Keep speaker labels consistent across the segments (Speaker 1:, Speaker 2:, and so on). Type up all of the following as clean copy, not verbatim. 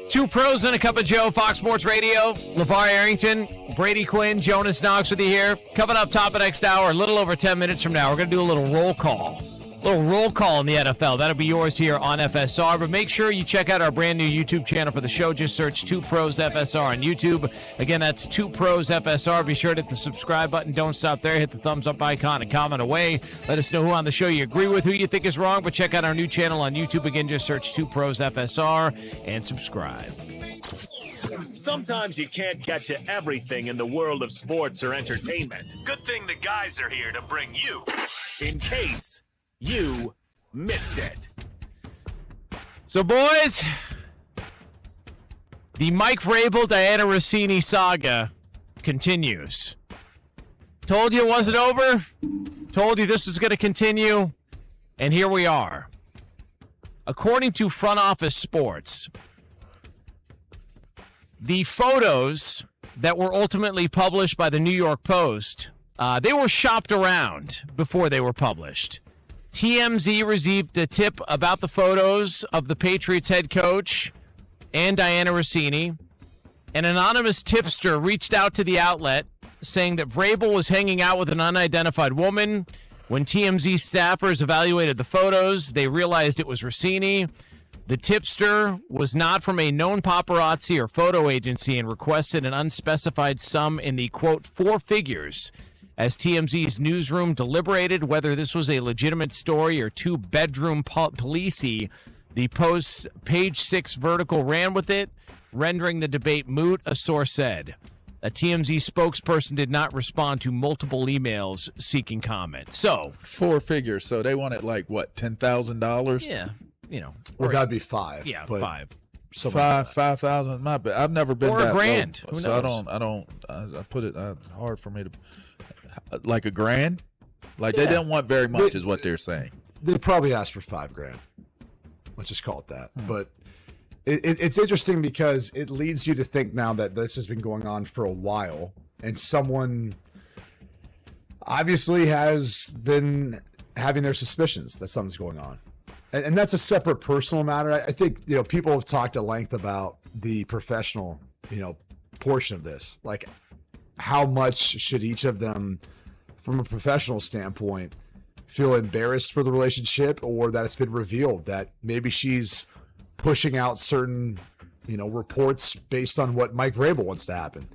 Speaker 1: Two pros and a cup of Joe, Fox Sports Radio. LeVar Arrington, Brady Quinn, Jonas Knox with you here. Coming up top of next hour, a little over 10 minutes from now, we're going to do a little roll call. In the NFL. That'll be yours here on FSR. But make sure you check out our brand new YouTube channel for the show. Just search Two Pros FSR on YouTube. Again, that's Two Pros FSR. Be sure to hit the subscribe button. Don't stop there. Hit the thumbs up icon and comment away. Let us know who on the show you agree with, who you think is wrong. But check out our new channel on YouTube. Again, just search Two Pros FSR and subscribe.
Speaker 2: Sometimes you can't get to everything in the world of sports or entertainment. Good thing the guys are here to bring you in case you missed it.
Speaker 1: So, boys, the Mike Vrabel, Diana Rossini saga continues. Told you it wasn't over. Told you this was going to continue. And here we are. According to Front Office Sports, the photos that were ultimately published by the New York Post, they were shopped around before they were published. TMZ received a tip about the photos of the Patriots head coach and Diana Rossini. An anonymous tipster reached out to the outlet saying that Vrabel was hanging out with an unidentified woman. When TMZ staffers evaluated the photos, they realized it was Rossini. The tipster was not from a known paparazzi or photo agency and requested an unspecified sum in the, quote, four figures. As TMZ's newsroom deliberated whether this was a legitimate story or two-bedroom policey, the Post's Page 6 vertical ran with it, rendering the debate moot, a source said. A TMZ spokesperson did not respond to multiple emails seeking comment. So,
Speaker 3: four figures, so they wanted like, what, $10,000?
Speaker 1: Yeah, you know.
Speaker 4: Well, that'd be five.
Speaker 1: Yeah, five.
Speaker 4: So
Speaker 3: $5,000. My bad. I've never been
Speaker 1: or
Speaker 3: that
Speaker 1: a grand.
Speaker 3: low,
Speaker 1: Who
Speaker 3: so
Speaker 1: knows?
Speaker 3: I put it hard for me to, like a grand. Like they didn't want very much, is what they're saying.
Speaker 4: They probably asked for $5,000. Let's just call it that. But it's interesting because it leads you to think now that this has been going on for a while, and someone obviously has been having their suspicions that something's going on. And that's a separate personal matter. I think, people have talked at length about the professional, portion of this. Like, how much should each of them, from a professional standpoint, feel embarrassed for the relationship, or that it's been revealed that maybe she's pushing out certain, reports based on what Mike Vrabel wants to happen?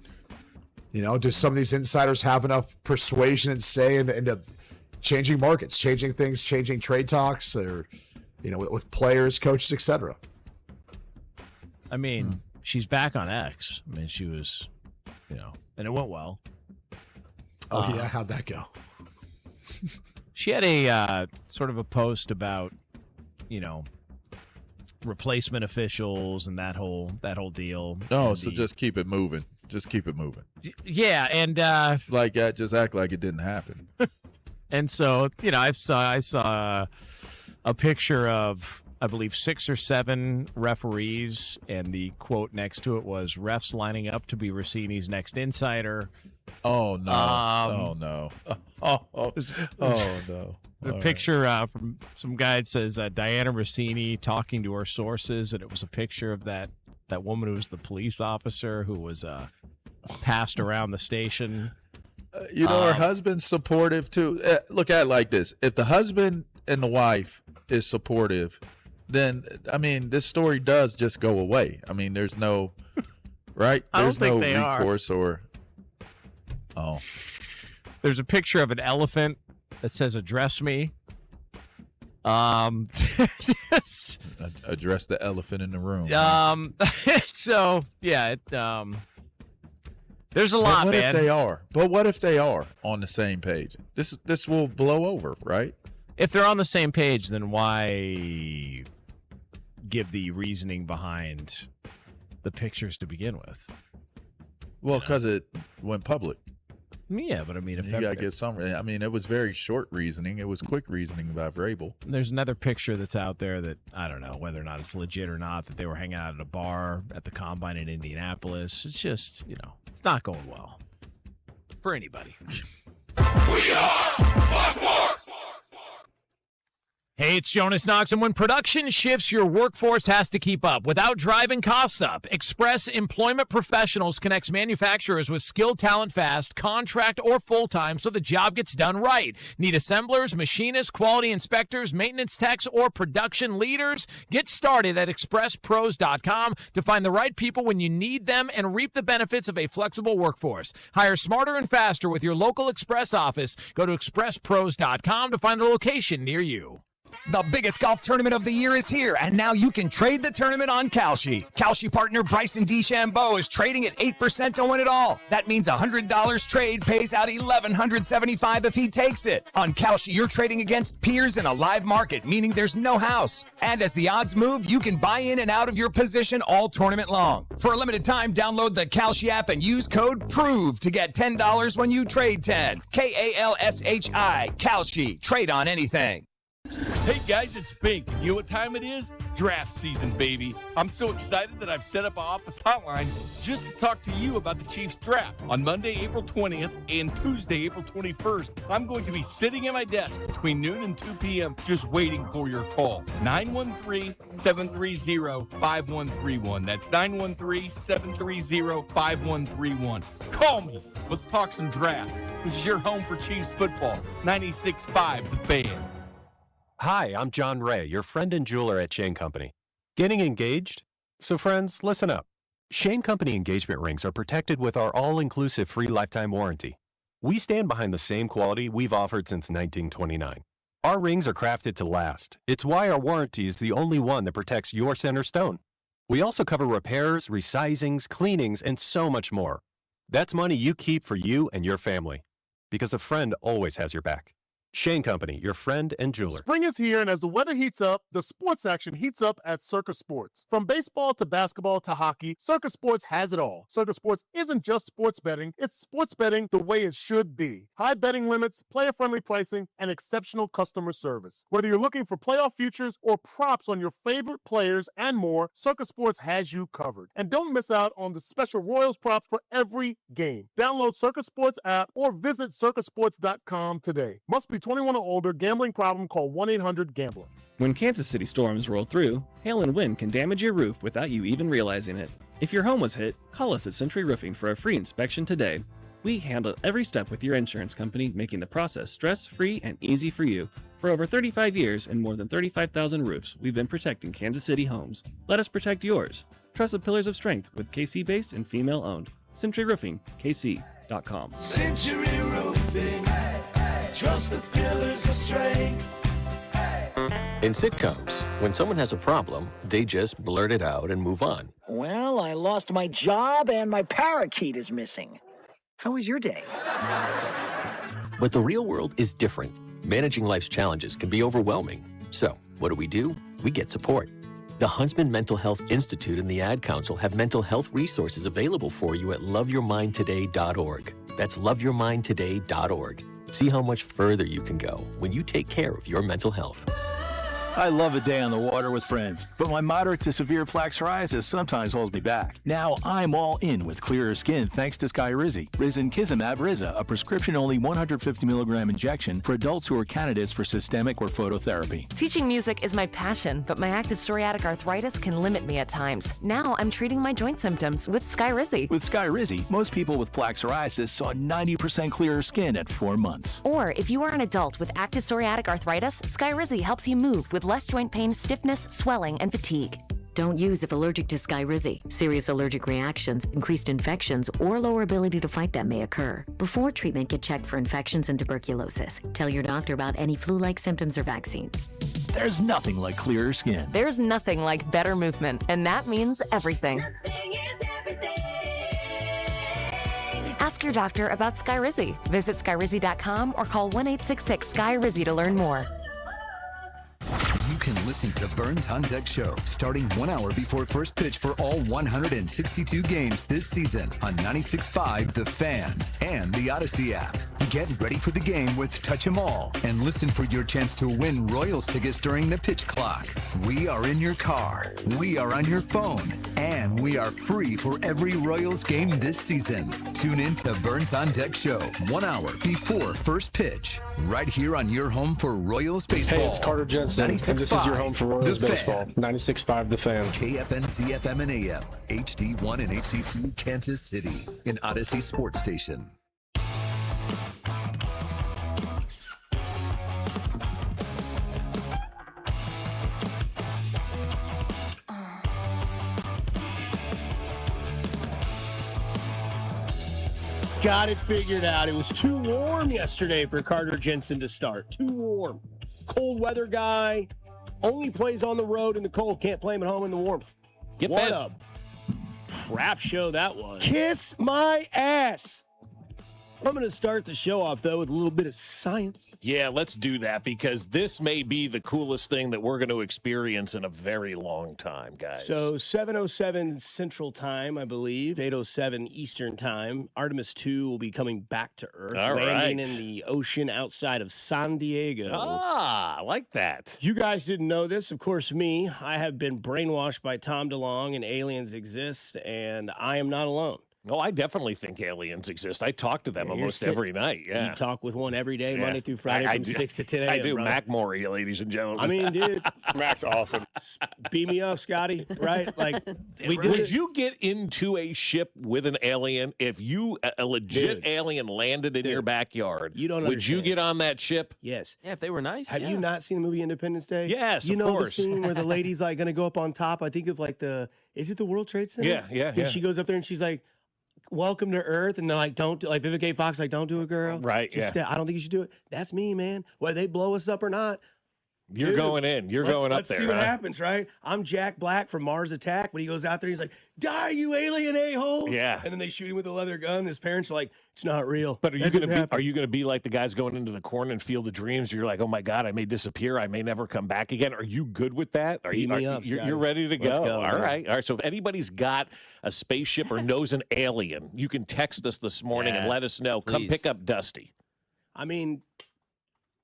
Speaker 4: Do some of these insiders have enough persuasion and say into changing markets, changing things, changing trade talks, or, with players, coaches, etc.?
Speaker 1: I mean, she's back on X. I mean, she was, and it went well.
Speaker 4: Oh, yeah? How'd that go?
Speaker 1: She had a sort of a post about, replacement officials and that whole deal.
Speaker 3: Oh,
Speaker 1: and
Speaker 3: so just keep it moving. Just keep it moving.
Speaker 1: Yeah, and
Speaker 3: like that, just act like it didn't happen.
Speaker 1: And so, I saw a picture of, I believe, 6 or 7 referees, and the quote next to it was, "Refs lining up to be Rossini's next insider."
Speaker 3: Oh no! Oh no! Oh no!
Speaker 1: The picture from some guy that says Diana Rossini talking to her sources, and it was a picture of that woman who was the police officer who was passed around the station.
Speaker 3: Her husband's supportive too. Look at it like this: if the husband and the wife is supportive, then this story does just go away. I mean, there's no right. There's no recourse or. Oh,
Speaker 1: there's a picture of an elephant that says "Address me."
Speaker 3: Address the elephant in the room.
Speaker 1: So yeah, there's a lot,
Speaker 3: man.
Speaker 1: If
Speaker 3: they are? But what if they are on the same page? This will blow over, right?
Speaker 1: If they're on the same page, then why give the reasoning behind the pictures to begin with?
Speaker 3: Well, because it went public.
Speaker 1: Yeah, but if
Speaker 3: you gotta give some. It was very short reasoning. It was quick reasoning about Vrabel.
Speaker 1: There's another picture that's out there that I don't know whether or not it's legit or not. That they were hanging out at a bar at the Combine in Indianapolis. It's just it's not going well for anybody.
Speaker 2: We are Fox Sports.
Speaker 1: Hey, it's Jonas Knox, and when production shifts, your workforce has to keep up without driving costs up. Express Employment Professionals connects manufacturers with skilled talent fast, contract or full-time, so the job gets done right. Need assemblers, machinists, quality inspectors, maintenance techs, or production leaders? Get started at expresspros.com to find the right people when you need them and reap the benefits of a flexible workforce. Hire smarter and faster with your local Express office. Go to expresspros.com to find a location near you.
Speaker 5: The biggest golf tournament of the year is here, and now you can trade the tournament on Kalshi. Kalshi partner Bryson DeChambeau is trading at 8% to win it all. That means $100 trade pays out $1,175 if he takes it. On Kalshi, you're trading against peers in a live market, meaning there's no house. And as the odds move, you can buy in and out of your position all tournament long. For a limited time, download the Kalshi app and use code PROVE to get $10 when you trade 10. Kalshi. Kalshi. Trade on anything.
Speaker 6: Hey guys, it's Bink. You know what time it is? Draft season, baby. I'm so excited that I've set up an office hotline just to talk to you about the Chiefs draft. On Monday, April 20th and Tuesday, April 21st, I'm going to be sitting at my desk between noon and 2 p.m. just waiting for your call. 913-730-5131. That's 913-730-5131. Call me. Let's talk some draft. This is your home for Chiefs football. 96.5 The Fan.
Speaker 7: Hi, I'm John Ray, your friend and jeweler at Shane Company. Getting engaged? So friends, listen up. Shane Company engagement rings are protected with our all-inclusive free lifetime warranty. We stand behind the same quality we've offered since 1929. Our rings are crafted to last. It's why our warranty is the only one that protects your center stone. We also cover repairs, resizings, cleanings, and so much more. That's money you keep for you and your family. Because a friend always has your back. Shane Company, your friend and jeweler.
Speaker 8: Spring is here, and as the weather heats up, the sports action heats up at Circa Sports. From baseball to basketball to hockey, Circa Sports has it all. Circa Sports isn't just sports betting, it's sports betting the way it should be. High betting limits, player-friendly pricing, and exceptional customer service. Whether you're looking for playoff futures or props on your favorite players and more, Circa Sports has you covered. And don't miss out on the special Royals props for every game. Download Circa Sports app or visit circasports.com today. Must be 21 or older. Gambling problem? Call 1-800-GAMBLER.
Speaker 9: When Kansas City storms roll through, hail and wind can damage your roof without you even realizing it. If your home was hit, call us at Century Roofing for a free inspection today. We handle every step with your insurance company, making the process stress-free and easy for you. For over 35 years and more than 35,000 roofs, we've been protecting Kansas City homes. Let us protect yours. Trust the pillars of strength with KC-based and female-owned. Century Roofing, KC.com.
Speaker 10: Century Roofing. Trust the pillars of strength.
Speaker 11: In sitcoms, when someone has a problem, they just blurt it out and move on.
Speaker 12: Well, I lost my job and my parakeet is missing. How was your day?
Speaker 11: But the real world is different. Managing life's challenges can be overwhelming. So, what do? We get support. The Huntsman Mental Health Institute and the Ad Council have mental health resources available for you at loveyourmindtoday.org. That's loveyourmindtoday.org. See how much further you can go when you take care of your mental health.
Speaker 13: I love a day on the water with friends, but my moderate to severe plaque psoriasis sometimes holds me back. Now I'm all in with clearer skin thanks to Skyrizi. Risankizumab Riza, a prescription-only 150 milligram injection for adults who are candidates for systemic or phototherapy.
Speaker 14: Teaching music is my passion, but my active psoriatic arthritis can limit me at times. Now I'm treating my joint symptoms with Skyrizi.
Speaker 13: With Skyrizi, most people with plaque psoriasis saw 90% clearer skin at 4 months.
Speaker 14: Or if you are an adult with active psoriatic arthritis, Skyrizi helps you move with less joint pain, stiffness, swelling, and fatigue.
Speaker 15: Don't use if allergic to Skyrizi. Serious allergic reactions, increased infections, or lower ability to fight them may occur. Before treatment, get checked for infections and tuberculosis. Tell your doctor about any flu-like symptoms or vaccines.
Speaker 13: There's nothing like clearer skin.
Speaker 14: There's nothing like better movement, and that means everything. Ask your doctor about Skyrizi. Visit Skyrizi.com or call 1-866-SKY-RIZZI to learn more.
Speaker 16: You can listen to Vern's On Deck Show starting 1 hour before first pitch for all 162 games this season on 96.5 The Fan and the Odyssey app. Get ready for the game with Touch 'Em All and listen for your chance to win Royals tickets during the pitch clock. We are in your car, we are on your phone, and we are free for every Royals game this season. Tune in to Burns on Deck Show 1 hour before first pitch, right here on your home for Royals baseball.
Speaker 17: Hey, it's Carter Jensen, and this is your home for Royals baseball. 96.5 The Fan.
Speaker 16: KFNC FM and AM, HD1 and HD2 Kansas City, an Odyssey Sports Station.
Speaker 18: Got it figured out. It was too warm yesterday for Carter Jensen to start. Too warm. Cold weather guy. Only plays on the road in the cold. Can't play him at home in the warmth. What a crap show that was. Kiss my ass. I'm going to start the show off, though, with a little bit of science.
Speaker 19: Yeah, let's do that because this may be the coolest thing that we're going to experience in a very long time, guys.
Speaker 18: So 7:07 Central Time, I believe, 8:07 Eastern Time. Artemis 2 will be coming back to Earth, landing in the ocean outside of San Diego.
Speaker 19: Ah, I like that.
Speaker 18: You guys didn't know this. Of course, me. I have been brainwashed by Tom DeLonge and aliens exist, and I am not alone.
Speaker 19: Oh, I definitely think aliens exist. I talk to them almost every night. Yeah,
Speaker 18: you talk with one every day, Monday through Friday from 6 to 10 a.m.
Speaker 19: I do.
Speaker 18: brother.
Speaker 19: Mac Maury, ladies and gentlemen.
Speaker 18: I mean, dude,
Speaker 19: Mac's awesome.
Speaker 18: Beam me up, Scotty. Right? Like we did.
Speaker 19: Would you get into a ship with an alien if a legit alien landed in your backyard?
Speaker 18: You don't.
Speaker 19: Would you get on that ship?
Speaker 18: Yes.
Speaker 1: Yeah, if they were nice.
Speaker 18: Have you not seen the movie Independence Day?
Speaker 19: Yes,
Speaker 18: you
Speaker 19: of
Speaker 18: know
Speaker 19: course.
Speaker 18: the scene where the lady's like going to go up on top. I think of like is it the World Trade Center?
Speaker 19: Yeah.
Speaker 18: And she goes up there and she's like, "Welcome to Earth," and they're like, "Don't do," like Vivica A. Fox, like, "Don't do it, girl."
Speaker 19: Right.
Speaker 18: Just I don't think you should do it. That's me, man. Whether they blow us up or not,
Speaker 19: You're going in. You're going up there.
Speaker 18: Let's see what happens, right? I'm Jack Black from Mars Attack. When he goes out there, he's like, "Die, you alien a-holes!"
Speaker 19: Yeah.
Speaker 18: And then they shoot him with a leather gun. His parents are like, "It's not real."
Speaker 19: But are you going to be like the guys going into the corn and Field of Dreams? You're like, "Oh my God, I may disappear. I may never come back again." Are you good with that? You're ready to go?
Speaker 18: Let's go.
Speaker 19: All right. So if anybody's got a spaceship or knows an alien, you can text us this morning and let us know.
Speaker 1: Please.
Speaker 19: Come pick up Dusty.
Speaker 18: I mean,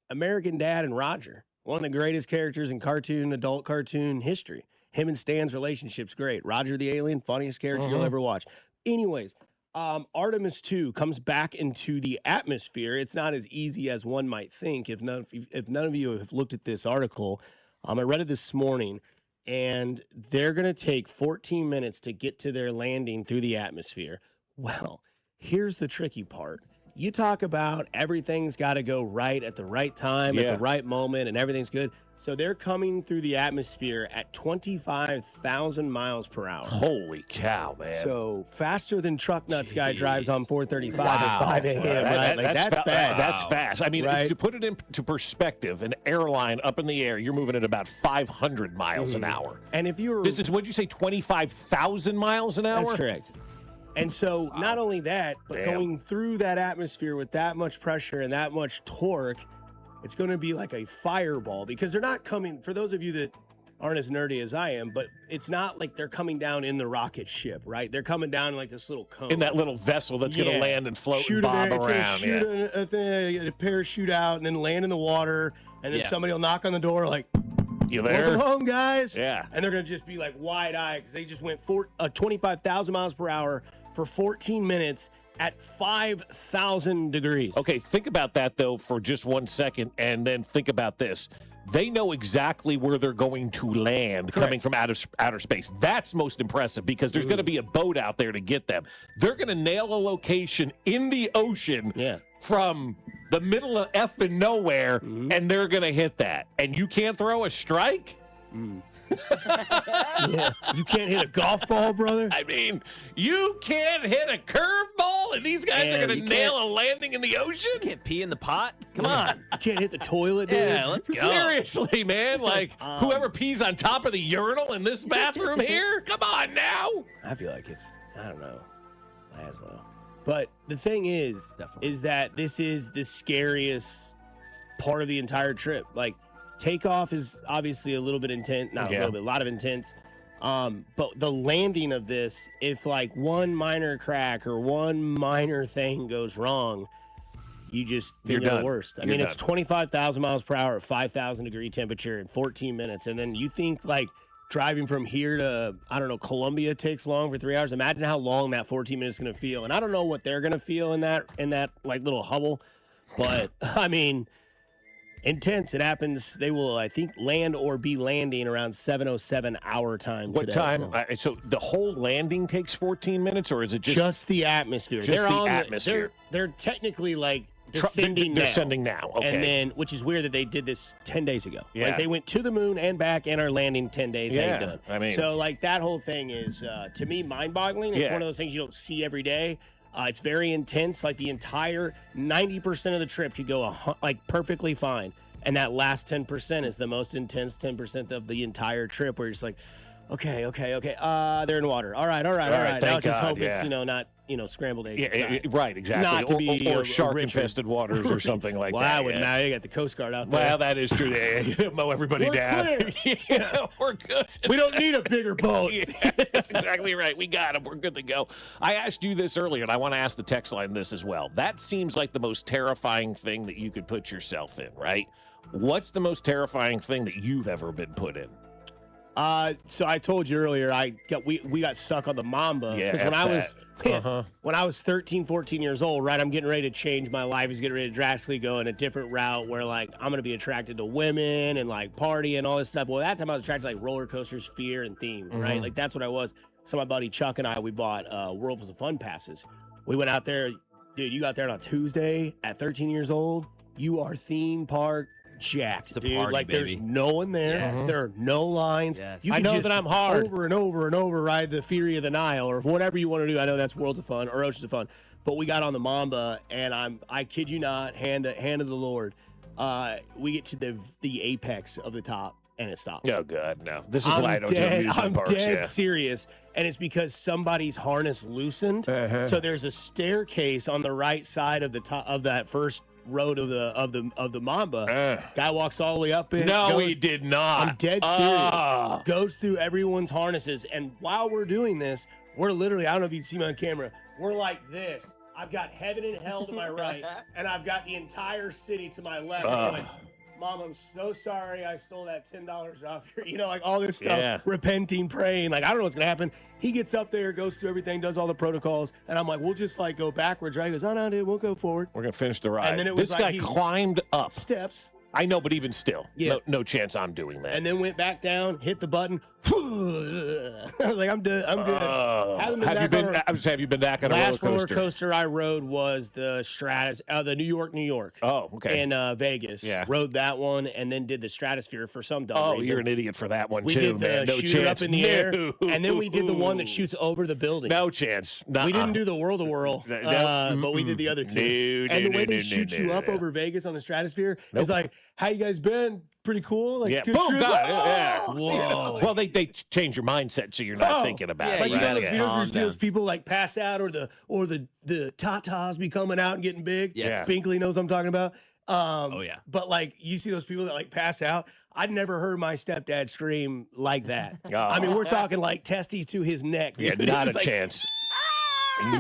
Speaker 18: American Dad and Roger, one of the greatest characters in adult cartoon history. Him and Stan's relationship's great. Roger the alien, funniest character you'll ever watch. Anyways, Artemis 2 comes back into the atmosphere. It's not as easy as one might think. If none of you have looked at this article, I read it this morning, and they're going to take 14 minutes to get to their landing through the atmosphere. Well, here's the tricky part. You talk about everything's got to go right at the right time, at the right moment, and everything's good. So they're coming through the atmosphere at 25,000 miles per hour.
Speaker 19: Holy cow, man.
Speaker 18: So faster than Truck Nuts guy drives on 435 at 5 a.m., right? That's fast.
Speaker 19: That's fast. I mean, to put it into perspective, an airline up in the air, you're moving at about 500 miles an hour.
Speaker 18: And if you were...
Speaker 19: This is, what'd you say, 25,000 miles an hour?
Speaker 18: That's correct. And so not only that, but going through that atmosphere with that much pressure and that much torque, it's going to be like a fireball because they're not coming, for those of you that aren't as nerdy as I am, but it's not like they're coming down in the rocket ship, right? They're coming down in like this little cone.
Speaker 19: In that little vessel that's going to land and float and bob around.
Speaker 18: Shoot a parachute out and then land in the water, and then somebody will knock on the door like,
Speaker 19: "You there?
Speaker 18: Welcome home, guys."
Speaker 19: Yeah.
Speaker 18: And they're going to just be like wide-eyed because they just went 25,000 miles per hour for 14 minutes at 5,000 degrees.
Speaker 19: Okay, think about that, though, for just 1 second, and then think about this. They know exactly where they're going to land coming from outer space. That's most impressive because there's going to be a boat out there to get them. They're going to nail a location in the ocean from the middle of effing nowhere, and they're going to hit that. And you can't throw a strike?
Speaker 18: You can't hit a golf ball, brother.
Speaker 19: I mean, you can't hit a curveball, and these guys are going to nail a landing in the ocean?
Speaker 1: You can't pee in the pot? Come on.
Speaker 18: You can't hit the toilet, dude.
Speaker 1: Yeah, let's go.
Speaker 19: Seriously, man. Like, whoever pees on top of the urinal in this bathroom here? Come on now.
Speaker 18: I feel like I don't know, Laszlo. But the thing is that this is the scariest part of the entire trip. Like, takeoff is obviously a little bit intense, not a little bit, a lot of intense. But the landing of this, if like one minor crack or one minor thing goes wrong, you just
Speaker 19: You're
Speaker 18: think of
Speaker 19: done.
Speaker 18: the worst. I
Speaker 19: You're
Speaker 18: mean, it's
Speaker 19: done.
Speaker 18: 25,000 miles per hour at 5,000 degree temperature in 14 minutes. And then you think like driving from here to, I don't know, Columbia takes long for 3 hours. Imagine how long that 14 minutes is going to feel. And I don't know what they're going to feel in that like little hubble. But I mean, intense. It happens. They will, I think, land or be landing around 7:07 our time
Speaker 19: What
Speaker 18: today.
Speaker 19: time? So the whole landing takes 14 minutes, or is it
Speaker 18: Just the atmosphere.
Speaker 19: Just
Speaker 18: they're
Speaker 19: the
Speaker 18: on
Speaker 19: atmosphere.
Speaker 18: They're technically like descending
Speaker 19: they're
Speaker 18: now.
Speaker 19: descending now, okay.
Speaker 18: And then, which is weird that they did this 10 days ago.
Speaker 19: Yeah.
Speaker 18: Like they went to the moon and back and are landing 10 days. How
Speaker 19: Yeah,
Speaker 18: you doing?
Speaker 19: I mean-
Speaker 18: so like that whole thing is to me mind-boggling. It's
Speaker 19: Yeah.
Speaker 18: one of those things you don't see every day. It's very intense. Like the entire 90% of the trip could go like perfectly fine. And that last 10% is the most intense 10% of the entire trip where you're just like, okay. They're in water. All right. Now
Speaker 19: thank
Speaker 18: just
Speaker 19: God,
Speaker 18: hope it's,
Speaker 19: yeah.
Speaker 18: not, scrambled eggs.
Speaker 19: Yeah,
Speaker 18: inside.
Speaker 19: right, exactly.
Speaker 18: Not to be
Speaker 19: or shark-infested
Speaker 18: Richard.
Speaker 19: waters or something like
Speaker 18: Well,
Speaker 19: that.
Speaker 18: I would
Speaker 19: yeah.
Speaker 18: now you got the Coast Guard out there.
Speaker 19: Well, that is true. Yeah, mow everybody
Speaker 18: We're
Speaker 19: down.
Speaker 18: clear.
Speaker 19: Yeah, we're good.
Speaker 18: We don't need a bigger boat.
Speaker 19: Yeah, that's exactly right. We got them. We're good to go. I asked you this earlier, and I want to ask the text line this as well. That seems like the most terrifying thing that you could put yourself in, right? What's the most terrifying thing that you've ever been put in?
Speaker 18: So I told you earlier, we got stuck on the Mamba
Speaker 19: Yeah,
Speaker 18: because
Speaker 19: F
Speaker 18: when I was 13, 14 years old, right, I'm getting ready to change my life. Is getting ready to drastically go in a different route where like I'm gonna be attracted to women and like party and all this stuff. Well, at that time I was attracted to like roller coasters, fear, and theme, right? Like that's what I was. So my buddy Chuck and I, we bought World of Fun passes. We went out there, dude. You got there on a Tuesday at 13 years old. You are theme park jacked,
Speaker 1: It's a
Speaker 18: dude.
Speaker 1: party,
Speaker 18: like
Speaker 1: baby.
Speaker 18: there's no one there.
Speaker 1: Yes.
Speaker 18: There are no lines.
Speaker 1: Yes.
Speaker 18: You
Speaker 1: I
Speaker 18: can
Speaker 1: know
Speaker 18: just
Speaker 1: that I'm hard.
Speaker 18: over and over and over ride the Fury of the Nile or whatever you want to do. I know that's Worlds of Fun or Oceans of Fun, but we got on the Mamba and I kid you not, hand of the Lord, we get to the apex of the top and it stops.
Speaker 19: Oh, God, no. This is
Speaker 18: I'm
Speaker 19: why I don't do
Speaker 18: dead,
Speaker 19: amusement
Speaker 18: I'm
Speaker 19: parks.
Speaker 18: dead
Speaker 19: yeah.
Speaker 18: serious, and it's because somebody's harness loosened. So there's a staircase on the right side of the top of that first road of the Mamba. Guy walks all the way up it.
Speaker 19: No,
Speaker 18: goes-
Speaker 19: he did not.
Speaker 18: I'm dead serious. Goes through everyone's harnesses, and while we're doing this, we're literally, I don't know if you'd see me on camera, we're like this. I've got heaven and hell to my right, and I've got the entire city to my left. I'm like, Mom, I'm so sorry I stole that $10 off your, like all this stuff,
Speaker 19: Yeah.
Speaker 18: repenting, praying. Like, I don't know what's going to happen. He gets up there, goes through everything, does all the protocols, and I'm like, we'll just like go backwards, right? He goes, oh, no, dude, we'll go forward.
Speaker 19: We're going to finish the ride.
Speaker 18: And then it was
Speaker 19: this
Speaker 18: like
Speaker 19: guy
Speaker 18: he-
Speaker 19: climbed up.
Speaker 18: Steps.
Speaker 19: I know, but even still,
Speaker 18: Yeah.
Speaker 19: no chance I'm doing that.
Speaker 18: And then went back down, hit the button. I was like, I'm good. I'm good. Haven't been
Speaker 19: have you
Speaker 18: back
Speaker 19: been?
Speaker 18: on a-
Speaker 19: Have you been back on a
Speaker 18: Last
Speaker 19: roller coaster?
Speaker 18: I rode was the the New York.
Speaker 19: Oh, okay.
Speaker 18: In Vegas.
Speaker 19: Yeah.
Speaker 18: Rode that one and then did the Stratosphere for some dumb
Speaker 19: Oh,
Speaker 18: reason.
Speaker 19: you're an idiot for that one
Speaker 18: We
Speaker 19: too,
Speaker 18: did the
Speaker 19: man. No
Speaker 18: shooter
Speaker 19: chance.
Speaker 18: up in the air,
Speaker 19: No.
Speaker 18: and then we did the one that shoots over the building.
Speaker 19: No chance.
Speaker 18: We didn't do the World of Whirl, but we did the other two.
Speaker 19: No,
Speaker 18: and the
Speaker 19: no,
Speaker 18: way
Speaker 19: no,
Speaker 18: they
Speaker 19: no,
Speaker 18: shoot
Speaker 19: no,
Speaker 18: you up
Speaker 19: no.
Speaker 18: over Vegas on the Stratosphere
Speaker 19: Nope.
Speaker 18: is like, how you guys been? Pretty cool. Like,
Speaker 19: Yeah.
Speaker 18: good
Speaker 19: Boom.
Speaker 18: trip.
Speaker 19: Got it. Yeah.
Speaker 18: Whoa.
Speaker 19: Well, they change your mindset so you're not thinking about it.
Speaker 18: Like you
Speaker 19: right?
Speaker 18: know those
Speaker 19: Yeah.
Speaker 18: videos where you see those people like pass out or the tatas be coming out and getting big.
Speaker 19: Yes.
Speaker 18: Binkley knows what I'm talking about.
Speaker 1: Oh, yeah.
Speaker 18: But like you see those people that like pass out. I'd never heard my stepdad scream like that. I mean, we're talking like testes to his neck.
Speaker 19: Yeah,
Speaker 18: dude.
Speaker 19: not a
Speaker 18: It's like,
Speaker 19: chance.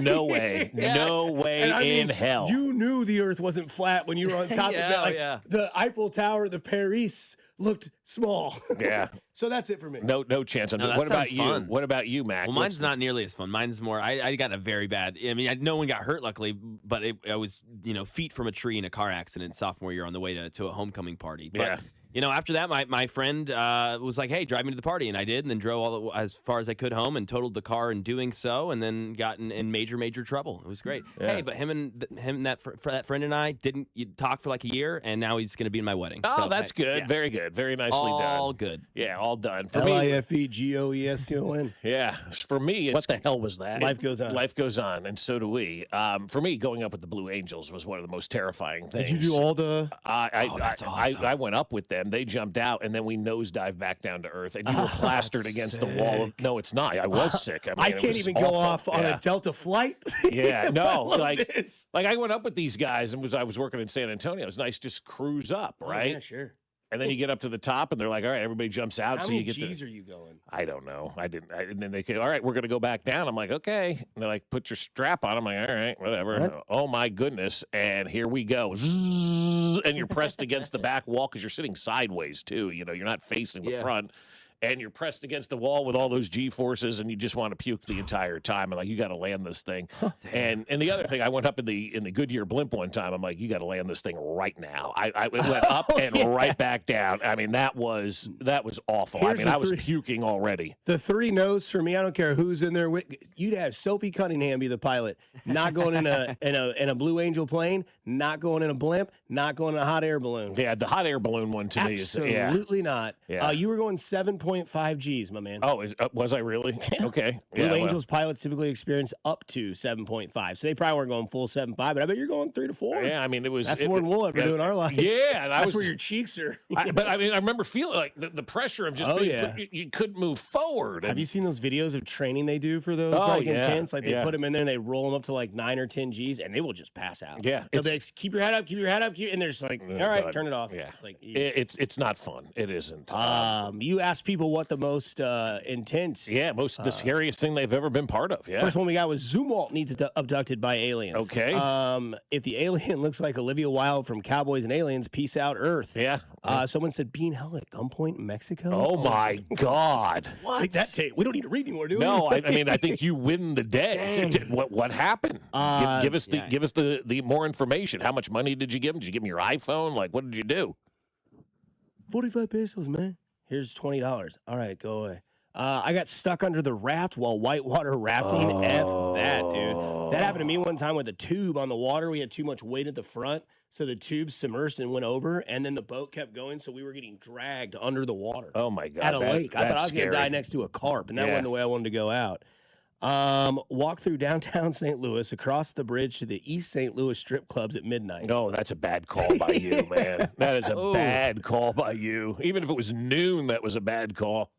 Speaker 19: No way. No way
Speaker 18: And I
Speaker 19: in
Speaker 18: mean,
Speaker 19: hell.
Speaker 18: You knew the earth wasn't flat when you were on top of that. Like the Eiffel Tower, the Paris looked small.
Speaker 19: Yeah.
Speaker 18: So that's it for me.
Speaker 19: No chance.
Speaker 1: No, that
Speaker 19: What about
Speaker 1: sounds
Speaker 19: you?
Speaker 1: fun.
Speaker 19: What about you, Mac?
Speaker 1: Well, mine's not nearly as fun. Mine's more. I got a very bad. I mean, no one got hurt, luckily, but I was feet from a tree in a car accident sophomore year on the way to a homecoming party. But,
Speaker 19: Yeah.
Speaker 1: After that, my friend was like, "Hey, drive me to the party," and I did, and then drove as far as I could home, and totaled the car in doing so, and then got in major trouble. It was great.
Speaker 19: Yeah.
Speaker 1: Hey, but that friend and I didn't talk for like a year, and now he's going to be in my wedding.
Speaker 19: Oh,
Speaker 1: So,
Speaker 19: that's
Speaker 1: hey,
Speaker 19: good.
Speaker 1: yeah.
Speaker 19: Very good. Very nicely done.
Speaker 1: All good.
Speaker 19: Yeah, all done. For me,
Speaker 18: LIFEGOESCON.
Speaker 19: yeah. For me, what the hell was that?
Speaker 18: Life goes on.
Speaker 19: Life goes on, and so do we. For me, going up with the Blue Angels was one of the most terrifying things.
Speaker 18: Did you do all the?
Speaker 1: That's awesome.
Speaker 19: I went up with them. They jumped out, and then we nosedived back down to earth. And you were plastered against the wall. No, it's not. I was sick. I mean,
Speaker 18: I
Speaker 19: it
Speaker 18: can't
Speaker 19: was
Speaker 18: even
Speaker 19: awful.
Speaker 18: go off on
Speaker 19: Yeah.
Speaker 18: a Delta flight.
Speaker 19: Yeah, no, like
Speaker 18: this.
Speaker 19: I went up with these guys, and I was working in San Antonio. It was nice, just cruise up, right?
Speaker 18: Yeah, sure.
Speaker 19: And then you get up to the top, and they're like, all right, everybody jumps out.
Speaker 18: How
Speaker 19: so
Speaker 18: many
Speaker 19: you get
Speaker 18: G's are you going?
Speaker 19: I don't know. And then they go, all right, we're going to go back down. I'm like, okay. And they're like, put your strap on. I'm like, all right, whatever.
Speaker 18: What?
Speaker 19: Oh, my goodness. And here we go. Zzz, and you're pressed against the back wall because you're sitting sideways, too. You know, you're not facing the front. And you're pressed against the wall with all those G-forces, and you just want to puke the entire time. I'm like, you got to land this thing. And the other thing, I went up in the Goodyear blimp one time. I'm like, you got to land this thing right now. I went up and right back down. I mean, that was awful. I was puking already.
Speaker 18: The 3 no's for me. I don't care who's in there. You'd have Sophie Cunningham be the pilot, not going in a Blue Angel plane, not going in a blimp, not going in a hot air balloon.
Speaker 19: Yeah, the hot air balloon one to me is
Speaker 18: absolutely not.
Speaker 19: Yeah.
Speaker 18: You were going 7.5 Gs, my man.
Speaker 19: Oh, was I really? Okay.
Speaker 18: Blue Angels pilots typically experience up to 7.5, so they probably weren't going full 7.5, but I bet you're going 3 to 4.
Speaker 19: Yeah, I mean, that's
Speaker 18: more than we'll ever do in our life.
Speaker 19: Yeah,
Speaker 18: that's where your cheeks are.
Speaker 19: But I mean, I remember feeling like the pressure of just you couldn't move forward.
Speaker 18: Have you seen those videos of training they do for those intense? Like they put them in there and they roll them up to like 9 or 10 Gs, and they will just pass out.
Speaker 19: Yeah,
Speaker 18: they'll be like, keep your head up, and they're just like, all right, turn it off.
Speaker 19: Yeah,
Speaker 18: it's like
Speaker 19: it's not fun. It isn't.
Speaker 18: You ask people what the most intense,
Speaker 19: the scariest thing they've ever been part of. Yeah,
Speaker 18: first one we got was Zumwalt needs abducted by aliens.
Speaker 19: Okay.
Speaker 18: If the alien looks like Olivia Wilde from Cowboys and Aliens, peace out, Earth.
Speaker 19: Yeah.
Speaker 18: Someone said being held at gunpoint in Mexico.
Speaker 19: Oh my God!
Speaker 18: What? Take that tape. We don't need to read anymore, do we?
Speaker 19: No, I mean, I think you win the day. What happened? Give us the more information. How much money did you give him? Did you give him your iPhone? Like, what did you do?
Speaker 18: 45 pesos, man. Here's $20. All right, go away. I got stuck under the raft while whitewater rafting. F that, dude. That happened to me one time with a tube on the water. We had too much weight at the front, so the tube submerged and went over, and then the boat kept going, so we were getting dragged under the water.
Speaker 19: Oh, my God.
Speaker 18: At a lake. I thought I was going to die next to a carp, and that wasn't the way I wanted to go out. Walk through downtown St. Louis, across the bridge to the East St. Louis strip clubs at midnight.
Speaker 19: No, that's a bad call by you, man. That is a bad call by you. Even if it was noon, that was a bad call.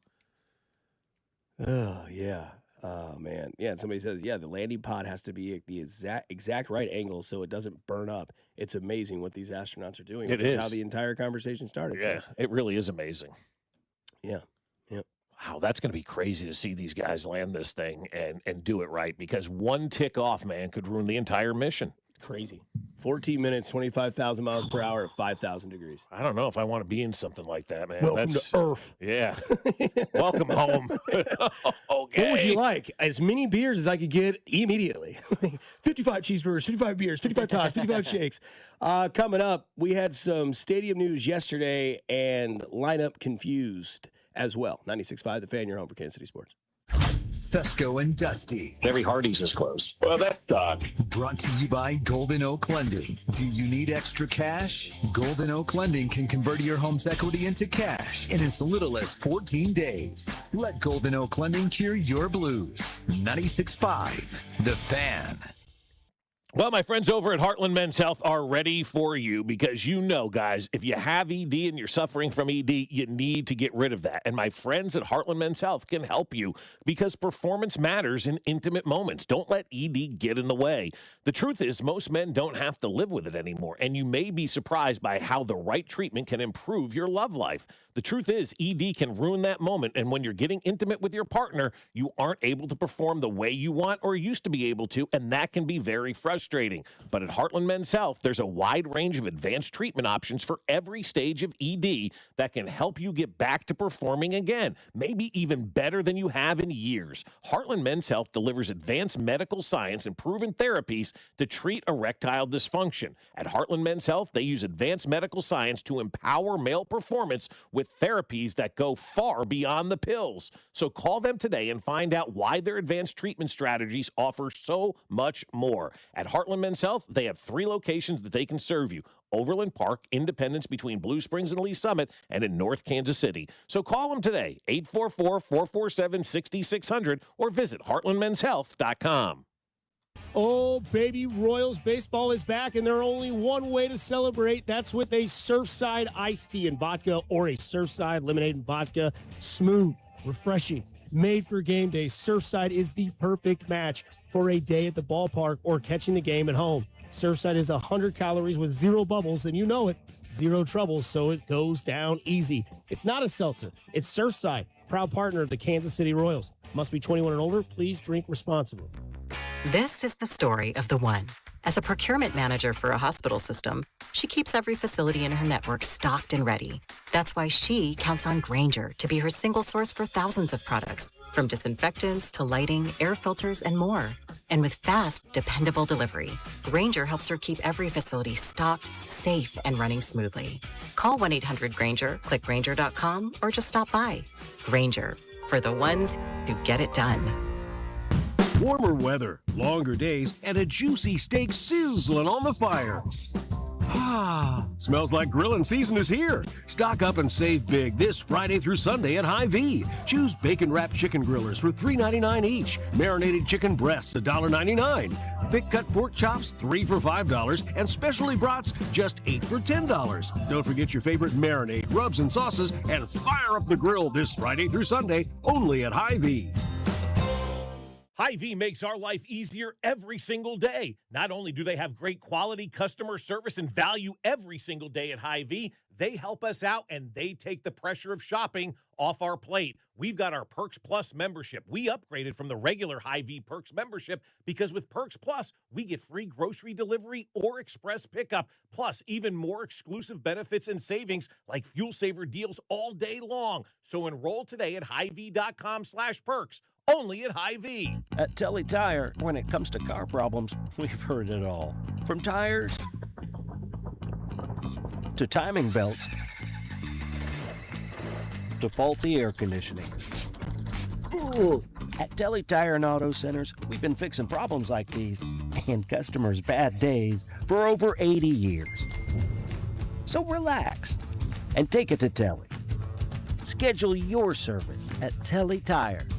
Speaker 18: Oh, yeah. Oh, man. Yeah, and somebody says, the landing pod has to be at the exact right angle so it doesn't burn up. It's amazing what these astronauts are doing.
Speaker 19: It is
Speaker 18: how the entire conversation started.
Speaker 19: Yeah, it really is amazing.
Speaker 18: Yeah.
Speaker 19: Wow, that's going to be crazy to see these guys land this thing and do it right, because one tick off, man, could ruin the entire mission.
Speaker 18: Crazy. 14 minutes, 25,000 miles per hour at 5,000 degrees.
Speaker 19: I don't know if I want to be in something like that, man.
Speaker 18: Welcome to Earth.
Speaker 19: Yeah. Welcome home. Okay.
Speaker 18: What would you like? As many beers as I could get immediately. 55 cheeseburgers, 55 beers, 55 tots, 55 shakes. Coming up, we had some stadium news yesterday and lineup confused as well. 96.5, The Fan, your home for Kansas City Sports.
Speaker 16: Fescoe and Dusty.
Speaker 19: Every Hardee's is closed. Well, that dog.
Speaker 16: Brought to you by Golden Oak Lending. Do you need extra cash? Golden Oak Lending can convert your home's equity into cash in as little as 14 days. Let Golden Oak Lending cure your blues. 96.5, The Fan.
Speaker 19: Well, my friends over at Heartland Men's Health are ready for you, because you know, guys, if you have ED and you're suffering from ED, you need to get rid of that. And my friends at Heartland Men's Health can help you, because performance matters in intimate moments. Don't let ED get in the way. The truth is, most men don't have to live with it anymore, and you may be surprised by how the right treatment can improve your love life. The truth is, ED can ruin that moment, and when you're getting intimate with your partner, you aren't able to perform the way you want or used to be able to, and that can be very frustrating. But at Heartland Men's Health, there's a wide range of advanced treatment options for every stage of ED that can help you get back to performing again, maybe even better than you have in years. Heartland Men's Health delivers advanced medical science and proven therapies to treat erectile dysfunction. At Heartland Men's Health, they use advanced medical science to empower male performance with therapies that go far beyond the pills. So call them today and find out why their advanced treatment strategies offer so much more. At Heartland Men's Health, they have 3 locations that they can serve you: Overland Park, Independence between Blue Springs and Lee Summit, and in North Kansas City. So call them today, 844-447-6600, or visit heartlandmenshealth.com.
Speaker 18: Oh, baby, Royals baseball is back, and there's only one way to celebrate. That's with a Surfside iced tea and vodka, or a Surfside lemonade and vodka. Smooth, refreshing, made for game day. Surfside is the perfect match for a day at the ballpark or catching the game at home. Surfside is 100 calories with 0 bubbles, and you know it. 0 trouble, so it goes down easy. It's not a seltzer. It's Surfside, proud partner of the Kansas City Royals. Must be 21 and older. Please drink responsibly.
Speaker 20: This is the story of the one. As a procurement manager for a hospital system, she keeps every facility in her network stocked and ready. That's why she counts on Grainger to be her single source for thousands of products, from disinfectants to lighting, air filters, and more. And with fast, dependable delivery, Grainger helps her keep every facility stocked, safe, and running smoothly. Call 1-800-GRAINGER, click Grainger.com, or just stop by. Grainger, for the ones who get it done.
Speaker 21: Warmer weather, longer days, and a juicy steak sizzling on the fire. Ah, smells like grilling season is here. Stock up and save big this Friday through Sunday at Hy-Vee. Choose bacon-wrapped chicken grillers for $3.99 each. Marinated chicken breasts, $1.99. Thick-cut pork chops, 3 for $5. And specialty brats, just 8 for $10. Don't forget your favorite marinade, rubs, and sauces, and fire up the grill this Friday through Sunday, only at Hy-Vee.
Speaker 2: Hy-Vee makes our life easier every single day. Not only do they have great quality customer service and value every single day at Hy-Vee, they help us out and they take the pressure of shopping off our plate. We've got our Perks Plus membership. We upgraded from the regular Hy-Vee Perks membership because with Perks Plus, we get free grocery delivery or express pickup, plus even more exclusive benefits and savings like fuel saver deals all day long. So enroll today at Hy-Vee.com/perks. Only at Hy-Vee.
Speaker 22: At Telly Tire, when it comes to car problems, we've heard it all. From tires to timing belts to faulty air conditioning. Ooh. At Telly Tire and Auto Centers, we've been fixing problems like these and customers' bad days for over 80 years. So relax and take it to Telly. Schedule your service at TellyTire.com.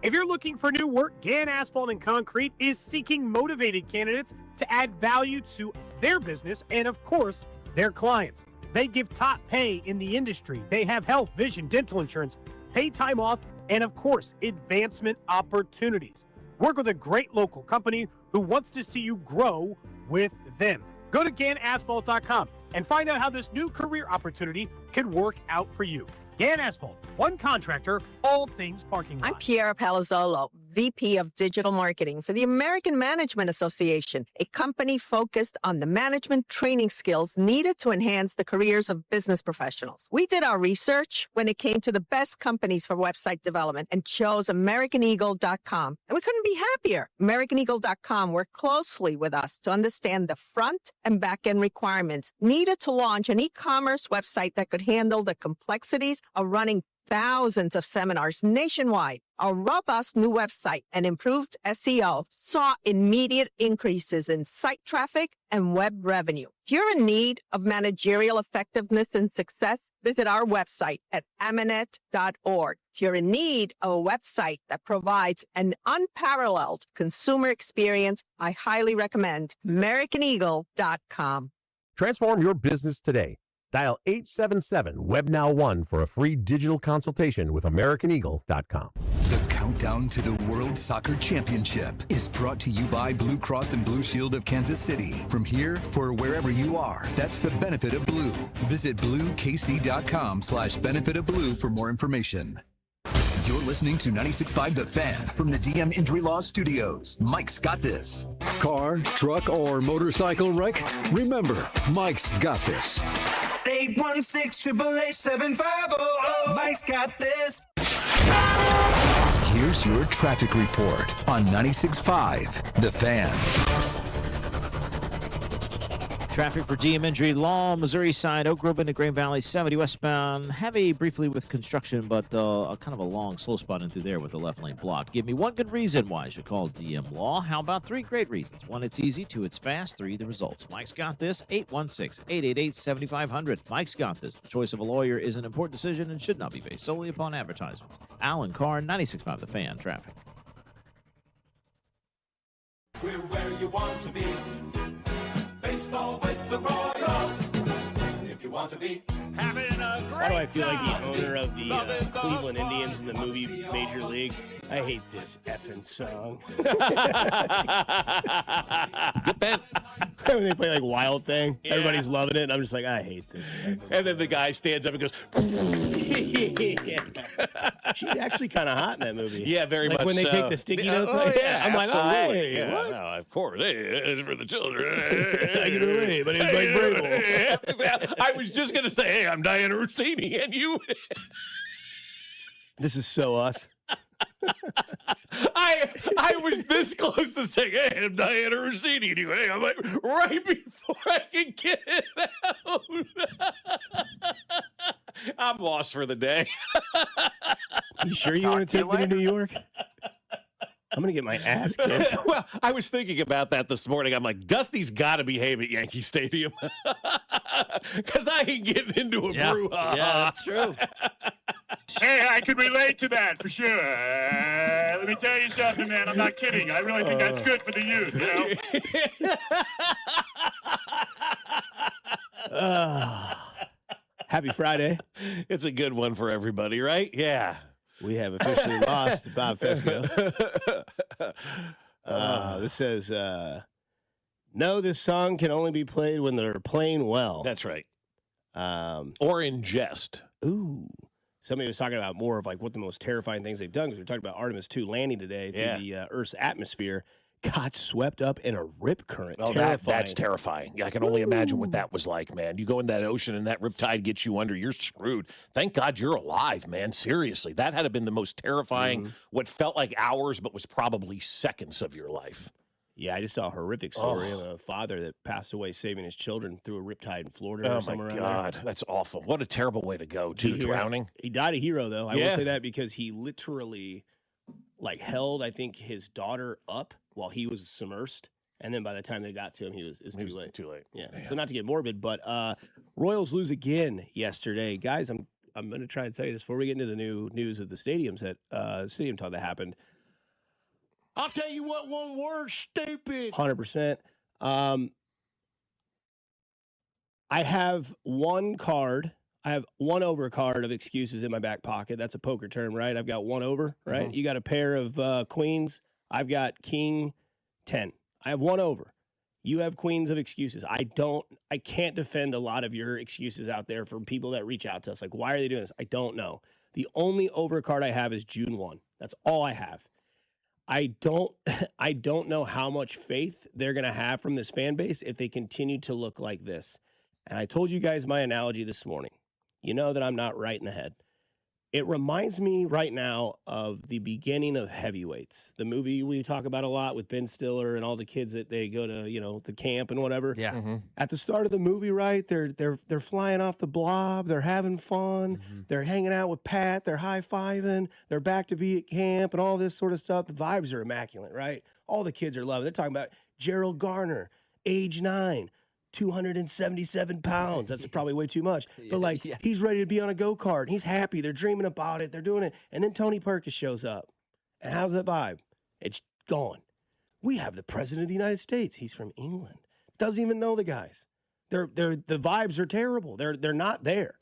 Speaker 23: If you're looking for new work, Gann Asphalt and Concrete is seeking motivated candidates to add value to their business and, of course, their clients. They give top pay in the industry. They have health, vision, dental insurance, paid time off, and, of course, advancement opportunities. Work with a great local company who wants to see you grow with them. Go to GannAsphalt.com and find out how this new career opportunity can work out for you. Gann Asphalt, one contractor, all things parking lot.
Speaker 24: I'm Piera Palazzolo, VP of Digital Marketing for the American Management Association, a company focused on the management training skills needed to enhance the careers of business professionals. We did our research when it came to the best companies for website development and chose AmericanEagle.com. And we couldn't be happier. AmericanEagle.com worked closely with us to understand the front and back end requirements needed to launch an e-commerce website that could handle the complexities of running thousands of seminars nationwide. Our robust new website and improved SEO saw immediate increases in site traffic and web revenue. If you're in need of managerial effectiveness and success, visit our website at amanet.org. If you're in need of a website that provides an unparalleled consumer experience, I highly recommend AmericanEagle.com.
Speaker 25: Transform your business today. Dial 877-WebNow1 for a free digital consultation with AmericanEagle.com.
Speaker 16: The countdown to the World Soccer Championship is brought to you by Blue Cross and Blue Shield of Kansas City. From here, for wherever you are, that's the benefit of blue. Visit bluekc.com/benefit of blue for more information. You're listening to 96.5 The Fan from the DM Injury Law Studios. Mike's got this.
Speaker 26: Car, truck, or motorcycle wreck? Remember, Mike's got this.
Speaker 10: 816-888-7500. Mike's got this.
Speaker 16: Here's your traffic report on 96.5 The Fan.
Speaker 27: Traffic for DM Injury Law, Missouri side, Oak Grove into Green Valley, 70 westbound. Heavy briefly with construction, but a kind of a long, slow spot in through there with the left lane blocked. Give me one good reason why I should call DM Law. How about 3 great reasons? 1, it's easy. 2, it's fast. 3, the results. Mike's got this. 816-888-7500. Mike's got this. The choice of a lawyer is an important decision and should not be based solely upon advertisements. Alan Carr, 96.5 The Fan, traffic.
Speaker 10: We're where you want to be. Baseball with the Royals. If you want to be having a great
Speaker 18: Why do I feel like the owner of the Cleveland Indians in the movie Major League? I hate this effing song.
Speaker 19: Get bent.
Speaker 18: When they play like Wild Thing, everybody's loving it, and I'm just like, I hate this.
Speaker 19: And then the guy stands up and goes,
Speaker 18: She's actually kind of hot in that movie.
Speaker 19: Yeah, very
Speaker 18: like
Speaker 19: much
Speaker 18: when they
Speaker 19: so.
Speaker 18: take the sticky notes. I'm like,
Speaker 19: absolutely.
Speaker 18: hey, what?
Speaker 19: No, of course. Hey, it's for the children.
Speaker 18: I can relate, but it's like Brable.
Speaker 19: I was just going to say, hey, I'm Diana Rossini, and you.
Speaker 18: This is so us.
Speaker 19: I was this close to saying, hey, I'm Diana Rossini. And you, hey, I'm like, right before I can get it out. I'm lost for the day.
Speaker 18: You sure you want to take me to New York? I'm going to get my ass kicked.
Speaker 19: Well, I was thinking about that this morning. I'm like, Dusty's got to behave at Yankee Stadium. Because I ain't getting into a brouhaha.
Speaker 27: Yeah, that's true.
Speaker 3: Hey, I can relate to that for sure. Let me tell you something, man. I'm not kidding. I really think that's good for the youth, you
Speaker 18: know? Happy Friday.
Speaker 19: It's a good one for everybody, right? Yeah.
Speaker 18: We have officially lost Bob Fescoe. This says, no, this song can only be played when they're playing well.
Speaker 19: That's right. Or in jest.
Speaker 18: Ooh. Somebody was talking about more of like what the most terrifying things they've done, because we talked about Artemis 2 landing today through the Earth's atmosphere. Got swept up in a rip current.
Speaker 19: Oh, that's terrifying. I can only imagine what that was like, man. You go in that ocean and that riptide gets you under, you're screwed. Thank God you're alive, man. Seriously. That had to have been the most terrifying, what felt like hours, but was probably seconds of your life.
Speaker 18: Yeah, I just saw a horrific story of a father that passed away saving his children through a riptide in Florida or somewhere around there.
Speaker 19: Oh, my God. That's awful. What a terrible way to go, too, drowning.
Speaker 18: He died a hero, though. I will say that because he literally, like, held, I think, his daughter up while he was submersed. And then by the time they got to him, it was too late.
Speaker 19: Too late.
Speaker 18: Yeah. So not to get morbid, but Royals lose again yesterday. Guys, I'm going to try to tell you this before we get into the new news of the stadiums that stadium talk that happened.
Speaker 10: I'll tell you what, one word, stupid.
Speaker 18: 100%. I have one card. I have one over card of excuses in my back pocket. That's a poker term, right? I've got one over, right? Mm-hmm. You got a pair of queens. I've got king 10. I have one over. You have queens of excuses. I can't defend a lot of your excuses out there from people that reach out to us. Like, why are they doing this? I don't know. The only over card I have is June 1. That's all I have. I don't know how much faith they're going to have from this fan base if they continue to look like this. And I told you guys my analogy this morning. You know that I'm not right in the head. It reminds me right now of the beginning of Heavyweights, the movie we talk about a lot with Ben Stiller and all the kids that they go to, the camp and whatever.
Speaker 27: Yeah. Mm-hmm.
Speaker 18: At the start of the movie, right, they're flying off the blob, they're having fun, they're hanging out with Pat, they're high-fiving, they're back to be at camp and all this sort of stuff. The vibes are immaculate, right? All the kids are loving it. They're talking about Gerald Garner, age 9. 277 pounds. That's probably way too much. But he's ready to be on a go-kart. He's happy. They're dreaming about it. They're doing it. And then Tony Perkis shows up. And how's that vibe? It's gone. We have the president of the United States. He's from England. Doesn't even know the guys. The vibes are terrible. They're not there.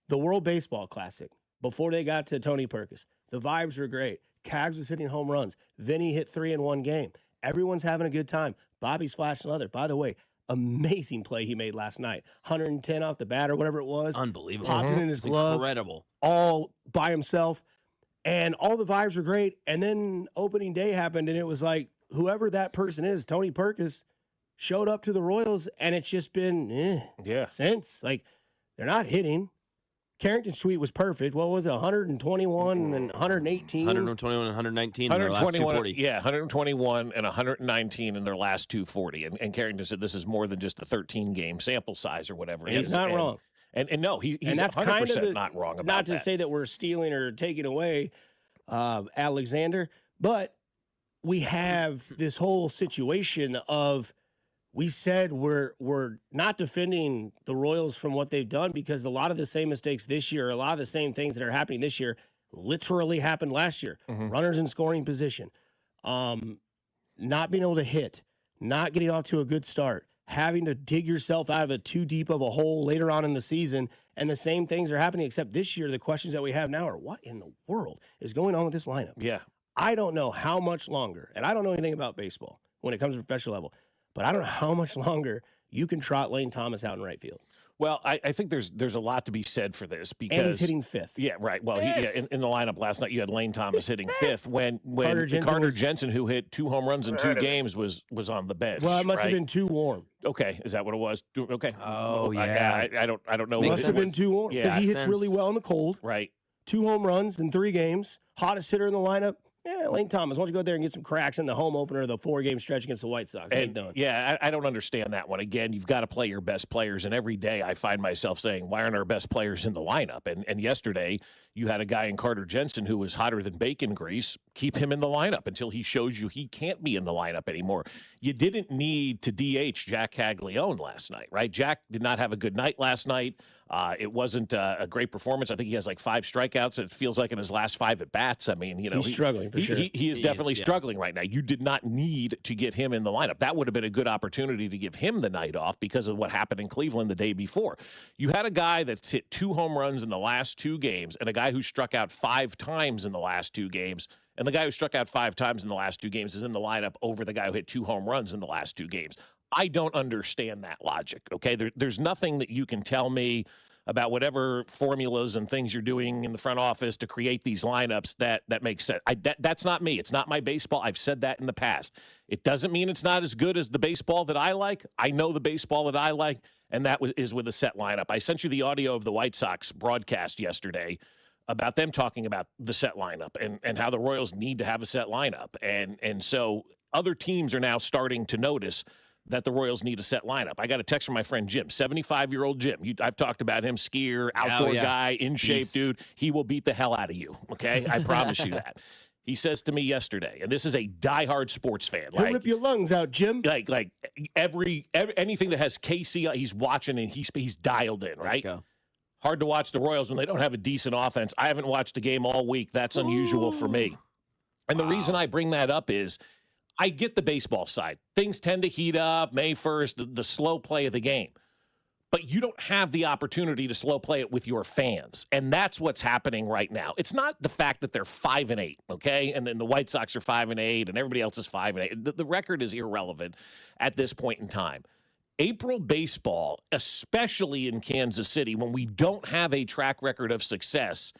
Speaker 18: The World Baseball Classic, before they got to Tony Perkis, the vibes were great. Cags was hitting home runs. Vinny hit 3 in one game. Everyone's having a good time. Bobby's flashing leather. By the way, amazing play he made last night. 110 off the bat or whatever it was.
Speaker 27: Unbelievable.
Speaker 18: Popped it in his glove.
Speaker 27: Incredible.
Speaker 18: All by himself. And all the vibes were great. And then opening day happened, and it was like whoever that person is, Tony Perkis, showed up to the Royals, and it's just been since. Like, they're not hitting. Carrington's tweet was perfect. What was it, 121 and 118?
Speaker 27: 121 and 119 in their last 240.
Speaker 19: Yeah, 121 and 119 in their last 240. And Carrington said this is more than just a 13-game sample size or whatever.
Speaker 18: And he's not wrong.
Speaker 19: And no, he's
Speaker 18: and that's
Speaker 19: 100%
Speaker 18: kind of
Speaker 19: not wrong about
Speaker 18: not
Speaker 19: that.
Speaker 18: to say that we're stealing or taking away Alexander, but we have this whole situation of we said we're not defending the Royals from what they've done because a lot of the same mistakes this year, a lot of the same things that are happening this year literally happened last year. Runners in scoring position, not being able to hit, not getting off to a good start, having to dig yourself out of too deep of a hole later on in the season, And the same things are happening, except this year, the questions that we have now are, what in the world is going on with this lineup?
Speaker 19: Yeah.
Speaker 18: I don't know how much longer, and I don't know anything about baseball when it comes to professional level, but I don't know how much longer you can trot Lane Thomas out in right field.
Speaker 19: Well, I think there's a lot to be said for this because
Speaker 18: And he's hitting fifth.
Speaker 19: Yeah, right. Well, in the lineup last night, you had Lane Thomas hitting fifth when
Speaker 18: Carter
Speaker 19: Jensen, who hit 2 home runs in 2 games, was on the bench.
Speaker 18: Well, it must have
Speaker 19: right?
Speaker 18: been too warm.
Speaker 19: Okay, is that what it was? Okay.
Speaker 1: Oh, yeah.
Speaker 19: I don't know.
Speaker 18: It must have been too warm because he hits really well in the cold.
Speaker 19: Right.
Speaker 18: 2 home runs in 3 games. Hottest hitter in the lineup. Yeah, Lane Thomas. Why don't you go out there and get some cracks in the home opener of the 4-game stretch against the White Sox?
Speaker 19: I don't understand that one. Again, you've got to play your best players, and every day I find myself saying, why aren't our best players in the lineup? And yesterday, you had a guy in Carter Jensen who was hotter than bacon grease. Keep him in the lineup until he shows you he can't be in the lineup anymore. You didn't need to DH Jack Caglione last night, right? Jack did not have a good night last night. It wasn't a great performance. I think he has like 5 strikeouts. It feels like in his last 5 at bats. I mean,
Speaker 18: he's struggling for sure.
Speaker 19: He is definitely struggling right now. You did not need to get him in the lineup. That would have been a good opportunity to give him the night off because of what happened in Cleveland the day before. You had a guy that's hit 2 home runs in the last 2 games and a guy who struck out 5 times in the last 2 games. And the guy who struck out 5 times in the last 2 games is in the lineup over the guy who hit 2 home runs in the last 2 games. I don't understand that logic, okay? There's nothing that you can tell me about whatever formulas and things you're doing in the front office to create these lineups that makes sense. That's not me. It's not my baseball. I've said that in the past. It doesn't mean it's not as good as the baseball that I like. I know the baseball that I like, and that is with a set lineup. I sent you the audio of the White Sox broadcast yesterday about them talking about the set lineup and how the Royals need to have a set lineup. And so other teams are now starting to notice that the Royals need a set lineup. I got a text from my friend Jim, 75-year-old Jim. I've talked about him, skier, outdoor guy, in shape, dude. He will beat the hell out of you, okay? I promise you that. He says to me yesterday, and this is a diehard sports fan.
Speaker 18: He'll rip your lungs out, Jim.
Speaker 19: Like every anything that has KC, he's watching and he's dialed in, right?
Speaker 1: Let's go.
Speaker 19: Hard to watch the Royals when they don't have a decent offense. I haven't watched a game all week. That's unusual for me. And the reason I bring that up is I get the baseball side. Things tend to heat up May 1st, the slow play of the game. But you don't have the opportunity to slow play it with your fans. And that's what's happening right now. It's not the fact that they're 5-8, okay? And then the White Sox are 5-8 and everybody else is 5-8. The record is irrelevant at this point in time. April baseball, especially in Kansas City, when we don't have a track record of success,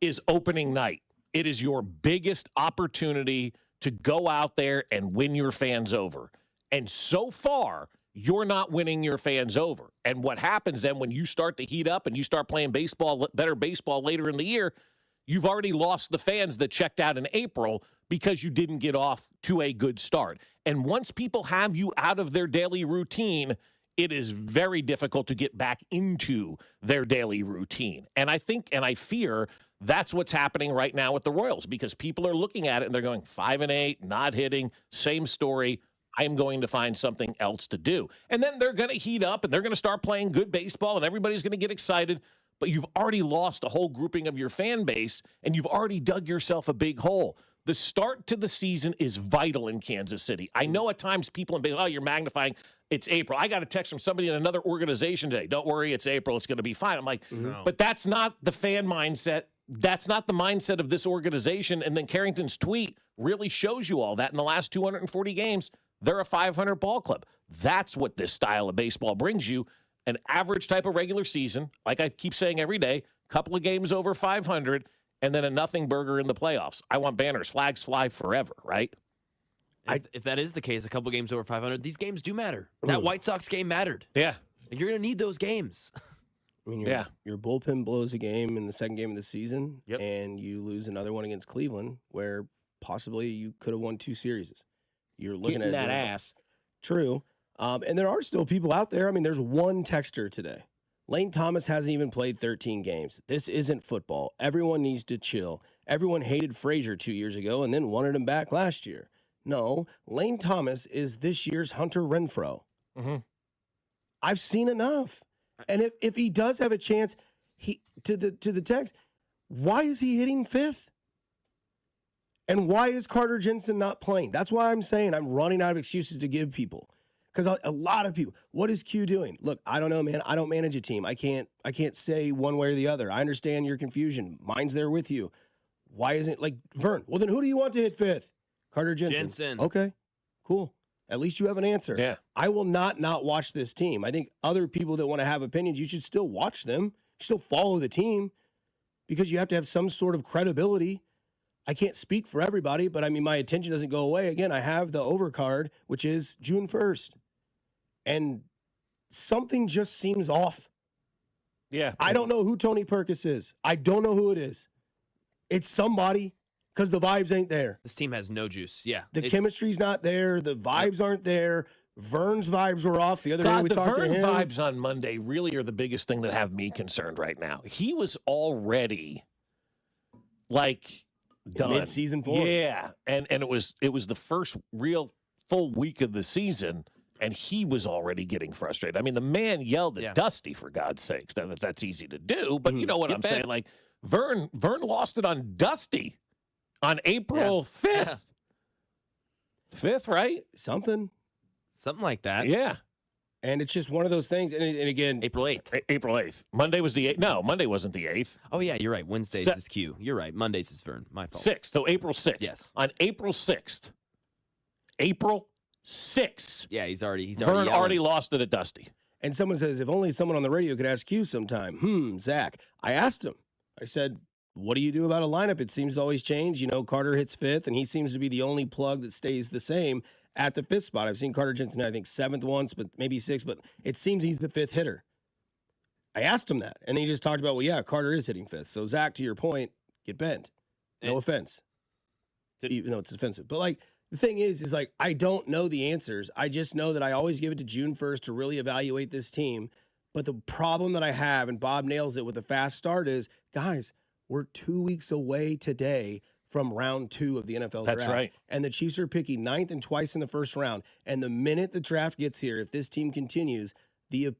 Speaker 19: is opening night. It is your biggest opportunity to go out there and win your fans over. And so far, you're not winning your fans over. And what happens then when you start to heat up and you start playing better baseball later in the year, you've already lost the fans that checked out in April because you didn't get off to a good start. And once people have you out of their daily routine, it is very difficult to get back into their daily routine. And I think and I fear that's what's happening right now with the Royals because people are looking at it and they're going 5-8, not hitting, same story. I'm going to find something else to do. And then they're going to heat up and they're going to start playing good baseball and everybody's going to get excited. But you've already lost a whole grouping of your fan base and you've already dug yourself a big hole. The start to the season is vital in Kansas City. I know at times people in baseball, you're magnifying. It's April. I got a text from somebody in another organization today. Don't worry, it's April. It's going to be fine. I'm like, but that's not the fan mindset. That's not the mindset of this organization. And then Carrington's tweet really shows you all that. In the last 240 games, they're a 500 ball club. That's what this style of baseball brings you. An average type of regular season, like I keep saying every day, couple of games over 500, and then a nothing burger in the playoffs. I want banners. Flags fly forever, right?
Speaker 1: If that is the case, a couple games over 500, these games do matter. That White Sox game mattered.
Speaker 19: Yeah.
Speaker 1: You're going to need those games.
Speaker 18: I mean, your bullpen blows a game in the second game of the season, and you lose another one against Cleveland, where possibly you could have won 2 series. You're looking at
Speaker 1: that ass.
Speaker 18: True. And there are still people out there. I mean, there's one texter today. Lane Thomas hasn't even played 13 games. This isn't football. Everyone needs to chill. Everyone hated Frazier 2 years ago and then wanted him back last year. No, Lane Thomas is this year's Hunter Renfroe.
Speaker 19: Mm-hmm.
Speaker 18: I've seen enough. And if he does have a chance, to the text, why is he hitting 5th? And why is Carter Jensen not playing? That's why I'm saying I'm running out of excuses to give people. Because a lot of people, what is Q doing? Look, I don't know, man. I don't manage a team. I can't say one way or the other. I understand your confusion. Mine's there with you. Why isn't like Vern? Well, then who do you want to hit fifth? Carter Jensen. Okay, cool. At least you have an answer.
Speaker 19: Yeah.
Speaker 18: I will not watch this team. I think other people that want to have opinions, you should still watch them. You still follow the team because you have to have some sort of credibility. I can't speak for everybody, but I mean, my attention doesn't go away. Again, I have the overcard, which is June 1st. And something just seems off.
Speaker 19: Yeah.
Speaker 18: I don't know who Tony Perkis is. I don't know who it is. It's somebody because the vibes ain't there.
Speaker 4: This team has no juice. Yeah.
Speaker 18: The chemistry's not there. The vibes aren't there. Vern's vibes were off. The other day we talked to him.
Speaker 19: The Vern vibes on Monday really are the biggest thing that have me concerned right now. He was already like done.
Speaker 18: Mid-season form.
Speaker 19: Yeah. And it was the first real full week of the season. And he was already getting frustrated. I mean, the man yelled at Dusty, for God's sakes. Now that's easy to do, but you know what I'm saying? Like, Vern lost it on Dusty on April 5th. 5th, right?
Speaker 4: Something like that.
Speaker 19: Yeah.
Speaker 18: And it's just one of those things. And again,
Speaker 4: April 8th.
Speaker 19: April 8th. Monday was the 8th. No, Monday wasn't the 8th.
Speaker 4: Oh, yeah, you're right. Wednesdays is Q. You're right. Mondays is Vern. My fault.
Speaker 19: 6th. So April 6th.
Speaker 4: Yes.
Speaker 19: On April 6th. April 6th.
Speaker 4: Yeah, he's already
Speaker 19: Vern already lost it at Dusty.
Speaker 18: And someone says, if only someone on the radio could ask you sometime. Zach. I asked him. I said, what do you do about a lineup? It seems to always change. You know, Carter hits fifth, and he seems to be the only plug that stays the same at the fifth spot. I've seen Carter Jensen, I think, seventh once, but maybe sixth, but it seems he's the fifth hitter. I asked him that, and then he just talked about, well, yeah, Carter is hitting fifth. So, Zach, to your point, get bent. No offense. Even though it's offensive. But, like, the thing is like, I don't know the answers. I just know that I always give it to June 1st to really evaluate this team. But the problem that I have, and Bob nails it with a fast start, is, guys, we're 2 weeks away today from round 2 of the NFL draft.
Speaker 19: That's right.
Speaker 18: And the Chiefs are picking 9th and twice in the first round. And the minute the draft gets here, if this team continues, the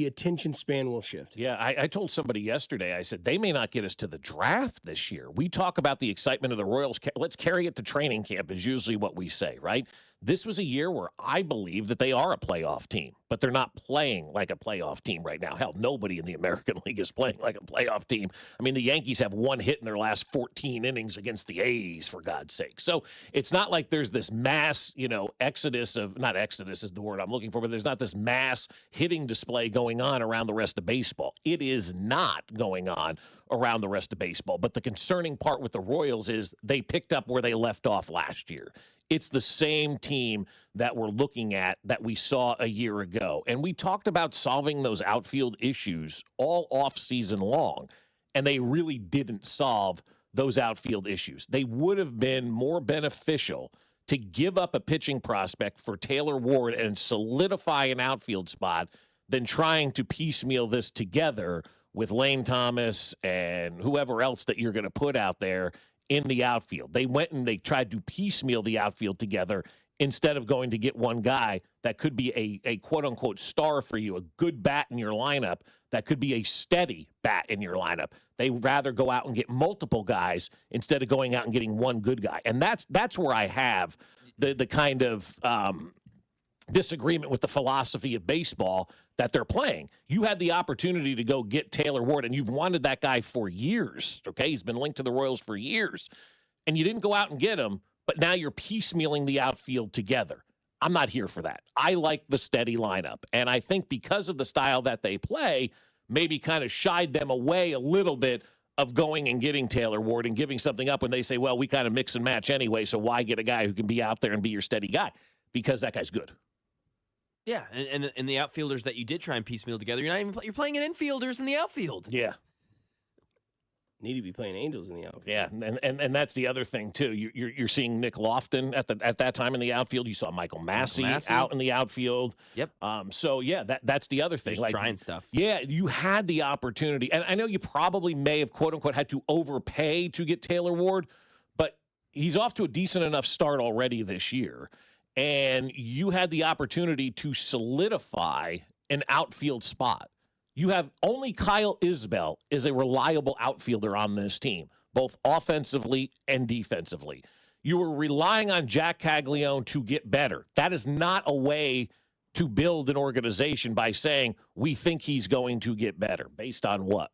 Speaker 18: attention span will shift.
Speaker 19: Yeah, I told somebody yesterday, I said, they may not get us to the draft this year. We talk about the excitement of the Royals. Let's carry it to training camp is usually what we say, right? This was a year where I believe that they are a playoff team, but they're not playing like a playoff team right now. Hell, nobody in the American League is playing like a playoff team. I mean, the Yankees have one hit in their last 14 innings against the A's, for God's sake. So it's not like there's this mass, exodus of, not exodus is the word I'm looking for, but there's not this mass hitting display going on around the rest of baseball. It is not going on around the rest of baseball. But the concerning part with the Royals is they picked up where they left off last year. It's the same team that we're looking at that we saw a year ago. And we talked about solving those outfield issues all off season long, and they really didn't solve those outfield issues. They would have been more beneficial to give up a pitching prospect for Taylor Ward and solidify an outfield spot than trying to piecemeal this together with Lane Thomas and whoever else that you're going to put out there in the outfield. They went and they tried to piecemeal the outfield together instead of going to get one guy that could be a quote-unquote star for you, a good bat in your lineup that could be a steady bat in your lineup. They rather go out and get multiple guys instead of going out and getting one good guy. And that's where I have the kind of disagreement with the philosophy of baseball that they're playing. You had the opportunity to go get Taylor Ward, and you've wanted that guy for years, okay? He's been linked to the Royals for years, and you didn't go out and get him, but now you're piecemealing the outfield together. I'm not here for that. I like the steady lineup, and I think because of the style that they play, maybe kind of shied them away a little bit of going and getting Taylor Ward and giving something up when they say, well, we kind of mix and match anyway, so why get a guy who can be out there and be your steady guy? Because that guy's good.
Speaker 4: Yeah, and the outfielders that you did try and piecemeal together, you're playing in infielders in the outfield.
Speaker 19: Yeah.
Speaker 18: Need to be playing Angels in the outfield.
Speaker 19: Yeah, and that's the other thing too. You're seeing Nick Lofton at that time in the outfield. You saw Michael Massey out in the outfield.
Speaker 4: Yep.
Speaker 19: So yeah, that's the other thing.
Speaker 4: Just trying stuff.
Speaker 19: Yeah, you had the opportunity, and I know you probably may have quote unquote had to overpay to get Taylor Ward, but he's off to a decent enough start already this year. And you had the opportunity to solidify an outfield spot. You have only Kyle Isbell is a reliable outfielder on this team, both offensively and defensively. You were relying on Jack Caglione to get better. That is not a way to build an organization by saying, we think he's going to get better. Based on what?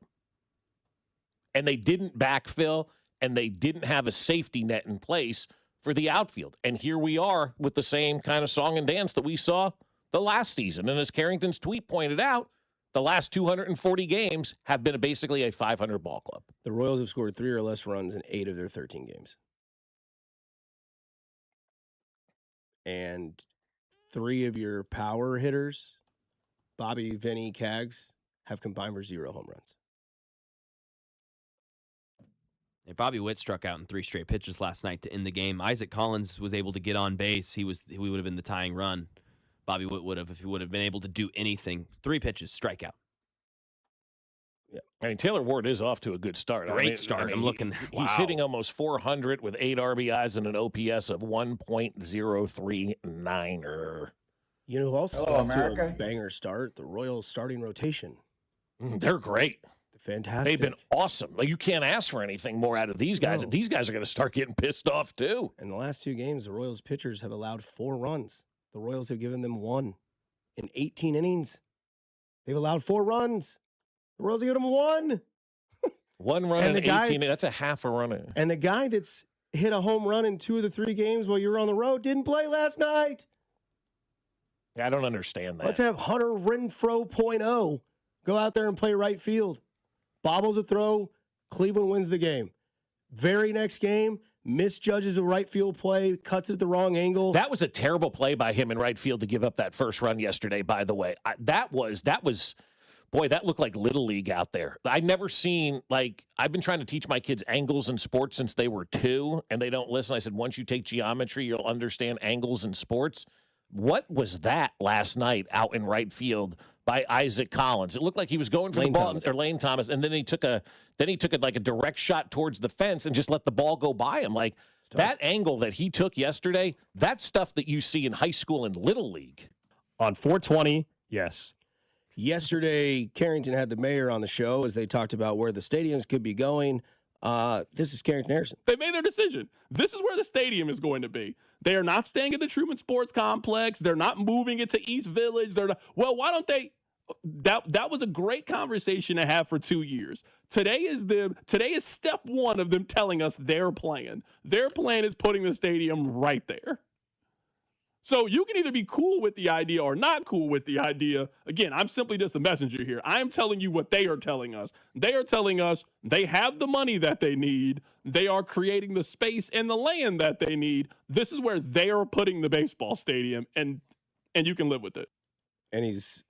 Speaker 19: And they didn't backfill, and they didn't have a safety net in place for the outfield. And here we are with the same kind of song and dance that we saw the last season. And as Carrington's tweet pointed out, the last 240 games have been basically a 500 ball club.
Speaker 18: The Royals have scored 3 or less runs in 8 of their 13 games. And 3 of your power hitters, Bobby, Vinny, Cags, have combined for 0 home runs.
Speaker 4: Yeah, Bobby Witt struck out in 3 straight pitches last night to end the game. Isaac Collins was able to get on base. He would have been the tying run. Bobby Witt would have if he would have been able to do anything. 3 pitches, strikeout.
Speaker 19: Yeah, I mean Taylor Ward is off to a good start.
Speaker 4: Great start. I'm looking.
Speaker 19: He's hitting almost 400 with 8 RBIs and an OPS of 1.039.
Speaker 18: You know who else is off to a banger start? The Royals starting rotation.
Speaker 19: They're great.
Speaker 18: Fantastic.
Speaker 19: They've been awesome. Like, you can't ask for anything more out of these guys.
Speaker 18: No.
Speaker 19: These guys are going to start getting pissed off too.
Speaker 18: In the last 2 games, the Royals pitchers have allowed 4 runs. The Royals have given them 1 in 18 innings. They've allowed 4 runs. The Royals have given them 1.
Speaker 19: 1 run in 18. That's a half a run.
Speaker 18: And the guy that's hit a home run in 2 of the 3 games while you were on the road didn't play last night.
Speaker 19: I don't understand that.
Speaker 18: Let's have Hunter Renfroe .0 go out there and play right field. Bobbles a throw, Cleveland wins the game. Very next game, misjudges a right field play, cuts it at the wrong angle.
Speaker 19: That was a terrible play by him in right field to give up that first run yesterday, by the way. That was, boy, that looked like Little League out there. I've never seen, I've been trying to teach my kids angles in sports since they were 2, and they don't listen. I said, once you take geometry, you'll understand angles in sports. What was that last night out in right field by Isaac Collins? It looked like he was going for the ball, or Lane Thomas, and then he took a like a direct shot towards the fence and just let the ball go by him. Like that angle that he took yesterday, that's stuff that you see in high school and Little League.
Speaker 23: On 420, yes.
Speaker 18: Yesterday, Carrington had the mayor on the show as they talked about where the stadiums could be going. This is Carrington Harrison.
Speaker 5: They made their decision. This is where the stadium is going to be. They are not staying at the Truman Sports Complex. They're not moving it to East Village. Well, why don't they? That was a great conversation to have for 2 years. Today is step 1 of them telling us their plan. Their plan is putting the stadium right there. So you can either be cool with the idea or not cool with the idea. Again, I'm simply just a messenger here. I'm telling you what they are telling us. They are telling us they have the money that they need. They are creating the space and the land that they need. This is where they are putting the baseball stadium, and you can live with it.
Speaker 18: And he's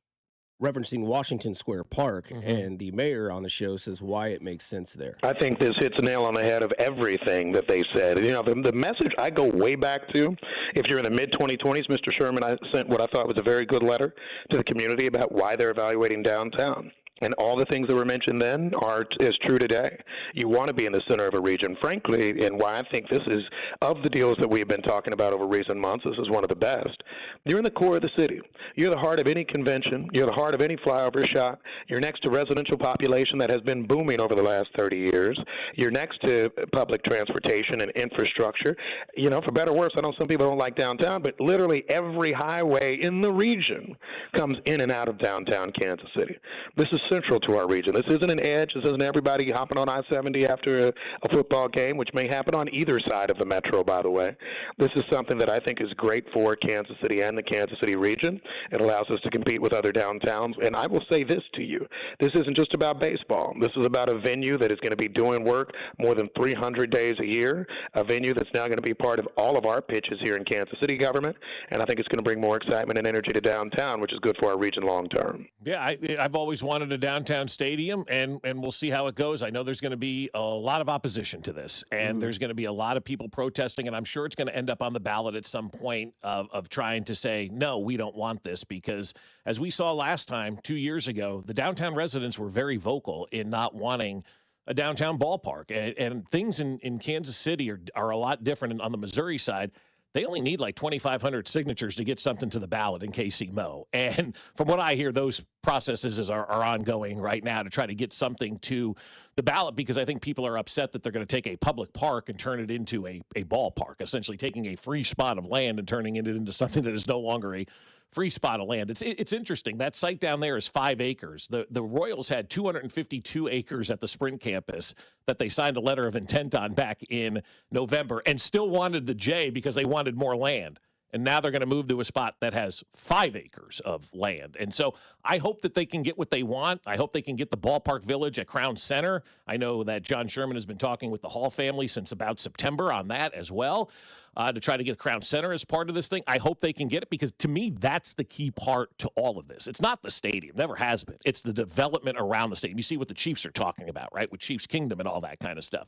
Speaker 18: referencing Washington Square Park, and the mayor on the show says why it makes sense there.
Speaker 6: I think this hits a nail on the head of everything that they said. You know, the message I go way back to, if you're in the mid-2020s, Mr. Sherman, I sent what I thought was a very good letter to the community about why they're evaluating downtown. And all the things that were mentioned then are as true today. You want to be in the center of a region, frankly, and why I think this is, of the deals that we've been talking about over recent months, this is one of the best. You're in the core of the city. You're the heart of any convention. You're the heart of any flyover shot. You're next to residential population that has been booming over the last 30 years. You're next to public transportation and infrastructure. You know, for better or worse, I know some people don't like downtown, but literally every highway in the region comes in and out of downtown Kansas City. This is central to our region. This isn't an edge. This isn't everybody hopping on I-70 after a football game, which may happen on either side of the metro, by the way. This is something that I think is great for Kansas City and the Kansas City region. It allows us to compete with other downtowns. And I will say this to you. This isn't just about baseball. This is about a venue that is going to be doing work more than 300 days a year, a venue that's now going to be part of all of our pitches here in Kansas City government. And I think it's going to bring more excitement and energy to downtown, which is good for our region long term.
Speaker 19: Yeah, I've always wanted a downtown stadium, and we'll see how it goes. I know there's going to be a lot of opposition to this, and there's going to be a lot of people protesting, and I'm sure it's going to end up on the ballot at some point of trying to say, no, we don't want this, because as we saw last time, 2 years ago, the downtown residents were very vocal in not wanting a downtown ballpark, and things in Kansas City are a lot different on the Missouri side. They only need like 2,500 signatures to get something to the ballot in KC Mo. And from what I hear, those processes are ongoing right now to try to get something to the ballot because I think people are upset that they're going to take a public park and turn it into a ballpark, essentially taking a free spot of land and turning it into something that is no longer a free spot of land. It's interesting. That site down there is 5 acres. The Royals had 252 acres at the Sprint campus that they signed a letter of intent on back in November and still wanted the J because they wanted more land. And now they're going to move to a spot that has 5 acres of land. And so I hope that they can get what they want. I hope they can get the ballpark village at Crown Center. I know that John Sherman has been talking with the Hall family since about September on that as well, to try to get Crown Center as part of this thing. I hope they can get it because, to me, that's the key part to all of this. It's not the stadium. Never has been. It's the development around the stadium. You see what the Chiefs are talking about, right, with Chiefs Kingdom and all that kind of stuff.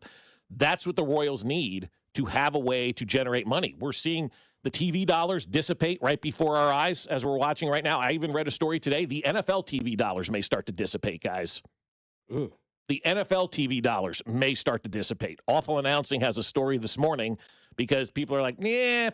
Speaker 19: That's what the Royals need to have a way to generate money. We're seeing the TV dollars dissipate right before our eyes as we're watching right now. I even read a story today. The NFL TV dollars may start to dissipate, guys.
Speaker 18: Ooh.
Speaker 19: The NFL TV dollars may start to dissipate. Awful Announcing has a story this morning because people are like,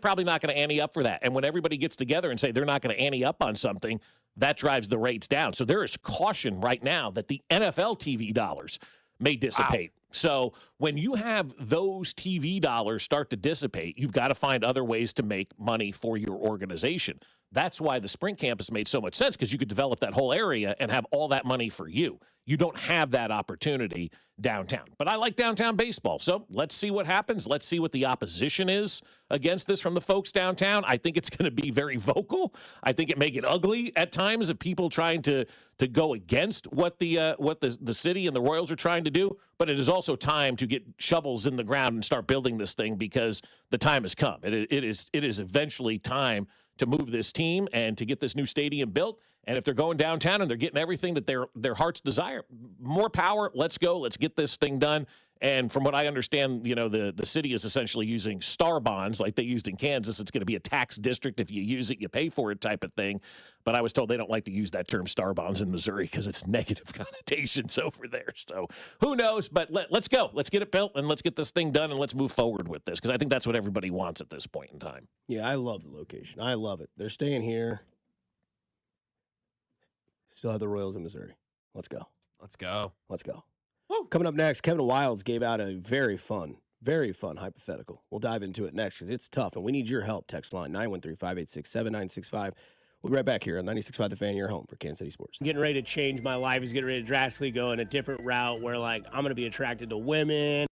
Speaker 19: probably not going to ante up for that. And when everybody gets together and say they're not going to ante up on something, that drives the rates down. So there is caution right now that the NFL TV dollars may dissipate. Wow. So when you have those TV dollars start to dissipate, you've got to find other ways to make money for your organization. That's why the Sprint campus made so much sense, because you could develop that whole area and have all that money for you. You don't have that opportunity downtown. But I like downtown baseball. So let's see what happens. Let's see what the opposition is against this from the folks downtown. I think it's going to be very vocal. I think it may get ugly at times of people trying to go against what the city and the Royals are trying to do. But it is also time to get shovels in the ground and start building this thing, because the time has come. It is eventually time to move this team and to get this new stadium built. And if they're going downtown and they're getting everything that their hearts desire, more power. Let's go. Let's get this thing done. And from what I understand, the city is essentially using star bonds like they used in Kansas. It's going to be a tax district. If you use it, you pay for it type of thing. But I was told they don't like to use that term star bonds in Missouri because it's negative connotations over there. So who knows? But let's go. Let's get it built and let's get this thing done and let's move forward with this, because I think that's what everybody wants at this point in time.
Speaker 18: Yeah, I love the location. I love it. They're staying here. Still have the Royals in Missouri. Let's go.
Speaker 4: Let's go.
Speaker 18: Let's go. Woo. Coming up next, Kevin Wildes gave out a very fun hypothetical. We'll dive into it next because it's tough, and we need your help. Text line 913-586-7965. We'll be right back here on 96.5 The Fan, your home for Kansas City sports. Getting ready to change my life. Is getting ready to drastically go in a different route where, I'm going to be attracted to women.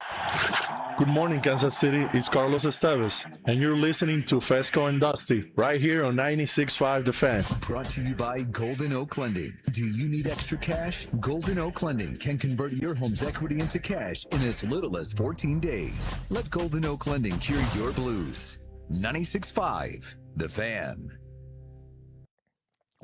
Speaker 7: Good morning, Kansas City. It's Carlos Esteves, and you're listening to Fescoe and Dusty right here on 96.5 The Fan.
Speaker 16: Brought to you by Golden Oak Lending. Do you need extra cash? Golden Oak Lending can convert your home's equity into cash in as little as 14 days. Let Golden Oak Lending cure your blues. 96.5 The Fan.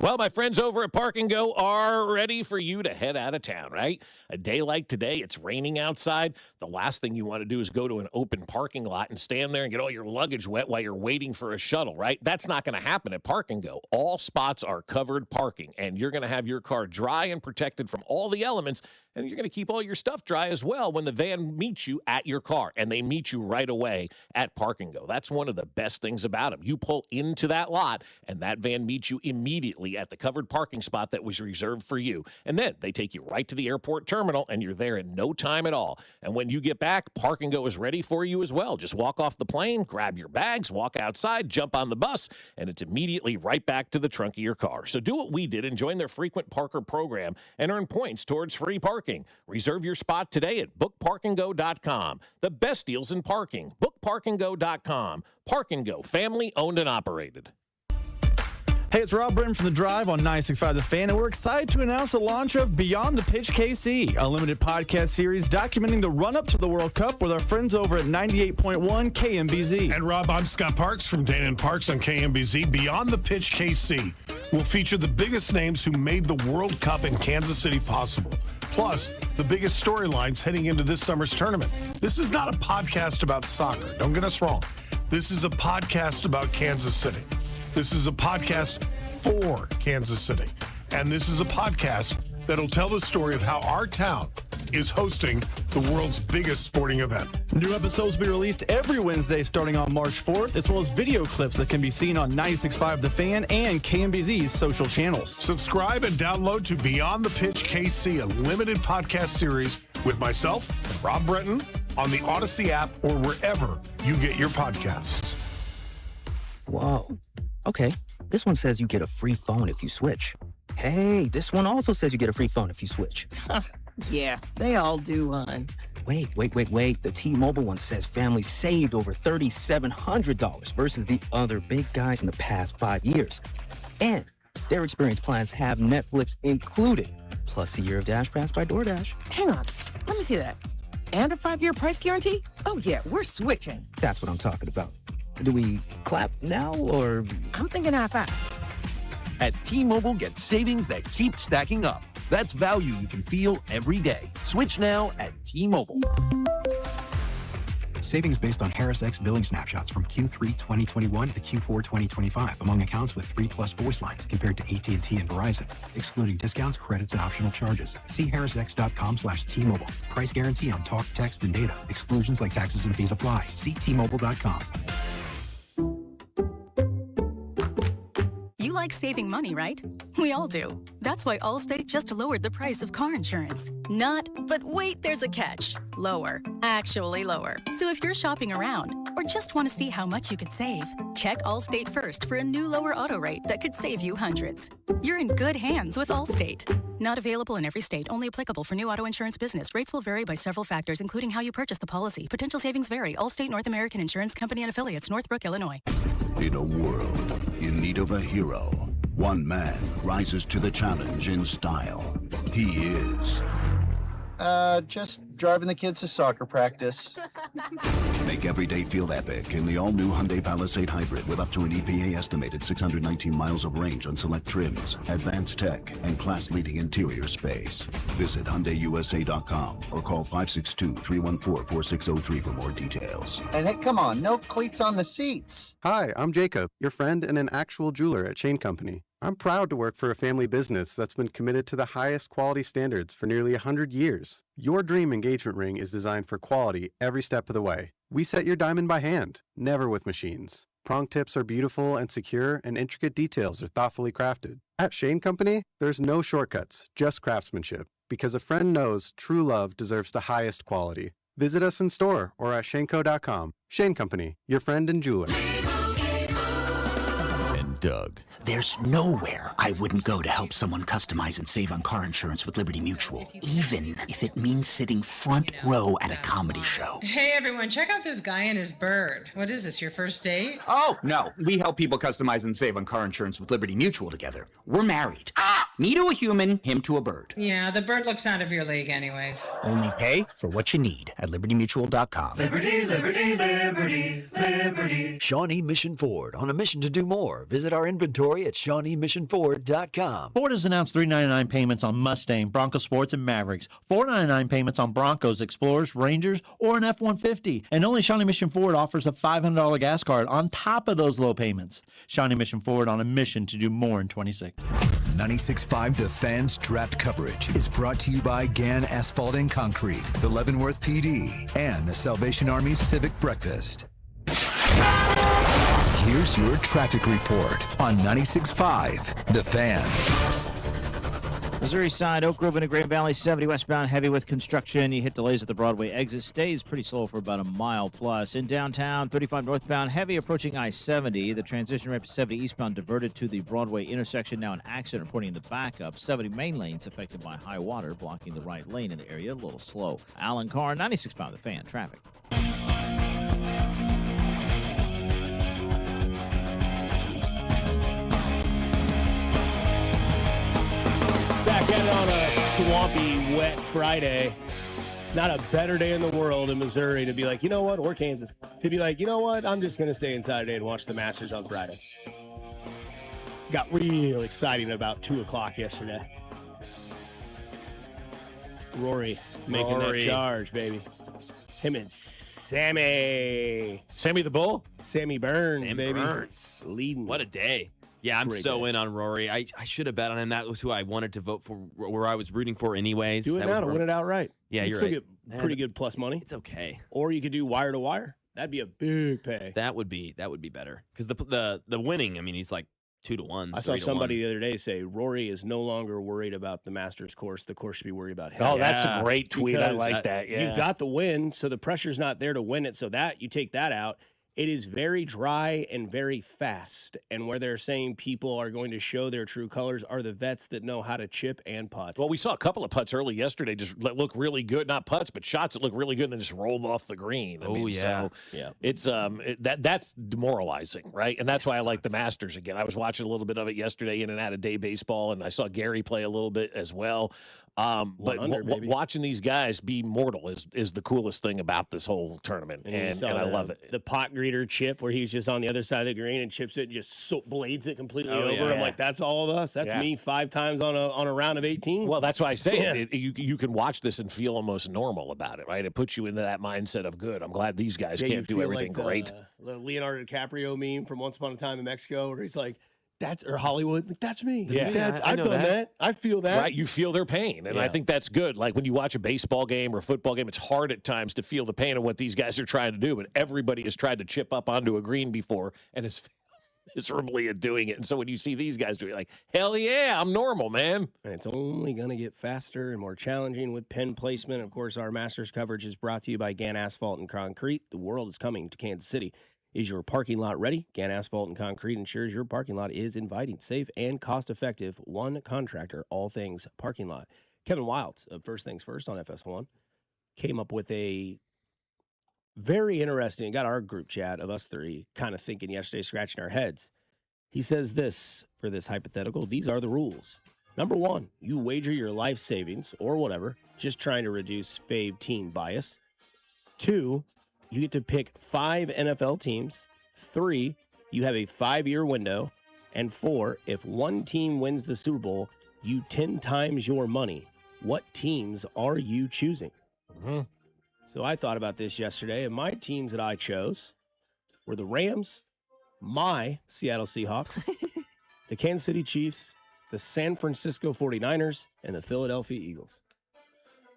Speaker 19: Well, my friends over at Park and Go are ready for you to head out of town, right? A day like today, it's raining outside. The last thing you want to do is go to an open parking lot and stand there and get all your luggage wet while you're waiting for a shuttle, right? That's not going to happen at Park and Go. All spots are covered parking, and you're going to have your car dry and protected from all the elements, and you're going to keep all your stuff dry as well when the van meets you at your car, and they meet you right away at Park and Go. That's one of the best things about them. You pull into that lot, and that van meets you immediately at the covered parking spot that was reserved for you. And then they take you right to the airport terminal, and you're there in no time at all. And when you get back, Park and Go is ready for you as well. Just walk off the plane, grab your bags, walk outside, jump on the bus, and it's immediately right back to the trunk of your car. So do what we did and join their frequent parker program and earn points towards free parking. Reserve your spot today at bookparkandgo.com. The best deals in parking. Bookparkandgo.com. Park and Go, family owned and operated.
Speaker 8: Hey, it's Rob Britton from The Drive on 96.5 The Fan, and we're excited to announce the launch of Beyond the Pitch KC, a limited podcast series documenting the run-up to the World Cup with our friends over at 98.1 KMBZ.
Speaker 9: And Rob, I'm Scott Parks from Dana and Parks on KMBZ. Beyond the Pitch KC will feature the biggest names who made the World Cup in Kansas City possible, plus the biggest storylines heading into this summer's tournament. This is not a podcast about soccer. Don't get us wrong. This is a podcast about Kansas City. This is a podcast for Kansas City. And this is a podcast that'll tell the story of how our town is hosting the world's biggest sporting event.
Speaker 8: New episodes will be released every Wednesday starting on March 4th, as well as video clips that can be seen on 96.5 The Fan and KMBZ's social channels.
Speaker 9: Subscribe and download to Beyond the Pitch KC, a limited podcast series with myself and Rob Brenton on the Odyssey app or wherever you get your podcasts.
Speaker 11: Whoa. Okay, this one says you get a free phone if you switch. Hey, this one also says you get a free phone if you switch.
Speaker 12: Yeah, they all do, hon.
Speaker 11: Wait. The T-Mobile one says families saved over $3,700 versus the other big guys in the past 5 years. And their experience plans have Netflix included, plus a year of Dash Pass by DoorDash.
Speaker 12: Hang on, let me see that. And a 5-year price guarantee? Oh yeah, we're switching.
Speaker 11: That's what I'm talking about. Do we clap now, or?
Speaker 12: I'm thinking half-half.
Speaker 13: At T-Mobile, get savings that keep stacking up. That's value you can feel every day. Switch now at T-Mobile.
Speaker 14: Savings based on Harris X billing snapshots from Q3 2021 to Q4 2025 among accounts with 3+ voice lines compared to AT&T and Verizon, excluding discounts, credits, and optional charges. See harrisx.com/T-Mobile. Price guarantee on talk, text, and data. Exclusions like taxes and fees apply. See T-Mobile.com.
Speaker 15: You like saving money, right? We all do. That's why Allstate just lowered the price of car insurance. Not, but wait, there's a catch. Lower. Actually lower. So if you're shopping around or just want to see how much you could save, check Allstate first for a new lower auto rate that could save you hundreds. You're in good hands with Allstate. Not available in every state. Only applicable for new auto insurance business. Rates will vary by several factors, including how you purchase the policy. Potential savings vary. Allstate North American Insurance Company and Affiliates, Northbrook, Illinois.
Speaker 17: In a world in need of a hero, one man rises to the challenge in style. He is...
Speaker 20: just driving the kids to soccer practice.
Speaker 17: Make every day feel epic in the all-new Hyundai Palisade Hybrid with up to an EPA-estimated 619 miles of range on select trims, advanced tech, and class-leading interior space. Visit HyundaiUSA.com or call 562-314-4603 for more details.
Speaker 20: And hey, come on, no cleats on the seats.
Speaker 28: Hi, I'm Jacob, your friend and an actual jeweler at Chain Company. I'm proud to work for a family business that's been committed to the highest quality standards for nearly 100 years. Your dream engagement ring is designed for quality every step of the way. We set your diamond by hand, never with machines. Prong tips are beautiful and secure, and intricate details are thoughtfully crafted. At Shane Company, there's no shortcuts, just craftsmanship, because a friend knows true love deserves the highest quality. Visit us in store or at shaneco.com. Shane Company, your friend and jeweler.
Speaker 29: Doug. There's nowhere I wouldn't go to help someone customize and save on car insurance with Liberty Mutual, even if it means sitting front row at a comedy show.
Speaker 30: Hey everyone, check out this guy and his bird. What is this, your first date?
Speaker 31: Oh, no. We help people customize and save on car insurance with Liberty Mutual together. We're married. Me to a human, him to a bird.
Speaker 30: Yeah, the bird looks out of your league anyways.
Speaker 31: Only pay for what you need at libertymutual.com.
Speaker 10: Liberty, liberty, liberty, liberty.
Speaker 26: Shawnee Mission Ford, on a mission to do more. Visit our inventory at ShawneeMissionFord.com.
Speaker 32: Ford has announced $399 payments on Mustang, Bronco Sports, and Mavericks. $499 payments on Broncos, Explorers, Rangers, or an F-150. And only Shawnee Mission Ford offers a $500 gas card on top of those low payments. Shawnee Mission Ford, on a mission to do more in 26.
Speaker 16: 96.5 The Fan's draft coverage is brought to you by Gann Asphalt and Concrete, the Leavenworth PD, and the Salvation Army Civic Breakfast. Here's your traffic report on 96.5 The Fan.
Speaker 27: Missouri side, Oak Grove into Grand Valley, 70 westbound, heavy with construction. You hit delays at the Broadway exit. Stays pretty slow for about a mile plus. In downtown, 35 northbound, heavy approaching I-70. The transition ramp 70 eastbound diverted to the Broadway intersection. Now an accident reporting the backup. 70 main lanes affected by high water, blocking the right lane in the area. A little slow. Alan Carr, 96.5 The Fan, traffic.
Speaker 18: Back at it on a swampy, wet Friday. Not a better day in the world in Missouri to be like, you know what, or Kansas, to be like, you know what, I'm just going to stay inside today and watch the Masters on Friday. Got real exciting about 2 o'clock yesterday. Rory making that charge, baby. Him and Sammy.
Speaker 19: Sammy the Bull?
Speaker 18: Sammy Burns,
Speaker 4: Sam
Speaker 18: baby.
Speaker 4: Burns.
Speaker 18: Leading.
Speaker 4: What a day. Yeah, I'm
Speaker 18: Great
Speaker 4: so
Speaker 18: day.
Speaker 4: in on Rory. I should have bet on him. That was who I wanted to vote for, where I was rooting for anyways.
Speaker 18: Do it
Speaker 4: That
Speaker 18: now
Speaker 4: was
Speaker 18: to
Speaker 4: Rory.
Speaker 18: win it outright.
Speaker 4: Yeah,
Speaker 18: You'd
Speaker 4: you're
Speaker 18: still
Speaker 4: right.
Speaker 18: get pretty good plus money.
Speaker 4: It's okay.
Speaker 18: Or you could do wire to wire. That'd be a big pay.
Speaker 4: That would be better because the winning. I mean, he's like 2-1.
Speaker 18: I saw
Speaker 4: 3-1.
Speaker 18: somebody the other day say Rory is no longer worried about the Masters course. The course should be worried about him.
Speaker 19: Oh, that's a great tweet. I
Speaker 18: Because
Speaker 19: like that. Yeah.
Speaker 18: You've got the win, so the pressure's not there to win it. So that you take that out. It is very dry and very fast. And where they're saying people are going to show their true colors are the vets that know how to chip and putt.
Speaker 19: Well, we saw a couple of putts early yesterday just look really good. Not putts, but shots that look really good and then just rolled off the green. So it's that's demoralizing, right? And that's why I like the Masters again. I was watching a little bit of it yesterday in and out of day baseball, and I saw Gary play a little bit as well. But watching these guys be mortal is the coolest thing about this whole tournament, and I love it.
Speaker 18: The pot greeter chip where he's just on the other side of the green and chips it and just blades it completely over.
Speaker 19: Yeah.
Speaker 18: I'm like, that's all of us. That's me 5 times on a round of 18.
Speaker 19: Well, that's why I say you can watch this and feel almost normal about it, right? It puts you into that mindset of good. I'm glad these guys can't do everything great.
Speaker 18: The Leonardo DiCaprio meme from Once Upon a Time in Mexico where he's like, or Hollywood. Like, that's me. I've done that. I feel that.
Speaker 19: Right, you feel their pain, and I think that's good. Like when you watch a baseball game or a football game, it's hard at times to feel the pain of what these guys are trying to do, but everybody has tried to chip up onto a green before and is miserably at doing it. And so when you see these guys do it, like, hell yeah, I'm normal, man.
Speaker 18: And it's only going to get faster and more challenging with pin placement. Of course, our Masters coverage is brought to you by Gann Asphalt and Concrete. The world is coming to Kansas City. Is your parking lot ready? Gann Asphalt and Concrete ensures your parking lot is inviting, safe, and cost-effective. One contractor, all things parking lot. Kevin Wilds of First Things First on FS1 came up with a very interesting, got our group chat of us three kind of thinking yesterday, scratching our heads. He says this for this hypothetical. These are the rules. Number 1, you wager your life savings or whatever, just trying to reduce fave team bias. 2, you get to pick 5 NFL teams. 3, you have a 5-year window. And 4, if one team wins the Super Bowl, you 10 times your money. What teams are you choosing?
Speaker 19: Mm-hmm.
Speaker 18: So I thought about this yesterday, and my teams that I chose were the Rams, my Seattle Seahawks, the Kansas City Chiefs, the San Francisco 49ers, and the Philadelphia Eagles.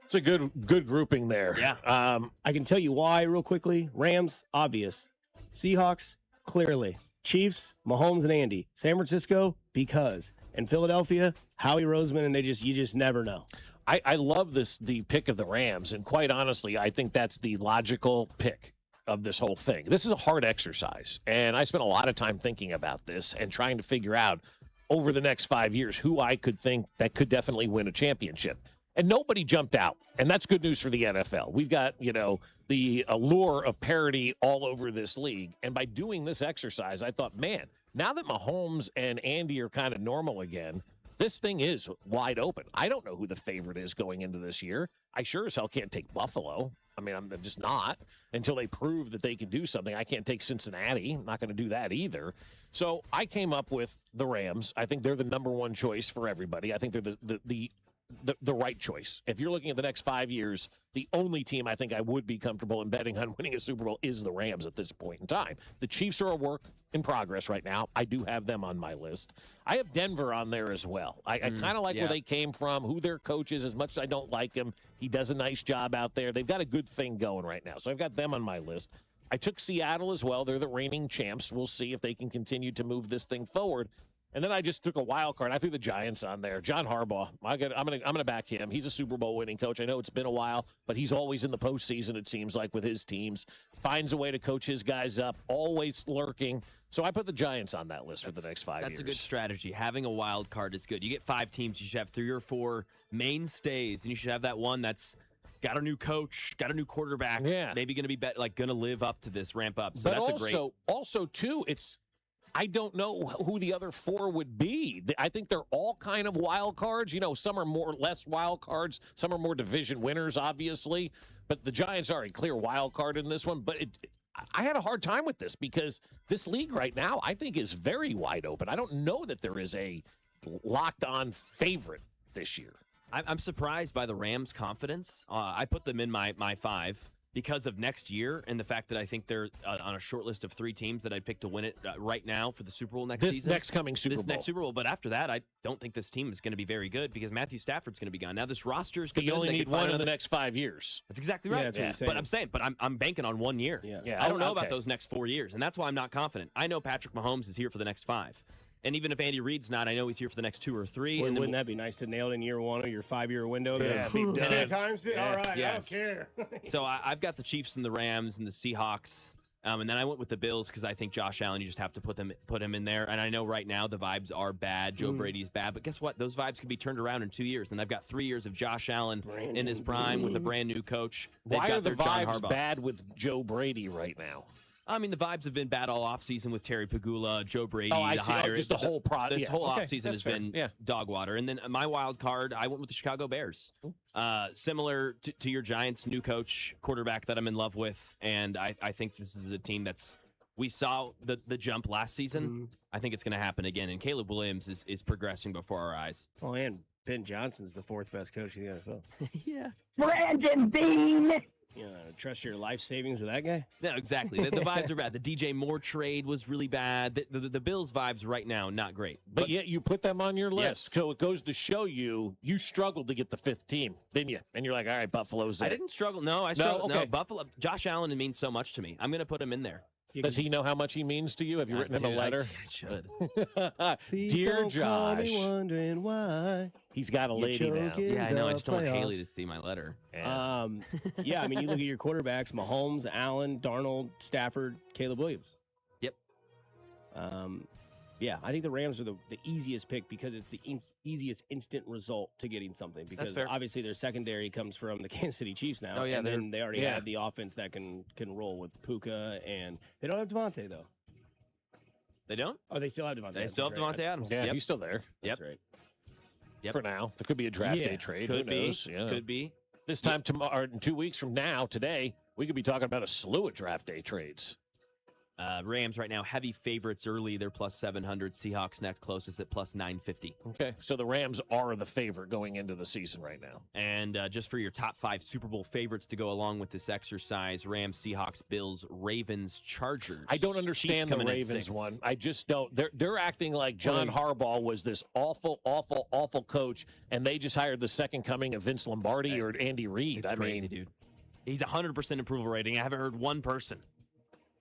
Speaker 19: It's a good grouping there.
Speaker 18: Yeah. I can tell you why real quickly. Rams, obvious. Seahawks, clearly. Chiefs, Mahomes and Andy. San Francisco, because. And Philadelphia, Howie Roseman, and you just never know.
Speaker 19: I love the pick of the Rams, and quite honestly, I think that's the logical pick of this whole thing. This is a hard exercise, and I spent a lot of time thinking about this and trying to figure out over the next 5 years who I could think that could definitely win a championship. And nobody jumped out, and that's good news for the NFL. We've got, the allure of parity all over this league, and by doing this exercise, I thought, man, now that Mahomes and Andy are kind of normal again, this thing is wide open. I don't know who the favorite is going into this year. I sure as hell can't take Buffalo. I mean, I'm just not until they prove that they can do something. I can't take Cincinnati. I'm not going to do that either. So I came up with the Rams. I think they're the number 1 choice for everybody. I think they're the right choice. If you're looking at the next 5 years, the only team I think I would be comfortable in betting on winning a Super Bowl is the Rams at this point in time. The Chiefs are a work in progress right now. I do have them on my list. I have Denver on there as well. I kind of like where they came from, who their coach is, as much as I don't like him. He does a nice job out there. They've got a good thing going right now. So I've got them on my list. I took Seattle as well. They're the reigning champs. We'll see if they can continue to move this thing forward. And then I just took a wild card. I threw the Giants on there. John Harbaugh. I'm gonna back him. He's a Super Bowl winning coach. I know it's been a while, but he's always in the postseason, it seems like, with his teams. Finds a way to coach his guys up, always lurking. So I put the Giants on that list for the next 5 years.
Speaker 4: That's a good strategy. Having a wild card is good. You get 5 teams, you should have 3 or 4 mainstays, and you should have that one that's got a new coach, got a new quarterback.
Speaker 19: Yeah.
Speaker 4: Maybe going to be going to live up to this ramp up. So
Speaker 19: but
Speaker 4: that's
Speaker 19: also too, I don't know who the other 4 would be. I think they're all kind of wild cards. Some are more or less wild cards. Some are more division winners, obviously. But the Giants are a clear wild card in this one. But I had a hard time with this because this league right now, I think, is very wide open. I don't know that there is a locked-on favorite this year.
Speaker 4: I'm surprised by the Rams' confidence. I put them in my 5. Because of next year and the fact that I think they're on a short list of 3 teams that I'd pick to win it right now for the Super Bowl next season.
Speaker 19: This next Super Bowl.
Speaker 4: But after that, I don't think this team is going to be very good because Matthew Stafford's going to be gone. Now this roster is good.
Speaker 19: You only need one in the next 5 years.
Speaker 4: That's exactly right.
Speaker 18: Yeah, that's what he's saying.
Speaker 4: But I'm banking on 1 year.
Speaker 18: Yeah.
Speaker 4: I don't know about those next 4 years, and that's why I'm not confident. I know Patrick Mahomes is here for the next 5. And even if Andy Reid's not, I know he's here for the next 2 or 3.
Speaker 18: Boy,
Speaker 4: and then
Speaker 18: wouldn't that be nice to nail it in year 1 of your 5-year window?
Speaker 19: Yeah,
Speaker 18: Be
Speaker 19: be
Speaker 18: 10
Speaker 19: done.
Speaker 18: times it? All right,
Speaker 4: Yes.
Speaker 18: I don't care.
Speaker 4: So I've got the Chiefs and the Rams and the Seahawks. And then I went with the Bills because I think Josh Allen, you just have to put him in there. And I know right now the vibes are bad. Joe Brady's bad. But guess what? Those vibes can be turned around in 2 years. And I've got 3 years of Josh Allen in his prime with a brand new coach. They've
Speaker 19: Why
Speaker 4: got
Speaker 19: are the
Speaker 4: their John
Speaker 19: vibes
Speaker 4: Harbaugh.
Speaker 19: bad with Joe Brady right now?
Speaker 4: I mean, the vibes have been bad all offseason with Terry Pagula, Joe Brady.
Speaker 19: Oh, I see.
Speaker 4: Hire.
Speaker 19: Just the whole
Speaker 4: This whole
Speaker 19: okay,
Speaker 4: offseason
Speaker 19: that's
Speaker 4: has
Speaker 19: fair.
Speaker 4: been dog water. And then my wild card, I went with the Chicago Bears. Similar to your Giants, new coach, quarterback that I'm in love with. And I think this is a team we saw the jump last season. I think it's going to happen again. And Caleb Williams is progressing before our eyes.
Speaker 18: Oh, and Ben Johnson's the 4th best coach in the NFL.
Speaker 4: Yeah.
Speaker 18: Brandon Bean! Trust your life savings with that guy?
Speaker 4: No, exactly. The vibes are bad. The DJ Moore trade was really bad. The Bills' vibes right now, not great.
Speaker 19: But yet you put them on your list.
Speaker 4: Yes.
Speaker 19: So it goes to show you struggled to get the 5th team, didn't you? And you're like, all right, Buffalo's
Speaker 4: I
Speaker 19: it.
Speaker 4: didn't struggle. No, I struggled.
Speaker 19: okay.
Speaker 4: No, Buffalo. Josh Allen means so much to me. I'm going to put him in there.
Speaker 19: Does he know how much he means to you? Have you written him a
Speaker 4: Dude,
Speaker 19: letter?
Speaker 4: I should.
Speaker 18: Please
Speaker 19: Dear
Speaker 18: don't call me
Speaker 19: Josh,
Speaker 18: wondering why.
Speaker 19: he's got a
Speaker 18: you
Speaker 19: lady now.
Speaker 18: chose in
Speaker 4: Yeah, I know. I
Speaker 18: the
Speaker 4: just don't want Haley
Speaker 18: playoffs.
Speaker 4: to see my letter.
Speaker 19: Yeah.
Speaker 18: Yeah, I mean, you look at your quarterbacks: Mahomes, Allen, Darnold, Stafford, Caleb Williams.
Speaker 4: Yep.
Speaker 18: Yeah, I think the Rams are the easiest pick because it's the easiest instant result to getting something. Because
Speaker 4: fair.
Speaker 18: obviously their secondary comes from the Kansas City Chiefs now.
Speaker 4: Oh, yeah,
Speaker 18: and then they already
Speaker 19: yeah.
Speaker 18: have the offense that can roll with Puka, and they don't have Devontae though.
Speaker 4: They don't?
Speaker 18: Oh, they still have Devontae.
Speaker 4: They still have Devontae Adams.
Speaker 19: Yeah,
Speaker 4: Yep.
Speaker 19: he's still there.
Speaker 4: Yep.
Speaker 18: That's right.
Speaker 4: Yep.
Speaker 19: For now. There could be a draft
Speaker 18: Yeah,
Speaker 19: day trade.
Speaker 4: Could
Speaker 19: Who
Speaker 4: be.
Speaker 19: knows? Yeah.
Speaker 4: Could be.
Speaker 19: This time tomorrow, or in 2 weeks from now, today, we could be talking about a slew of draft day trades.
Speaker 4: Rams right now, heavy favorites early. They're plus 700. Seahawks next closest at plus 950.
Speaker 19: Okay, so the Rams are the favorite going into the season right now.
Speaker 4: And just for your top 5 Super Bowl favorites to go along with this exercise, Rams, Seahawks, Bills, Ravens, Chargers.
Speaker 19: I don't understand the
Speaker 4: coming in
Speaker 19: Ravens
Speaker 4: sixth.
Speaker 19: one. I just don't. They're acting like John Harbaugh was this awful, awful, awful coach, and they just hired the second coming of Vince Lombardi or Andy Reid.
Speaker 4: It's crazy, dude. He's 100% approval rating. I haven't heard one person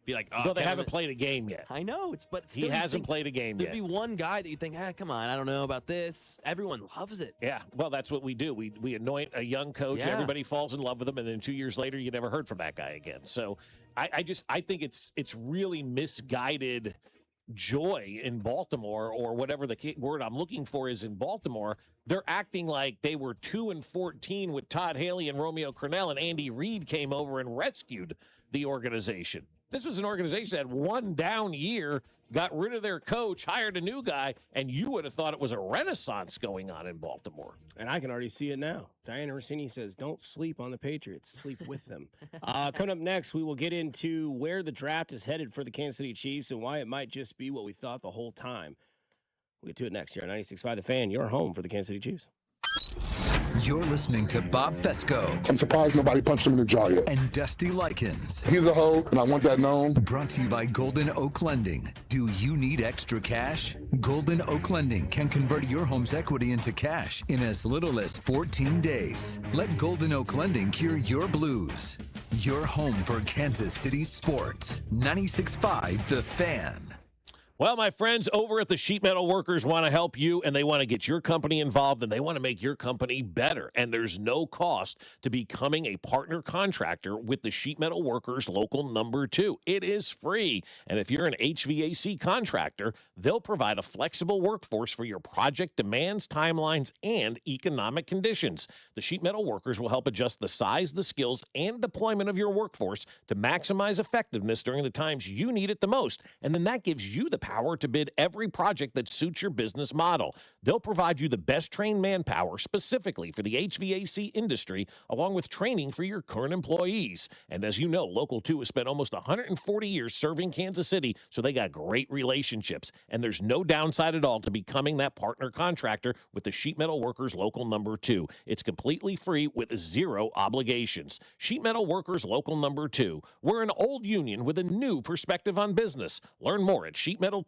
Speaker 4: be like, oh,
Speaker 19: Though they haven't played a game yet.
Speaker 4: I know. But
Speaker 19: He hasn't played a game
Speaker 4: There'd
Speaker 19: yet.
Speaker 4: be one guy that you think, come on, I don't know about this. Everyone loves it.
Speaker 19: Yeah, well, that's what we do. We anoint a young coach.
Speaker 4: Yeah.
Speaker 19: Everybody falls in love with him, and then 2 years later, you never heard from that guy again. So, I think it's really misguided joy in Baltimore, or whatever the word I'm looking for is in Baltimore. They're acting like they were 2-14 with Todd Haley and Romeo Crennel, and Andy Reid came over and rescued the organization. This was an organization that had one down year, got rid of their coach, hired a new guy, and you would have thought it was a renaissance going on in Baltimore.
Speaker 18: And I can already see it now. Diana Rossini says, don't sleep on the Patriots. Sleep with them. Coming up next, we will get into where the draft is headed for the Kansas City Chiefs and why it might just be what we thought the whole time. We'll get to it next here on 96.5 The Fan, your home for the Kansas City Chiefs.
Speaker 16: You're listening to Bob Fescoe.
Speaker 1: I'm surprised nobody punched him in the jaw yet.
Speaker 16: And Dusty Likens.
Speaker 1: He's a hoe, and I want that known.
Speaker 16: Brought to you by Golden Oak Lending. Do you need extra cash? Golden Oak Lending can convert your home's equity into cash in as little as 14 days. Let Golden Oak Lending cure your blues. Your home for Kansas City sports. 96.5 The Fan.
Speaker 19: Well, my friends over at the Sheet Metal Workers want to help you, and they want to get your company involved, and they want to make your company better. And there's no cost to becoming a partner contractor with the Sheet Metal Workers Local Number 2. It is free. And if you're an HVAC contractor, they'll provide a flexible workforce for your project demands, timelines, and economic conditions. The Sheet Metal Workers will help adjust the size, the skills, and deployment of your workforce to maximize effectiveness during the times you need it the most. And then that gives you the power to bid every project that suits your business model. They'll provide you the best trained manpower specifically for the HVAC industry, along with training for your current employees. And as you know, Local 2 has spent almost 140 years serving Kansas City, so they got great relationships. And there's no downside at all to becoming that partner contractor with the Sheet Metal Workers Local Number 2. It's completely free with zero obligations. Sheet Metal Workers Local Number 2. We're an old union with a new perspective on business. Learn more at sheetmetal2.org.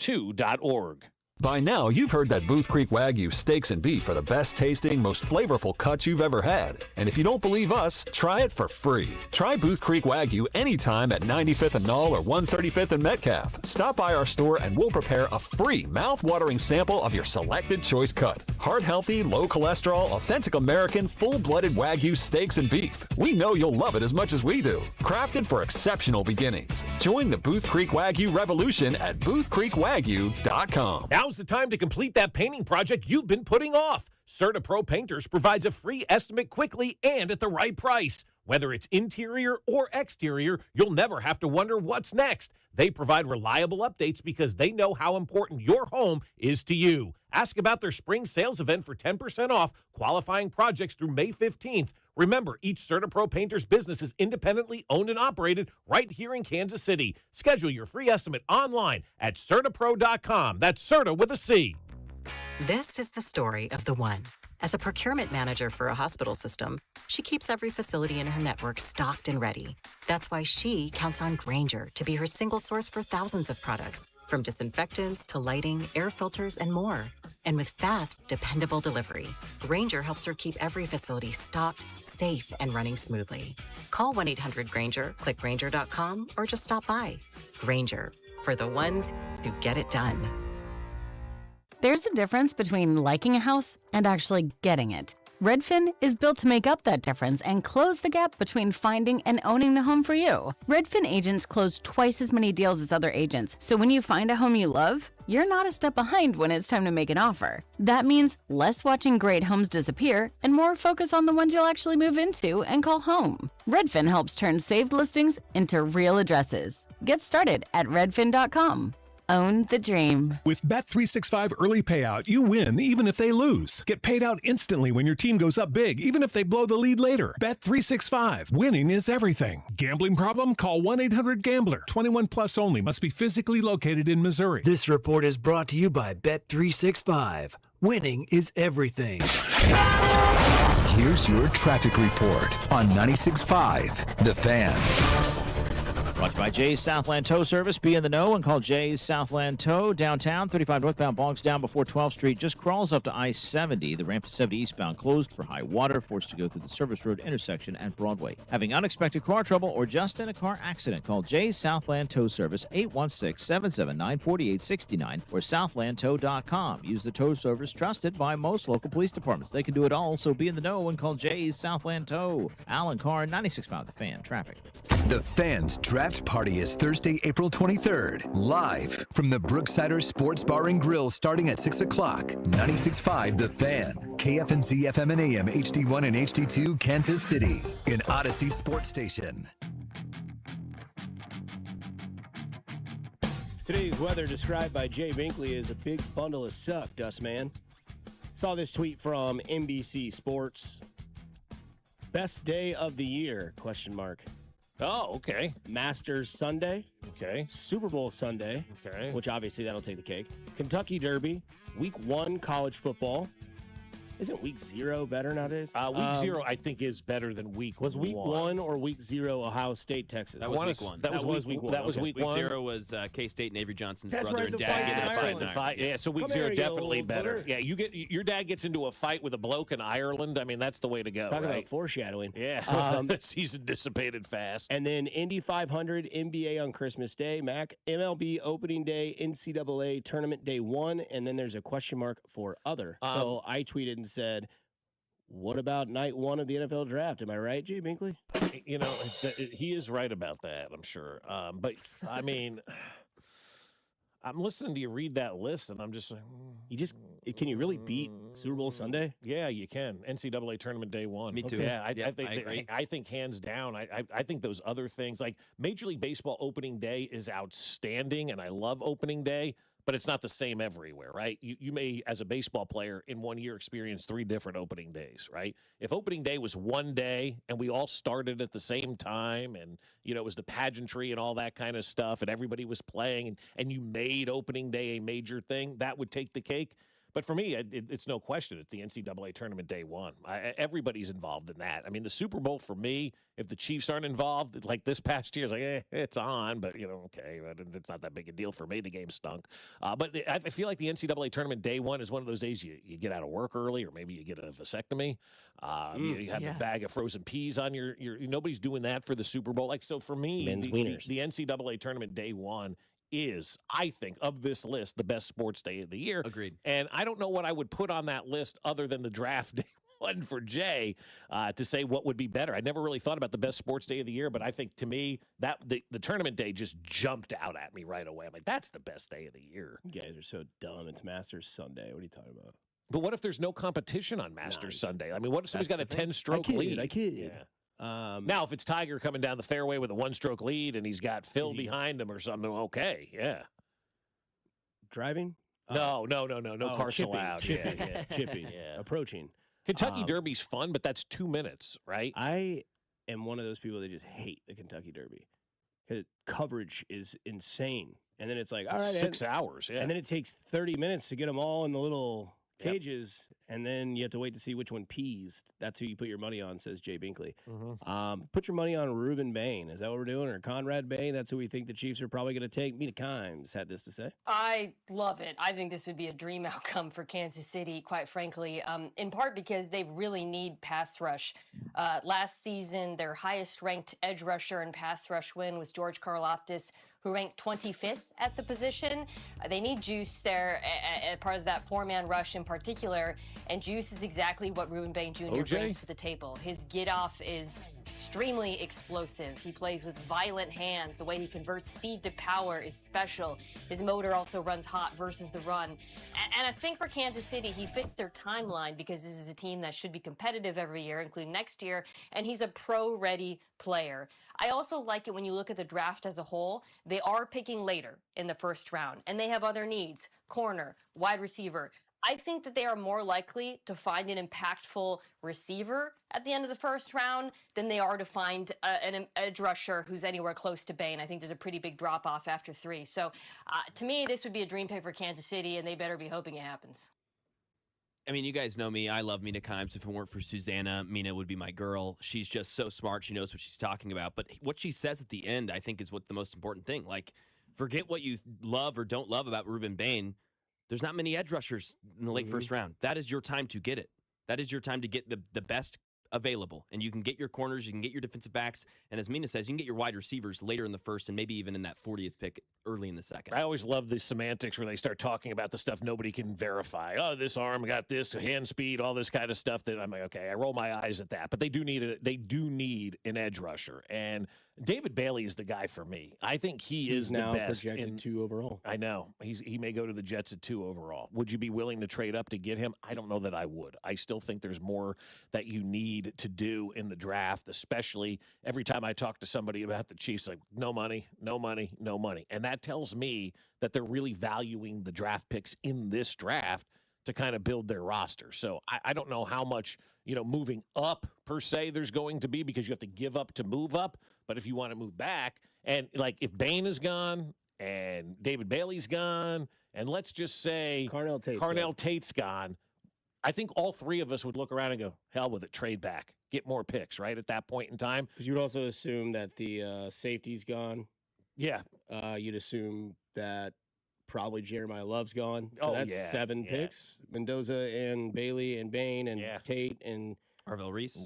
Speaker 2: By now, you've heard that Booth Creek Wagyu steaks and beef are the best tasting, most flavorful cuts you've ever had. And if you don't believe us, try it for free. Try Booth Creek Wagyu anytime at 95th and Null or 135th and Metcalf. Stop by our store and we'll prepare a free mouth-watering sample of your selected choice cut. Heart-healthy, low-cholesterol, authentic American, full-blooded Wagyu steaks and beef. We know you'll love it as much as we do. Crafted for exceptional beginnings. Join the Booth Creek Wagyu revolution at boothcreekwagyu.com.
Speaker 19: Now's the time to complete that painting project you've been putting off. CertaPro Painters provides a free estimate quickly and at the right price. Whether it's interior or exterior, you'll never have to wonder what's next. They provide reliable updates because they know how important your home is to you. Ask about their spring sales event for 10% off qualifying projects through May 15th. Remember, each CertaPro Painters business is independently owned and operated right here in Kansas City. Schedule your free estimate online at CertaPro.com. That's Certa with a C.
Speaker 3: This is the story of the one. As a procurement manager for a hospital system, she keeps every facility in her network stocked and ready. That's why she counts on Grainger to be her single source for thousands of products, from disinfectants to lighting, air filters, and more. And with fast, dependable delivery, Grainger helps her keep every facility stocked, safe, and running smoothly. Call 1-800-GRAINGER, click Grainger.com, or just stop by. Grainger, for the ones who get it done.
Speaker 5: There's a difference between liking a house and actually getting it. Redfin is built to make up that difference and close the gap between finding and owning the home for you. Redfin agents close twice as many deals as other agents, so when you find a home you love, you're not a step behind when it's time to make an offer. That means less watching great homes disappear and more focus on the ones you'll actually move into and call home. Redfin helps turn saved listings into real addresses. Get started at redfin.com. Own the dream.
Speaker 6: With Bet365 early payout, you win even if they lose. Get paid out instantly when your team goes up big, even if they blow the lead later. Bet365. Winning is everything. Gambling problem? Call 1-800-GAMBLER. 21 plus only. Must be physically located in Missouri.
Speaker 26: This report is brought to you by Bet365. Winning is everything. Here's your traffic report on 96.5 The Fan.
Speaker 27: Brought to you by Jay's Southland Tow Service. Be in the know and call Jay's Southland Tow. Downtown, 35 northbound bogs down before 12th Street. Just crawls up to I-70. The ramp to 70 eastbound closed for high water. Forced to go through the Service Road intersection at Broadway. Having unexpected car trouble or just in a car accident, call Jay's Southland Tow Service, 816-779-4869 or southlandtow.com. Use the tow service trusted by most local police departments. They can do it all, so be in the know and call Jay's Southland Tow. Alan Carr, 96.5 The Fan. Traffic.
Speaker 16: The Fan's Draft Party is Thursday, April 23rd, live from the Brooksider Sports Bar and Grill starting at 6 o'clock. 96.5 The Fan, KFNZ FM and AM, HD1 and HD2, Kansas City, an Odyssey Sports Station.
Speaker 18: Today's weather described by Jay Binkley as a big bundle of suck, Dustman. Saw this tweet from NBC Sports. Best day of the year, question mark.
Speaker 19: Oh, okay.
Speaker 18: Masters Sunday.
Speaker 19: Okay.
Speaker 18: Super Bowl Sunday.
Speaker 19: Okay.
Speaker 18: Which obviously that'll take the cake. Kentucky Derby. Week 1 college football. Isn't week 0 better nowadays?
Speaker 19: Week 0, I think, is better than week 1.
Speaker 18: Was week 1 or week 0 Ohio State, Texas?
Speaker 4: That was week 1.
Speaker 19: That was week 1. That was week 1.
Speaker 4: Week 0 was K-State and Avery Johnson's
Speaker 18: That's
Speaker 4: brother
Speaker 18: right,
Speaker 4: and
Speaker 18: the
Speaker 4: dad.
Speaker 18: fight in
Speaker 19: Ireland. Yeah, so week 0 definitely better. Yeah, your dad gets into a fight with a bloke in Ireland. I mean, that's the way to go.
Speaker 18: Talking about foreshadowing.
Speaker 19: Yeah, that season dissipated fast.
Speaker 18: And then Indy 500, NBA on Christmas Day, MLB opening day, NCAA tournament day 1, and then there's a question mark for other. So I tweeted and said, what about night 1 of the NFL draft? Am I right, Jay Binkley?
Speaker 19: You know, he is right about that, I'm sure. But, I mean, I'm listening to you read that list, and I'm just like...
Speaker 18: Can you really beat Super Bowl Sunday?
Speaker 19: Yeah, you can. NCAA tournament day 1.
Speaker 4: Me too.
Speaker 19: Yeah, I
Speaker 4: agree.
Speaker 19: I think hands down, I think those other things, like Major League Baseball opening day is outstanding, and I love opening day. But it's not the same everywhere, right? You may, as a baseball player, in 1 year experience 3 different opening days, right? If opening day was one day and we all started at the same time and, you know, it was the pageantry and all that kind of stuff and everybody was playing and you made opening day a major thing, that would take the cake. But for me, it's no question. It's the NCAA tournament day one. Everybody's involved in that. I mean, the Super Bowl for me, if the Chiefs aren't involved, like this past year, it's like, it's on, but, okay, it's not that big a deal for me. The game stunk. But I feel like the NCAA tournament day one is one of those days you get out of work early, or maybe you get a vasectomy. You have a bag of frozen peas on your nobody's doing that for the Super Bowl. Like, so for me,
Speaker 18: Men's wieners.
Speaker 19: The NCAA tournament day one is, I think, of this list, the best sports day of the year.
Speaker 4: Agreed.
Speaker 19: And I don't know what I would put on that list other than the draft day one for Jay to say what would be better. I never really thought about the best sports day of the year, but I think to me that the tournament day just jumped out at me right away. I'm like, that's the best day of the year.
Speaker 18: You guys are so dumb. It's Masters Sunday. What are you talking about?
Speaker 19: But what if there's no competition on Masters Sunday? I mean, what if somebody's got a 10-stroke lead?
Speaker 18: I kid.
Speaker 19: Yeah. Now, if it's Tiger coming down the fairway with a 1-stroke lead and he's got Phil behind him or something, okay, yeah.
Speaker 18: Driving?
Speaker 19: No cars allowed.
Speaker 18: Chipping, approaching.
Speaker 19: Kentucky Derby's fun, but that's 2 minutes, right?
Speaker 18: I am one of those people that just hate the Kentucky Derby. Coverage is insane. And then it's like, all right.
Speaker 19: 6 hours, yeah.
Speaker 18: And then it takes 30 minutes to get them all in the little cages, and then you have to wait to see which one pees. That's who you put your money on, says Jay Binkley. Put your money on Reuben Bain. Is that what we're doing? Or Conrad Bain? That's who we think the Chiefs are probably going to take. Mina Kimes had this to say.
Speaker 7: I love it. I think this would be a dream outcome for Kansas City, quite frankly, in part because they really need pass rush. Last season, their highest-ranked edge rusher and pass rush win was George Karlaftis, who ranked 25th at the position. They need juice there as part of that four-man rush in particular, and juice is exactly what Reuben Bain Jr. brings to the table. His get-off is extremely explosive. He plays with violent hands. The way he converts speed to power is special. His motor also runs hot versus the run. And I think for Kansas City, he fits their timeline because this is a team that should be competitive every year, including next year, and he's a pro-ready player. I also like it when you look at the draft as a whole. They are picking later in the first round, and they have other needs, corner, wide receiver. I think that they are more likely to find an impactful receiver at the end of the first round than they are to find an edge rusher who's anywhere close to Bain. I think there's a pretty big drop-off after 3. So to me, this would be a dream pick for Kansas City, and they better be hoping it happens.
Speaker 4: I mean, you guys know me. I love Mina Kimes. If it weren't for Susanna, Mina would be my girl. She's just so smart. She knows what she's talking about. But what she says at the end, I think, is what the most important thing. Like, forget what you love or don't love about Reuben Bain. There's not many edge rushers in the late first round. That is your time to get it. That is your time to get the best available. And you can get your corners, you can get your defensive backs, and as Mina says, you can get your wide receivers later in the first and maybe even in that 40th pick early in the second.
Speaker 19: I always love the semantics where they start talking about the stuff nobody can verify. Oh, this arm got this, hand speed, all this kind of stuff that I'm like, okay, I roll my eyes at that. But they do need an edge rusher. And David Bailey is the guy for me. I think he's
Speaker 18: now
Speaker 19: the best.
Speaker 18: Projected 2 overall.
Speaker 19: I know. He may go to the Jets at 2 overall. Would you be willing to trade up to get him? I don't know that I would. I still think there's more that you need to do in the draft, especially every time I talk to somebody about the Chiefs, like, no money, no money, no money. And that tells me that they're really valuing the draft picks in this draft to kind of build their roster. So I don't know how much, moving up per se there's going to be because you have to give up to move up. But if you want to move back, and like if Bain is gone and David Bailey's gone, and let's just say Carnell Tate's gone, I think all 3 of us would look around and go, hell with it, trade back, get more picks, right, at that point in time.
Speaker 18: Because you would also assume that the safety's gone.
Speaker 19: Yeah.
Speaker 18: You'd assume that probably Jeremiah Love's gone. So that's 7 picks. Mendoza and Bailey and Bain and Tate and
Speaker 4: Arvell Reese.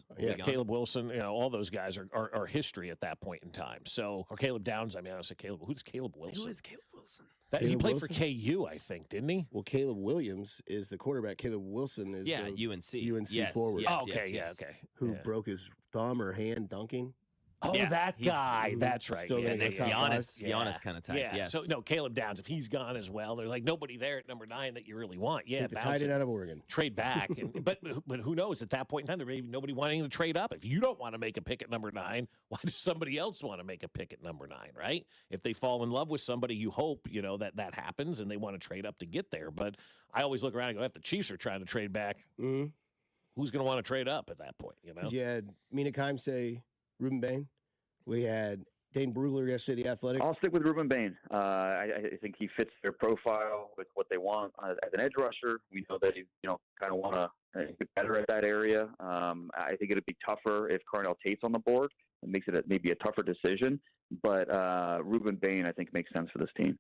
Speaker 19: Caleb Wilson, all those guys are history at that point in time. So, or Caleb Downs, I say Caleb. Who's Caleb Wilson?
Speaker 4: Who is Caleb Wilson?
Speaker 19: He played for KU, I think, didn't he?
Speaker 18: Well, Caleb Williams is the quarterback. Caleb Wilson is the
Speaker 4: UNC
Speaker 18: forward.
Speaker 4: Yes.
Speaker 18: Who broke his thumb or hand dunking.
Speaker 19: Oh, that guy. That's right.
Speaker 18: Still gonna get
Speaker 4: Giannis kind of type.
Speaker 19: Yeah.
Speaker 4: Yes.
Speaker 19: So, no, Caleb Downs, if he's gone as well, there's like nobody there at number 9 that you really want. Yeah,
Speaker 18: Take the tight end out of Oregon.
Speaker 19: Trade back. But who knows? At that point in time, there may be nobody wanting to trade up. If you don't want to make a pick at number 9, why does somebody else want to make a pick at number 9, right? If they fall in love with somebody, you hope, that happens and they want to trade up to get there. But I always look around and go, if the Chiefs are trying to trade back, who's going to want to trade up at that point,
Speaker 18: You had Mina Kimes say Reuben Bain. We had Dane Brugler yesterday, The Athletic.
Speaker 8: I'll stick with Ruben Bain. I think he fits their profile with what they want as an edge rusher. We know that he, kind of want to get better at that area. I think it'd be tougher if Carnell Tate's on the board. It makes it maybe a tougher decision. But Ruben Bain, I think, makes sense for this team.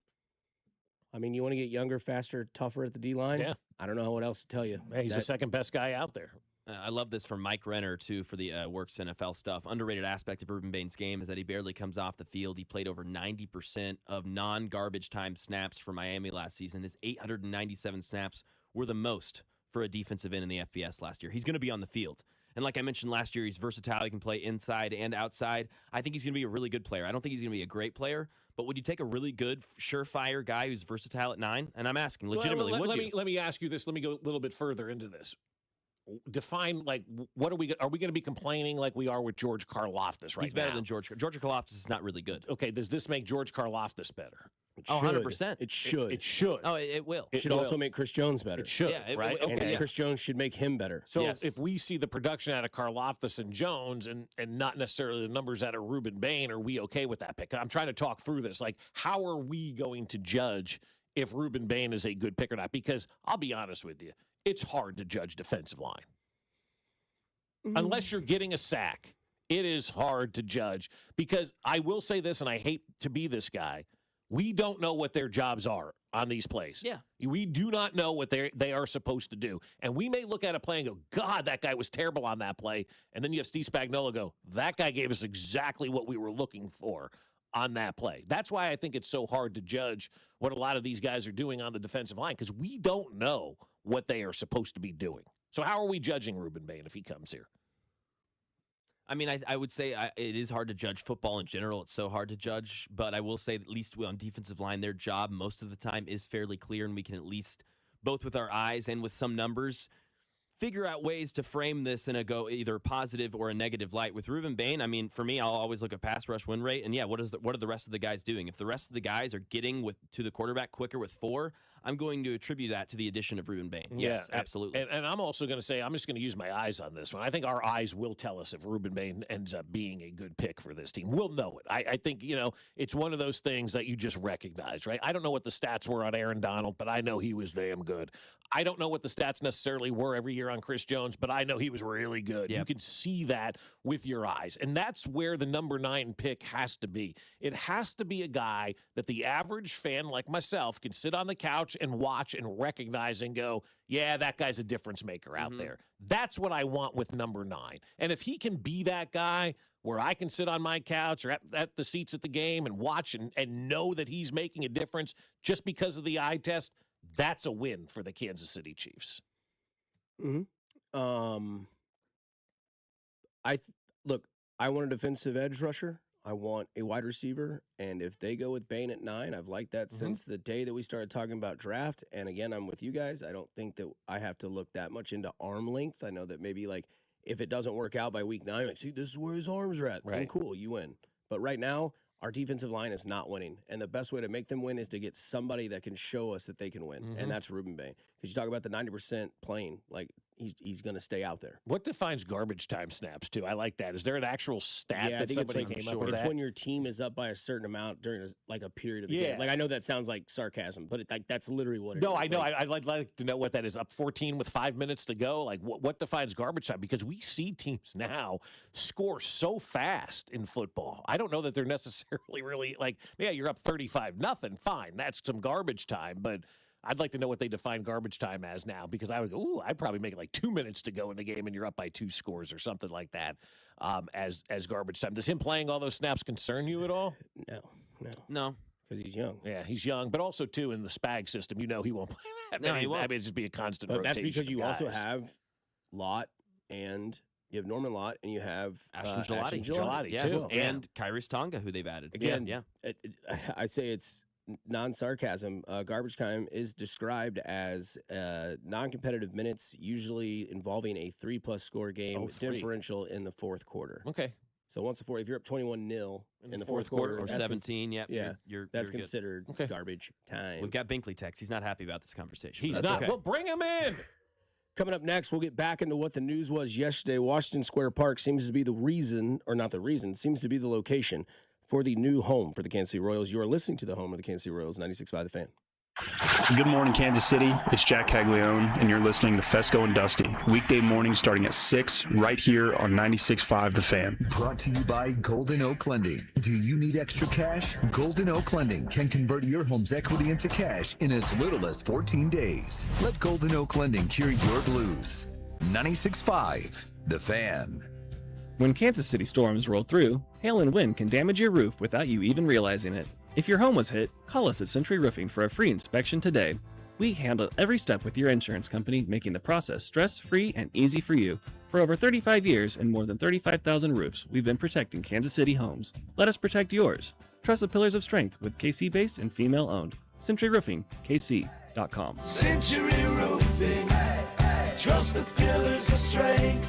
Speaker 18: I mean, you want to get younger, faster, tougher at the D-line?
Speaker 19: Yeah.
Speaker 18: I don't know what else to tell you.
Speaker 19: He's the second best guy out there.
Speaker 4: I love this from Mike Renner, too, for the Works NFL stuff. Underrated aspect of Ruben Bain's game is that he barely comes off the field. He played over 90% of non-garbage time snaps for Miami last season. His 897 snaps were the most for a defensive end in the FBS last year. He's going to be on the field. And like I mentioned last year, he's versatile. He can play inside and outside. I think he's going to be a really good player. I don't think he's going to be a great player, but would you take a really good, surefire guy who's versatile at 9? And I'm asking, legitimately,
Speaker 19: let me ask you this. Let me go a little bit further into this. Define, what are we going to be complaining like we are with George Karlaftis right now?
Speaker 4: He's better than George. George Karlaftis is not really good.
Speaker 19: Okay, does this make George Karlaftis better?
Speaker 4: Oh, 100%.
Speaker 18: It should.
Speaker 19: It should.
Speaker 4: Oh, it will.
Speaker 18: It should also make Chris Jones better.
Speaker 19: It should,
Speaker 4: Yeah,
Speaker 19: right?
Speaker 18: And Chris Jones should make him better.
Speaker 19: So if we see the production out of Karlaftis and Jones and not necessarily the numbers out of Ruben Bain, are we okay with that pick? I'm trying to talk through this. How are we going to judge if Ruben Bain is a good pick or not? Because I'll be honest with you, it's hard to judge defensive line. Unless you're getting a sack, it is hard to judge. Because I will say this, and I hate to be this guy, we don't know what their jobs are on these plays.
Speaker 4: Yeah.
Speaker 19: We do not know what they are supposed to do. And we may look at a play and go, God, that guy was terrible on that play. And then you have Steve Spagnuolo go, that guy gave us exactly what we were looking for on that play. That's why I think it's so hard to judge what a lot of these guys are doing on the defensive line, because we don't know what they are supposed to be doing. So how are we judging Ruben Bain if he comes here?
Speaker 4: I mean, I would say it is hard to judge football in general. It's so hard to judge. But I will say, at least on defensive line, their job most of the time is fairly clear, and we can at least, both with our eyes and with some numbers, figure out ways to frame this in a either positive or a negative light. With Ruben Bain, I mean, for me, I'll always look at pass rush win rate, and what are the rest of the guys doing? If the rest of the guys are getting to the quarterback quicker with 4, I'm going to attribute that to the addition of Ruben Bain. Yes, absolutely.
Speaker 19: And I'm also going to say, I'm just going to use my eyes on this one. I think our eyes will tell us if Ruben Bain ends up being a good pick for this team. We'll know it. I think, it's one of those things that you just recognize, right? I don't know what the stats were on Aaron Donald, but I know he was damn good. I don't know what the stats necessarily were every year on Chris Jones, but I know he was really good. Yep. You can see that with your eyes. And that's where the number 9 pick has to be. It has to be a guy that the average fan like myself can sit on the couch and watch and recognize and go, yeah, that guy's a difference maker out there. That's what I want with number 9. And if he can be that guy where I can sit on my couch or at the seats at the game and watch and know that he's making a difference just because of the eye test, that's a win for the Kansas City Chiefs.
Speaker 18: I want a defensive edge rusher. I want a wide receiver. And if they go with Bain at 9, I've liked that since the day that we started talking about draft. And again, I'm with you guys. I don't think that I have to look that much into arm length. I know that maybe if it doesn't work out by week 9, see, this is where his arms are at. Right. Then cool, you win. But right now, our defensive line is not winning. And the best way to make them win is to get somebody that can show us that they can win. And that's Ruben Bain. Because you talk about the 90% playing, he's going to stay out there.
Speaker 19: What defines garbage time snaps, too? I like that. Is there an actual stat that somebody came up with?
Speaker 18: It's when your team is up by a certain amount during a period of the game. I know that sounds like sarcasm, but that's literally what it is.
Speaker 19: No, I know. I'd like to know what that is. Up 14 with 5 minutes to go? What defines garbage time? Because we see teams now score so fast in football. I don't know that they're necessarily really you're up 35-0. Fine, that's some garbage time, but I'd like to know what they define garbage time as now, because I would go, I'd probably make it 2 minutes to go in the game and you're up by 2 scores or something like that as garbage time. Does him playing all those snaps concern you at all?
Speaker 18: No. Because he's young.
Speaker 19: Yeah, he's young. But also, too, in the SPAG system, he won't play that many. He won't. I mean, it'd just be a constant rotation.
Speaker 18: But that's because you also have Lott and you have Norman Lott and you have
Speaker 4: Ashton Gelati. Yes, too. And Kyrus Tonga, who they've added.
Speaker 18: Again, I say it's non-sarcasm. Garbage time is described as non-competitive minutes, usually involving a 3+ score game with differential in the fourth quarter.
Speaker 19: Okay.
Speaker 18: So once if you're up 21-0 in the fourth quarter
Speaker 4: or 17, you're
Speaker 18: considered garbage time.
Speaker 4: We've got Binkley text. He's not happy about this conversation.
Speaker 19: He's not. Okay. Well, bring him in.
Speaker 18: Coming up next, we'll get back into what the news was yesterday. Washington Square Park seems to be the reason, or not the reason, seems to be the location for the new home for the Kansas City Royals. You are listening to the home of the Kansas City Royals, 96.5 The Fan.
Speaker 9: Good morning, Kansas City. It's Jack Caglione, and you're listening to Fescoe and Dusty. Weekday mornings starting at 6, right here on 96.5 The Fan.
Speaker 16: Brought to you by Golden Oak Lending. Do you need extra cash? Golden Oak Lending can convert your home's equity into cash in as little as 14 days. Let Golden Oak Lending cure your blues. 96.5 The Fan.
Speaker 11: When Kansas City storms roll through, hail and wind can damage your roof without you even realizing it. If your home was hit, call us at Century Roofing for a free inspection today. We handle every step with your insurance company, making the process stress-free and easy for you. For over 35 years and more than 35,000 roofs, we've been protecting Kansas City homes. Let us protect yours. Trust the pillars of strength with KC-based and female-owned. Century Roofing, KC.com.
Speaker 10: Century Roofing, trust the pillars of strength.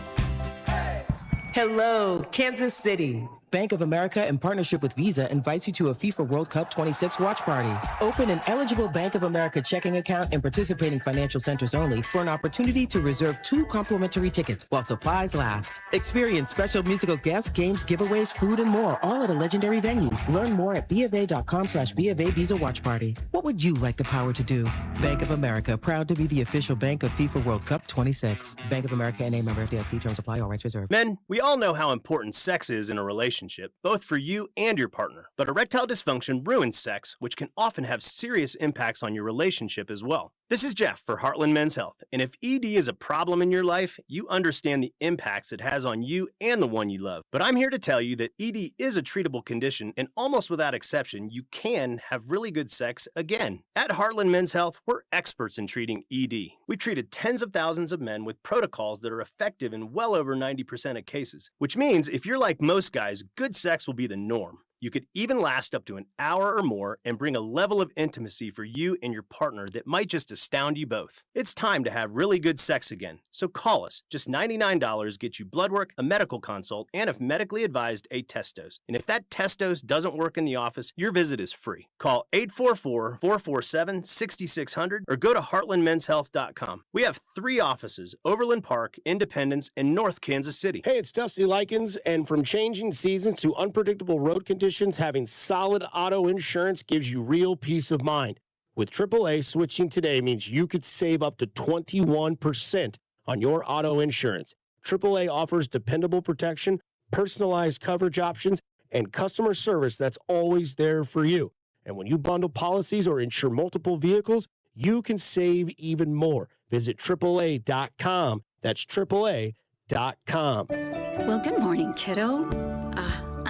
Speaker 12: Hello, Kansas City. Bank of America, in partnership with Visa, invites you to a FIFA World Cup 26 watch party. Open an eligible Bank of America checking account in participating financial centers only for an opportunity to reserve 2 complimentary tickets while supplies last. Experience special musical guests, games, giveaways, food, and more, all at a legendary venue. Learn more at BofA.com/BofA Visa Watch Party. What would you like the power to do? Bank of America, proud to be the official bank of FIFA World Cup 26. Bank of America N.A. member FDIC. Terms apply. All rights reserved.
Speaker 18: Men, we all know how important sex is in a relationship, both for you and your partner. But erectile dysfunction ruins sex, which can often have serious impacts on your relationship as well. This is Jeff for Heartland Men's Health, and if ED is a problem in your life, you understand the impacts it has on you and the one you love. But I'm here to tell you that ED is a treatable condition, and almost without exception, you can have really good sex again. At Heartland Men's Health, we're experts in treating ED. We've treated tens of thousands of men with protocols that are effective in well over 90% of cases, which means if you're like most guys, good sex will be the norm. You could even last up to an hour or more and bring a level of intimacy for you and your partner that might just astound you both. It's time to have really good sex again. So call us. Just $99 gets you blood work, a medical consult, and if medically advised, a test dose. And if that test dose doesn't work in the office, your visit is free. Call 844-447-6600 or go to heartlandmenshealth.com. We have 3 offices: Overland Park, Independence, and North Kansas City.
Speaker 13: Hey, it's Dusty Likens, and from changing seasons to unpredictable road conditions, having solid auto insurance gives you real peace of mind. With AAA, switching today means you could save up to 21% on your auto insurance. AAA offers dependable protection, personalized coverage options, and customer service that's always there for you. And when you bundle policies or insure multiple vehicles, you can save even more. Visit AAA.com. That's AAA.com.
Speaker 14: Well, good morning, kiddo.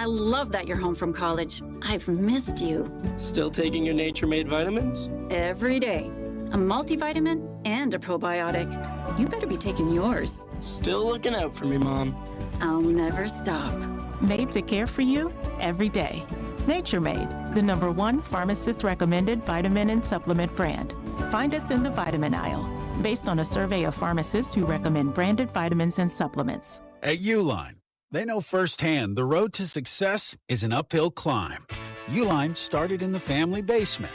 Speaker 14: I love that you're home from college. I've missed you.
Speaker 13: Still taking your Nature-Made vitamins?
Speaker 14: Every day. A multivitamin and a probiotic. You better be taking yours.
Speaker 13: Still looking out for me, Mom.
Speaker 14: I'll never stop.
Speaker 15: Made to care for you every day. Nature Made, the #1 pharmacist-recommended vitamin and supplement brand. Find us in the vitamin aisle, based on a survey of pharmacists who recommend branded vitamins and supplements.
Speaker 17: At Uline, they know firsthand the road to success is an uphill climb. Uline started in the family basement,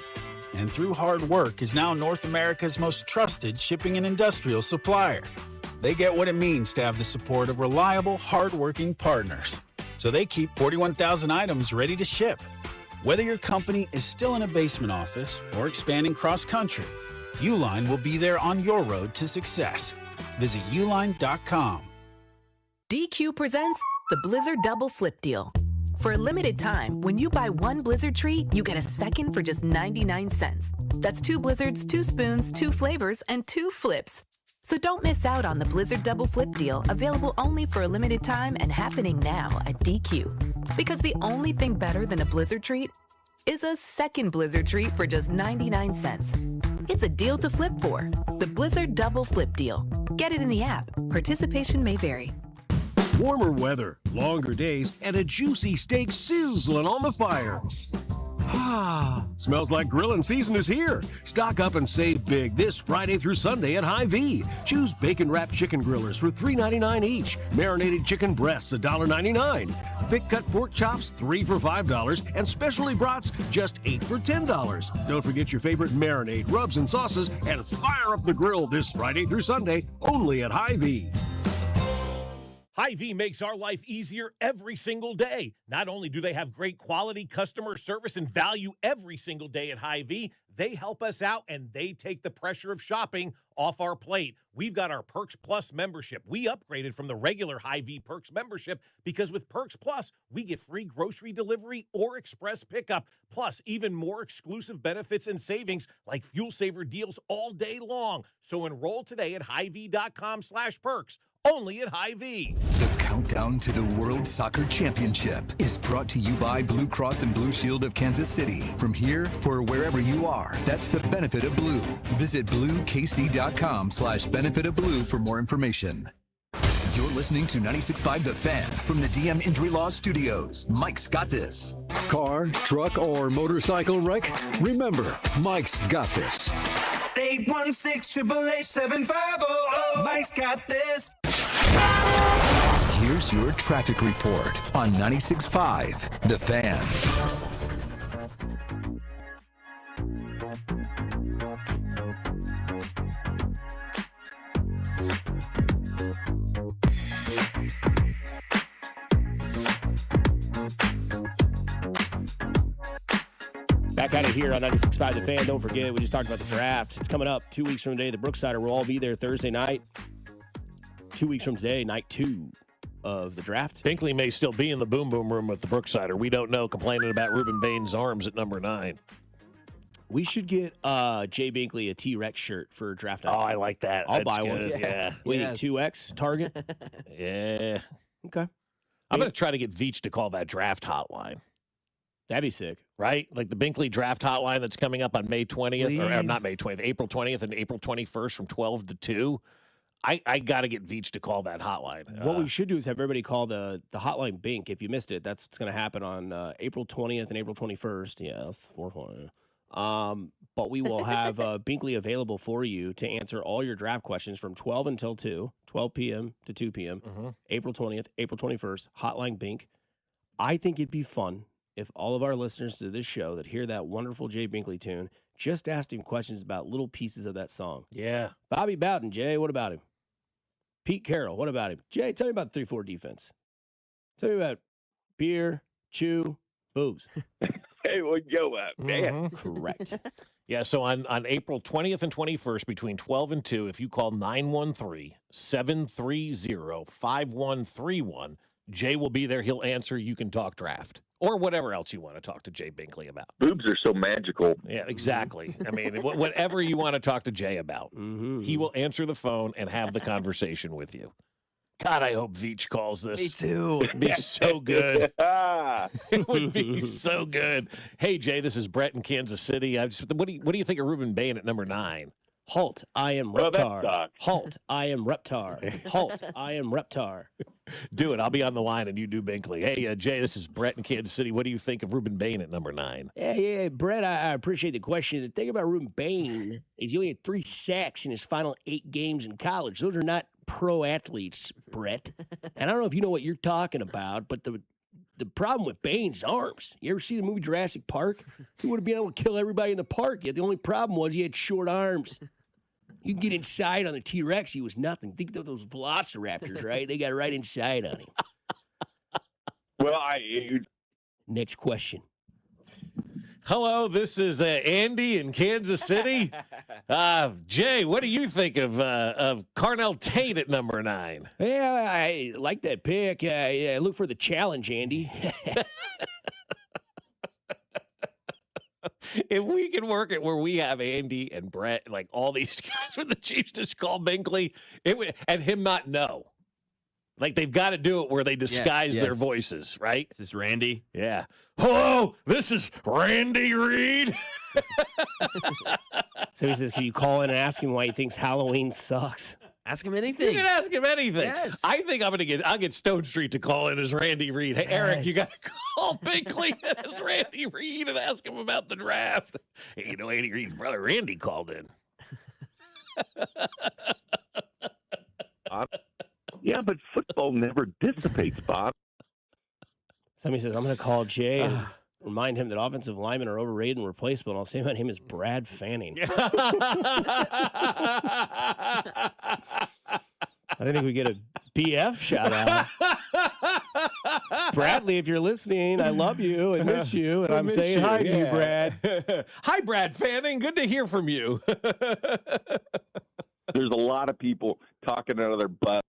Speaker 17: and through hard work is now North America's most trusted shipping and industrial supplier. They get what it means to have the support of reliable, hard-working partners. So they keep 41,000 items ready to ship. Whether your company is still in a basement office or expanding cross-country, Uline will be there on your road to success. Visit uline.com.
Speaker 21: DQ presents the Blizzard Double Flip Deal. For a limited time, when you buy 1 Blizzard treat, you get a second for just 99 cents. That's 2 Blizzards, 2 spoons, 2 flavors, and 2 flips. So don't miss out on the Blizzard Double Flip Deal, available only for a limited time and happening now at DQ. Because the only thing better than a Blizzard treat is a second Blizzard treat for just 99 cents. It's a deal to flip for. The Blizzard Double Flip Deal. Get it in the app. Participation may vary.
Speaker 22: Warmer weather, longer days, and a juicy steak sizzling on the fire. Ah, smells like grilling season is here. Stock up and save big this Friday through Sunday at Hy-Vee. Choose bacon-wrapped chicken grillers for $3.99 each. Marinated chicken breasts, $1.99. Thick-cut pork chops, 3 for $5. And specialty brats, just 8 for $10. Don't forget your favorite marinade, rubs, and sauces, and fire up the grill this Friday through Sunday, only at Hy-Vee.
Speaker 19: Hy-Vee makes our life easier every single day. Not only do they have great quality customer service and value every single day at Hy-Vee, they help us out and they take the pressure of shopping off our plate. We've got our Perks Plus membership. We upgraded from the regular Hy-Vee Perks membership because with Perks Plus, we get free grocery delivery or express pickup, plus even more exclusive benefits and savings like fuel saver deals all day long. So enroll today at Hy-Vee.com/perks. Only at Hy-Vee.
Speaker 16: The countdown to the World Soccer Championship is brought to you by Blue Cross and Blue Shield of Kansas City. From here for wherever you are, that's the benefit of blue. Visit bluekc.com/benefit of blue for more information. You're listening to 96.5 The Fan from the DM Injury Law Studios. Mike's got this.
Speaker 22: Car, truck, or motorcycle wreck? Remember, Mike's got this.
Speaker 10: 816-888-7500. Mike's got this.
Speaker 16: Here's your traffic report on 96.5 The Fan.
Speaker 18: Back at it here on 96.5 The Fan. Don't forget, we just talked about the draft. It's coming up 2 weeks from today. The Brooksider will all be there Thursday night. 2 weeks from today, night 2 of the draft.
Speaker 19: Binkley may still be in the boom boom room with the Brooksider. We don't know, complaining about Ruben Bain's arms at number 9.
Speaker 18: We should get Jay Binkley a T-Rex shirt for draft night.
Speaker 19: Oh, I like that.
Speaker 18: I'll
Speaker 19: That's
Speaker 18: buy
Speaker 19: good.
Speaker 18: one.
Speaker 19: Yes.
Speaker 18: What do you think, 2X Target?
Speaker 19: Yeah.
Speaker 18: Okay.
Speaker 19: I'm going to try to get Veach to call that draft hotline.
Speaker 18: That'd be sick.
Speaker 19: Right? Like the Binkley draft hotline that's coming up on May 20th, or not May 20th, April 20th and April 21st from 12 to 2. I got to get Veach to call that hotline.
Speaker 18: What we should do is have everybody call the hotline Bink. If you missed it, that's what's going to happen on April 20th and April 21st. Yeah, that's the fourth one. But we will have Binkley available for you to answer all your draft questions from 12 until 2, 12 p.m. to 2 p.m., April 20th, April 21st, hotline Bink. I think it'd be fun if all of our listeners to this show that hear that wonderful Jay Binkley tune just asked him questions about little pieces of that song.
Speaker 19: Yeah.
Speaker 18: Bobby Bowden, Jay, what about him? Pete Carroll, what about him? Jay, tell me about the 3-4 defense. Tell me about beer, chew, booze.
Speaker 8: Hey, where'd you go at, man?
Speaker 18: Correct.
Speaker 19: Yeah, so on April 20th and 21st between 12 and 2, if you call 913-730-5131, Jay will be there. He'll answer. You can talk draft or whatever else you want to talk to Jay Binkley about.
Speaker 8: Boobs are so magical.
Speaker 19: Yeah, exactly. I mean, whatever you want to talk to Jay about, he will answer the phone and have the conversation with you. God, I hope Veach calls this.
Speaker 4: Me too.
Speaker 19: It'd be so good. It would be so good. Hey, Jay, this is Brett in Kansas City. What do you think of Ruben Bain at number 9?
Speaker 18: Halt, I am
Speaker 8: Well, that
Speaker 18: Reptar.
Speaker 8: sucks.
Speaker 18: Halt, I am Reptar. Halt, I am Reptar.
Speaker 19: Do it. I'll be on the line and you do Binkley. Hey, Jay, this is Brett in Kansas City. What do you think of Ruben Bain at number 9?
Speaker 18: Yeah, Brett, I appreciate the question. The thing about Ruben Bain is he only had 3 sacks in his final 8 games in college. Those are not pro athletes, Brett. And I don't know if you know what you're talking about, but the problem with Bain's arms. You ever see the movie Jurassic Park? He would have been able to kill everybody in the park, yet the only problem was he had short arms. You get inside on the T-Rex, he was nothing. Think of those velociraptors, right? They got right inside on him.
Speaker 8: Well,
Speaker 18: Next question.
Speaker 19: Hello, this is Andy in Kansas City. Jay, what do you think of Carnell Tate at number 9?
Speaker 18: Yeah, I like that pick. Yeah, look for the challenge, Andy.
Speaker 19: If we can work it where we have Andy and Brett, like all these guys with the Chiefs just call Binkley, and him not know. Like they've got to do it where they disguise their voices, right?
Speaker 4: This is Randy.
Speaker 19: Yeah. Hello, this is Randy Reed.
Speaker 18: So he says, can you call in and ask him why he thinks Halloween sucks?
Speaker 4: Ask him anything.
Speaker 19: You can ask him anything.
Speaker 4: Yes.
Speaker 19: I think I'll get Stone Street to call in as Randy Reed. Hey, Eric, you got to call Binkley as Randy Reed and ask him about the draft. Hey, you know, Andy Reed's brother Randy called in.
Speaker 1: Yeah, but football never dissipates, Bob.
Speaker 18: Somebody says, I'm going to call Jay and remind him that offensive linemen are overrated and replaceable, and I'll say my name is Brad Fanning. I don't think we get a BF shout out. Bradley, if you're listening, I love you and miss you, and I'm saying hi to you, Brad.
Speaker 19: Hi, Brad Fanning. Good to hear from you.
Speaker 1: There's a lot of people talking out of their butt.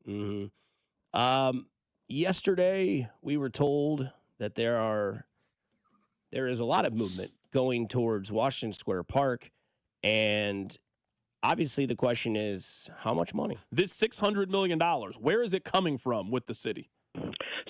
Speaker 18: Mm-hmm. Yesterday, we were told that there is a lot of movement going towards Washington Square Park, and obviously the question is, how much money?
Speaker 2: This $600 million, where is it coming from with the city?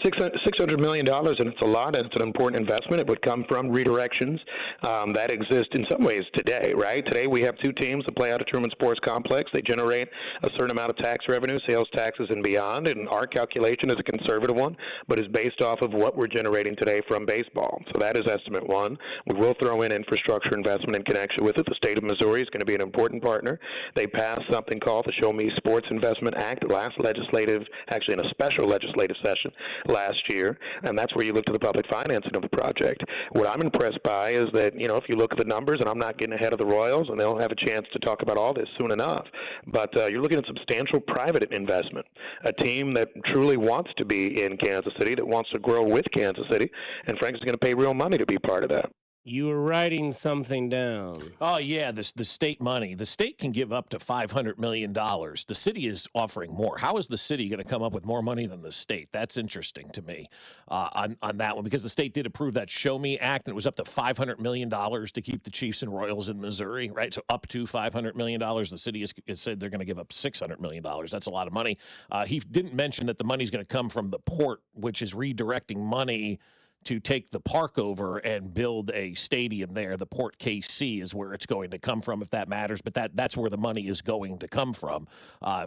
Speaker 3: $600 million, and it's a lot, and it's an important investment. It would come from redirections that exist in some ways today, right? Today we have two teams that play out of Truman Sports Complex. They generate a certain amount of tax revenue, sales taxes and beyond, and our calculation is a conservative one, but is based off of what we're generating today from baseball. So that is estimate one. We will throw in infrastructure investment in connection with it. The state of Missouri is going to be an important partner. They passed something called the Show Me Sports Investment Act in a special legislative session last year, and that's where you look to the public financing of the project. What I'm impressed by is that, if you look at the numbers, and I'm not getting ahead of the Royals, and they'll have a chance to talk about all this soon enough, but you're looking at substantial private investment, a team that truly wants to be in Kansas City, that wants to grow with Kansas City, and Frank's going to pay real money to be part of that.
Speaker 18: You were writing something down.
Speaker 19: Oh, yeah, the state money. The state can give up to $500 million. The city is offering more. How is the city going to come up with more money than the state? That's interesting to me on that one, because the state did approve that Show Me Act, and it was up to $500 million to keep the Chiefs and Royals in Missouri, right? So up to $500 million. The city has said they're going to give up $600 million. That's a lot of money. He didn't mention that the money's going to come from the port, which is redirecting money to take the park over and build a stadium there. The Port KC is where it's going to come from, if that matters. But that's where the money is going to come from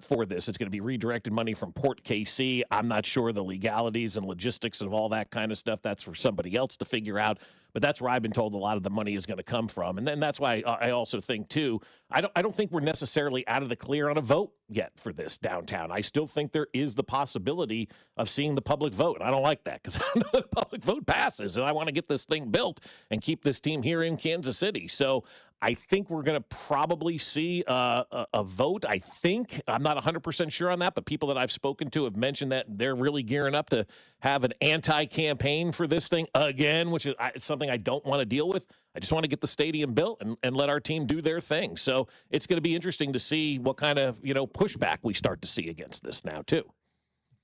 Speaker 19: for this. It's going to be redirected money from Port KC. I'm not sure the legalities and logistics of all that kind of stuff. That's for somebody else to figure out. But that's where I've been told a lot of the money is going to come from. And then that's why I also think, too, I don't think we're necessarily out of the clear on a vote yet for this downtown. I still think there is the possibility of seeing the public vote. I don't like that, because I know the public vote passes, and I want to get this thing built and keep this team here in Kansas City. So I think we're going to probably see a vote. I think. I'm not 100% sure on that, but people that I've spoken to have mentioned that they're really gearing up to have an anti-campaign for this thing again, which is something I don't want to deal with. I just want to get the stadium built and let our team do their thing. So it's going to be interesting to see what kind of pushback we start to see against this now too.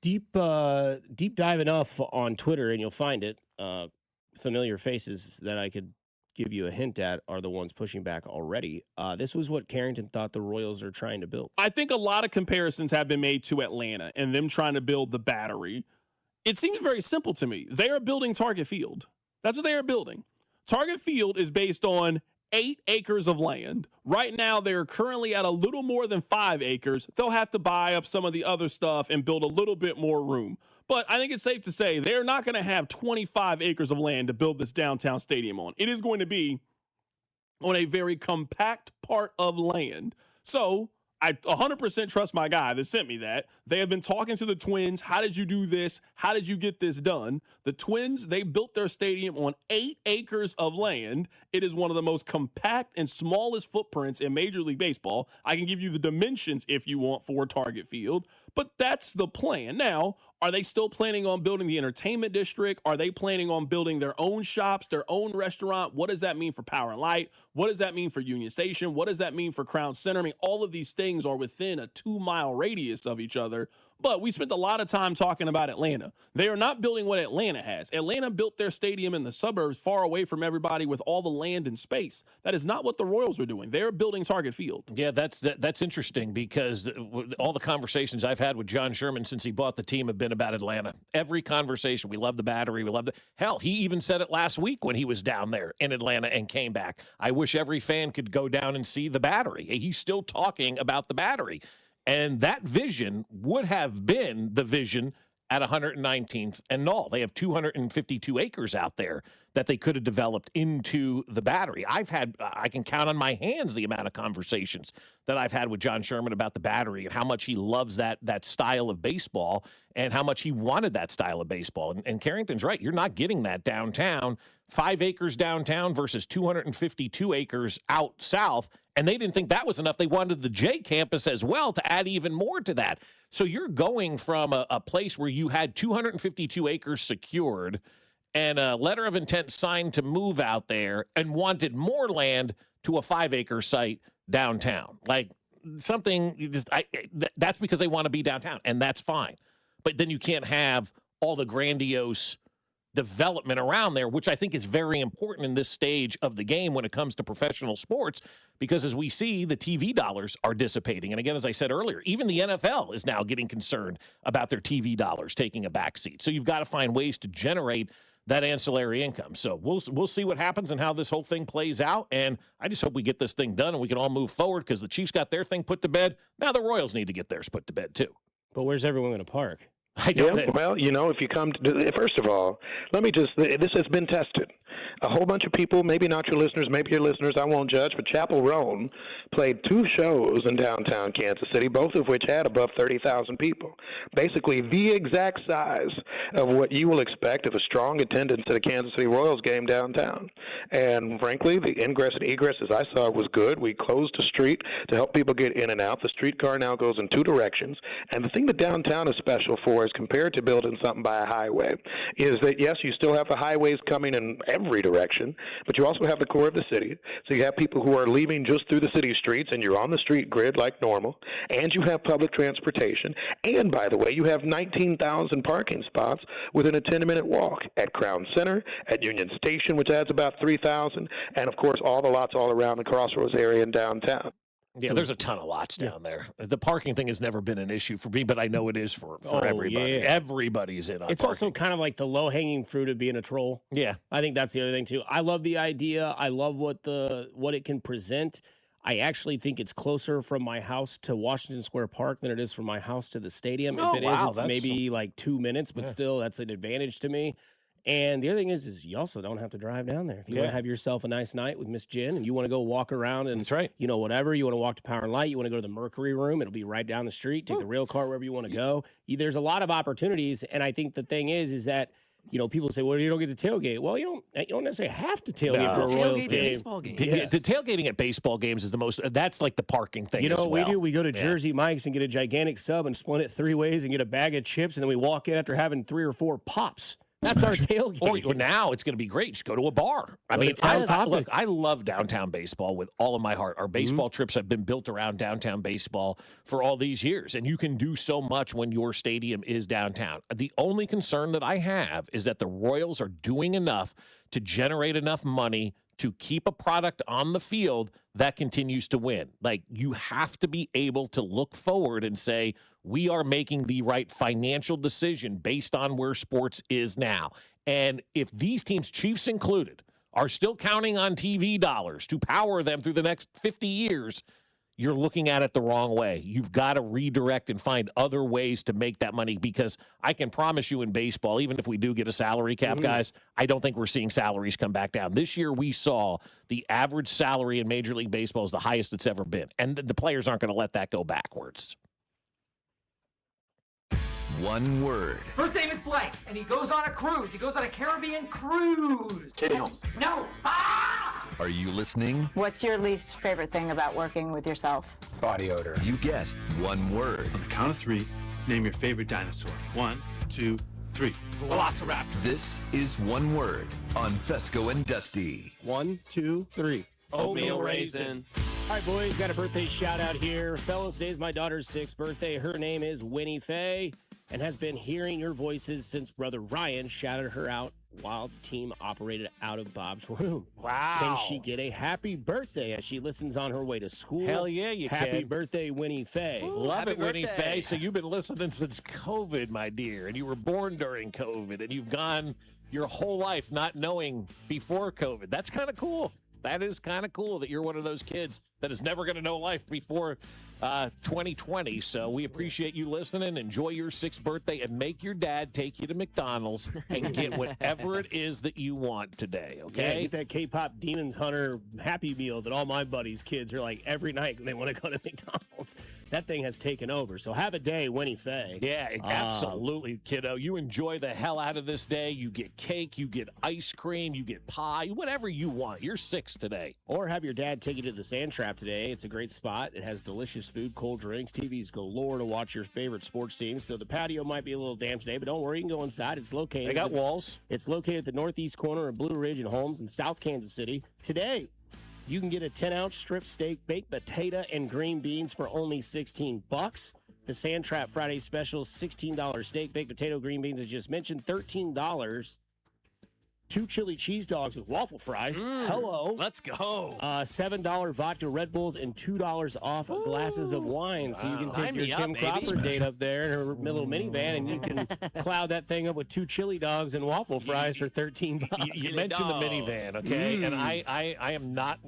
Speaker 18: Deep dive enough on Twitter, and you'll find it. Familiar faces that I could give you a hint at are the ones pushing back already. This was what Carrington thought the Royals are trying to build.
Speaker 2: I think a lot of comparisons have been made to Atlanta and them trying to build the Battery. It seems very simple to me. They are building Target Field. That's what they are building. Target Field is based on 8 acres of land. Right now, they're currently at a little more than 5 acres. They'll have to buy up some of the other stuff and build a little bit more room. But I think it's safe to say they're not going to have 25 acres of land to build this downtown stadium on. It is going to be on a very compact part of land. So I 100% trust my guy that sent me that. They have been talking to the Twins. How did you do this? How did you get this done? The Twins, they built their stadium on 8 acres of land. It is one of the most compact and smallest footprints in Major League Baseball. I can give you the dimensions if you want for Target Field, but that's the plan. Now, are they still planning on building the entertainment district? Are they planning on building their own shops, their own restaurant? What does that mean for Power and Light? What does that mean for Union Station? What does that mean for Crown Center? I mean, all of these things are within a 2-mile radius of each other. But we spent a lot of time talking about Atlanta. They are not building what Atlanta has. Atlanta built their stadium in the suburbs far away from everybody with all the land and space. That is not what the Royals are doing. They're building Target Field.
Speaker 19: Yeah, that's interesting, because all the conversations I've had with John Sherman since he bought the team have been about Atlanta. Every conversation. We love the Battery. We love the hell. He even said it last week when he was down there in Atlanta and came back. I wish every fan could go down and see the Battery. He's still talking about the Battery. And that vision would have been the vision at 119th and Knoll. They have 252 acres out there that they could have developed into the Battery. I can count on my hands the amount of conversations that I've had with John Sherman about the Battery and how much he loves that style of baseball and how much he wanted that style of baseball. And Carrington's right. You're not getting that downtown 5 acres downtown versus 252 acres out south, and they didn't think that was enough. They wanted the J campus as well to add even more to that. So you're going from a place where you had 252 acres secured and a letter of intent signed to move out there and wanted more land to a 5-acre site downtown. Like something, that's because they want to be downtown, and that's fine. But then you can't have all the grandiose development around there, which I think is very important in this stage of the game when it comes to professional sports, because as we see, the TV dollars are dissipating. And again, as I said earlier, even the NFL is now getting concerned about their TV dollars taking a backseat. So you've got to find ways to generate that ancillary income. So we'll see what happens and how this whole thing plays out. And I just hope we get this thing done and we can all move forward, because the Chiefs got their thing put to bed. Now the Royals need to get theirs put to bed too.
Speaker 18: But where's everyone going to park?
Speaker 19: I don't know.
Speaker 3: Well, if you come to, first of all, this has been tested. A whole bunch of people, maybe not your listeners, maybe your listeners, I won't judge, but Chapel Roan played 2 shows in downtown Kansas City, both of which had above 30,000 people. Basically the exact size of what you will expect of a strong attendance at a Kansas City Royals game downtown. And frankly, the ingress and egress, as I saw it, was good. We closed the street to help people get in and out. The streetcar now goes in 2 directions. And the thing that downtown is special for, as compared to building something by a highway, is that, yes, you still have the highways coming in every direction, but you also have the core of the city. So you have people who are leaving just through the city streets, and you're on the street grid like normal, and you have public transportation. And by the way, you have 19,000 parking spots within a 10-minute walk at Crown Center, at Union Station, which adds about 3,000, and of course all the lots all around the Crossroads area in downtown.
Speaker 19: Yeah, there's a ton of lots down there. The parking thing has never been an issue for me, but I know it is for everybody.
Speaker 18: Yeah.
Speaker 19: Everybody's in on
Speaker 18: It's
Speaker 19: parking.
Speaker 18: also kind of like the low-hanging fruit of being a troll.
Speaker 19: Yeah.
Speaker 18: I think that's the other thing, too. I love the idea. I love what it can present. I actually think it's closer from my house to Washington Square Park than it is from my house to the stadium.
Speaker 19: Oh,
Speaker 18: if it is,
Speaker 19: wow,
Speaker 18: it's
Speaker 19: that's
Speaker 18: maybe like 2 minutes, but
Speaker 19: Yeah.
Speaker 18: still, that's an advantage to me. And the other thing is you also don't have to drive down there. If you want
Speaker 19: Yeah.
Speaker 18: to have yourself a nice night with Miss Jen and you want to go walk around and,
Speaker 19: That's right.
Speaker 18: whatever, you want to walk to Power and Light, you want to go to the Mercury Room, it'll be right down the street, take the rail car wherever you want to go. There's a lot of opportunities. And I think the thing is that, people say, well, you don't get to tailgate. Well, you don't necessarily have to tailgate for a Royals game.
Speaker 4: Baseball game.
Speaker 19: The tailgating at baseball games is the most, that's like the parking thing as well.
Speaker 18: We go to Jersey Mike's and get a gigantic sub and split it 3 ways and get a bag of chips, and then we walk in after having 3 or 4 pops. That's our tailgate.
Speaker 19: Or now it's going to be great. Just go to a bar. Look, I love downtown baseball with all of my heart. Our baseball trips have been built around downtown baseball for all these years, and you can do so much when your stadium is downtown. The only concern that I have is that the Royals are doing enough to generate enough money to keep a product on the field that continues to win. Like, you have to be able to look forward and say, we are making the right financial decision based on where sports is now. And if these teams, Chiefs included, are still counting on TV dollars to power them through the next 50 years, you're looking at it the wrong way. You've got to redirect and find other ways to make that money, because I can promise you in baseball, even if we do get a salary cap, guys, I don't think we're seeing salaries come back down. This year we saw the average salary in Major League Baseball is the highest it's ever been, and the players aren't going to let that go backwards.
Speaker 16: One word.
Speaker 5: First name is blank, and he goes on a cruise. He goes on a Caribbean cruise.
Speaker 16: Katie Holmes.
Speaker 5: No.
Speaker 16: Are you listening?
Speaker 6: What's your least favorite thing about working with yourself?
Speaker 16: Body odor. You get one word.
Speaker 20: On the count of 3, name your favorite dinosaur. 1, 2, 3. Velociraptor.
Speaker 16: This is one word on Fescoe and Dusty.
Speaker 18: 1, 2, 3.
Speaker 4: Oatmeal raisin.
Speaker 18: All right, boys, got a birthday shout out here. Fellas, today's my daughter's 6th birthday. Her name is Winnie Faye, and has been hearing your voices since Brother Ryan shouted her out while the team operated out of Bob's room.
Speaker 19: Wow.
Speaker 18: Can she get a happy birthday as she listens on her way to school?
Speaker 19: Hell yeah, you
Speaker 18: Happy
Speaker 19: can.
Speaker 18: birthday, Winnie Faye.
Speaker 19: Love it, Winnie Faye. So you've been listening since COVID, my dear, and you were born during COVID, and you've gone your whole life not knowing before COVID. That's kind of cool. That is kind of cool that you're one of those kids that is never going to know life before 2020. So we appreciate you listening. Enjoy your 6th birthday and make your dad take you to McDonald's and get whatever it is that you want today, okay?
Speaker 18: Yeah, get that K-pop Demons Hunter Happy Meal that all my buddies' kids are like every night they want to go to McDonald's. That thing has taken over. So have a day, Winnie Faye.
Speaker 19: Yeah, absolutely, kiddo. You enjoy the hell out of this day. You get cake, you get ice cream, you get pie, whatever you want. You're 6 today.
Speaker 18: Or have your dad take you to the Sand Trap today. It's a great spot. It has delicious food, cold drinks, TVs galore to watch your favorite sports teams. So the patio might be a little damp today, but don't worry, you can go inside. It's located.
Speaker 19: They got walls.
Speaker 18: It's located at the northeast corner of Blue Ridge and Holmes in South Kansas City. Today, you can get a 10-ounce strip steak, baked potato, and green beans for only $16. The Sand Trap Friday special, $16 steak, baked potato, green beans, as just mentioned, $13. 2 chili cheese dogs with waffle fries. Hello.
Speaker 4: Let's go.
Speaker 18: $7 vodka Red Bulls and $2 off glasses of wine. So you can take your Kim Crawford date up there in her little minivan, and you can cloud that thing up with 2 chili dogs and waffle fries for $13.
Speaker 19: You mentioned the minivan, okay? And I am not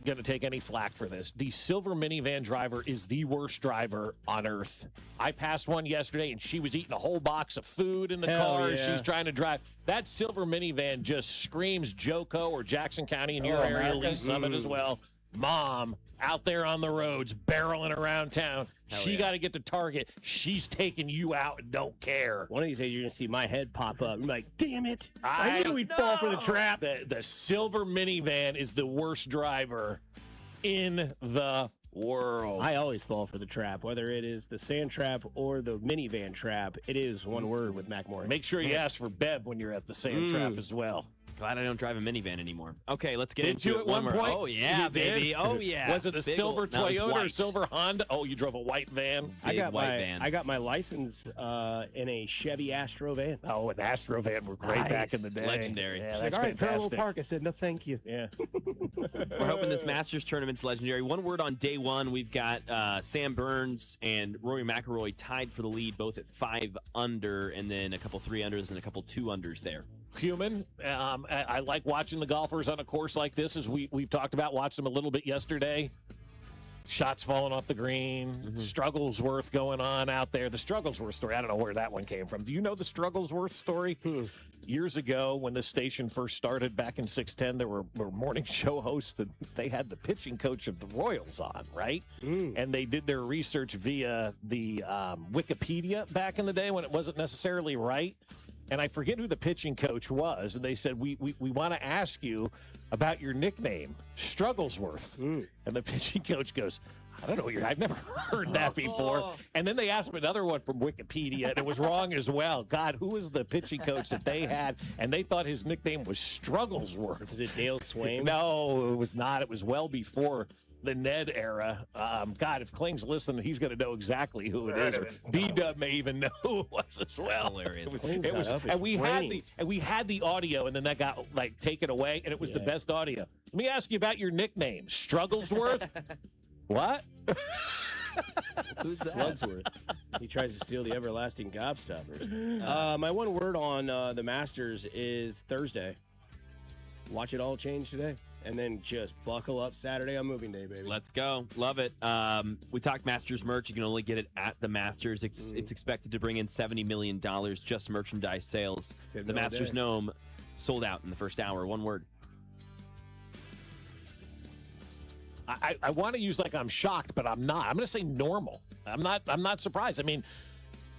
Speaker 19: going to take any flack for this. The silver minivan driver is the worst driver on earth. I passed one yesterday, and she was eating a whole box of food in the car.
Speaker 18: Yeah.
Speaker 19: She's trying to drive. That silver minivan just screams JoCo or Jackson County in your area, Lee Summit as well. Mom, out there on the roads, barreling around town. She got to get to Target. She's taking you out and don't care.
Speaker 18: One of these days, you're going to see my head pop up. I'm like, damn it. I knew we'd fall for the trap.
Speaker 19: The silver minivan is the worst driver in the world.
Speaker 18: I always fall for the trap, whether it is the Sand Trap or the minivan trap. It is one word with Mac Morgan.
Speaker 19: Make sure you ask for Bev when you're at the Sand Trap as well.
Speaker 4: Glad I don't drive a minivan anymore. Okay, let's get
Speaker 19: Did
Speaker 4: into
Speaker 19: you
Speaker 4: it.
Speaker 19: at one point?
Speaker 4: Oh, yeah, baby. Oh, yeah.
Speaker 19: Was it a silver Toyota or silver Honda? Oh, you drove a white van?
Speaker 18: I got my license in a Chevy Astro van.
Speaker 19: Oh, an Astro van were great back in the day.
Speaker 4: Legendary.
Speaker 19: Yeah,
Speaker 18: She's
Speaker 19: that's
Speaker 18: like, all right,
Speaker 19: fantastic.
Speaker 18: parallel park. I said, no, thank you.
Speaker 19: Yeah.
Speaker 4: We're hoping this Masters tournament's legendary. One word on day one, we've got Sam Burns and Rory McIlroy tied for the lead, both at 5 under, and then a couple 3 unders and a couple 2 unders there.
Speaker 19: Human. I like watching the golfers on a course like this, as we've talked about. Watched them a little bit yesterday. Shots falling off the green. Strugglesworth going on out there. The Strugglesworth story, I don't know where that one came from. Do you know the Strugglesworth story? Years ago, when this station first started back in 610, there were morning show hosts, and they had the pitching coach of the Royals on, right? And they did their research via the Wikipedia back in the day when it wasn't necessarily right. And I forget who the pitching coach was, and they said, we want to ask you about your nickname, Strugglesworth. And the pitching coach goes, I don't know, I've never heard that before. And then they asked him another one from Wikipedia, and it was wrong as well. God, who was the pitching coach that they had? And they thought his nickname was Strugglesworth.
Speaker 18: Is it Dale Swain?
Speaker 19: No, it was not. It was well before the Ned era. God, if Kling's listening, he's going to know exactly who it is. Or B-Dub may even know who it was as well.
Speaker 4: That's hilarious.
Speaker 19: And we had the audio, and then that got taken away, and it was the best audio. Let me ask you about your nickname, Strugglesworth. What?
Speaker 18: Who's Slugsworth? He tries to steal the everlasting gobstoppers. My one word on the Masters is Thursday. Watch it all change today. And then just buckle up Saturday on moving day, baby.
Speaker 4: Let's go. Love it. We talked Masters merch. You can only get it at the Masters. It's expected to bring in $70 million just merchandise sales. The Masters Gnome sold out in the first hour. One word.
Speaker 19: I want to use I'm shocked, but I'm not. I'm going to say normal. I'm not surprised. I mean,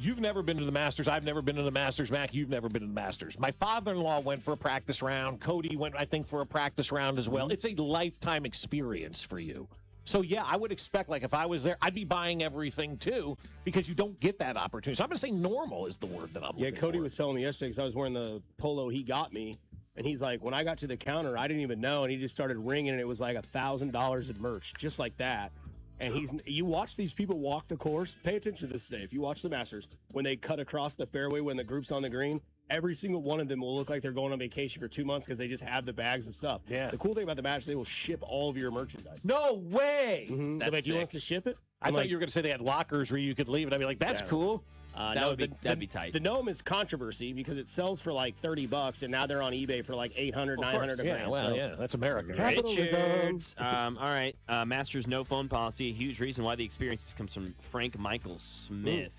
Speaker 19: you've never been to the Masters. I've never been to the Masters. Mac, you've never been to the Masters. My father-in-law went for a practice round. Cody went, I think, for a practice round as well. It's a lifetime experience for you. So, yeah, I would expect, if I was there, I'd be buying everything, too, because you don't get that opportunity. So I'm going to say normal is the word that I'm looking for.
Speaker 18: Yeah, Cody was telling me yesterday because I was wearing the polo he got me. And he's like, when I got to the counter, I didn't even know. And he just started ringing, and it was like $1,000 in merch, just like that. And you watch these people walk the course. Pay attention to this today. If you watch the Masters, when they cut across the fairway, when the group's on the green, every single one of them will look like they're going on vacation for 2 months because they just have the bags of stuff.
Speaker 19: Yeah.
Speaker 18: The cool thing about the Masters, they will ship all of your merchandise.
Speaker 19: No way.
Speaker 18: That's like, you want us to ship it?
Speaker 19: I thought you were going to say they had lockers where you could leave it. I'd be like, that's cool.
Speaker 4: That'd be tight.
Speaker 18: The Gnome is controversy because it sells for like $30, and now they're on eBay for like $800, $900.
Speaker 19: Yeah, well, yeah, that's America.
Speaker 18: Capitalism.
Speaker 4: All right. Masters no phone policy. A huge reason why the experience comes from Frank Michael Smith.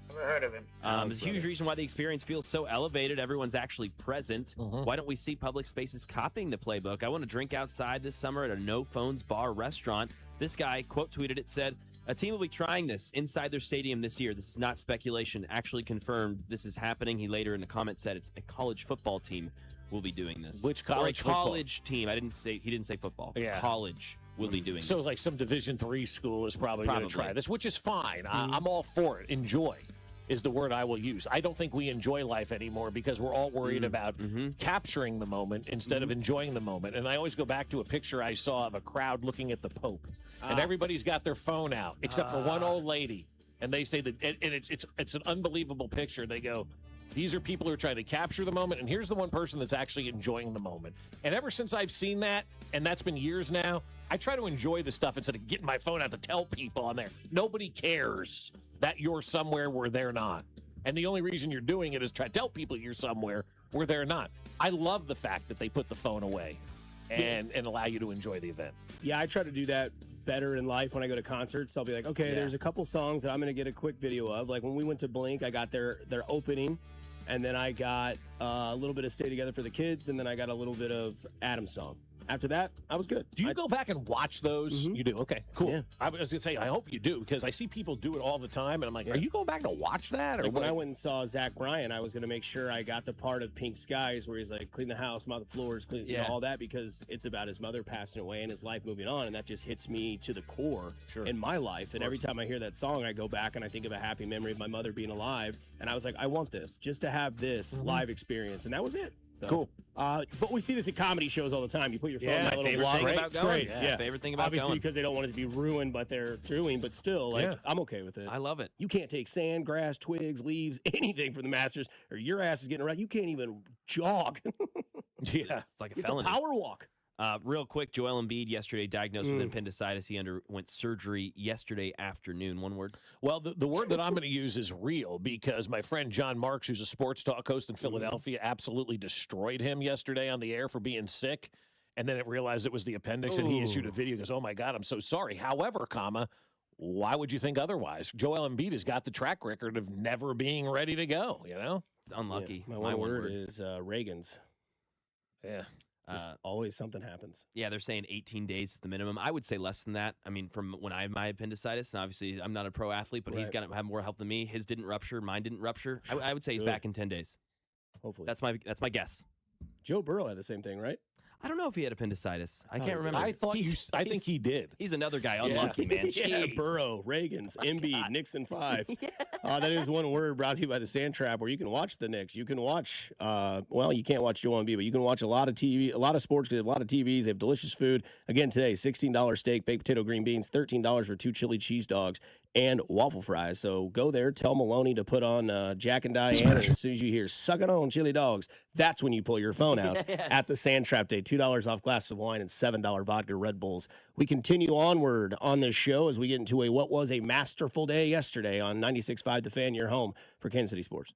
Speaker 7: Never heard of him.
Speaker 4: There's a huge reason why the experience feels so elevated. Everyone's actually present. Why don't we see public spaces copying the playbook? I want to drink outside this summer at a no phones bar restaurant. This guy quote tweeted it, said, a team will be trying this inside their stadium this year. This is not speculation. Actually confirmed this is happening. He later in the comment said it's a college football team will be doing this.
Speaker 19: Which college football?
Speaker 4: College team. He didn't say football.
Speaker 19: Yeah.
Speaker 4: College will be doing
Speaker 19: So
Speaker 4: this.
Speaker 19: like some Division III school is probably going to try this, which is fine. I'm all for it. Enjoy is the word I will use. I don't think we enjoy life anymore because we're all worried about capturing the moment instead of enjoying the moment. And I always go back to a picture I saw of a crowd looking at the Pope. And everybody's got their phone out except for one old lady. And they say that and it's an unbelievable picture. They go, these are people who are trying to capture the moment, and here's the one person that's actually enjoying the moment. And ever since I've seen that, and that's been years now, I try to enjoy the stuff instead of getting my phone out to tell people I'm there. Nobody cares that you're somewhere where they're not. And the only reason you're doing it is try to tell people you're somewhere where they're not. I love the fact that they put the phone away and allow you to enjoy the event.
Speaker 18: Yeah, I try to do that better in life when I go to concerts. I'll be like, okay, there's a couple songs that I'm going to get a quick video of. Like when we went to Blink, I got their opening, and then I got a little bit of Stay Together for the Kids, and then I got a little bit of Adam's song. After that, I was good.
Speaker 19: Do you go back and watch those? You do? Okay, cool.
Speaker 18: Yeah.
Speaker 19: I was going to say, I hope you do, because I see people do it all the time, and I'm like, are you going back to watch that? Or
Speaker 18: like when I went and saw Zach Bryan, I was going to make sure I got the part of Pink Skies where he's like, clean the house, mop the floors, clean all that, because it's about his mother passing away and his life moving on, and that just hits me to the core in my life. And every time I hear that song, I go back and I think of a happy memory of my mother being alive, and I was like, I want this, just to have this live experience, and that was it. So,
Speaker 19: cool.
Speaker 18: But we see this at comedy shows all the time. You put your phone in that little
Speaker 4: favorite
Speaker 18: block.
Speaker 4: thing about
Speaker 18: It's
Speaker 4: going.
Speaker 18: great.
Speaker 4: Yeah, favorite thing about
Speaker 18: Obviously,
Speaker 4: going.
Speaker 18: because they don't want it to be ruined, but they're doing. But still, I'm okay with it.
Speaker 4: I love it.
Speaker 18: You can't take sand, grass, twigs, leaves, anything from the Masters, or your ass is getting around. You can't even jog.
Speaker 4: It's like a
Speaker 18: You have to
Speaker 4: felony.
Speaker 18: power walk.
Speaker 4: Real quick, Joel Embiid yesterday diagnosed with appendicitis. He underwent surgery yesterday afternoon. One word.
Speaker 19: Well, the word that I'm going to use is real, because my friend John Marks, who's a sports talk host in Philadelphia, absolutely destroyed him yesterday on the air for being sick. And then it realized it was the appendix, and he issued a video. He goes, oh, my God, I'm so sorry. However, why would you think otherwise? Joel Embiid has got the track record of never being ready to go, you know?
Speaker 4: It's unlucky.
Speaker 18: Yeah, my one word is Reagan's.
Speaker 19: Yeah.
Speaker 18: Always something happens.
Speaker 4: Yeah, they're saying 18 days is the minimum. I would say less than that. I mean, from when I had my appendicitis, and obviously I'm not a pro athlete, but he's got to have more help than me. His didn't rupture. Mine didn't rupture. I would say he's back in 10 days.
Speaker 18: Hopefully.
Speaker 4: That's my guess.
Speaker 18: Joe Burrow had the same thing, right?
Speaker 4: I don't know if he had appendicitis. I can't remember.
Speaker 19: I think he did.
Speaker 4: He's another guy. Unlucky, man.
Speaker 18: Yeah,
Speaker 4: Jeez.
Speaker 18: Burrow, Reagan's, Embiid, Nixon 5. That is one word brought to you by the Sand Trap, where you can watch the Knicks. You can watch, you can't watch Joel Embiid, but you can watch a lot of TV, a lot of sports, because they have a lot of TVs. They have delicious food. Again, today, $16 steak, baked potato, green beans, $13 for 2 chili cheese dogs, and waffle fries. So go there, tell Maloney to put on Jack and Diane, and as soon as you hear "suck it on chili dogs," that's when you pull your phone out at the Sand Trap Day. $2 off glasses of wine and $7 vodka Red Bulls. We continue onward on this show as we get into what was a masterful day yesterday on 96.5 The Fan, your home for Kansas City sports.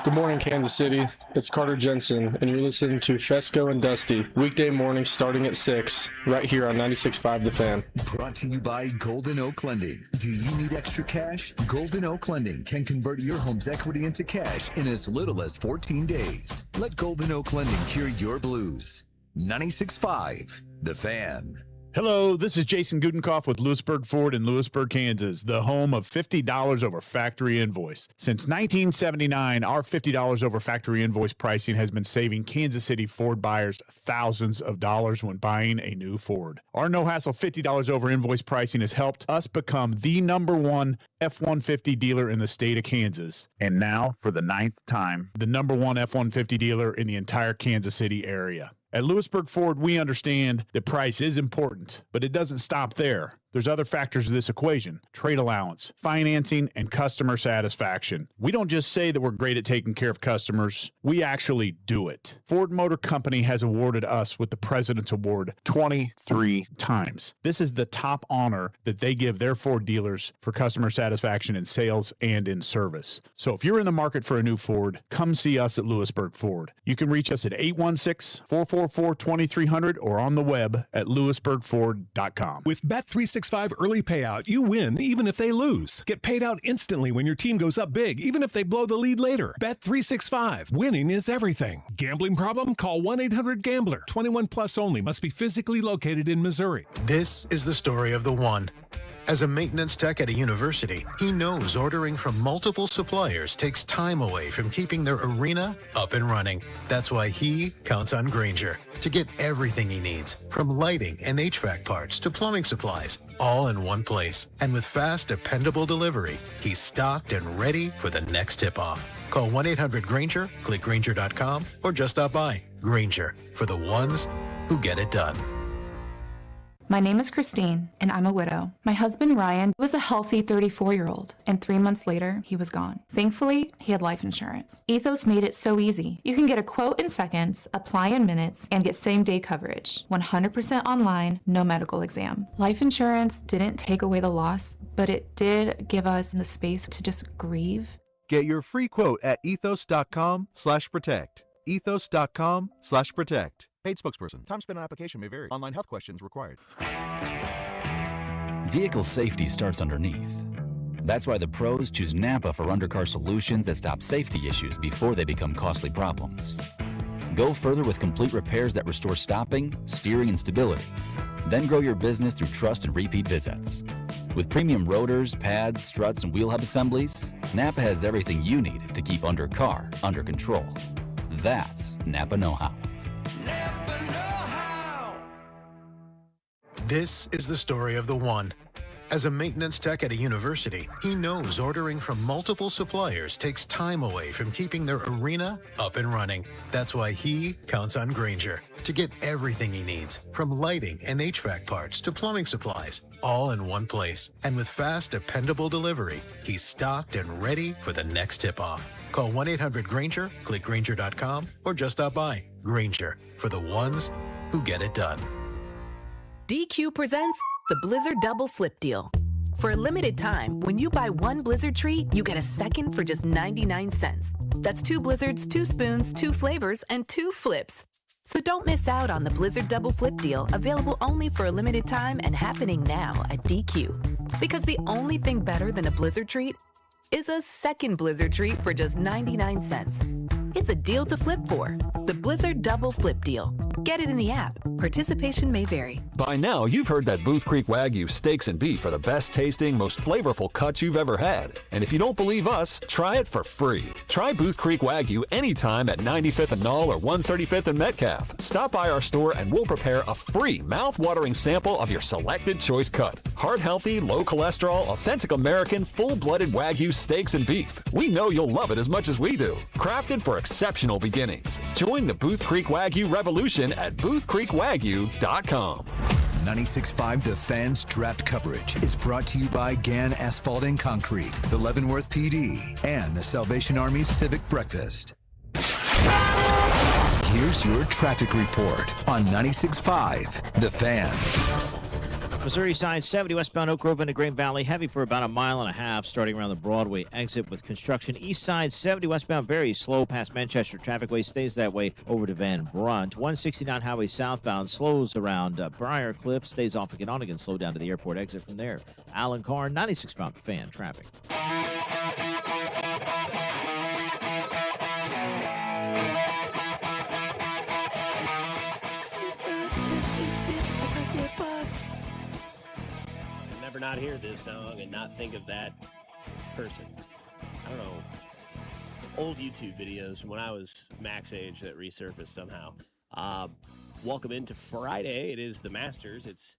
Speaker 9: Good morning, Kansas City. It's Carter Jensen, and you're listening to Fescoe and Dusty, weekday mornings starting at 6, right here on 96.5 The Fan.
Speaker 16: Brought to you by Golden Oak Lending. Do you need extra cash? Golden Oak Lending can convert your home's equity into cash in as little as 14 days. Let Golden Oak Lending cure your blues. 96.5 The Fan.
Speaker 23: Hello, this is Jason Gudenkoff with Lewisburg Ford in Lewisburg, Kansas, the home of $50 over factory invoice. Since 1979, our $50 over factory invoice pricing has been saving Kansas City Ford buyers thousands of dollars when buying a new Ford. Our no-hassle $50 over invoice pricing has helped us become the #1 F-150 dealer in the state of Kansas. And now, for the 9th time, the #1 F-150 dealer in the entire Kansas City area. At Lewisburg Ford, we understand that price is important, but it doesn't stop there. There's other factors to this equation: trade allowance, financing, and customer satisfaction. We don't just say that we're great at taking care of customers, we actually do it. Ford Motor Company has awarded us with the President's Award 23 times. This is the top honor that they give their Ford dealers for customer satisfaction in sales and in service. So if you're in the market for a new Ford, come see us at Lewisburg Ford. You can reach us at 816-444-2300 or on the web at lewisburgford.com.
Speaker 7: With Bet365 early payout, you win even if they lose. Get paid out instantly when your team goes up big, even if they blow the lead later. Bet365. Winning is everything. Gambling problem? Call 1-800-GAMBLER. 21 plus only. Must be physically located in Missouri.
Speaker 11: This is the story of the one. As a maintenance tech at a university, he knows ordering from multiple suppliers takes time away from keeping their arena up and running. That's why he counts on Grainger to get everything he needs, from lighting and HVAC parts to plumbing supplies, all in one place. And with fast, dependable delivery, he's stocked and ready for the next tip-off. Call 1-800-GRAINGER, click Grainger.com, or just stop by. Grainger, for the ones who get it done.
Speaker 12: My name is Christine, and I'm a widow. My husband, Ryan, was a healthy 34-year-old, and 3 months later, he was gone. Thankfully, he had life insurance. Ethos made it so easy. You can get a quote in seconds, apply in minutes, and get same-day coverage. 100% online, no medical exam. Life insurance didn't take away the loss, but it did give us the space to just grieve.
Speaker 24: Get your free quote at ethos.com/protect. ethos.com/protect. Paid spokesperson. Time spent on application may vary. Online health questions required.
Speaker 25: Vehicle safety starts underneath. That's why the pros choose Napa for undercar solutions that stop safety issues before they become costly problems. Go further with complete repairs that restore stopping, steering, and stability. Then grow your business through trust and repeat visits. With premium rotors, pads, struts, and wheel hub assemblies, Napa has everything you need to keep undercar under control. That's Napa know-how.
Speaker 11: This is the story of the one. As a maintenance tech at a university, he knows ordering from multiple suppliers takes time away from keeping their arena up and running. That's why he counts on Grainger to get everything he needs, from lighting and HVAC parts to plumbing supplies, all in one place. And with fast, dependable delivery, he's stocked and ready for the next tip-off. Call 1-800-GRAINGER, click Grainger.com, or just stop by. Grainger, for the ones who get it done.
Speaker 21: DQ presents the Blizzard Double Flip Deal. For a limited time, when you buy one Blizzard treat, you get a second for just 99 cents. That's 2 Blizzards, 2 spoons, 2 flavors, and 2 flips. So don't miss out on the Blizzard Double Flip Deal, available only for a limited time and happening now at DQ. Because the only thing better than a Blizzard treat is a second Blizzard treat for just 99 cents. It's a deal to flip for. The Blizzard Double Flip Deal. Get it in the app. Participation may vary.
Speaker 26: By now, you've heard that Booth Creek Wagyu steaks and beef are the best tasting, most flavorful cuts you've ever had. And if you don't believe us, try it for free. Try Booth Creek Wagyu anytime at 95th and Knoll or 135th and Metcalf. Stop by our store and we'll prepare a free mouth-watering sample of your selected choice cut. Heart-healthy, low-cholesterol, authentic American, full-blooded Wagyu steaks and beef. We know you'll love it as much as we do. Crafted for exceptional beginnings. Join the Booth Creek Wagyu revolution at boothcreekwagyu.com.
Speaker 16: 96.5 The Fan's draft coverage is brought to you by Gann Asphalt and Concrete, the Leavenworth PD, and the Salvation Army's Civic Breakfast. Here's your traffic report on 96.5 The Fan.
Speaker 27: Missouri side 70 westbound Oak Grove into Green Valley, heavy for about a mile and a half, starting around the Broadway exit with construction. East side 70 westbound very slow past Manchester. Trafficway stays that way over to Van Brunt. 169 highway southbound slows around Briar Cliff, stays off again on again, slow down to the airport exit from there. Alan Carr, 96.5 Fan traffic.
Speaker 18: Not hear this song and not think of that person. I don't know. Old YouTube videos from when I was Max age that resurfaced somehow. Welcome into Friday. It is the Masters. It's,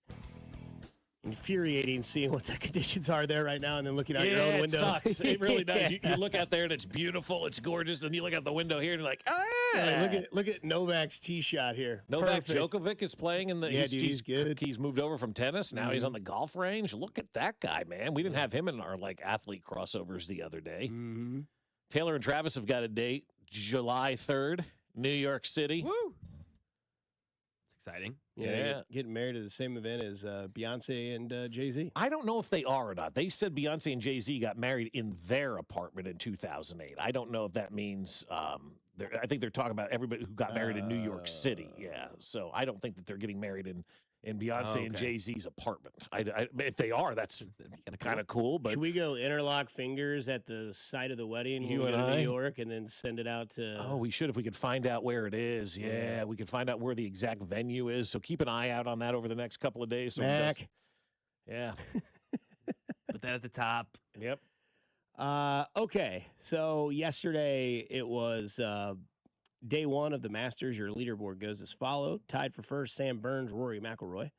Speaker 18: infuriating seeing what the conditions are there right now and then looking out your own
Speaker 19: it
Speaker 18: window.
Speaker 19: sucks. It really does. You look out there and it's beautiful, it's gorgeous, and you look out the window here and you're like,
Speaker 18: Look at Novak's tee shot here.
Speaker 19: Novak
Speaker 18: Perfect.
Speaker 19: Djokovic is playing in the.
Speaker 18: Yeah, he's good.
Speaker 19: He's moved over from tennis. Now he's on the golf range. Look at that guy, man. We didn't have him in our athlete crossovers the other day.
Speaker 18: Mm-hmm.
Speaker 19: Taylor and Travis have got a date, July 3rd, New York City.
Speaker 4: Woo! It's exciting.
Speaker 18: Yeah, getting married to the same event as Beyonce and Jay-Z.
Speaker 19: I don't know if they are or not. They said Beyonce and Jay-Z got married in their apartment in 2008. I don't know if that means I think they're talking about everybody who got married in New York City. Yeah, so I don't think that they're getting married in Beyonce and Jay-Z's apartment. If they are, that's kind of cool. But
Speaker 18: should we go interlock fingers at the site of the wedding when
Speaker 19: You
Speaker 18: we go
Speaker 19: and
Speaker 18: to
Speaker 19: I?
Speaker 18: New York and then send it out to...
Speaker 19: Oh, we should if we could find out where it is. Yeah, we could find out where the exact venue is. So keep an eye out on that over the next couple of days. So
Speaker 18: Mac.
Speaker 19: Yeah.
Speaker 4: Put that at the top.
Speaker 19: Yep.
Speaker 18: Okay, so yesterday it was day one of the Masters. Your leaderboard goes as follows. Tied for first, Sam Burns, Rory McIlroy.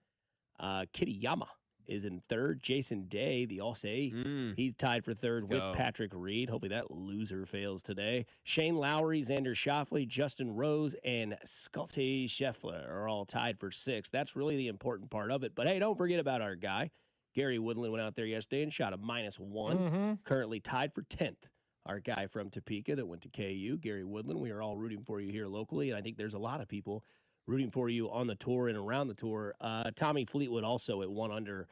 Speaker 18: Kitayama is in third. Jason Day, the Aussie, he's tied for third with Patrick Reed. Hopefully that loser fails today. Shane Lowry, Xander Schauffele, Justin Rose, and Scottie Scheffler are all tied for sixth. That's really the important part of it. But hey, don't forget about our guy. Gary Woodland went out there yesterday and shot a -1. Currently tied for 10th. Our guy from Topeka that went to KU, Gary Woodland. We are all rooting for you here locally, and I think there's a lot of people rooting for you on the tour and around the tour. Tommy Fleetwood also at 1 under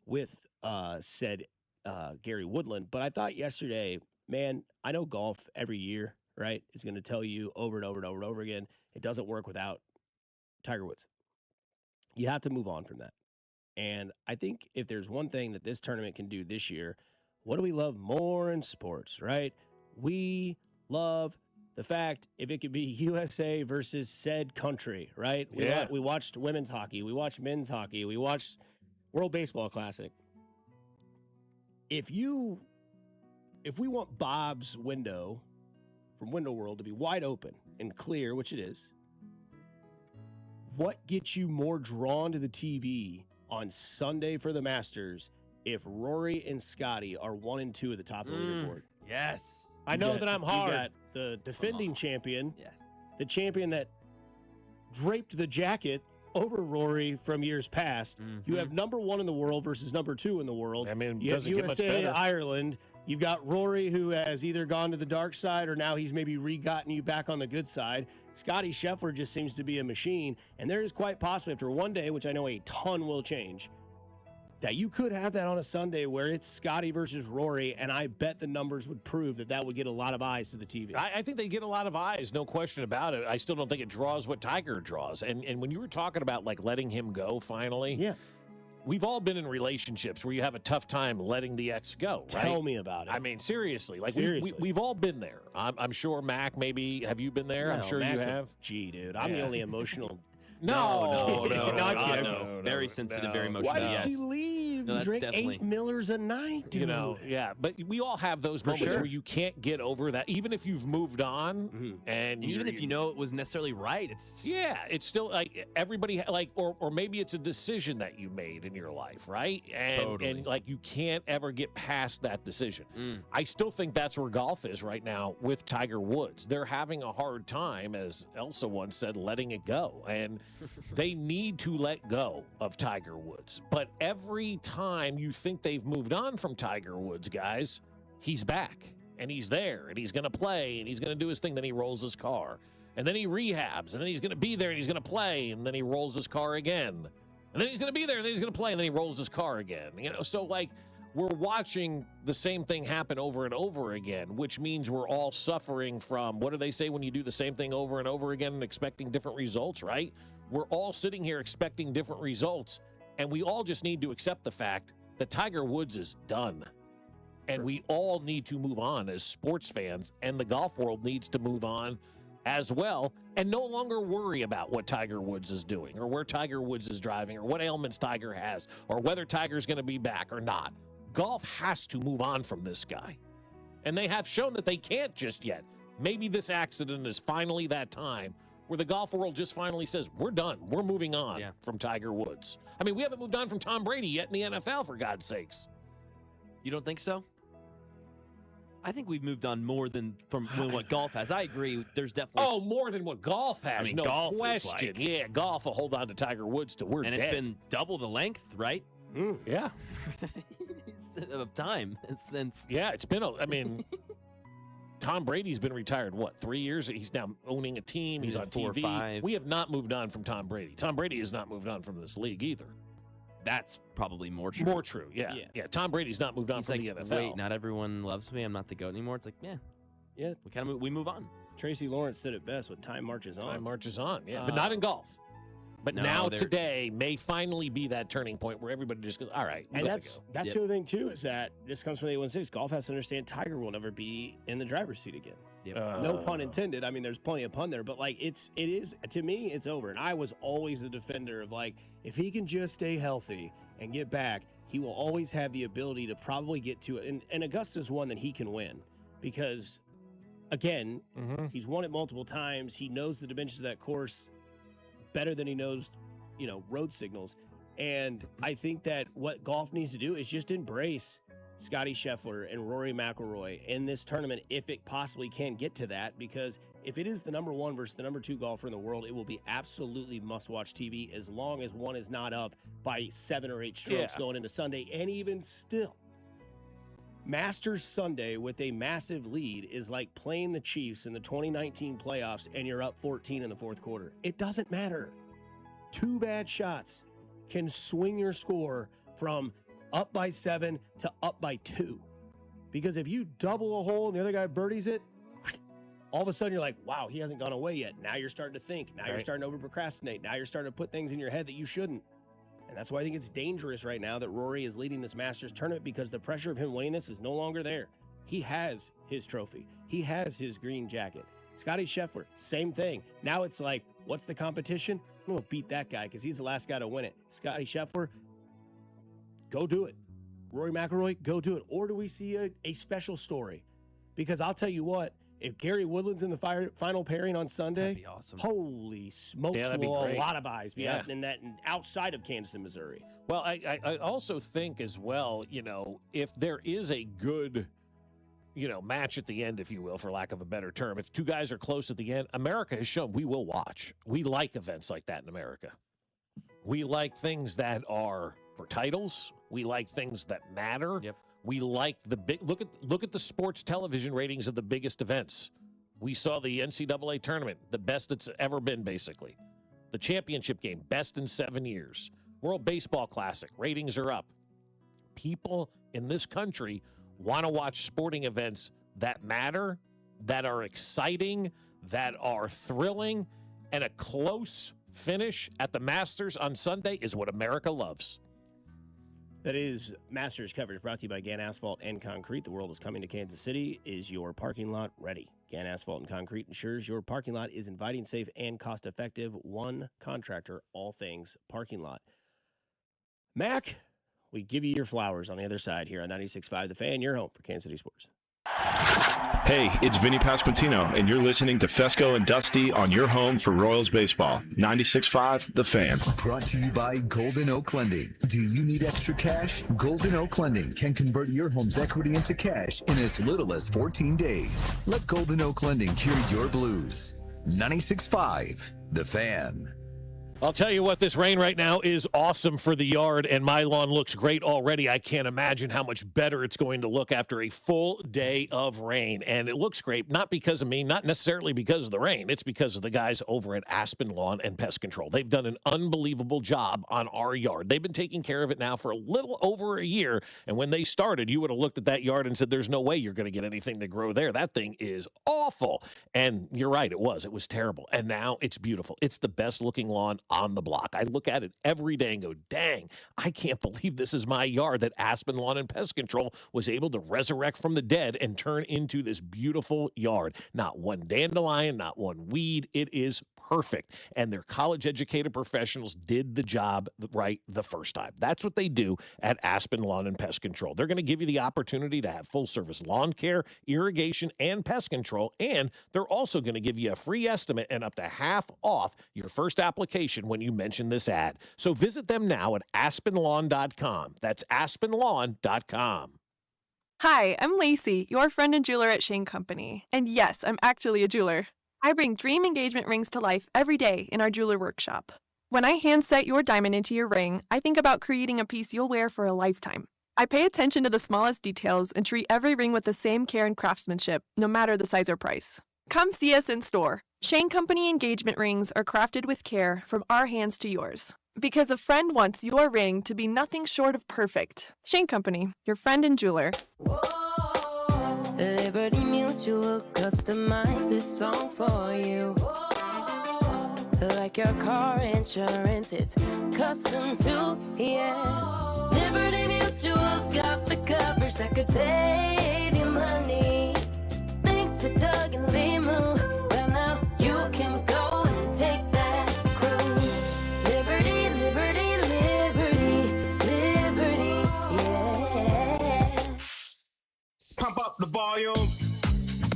Speaker 18: with said Gary Woodland. But I thought yesterday, man, I know golf every year, right, is going to tell you over and over and over and over again, it doesn't work without Tiger Woods. You have to move on from that. And I think if there's one thing that this tournament can do this year, what do we love more in sports, right? We love the fact if it could be USA versus said country, right? We watched women's hockey. We watched men's hockey. We watched World Baseball Classic. If we want Bob's window from Window World to be wide open and clear, which it is, what gets you more drawn to the TV on Sunday for the Masters if Rory and Scotty are 1 and 2 at the top of the leaderboard?
Speaker 4: Yes.
Speaker 18: I know that I'm hard. You got the defending champion, the champion that draped the jacket over Rory from years past. You have number 1 in the world versus number 2 in the world.
Speaker 19: I mean,
Speaker 18: you have
Speaker 19: doesn't get much
Speaker 18: USA,
Speaker 19: better.
Speaker 18: Ireland. You've got Rory, who has either gone to the dark side or now he's maybe re-gotten you back on the good side. Scottie Scheffler just seems to be a machine. And there is quite possibly after one day, which I know a ton will change, that you could have that on a Sunday where it's Scotty versus Rory, and I bet the numbers would prove that would get a lot of eyes to the TV.
Speaker 19: I think they get a lot of eyes, no question about it. I still don't think it draws what Tiger draws. And when you were talking about letting him go finally, we've all been in relationships where you have a tough time letting the ex go, right?
Speaker 18: Tell me about it.
Speaker 19: I mean, seriously.
Speaker 18: Seriously.
Speaker 19: We've all been there. I'm sure, Mac, maybe, have you been there? I'm
Speaker 18: No,
Speaker 19: sure
Speaker 18: Mac's
Speaker 19: you
Speaker 18: a
Speaker 19: have.
Speaker 18: G, dude. I'm the only emotional.
Speaker 19: No.
Speaker 4: Very sensitive, very emotional.
Speaker 18: Why did
Speaker 4: Yes.
Speaker 18: she leave?
Speaker 4: No,
Speaker 18: You
Speaker 4: that's
Speaker 18: drink
Speaker 4: definitely-
Speaker 18: 8 Millers a night, dude.
Speaker 19: But we all have those moments where you can't get over that, even if you've moved on, and
Speaker 4: even if you know it was necessarily right, it's
Speaker 19: it's still like everybody or maybe it's a decision that you made in your life, right? And you can't ever get past that decision. I still think that's where golf is right now with Tiger Woods. They're having a hard time, as Elsa once said, letting it go, and they need to let go of Tiger Woods. But every time you think they've moved on from Tiger Woods, guys, he's back and he's there and he's going to play and he's going to do his thing. Then he rolls his car and then he rehabs and then he's going to be there and he's going to play and then he rolls his car again and then he's going to be there and then he's going to play and then he rolls his car again. So we're watching the same thing happen over and over again, which means we're all suffering from, what do they say when you do the same thing over and over again and expecting different results, right? We're all sitting here expecting different results. And we all just need to accept the fact that Tiger Woods is done. And we all need to move on as sports fans, and the golf world needs to move on as well and no longer worry about what Tiger Woods is doing or where Tiger Woods is driving or what ailments Tiger has or whether Tiger's going to be back or not. Golf has to move on from this guy. And they have shown that they can't just yet. Maybe this accident is finally that time where the golf world just finally says, we're done. We're moving on from Tiger Woods. I mean, we haven't moved on from Tom Brady yet in the NFL, for God's sakes.
Speaker 4: You don't think so? I think we've moved on more than from what golf has. I agree. There's definitely
Speaker 19: more than what golf has.
Speaker 4: I mean,
Speaker 19: no
Speaker 4: golf
Speaker 19: question. Golf will hold on to Tiger Woods till we're dead.
Speaker 4: And it's been double the length, right?
Speaker 19: Yeah.
Speaker 4: Of time since.
Speaker 19: Yeah, it's been. I mean, Tom Brady's been retired, 3 years? He's now owning a team. He's on
Speaker 4: 4 or
Speaker 19: TV.
Speaker 4: 5.
Speaker 19: We have not moved on from Tom Brady. Tom Brady has not moved on from this league either.
Speaker 4: That's probably more true.
Speaker 19: More true, yeah. Tom Brady's not moved on from the NFL.
Speaker 4: Wait, not everyone loves me. I'm not the GOAT anymore. It's like,
Speaker 18: yeah.
Speaker 4: We move on.
Speaker 18: Tracy Lawrence said it best: "When time marches on."
Speaker 19: Time marches on, but not in golf. But now today may finally be that turning point where everybody just goes, all right,
Speaker 18: and that's the other thing too, is that this comes from the 816. Golf has to understand Tiger will never be in the driver's seat again. No pun intended. I mean, there's plenty of pun there, but like it is to me, it's over. And I was always the defender of like, if he can just stay healthy and get back, he will always have the ability to probably get to it. And Augusta's one that he can win because, again, he's won it multiple times. He knows the dimensions of that course better than he knows, road signals. And I think that what golf needs to do is just embrace Scottie Scheffler and Rory McIlroy in this tournament if it possibly can get to that, because if it is the number 1 versus the number 2 golfer in the world, it will be absolutely must-watch TV as long as one is not up by 7 or 8 strokes going into Sunday. And even still, Masters Sunday with a massive lead is like playing the Chiefs in the 2019 playoffs and you're up 14 in the fourth quarter. It doesn't matter. 2 bad shots can swing your score from up by 7 to up by 2. Because if you double a hole and the other guy birdies it, all of a sudden you're like, wow, he hasn't gone away yet. Now you're starting to think. Now you're starting to over-procrastinate. Now you're starting to put things in your head that you shouldn't. And that's why I think it's dangerous right now that Rory is leading this Masters tournament, because the pressure of him winning this is no longer there. He has his trophy. He has his green jacket. Scottie Scheffler, same thing. Now it's like, what's the competition? I'm going to beat that guy because he's the last guy to win it. Scottie Scheffler, go do it. Rory McIlroy, go do it. Or do we see a special story? Because I'll tell you what, if Gary Woodland's in the final pairing on Sunday,
Speaker 4: that'd be awesome.
Speaker 18: Holy smokes, will a lot of eyes be out in that and outside of Kansas and Missouri.
Speaker 19: Well, I also think as well, if there is a good, match at the end, if you will, for lack of a better term, if 2 guys are close at the end, America has shown we will watch. We like events like that in America. We like things that are for titles. We like things that matter.
Speaker 4: Yep.
Speaker 19: We like the big look at the sports television ratings of the biggest events. We saw the NCAA tournament, the best it's ever been, basically. The championship game, best in 7 years. World Baseball Classic, ratings are up. People in this country want to watch sporting events that matter, that are exciting, that are thrilling, and a close finish at the Masters on Sunday is what America loves.
Speaker 18: That is Masters coverage brought to you by Gann Asphalt and Concrete. The world is coming to Kansas City. Is your parking lot ready? Gann Asphalt and Concrete ensures your parking lot is inviting, safe, and cost-effective. One contractor, all things parking lot. Mac, we give you your flowers on the other side here on 96.5 The Fan, your home for Kansas City sports.
Speaker 8: Hey, it's Vinny Pasquantino, and you're listening to Fescoe and Dusty on your home for Royals baseball. 96.5 The Fan.
Speaker 16: Brought to you by Golden Oak Lending. Do you need extra cash? Golden Oak Lending can convert your home's equity into cash in as little as 14 days. Let Golden Oak Lending cure your blues. 96.5 The Fan.
Speaker 19: I'll tell you what, this rain right now is awesome for the yard, and my lawn looks great already. I can't imagine how much better it's going to look after a full day of rain. And it looks great, not because of me, not necessarily because of the rain. It's because of the guys over at Aspen Lawn and Pest Control. They've done an unbelievable job on our yard. They've been taking care of it now for a little over a year, and when they started, you would have looked at that yard and said, there's no way you're going to get anything to grow there. That thing is awful. And you're right, it was terrible. And now it's beautiful. It's the best looking lawn on the block. I look at it every day and go, dang, I can't believe this is my yard that Aspen Lawn and Pest Control was able to resurrect from the dead and turn into this beautiful yard. Not one dandelion, not one weed. It is perfect. And their college-educated professionals did the job right the first time. That's what they do at Aspen Lawn and Pest Control. They're going to give you the opportunity to have full-service lawn care, irrigation, and pest control, and they're also going to give you a free estimate and up to half off your first application when you mention this ad. So visit them now at aspenlawn.com. That's aspenlawn.com.
Speaker 1: Hi, I'm Lacey, your friend and jeweler at Shane Company. And yes, I'm actually a jeweler. I bring dream engagement rings to life every day in our jeweler workshop. When I hand set your diamond into your ring, I think about creating a piece you'll wear for a lifetime. I pay attention to the smallest details and treat every ring with the same care and craftsmanship, no matter the size or price. Come see us in store. Shane Company engagement rings are crafted with care from our hands to yours. Because a friend wants your ring to be nothing short of perfect. Shane Company, your friend and jeweler.
Speaker 10: Liberty Mutual customize this song for you. Like your car insurance, it's custom too, yeah. Liberty Mutual's got the coverage that could save you money. Thanks to Doug and Limu, well now you can go and take that cruise. Liberty, liberty, liberty, liberty, yeah.
Speaker 13: Pump up the volume.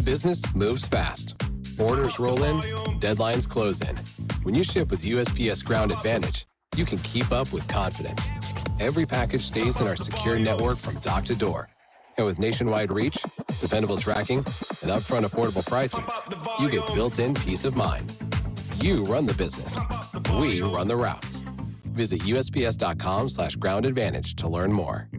Speaker 14: Business moves fast. Orders roll in, deadlines close in. When you ship with USPS Ground Advantage, you can keep up with confidence. Every package stays in our secure network from dock to door. And with nationwide reach, dependable tracking, and upfront affordable pricing, you get built-in peace of mind. You run the business. We run the routes. Visit USPS.com/Ground Advantage to learn more.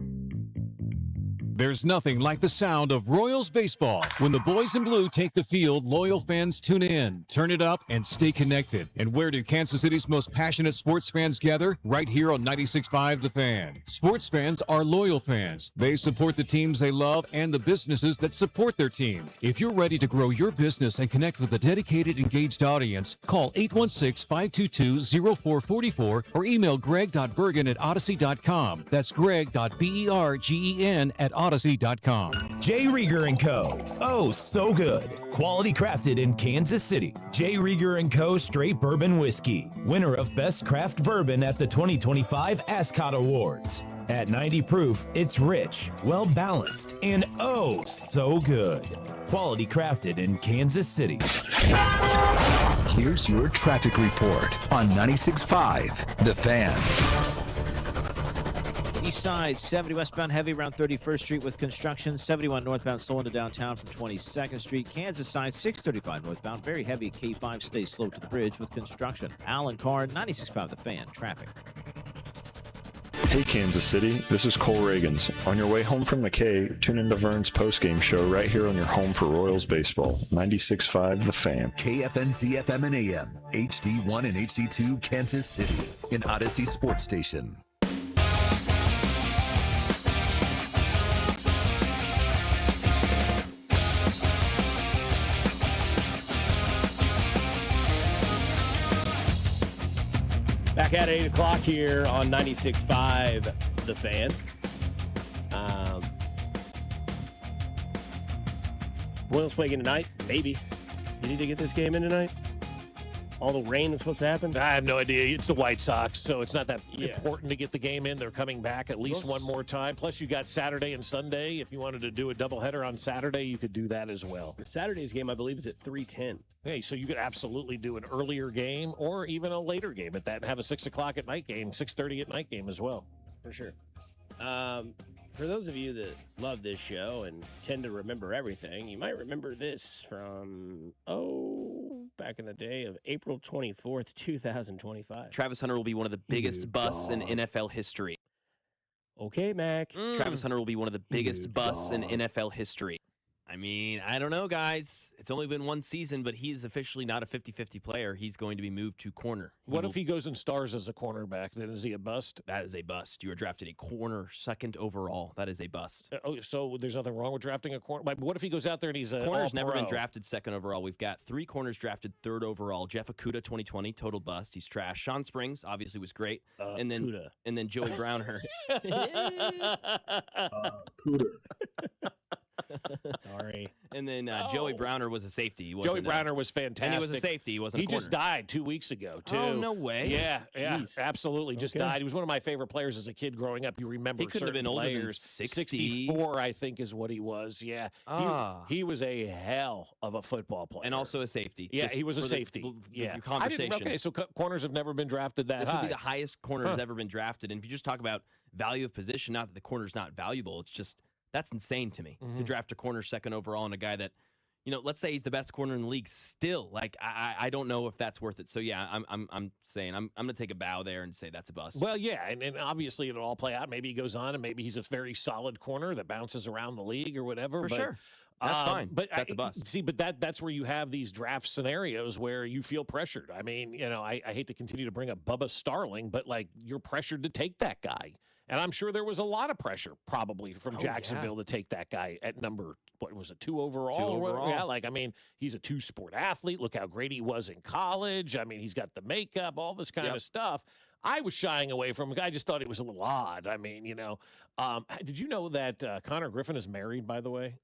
Speaker 15: There's nothing like the sound of Royals baseball. When the boys in blue take the field, loyal fans tune in, turn it up, and stay connected. And where do Kansas City's most passionate sports fans gather? Right here on 96.5 The Fan. Sports fans are loyal fans. They support the teams they love and the businesses that support their team. If you're ready to grow your business and connect with a dedicated, engaged audience, call 816-522-0444 or email greg.bergen@odyssey.com. That's greg.bergen@odyssey.com.
Speaker 17: J. Rieger & Co. Oh, so good. Quality crafted in Kansas City. J. Rieger & Co. Straight Bourbon Whiskey. Winner of Best Craft Bourbon at the 2025 Ascot Awards. At 90 proof, it's rich, well-balanced, and oh, so good. Quality crafted in Kansas City.
Speaker 16: Here's your traffic report on 96.5 The Fan.
Speaker 27: East side, 70 westbound heavy around 31st Street with construction. 71 northbound slow into downtown from 22nd Street. Kansas side, 635 northbound very heavy. K5 stays slow to the bridge with construction. Alan Carr, 96.5 The Fan. Traffic.
Speaker 8: Hey Kansas City, this is Cole Reagans. On your way home from the K, tune into Vern's postgame show right here on your home for Royals baseball. 96.5 The Fan.
Speaker 16: KFNZ FM and AM, HD1 and HD2 Kansas City, an Odyssey sports station.
Speaker 18: Back at 8 o'clock here on 96.5 The Fan. Royals play again tonight? Maybe. You need to get this game in tonight? All the rain that's supposed to happen?
Speaker 19: I have no idea. It's the White Sox, so it's not that important to get the game in. They're coming back at least one more time. Plus, you got Saturday and Sunday. If you wanted to do a doubleheader on Saturday, you could do that as well.
Speaker 18: Saturday's game, I believe, is at 3:10.
Speaker 19: Hey, so you could absolutely do an earlier game or even a later game at that and have a 6 o'clock at night game, 6:30 at night game as well.
Speaker 18: For sure. For those of you that love this show and tend to remember everything, you might remember this from, back in the day of April 24th, 2025.
Speaker 4: Travis Hunter will be one of the biggest busts in NFL history.
Speaker 18: Okay, Mac.
Speaker 4: Travis Hunter will be one of the biggest busts in NFL history. I mean, I don't know, guys. It's only been one season, but he's officially not a 50-50 player. He's going to be moved to corner.
Speaker 19: What if he goes and stars as a cornerback? Then is he a bust?
Speaker 4: That is a bust. You are drafted a corner, second overall. That is a bust.
Speaker 19: So there's nothing wrong with drafting a corner? Like, what if he goes out there and he's a
Speaker 4: corner's never been drafted second overall. We've got 3 corners drafted third overall. Jeff Okudah, 2020, total bust. He's trash. Sean Springs obviously was great, and then Joey Browner.
Speaker 22: Okudah.
Speaker 18: Sorry.
Speaker 4: And then Joey Browner was a safety. He
Speaker 19: Joey
Speaker 4: wasn't
Speaker 19: Browner was fantastic.
Speaker 4: And he was a safety. He wasn't
Speaker 19: He
Speaker 4: a corner.
Speaker 19: just died 2 weeks ago, too.
Speaker 4: Oh, no way.
Speaker 19: Yeah,
Speaker 18: Jeez.
Speaker 19: absolutely. Just
Speaker 18: Okay.
Speaker 19: died. He was one of my favorite players as a kid growing up. You remember
Speaker 4: He couldn't have
Speaker 19: certain
Speaker 4: been older than
Speaker 19: players.
Speaker 4: 60.
Speaker 19: 64, I think, is what he was. Yeah. He was a hell of a football player.
Speaker 4: And also a safety.
Speaker 19: Yeah,
Speaker 4: Just
Speaker 19: he was a
Speaker 4: for
Speaker 19: safety.
Speaker 4: the
Speaker 19: I didn't,
Speaker 4: conversation.
Speaker 19: okay, so corners have never been drafted that
Speaker 4: This
Speaker 19: high.
Speaker 4: would be the highest corner has ever been drafted. And if you just talk about value of position, not that the corner's not valuable, it's just that's insane to me to draft a corner second overall and a guy that, let's say he's the best corner in the league still. Like I don't know if that's worth it. So yeah, I'm saying I'm gonna take a bow there and say that's a bust.
Speaker 19: Well, yeah, and obviously it'll all play out. Maybe he goes on and maybe he's a very solid corner that bounces around the league or whatever.
Speaker 4: For
Speaker 19: but,
Speaker 4: sure. That's fine.
Speaker 19: But
Speaker 4: That's a bust.
Speaker 19: See, but that's where you have these draft scenarios where you feel pressured. I mean, I hate to continue to bring up Bubba Starling, but like you're pressured to take that guy. And I'm sure there was a lot of pressure probably from Jacksonville to take that guy at number, what was it, 2 overall?
Speaker 4: 2 overall.
Speaker 19: Yeah, like, I mean, he's a 2-sport athlete. Look how great he was in college. I mean, he's got the makeup, all this kind of stuff. I was shying away from him. I just thought it was a little odd. I mean, did you know that Connor Griffin is married, by the way?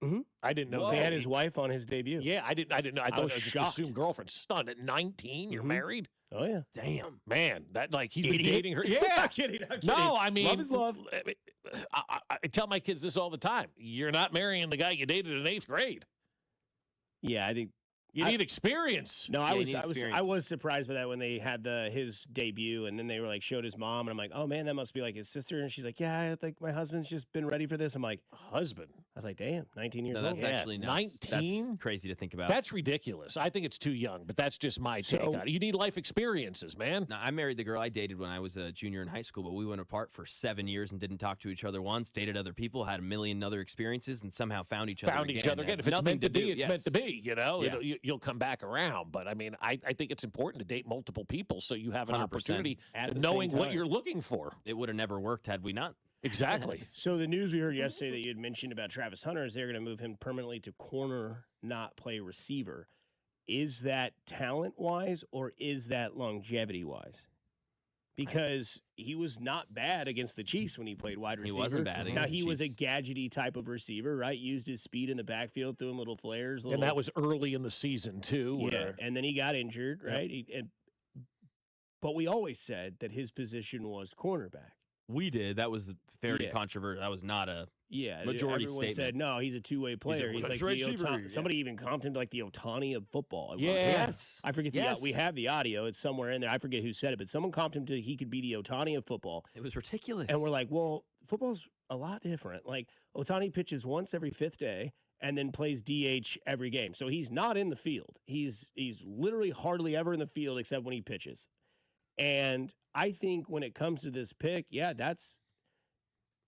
Speaker 18: Mm-hmm.
Speaker 19: I didn't know
Speaker 18: He
Speaker 19: that.
Speaker 18: had his wife on his debut.
Speaker 19: Yeah, I didn't know. I thought
Speaker 18: was
Speaker 19: I just
Speaker 18: shocked.
Speaker 19: assumed girlfriend. Stunned at 19, you're married?
Speaker 18: Oh, yeah.
Speaker 19: Damn, man, that like he's been
Speaker 18: Idiot.
Speaker 19: dating her. Yeah,
Speaker 18: I'm kidding.
Speaker 19: no, I mean,
Speaker 18: love is love.
Speaker 19: I tell my kids this all the time. You're not marrying the guy you dated in 8th grade.
Speaker 18: Yeah, I think
Speaker 19: You need experience.
Speaker 18: No,
Speaker 4: Yeah,
Speaker 18: I
Speaker 4: you
Speaker 18: was
Speaker 4: need
Speaker 18: I was
Speaker 4: experience.
Speaker 18: I was surprised by that when they had his debut and then they were like showed his mom and I'm like, oh man, that must be like his sister. And she's like, yeah, I think my husband's just been ready for this. I'm like,
Speaker 19: husband.
Speaker 18: I was like, damn, 19 years
Speaker 4: No,
Speaker 18: old.
Speaker 4: that's actually nuts.
Speaker 19: 19?
Speaker 4: That's crazy to think about.
Speaker 19: That's ridiculous. I think it's too young, but that's just my take on it. You need life experiences, man.
Speaker 4: Now, I married the girl I dated when I was a junior in high school, but we went apart for 7 years and didn't talk to each other once, dated other people, had a million other experiences, and somehow found each other again.
Speaker 19: If it's meant to be, it's meant to be.
Speaker 4: Yeah.
Speaker 19: You'll come back around. But I mean, I think it's important to date multiple people so you have an
Speaker 4: 100%.
Speaker 19: opportunity
Speaker 18: At
Speaker 19: of
Speaker 18: the
Speaker 19: knowing
Speaker 18: same
Speaker 19: what
Speaker 18: time.
Speaker 19: you're looking for.
Speaker 4: It would have never worked had we not.
Speaker 19: Exactly.
Speaker 18: So the news we heard yesterday that you had mentioned about Travis Hunter is they're going to move him permanently to corner, not play receiver. Is that talent-wise or is that longevity-wise? Because he was not bad against the Chiefs when he played wide receiver.
Speaker 4: He wasn't bad
Speaker 18: Now,
Speaker 4: against the
Speaker 18: he was a
Speaker 4: Chiefs.
Speaker 18: gadgety type of receiver, right? Used his speed in the backfield, threw him little flares.
Speaker 19: And that was early in the season, too.
Speaker 18: Yeah,
Speaker 19: where-
Speaker 18: and then he got injured, right? But we always said that his position was cornerback.
Speaker 4: We did. That was very
Speaker 18: Yeah.
Speaker 4: controversial. That was not a
Speaker 18: Yeah,
Speaker 4: majority
Speaker 18: everyone
Speaker 4: statement.
Speaker 18: said no. He's a two-way player. He's like the
Speaker 4: receiver, yeah.
Speaker 18: somebody even comped him like the Otani of football. at one point.
Speaker 4: Yes.
Speaker 18: I forget.
Speaker 4: Yes.
Speaker 18: We have the audio. It's somewhere in there. I forget who said it, but someone comped him to he could be the Otani of football.
Speaker 4: It was ridiculous.
Speaker 18: And we're like, well, football's a lot different. Like Otani pitches once every 5th day and then plays DH every game. So he's not in the field. He's literally hardly ever in the field except when he pitches. And I think when it comes to this pick, yeah, that's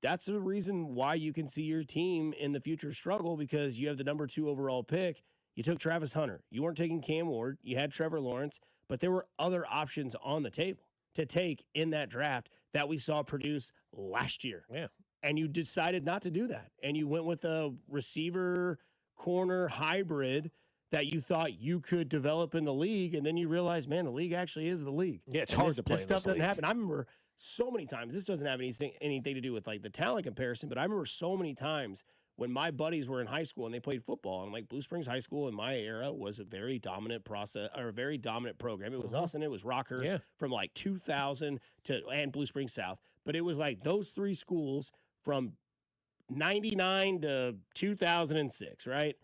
Speaker 18: the reason why you can see your team in the future struggle because you have the number 2 overall pick. You took Travis Hunter. You weren't taking Cam Ward. You had Trevor Lawrence, but there were other options on the table to take in that draft that we saw produce last year.
Speaker 19: Yeah.
Speaker 18: And you decided not to do that. And you went with a receiver corner hybrid that you thought you could develop in the league. And then you realize, man, the league actually is the league.
Speaker 19: Yeah, it's
Speaker 18: And
Speaker 19: hard to play
Speaker 18: This
Speaker 19: in
Speaker 18: stuff
Speaker 19: this
Speaker 18: doesn't
Speaker 19: league.
Speaker 18: happen. I remember so many times, this doesn't have anything to do with like the talent comparison, but I remember so many times when my buddies were in high school and they played football, and like Blue Springs High School in my era was a very dominant process or a very dominant program. It was us and it was Rockhurst from like 2000 and Blue Springs South, but it was like those 3 schools from 99 to 2006, right?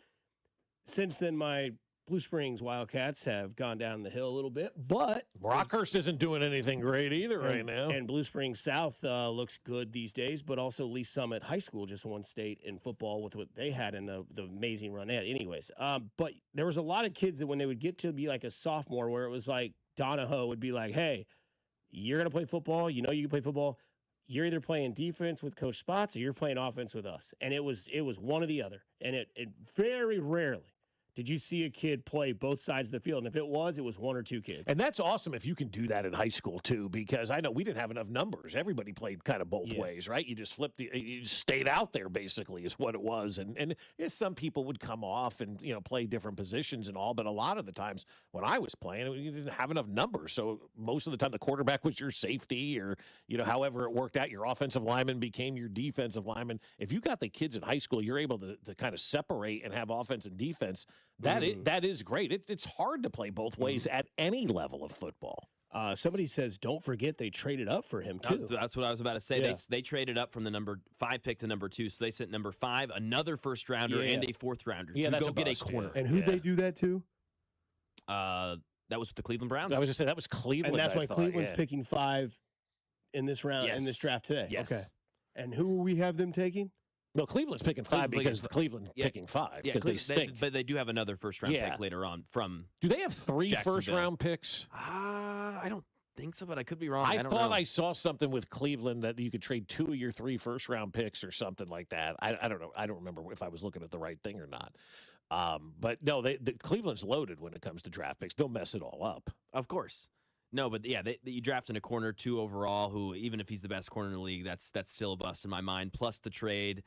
Speaker 18: Since then, my Blue Springs Wildcats have gone down the hill a little bit, but
Speaker 19: Rockhurst isn't doing anything great either right now.
Speaker 18: And Blue Springs South looks good these days, but also Lee Summit High School just won state in football with what they had in the amazing run they had. Anyways, but there was a lot of kids that when they would get to be like a sophomore, where it was like Donahoe would be like, "Hey, you're gonna play football. You know you can play football. You're either playing defense with Coach Spots or you're playing offense with us." And it was one or the other. And it very rarely Did you see a kid play both sides of the field? And if it was one or two kids.
Speaker 19: And that's awesome if you can do that in high school, too, because I know we didn't have enough numbers. Everybody played kind of both ways, right? You just you just stayed out there, basically, is what it was. And some people would come off and, play different positions and all, but a lot of the times when I was playing, you didn't have enough numbers. So most of the time the quarterback was your safety or, however it worked out, your offensive lineman became your defensive lineman. If you got the kids in high school, you're able to kind of separate and have offense and defense. That is great. It's hard to play both ways at any level of football.
Speaker 18: Somebody says, don't forget they traded up for him, too.
Speaker 4: That's what I was about to say.
Speaker 18: Yeah.
Speaker 4: They traded up from the number 5 pick to number 2, so they sent number 5, another first rounder, and a 4th rounder to
Speaker 19: that's
Speaker 4: go get a corner.
Speaker 18: And who'd they do that to?
Speaker 4: That was with the Cleveland Browns.
Speaker 19: I was just saying that was Cleveland.
Speaker 18: And that's why Cleveland's picking 5 in this round, in this draft today.
Speaker 4: Yes.
Speaker 18: Okay. And who will we have them taking?
Speaker 19: No, Cleveland's picking 5 because Cleveland picking 5 because they stink.
Speaker 4: But they do have another first-round pick later on from
Speaker 19: Do they have 3 first-round picks?
Speaker 4: I don't think so, but I could be wrong.
Speaker 19: I
Speaker 4: don't
Speaker 19: thought
Speaker 4: know.
Speaker 19: I saw something with Cleveland that you could trade 2 of your 3 first-round picks or something like that. I don't know. I don't remember if I was looking at the right thing or not. But no, Cleveland's loaded when it comes to draft picks. They'll mess it all up.
Speaker 4: Of course. No, but you draft in a corner 2 overall who, even if he's the best corner in the league, that's still a bust in my mind, plus the trade.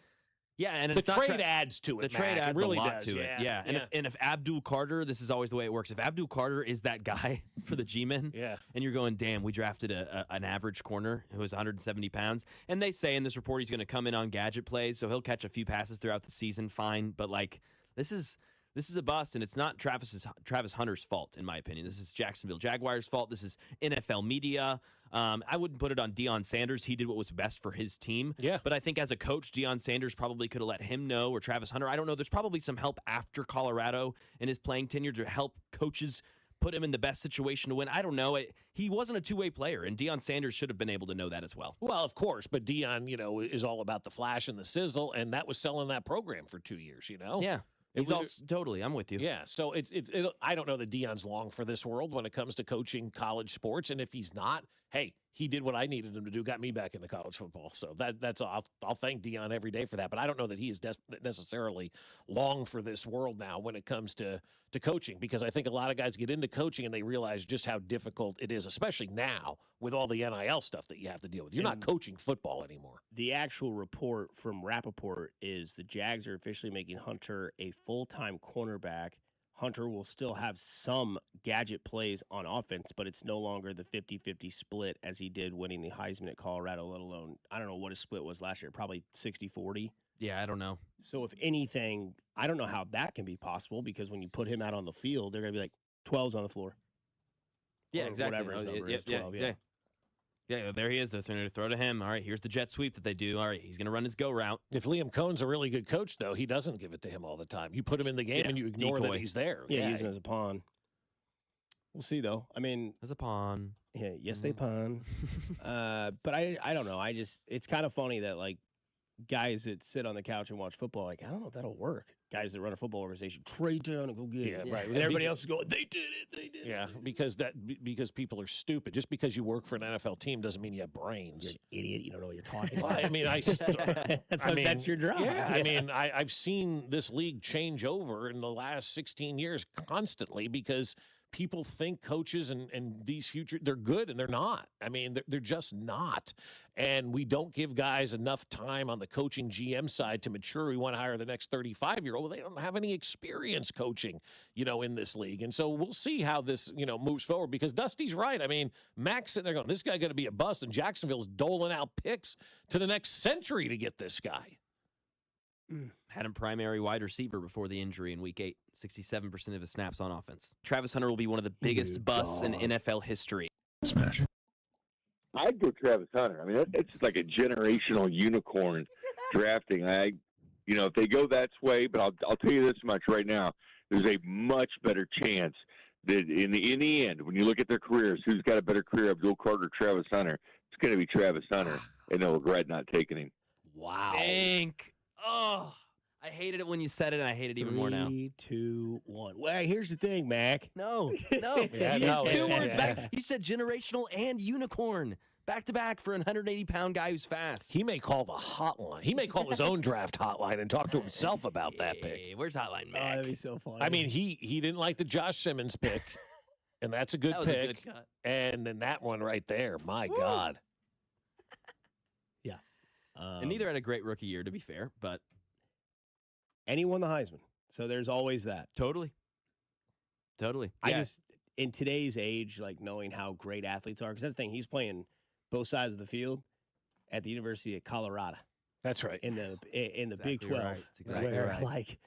Speaker 4: Yeah, and
Speaker 19: the trade adds to it.
Speaker 4: The trade adds
Speaker 19: really
Speaker 4: a lot
Speaker 19: does.
Speaker 4: to it. Yeah, and if Abdul Carter, this is always the way it works. If Abdul Carter is that guy for the G-men, and you're going, damn, we drafted an average corner who is 170 pounds, and they say in this report he's going to come in on gadget plays, so he'll catch a few passes throughout the season, fine. But this is a bust, and it's not Travis Hunter's fault, in my opinion. This is Jacksonville Jaguars' fault. This is NFL media. I wouldn't put it on Deion Sanders. He did what was best for his team.
Speaker 19: Yeah.
Speaker 4: But I think as a coach, Deion Sanders probably could have let him know, or Travis Hunter. I don't know. There's probably some help after Colorado in his playing tenure to help coaches put him in the best situation to win. I don't know. He wasn't a two-way player, and Deion Sanders should have been able to know that as well.
Speaker 19: Well, of course, but Deion, is all about the flash and the sizzle, and that was selling that program for 2 years,
Speaker 4: Yeah. He's also totally. I'm with you.
Speaker 19: Yeah, so I don't know that Deion's long for this world when it comes to coaching college sports, and if he's not, hey, he did what I needed him to do, got me back into college football. So that's all. I'll thank Deion every day for that. But I don't know that he is necessarily long for this world now when it comes to coaching, because I think a lot of guys get into coaching and they realize just how difficult it is, especially now with all the NIL stuff that you have to deal with. You're not coaching football anymore.
Speaker 18: The actual report from Rappaport is the Jags are officially making Hunter a full-time cornerback. Hunter will still have some gadget plays on offense, but it's no longer the 50-50 split as he did winning the Heisman at Colorado, let alone, I don't know what his split was last year, probably 60-40.
Speaker 4: Yeah, I don't know.
Speaker 18: So if anything, I don't know how that can be possible, because when you put him out on the field, they're going to be like 12's on the floor.
Speaker 4: Yeah,
Speaker 18: or
Speaker 4: exactly.
Speaker 18: Whatever his number is, 12,
Speaker 4: Yeah, there he is. They're going to throw to him. All right, here's the jet sweep that they do. All right, he's going to run his go route.
Speaker 19: If Liam Cohn's a really good coach, though, he doesn't give it to him all the time. You put him in the game and you ignore that he's there.
Speaker 18: Yeah, use him as a pawn. We'll see, though. I mean,
Speaker 4: as a pawn.
Speaker 18: Yeah, yes, they pawn. But I don't know. It's kind of funny that guys that sit on the couch and watch football, I don't know if that'll work. Guys that run a football organization, trade down and go get it.
Speaker 19: Right.
Speaker 18: And everybody else is going, they did it.
Speaker 19: Yeah, because people are stupid. Just because you work for an NFL team doesn't mean you have brains.
Speaker 18: You're an idiot. You don't know what you're talking about.
Speaker 19: I mean,
Speaker 18: that's your job.
Speaker 19: Yeah, I mean, I've seen this league change over in the last 16 years constantly because people think coaches and these future, they're good and they're not. I mean, they're just not. And we don't give guys enough time on the coaching GM side to mature. We want to hire the next 35-year-old. Well, they don't have any experience coaching, in this league. And so we'll see how this, moves forward, because Dusty's right. I mean, Mac's sitting there going, this guy going to be a bust, and Jacksonville's doling out picks to the next century to get this guy.
Speaker 4: Had him primary wide receiver before the injury in Week 8. 67% of his snaps on offense. Travis Hunter will be one of the biggest busts in NFL history.
Speaker 2: Smash. I'd go Travis Hunter. I mean, it's like a generational unicorn drafting. If they go that way, but I'll tell you this much right now: there's a much better chance that in the end, when you look at their careers, who's got a better career, Abdul Carter or Travis Hunter? It's going to be Travis Hunter, and they'll regret not taking him.
Speaker 19: Wow.
Speaker 4: Think. Oh, I hated it when you said it, and I hate it even more now.
Speaker 18: 3, 2, 1. Well, here's the thing, Mac.
Speaker 4: No.
Speaker 19: Yeah,
Speaker 4: You used
Speaker 19: no,
Speaker 4: two
Speaker 19: yeah,
Speaker 4: words
Speaker 19: yeah.
Speaker 4: back. You said generational and unicorn. Back-to-back for a 180-pound guy who's fast.
Speaker 19: He may call the hotline. He may call his own draft hotline and talk to himself about that pick.
Speaker 4: Hey, where's Hotline
Speaker 18: Oh,
Speaker 4: Mac?
Speaker 18: that'd be so funny.
Speaker 19: I mean, he didn't like the Josh Simmons pick, and that's a good
Speaker 4: That was a
Speaker 19: pick.
Speaker 4: good cut.
Speaker 19: And then that one right there, my God.
Speaker 18: yeah.
Speaker 4: And neither had a great rookie year, to be fair, but
Speaker 18: And he won the Heisman. So there's always that.
Speaker 4: totally.
Speaker 18: I
Speaker 4: Yeah.
Speaker 18: just, in today's age, like knowing how great athletes are, because that's the thing, he's playing both sides of the field at the University of Colorado
Speaker 19: That's right.
Speaker 18: in the Big
Speaker 4: Exactly
Speaker 18: 12.
Speaker 4: right. That's exactly
Speaker 18: where,
Speaker 4: right.
Speaker 18: like,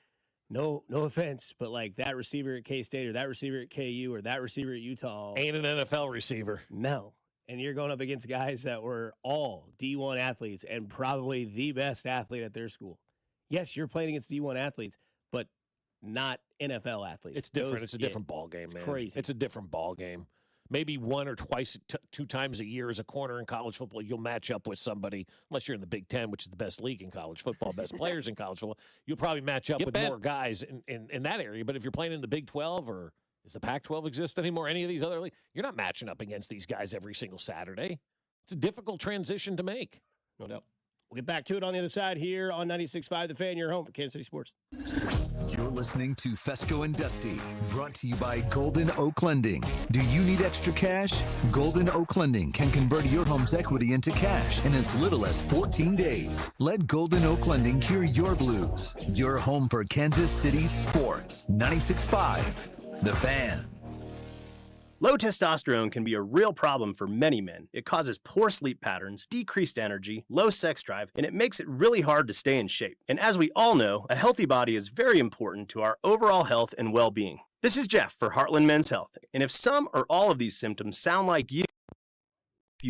Speaker 18: no offense, but like that receiver at K-State or that receiver at KU or that receiver at Utah.
Speaker 19: Ain't an NFL receiver.
Speaker 18: No. And you're going up against guys that were all D1 athletes and probably the best athlete at their school. Yes, you're playing against D1 athletes, but not NFL athletes.
Speaker 19: It's different.
Speaker 18: Those-
Speaker 19: It's a
Speaker 18: yeah,
Speaker 19: different ball game, man.
Speaker 18: It's crazy.
Speaker 19: It's a different ball game. Maybe one or twice, two times a year as a corner in college football, you'll match up with somebody, unless you're in the Big Ten, which is the best league in college football, best players in college football. You'll probably match up with more guys in that area. But if you're playing in the Big 12 or does the Pac-12 exist anymore, any of these other leagues, you're not matching up against these guys every single Saturday. It's a difficult transition to make.
Speaker 18: No doubt. We'll get back to it on the other side here on 96.5 The Fan, your home for Kansas City Sports.
Speaker 16: You're listening to Fescoe and Dusty, brought to you by Golden Oak Lending. Do you need extra cash? Golden Oak Lending can convert your home's equity into cash in as little as 14 days. Let Golden Oak Lending cure your blues. Your home for Kansas City sports. 96.5 The Fan.
Speaker 3: Low testosterone can be a real problem for many men. It causes poor sleep patterns, decreased energy, low sex drive, and it makes it really hard to stay in shape. And as we all know, a healthy body is very important to our overall health and well-being. This is Jeff for Heartland Men's Health, and if some or all of these symptoms sound like you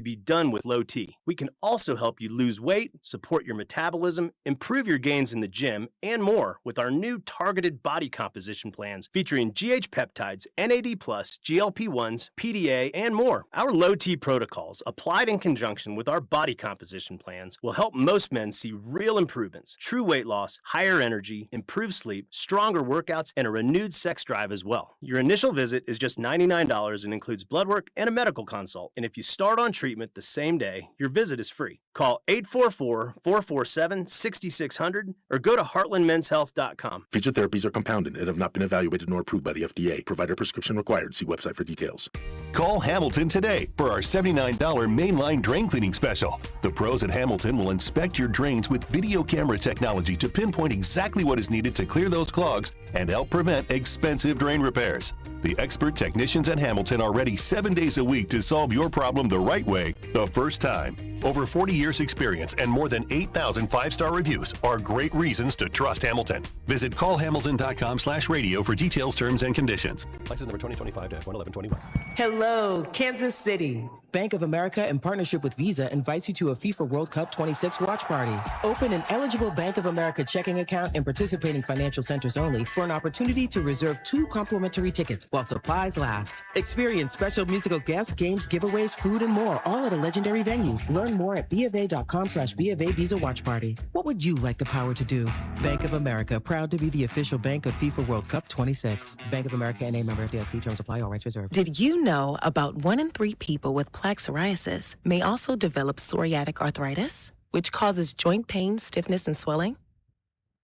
Speaker 3: be done with low T. We can also help you lose weight, support your metabolism, improve your gains in the gym, and more with our new targeted body composition plans featuring GH peptides, NAD+, GLP-1s, PDA, and more. Our low T protocols, applied in conjunction with our body composition plans, will help most men see real improvements, true weight loss, higher energy, improved sleep, stronger workouts, and a renewed sex drive as well. Your initial visit is just $99 and includes blood work and a medical consult. And if you start on treatment the same day, your visit is free. Call 844-447-6600 or go to heartlandmenshealth.com.
Speaker 5: Featured therapies are compounded and have not been evaluated nor approved by the FDA. Provider prescription required. See website for details.
Speaker 6: Call Hamilton today for our $79 mainline drain cleaning special. The pros at Hamilton will inspect your drains with video camera technology to pinpoint exactly what is needed to clear those clogs and help prevent expensive drain repairs. The expert technicians at Hamilton are ready 7 days a week to solve your problem the right way, the first time. Over 40 years experience and more than 8,000 five-star reviews are great reasons to trust Hamilton. Visit callhamilton.com/radio for details, terms, and conditions.
Speaker 9: License number 2025-11121.
Speaker 20: Hello, Kansas City. Bank of America, in partnership with Visa, invites you to a FIFA World Cup 26 watch party. Open an eligible Bank of America checking account in participating financial centers only for an opportunity to reserve 2 complimentary tickets while supplies last. Experience special musical guests, games, giveaways, food, and more, all at a legendary venue. Learn more at BofA.com/BofA Visa Watch Party. What would you like the power to do? Bank of America, proud to be the official bank of FIFA World Cup 26. Bank of America NA, member FDIC. Terms apply. All rights reserved.
Speaker 21: Did you know about 1 in 3 people with plaque psoriasis may also develop psoriatic arthritis, which causes joint pain, stiffness, and swelling?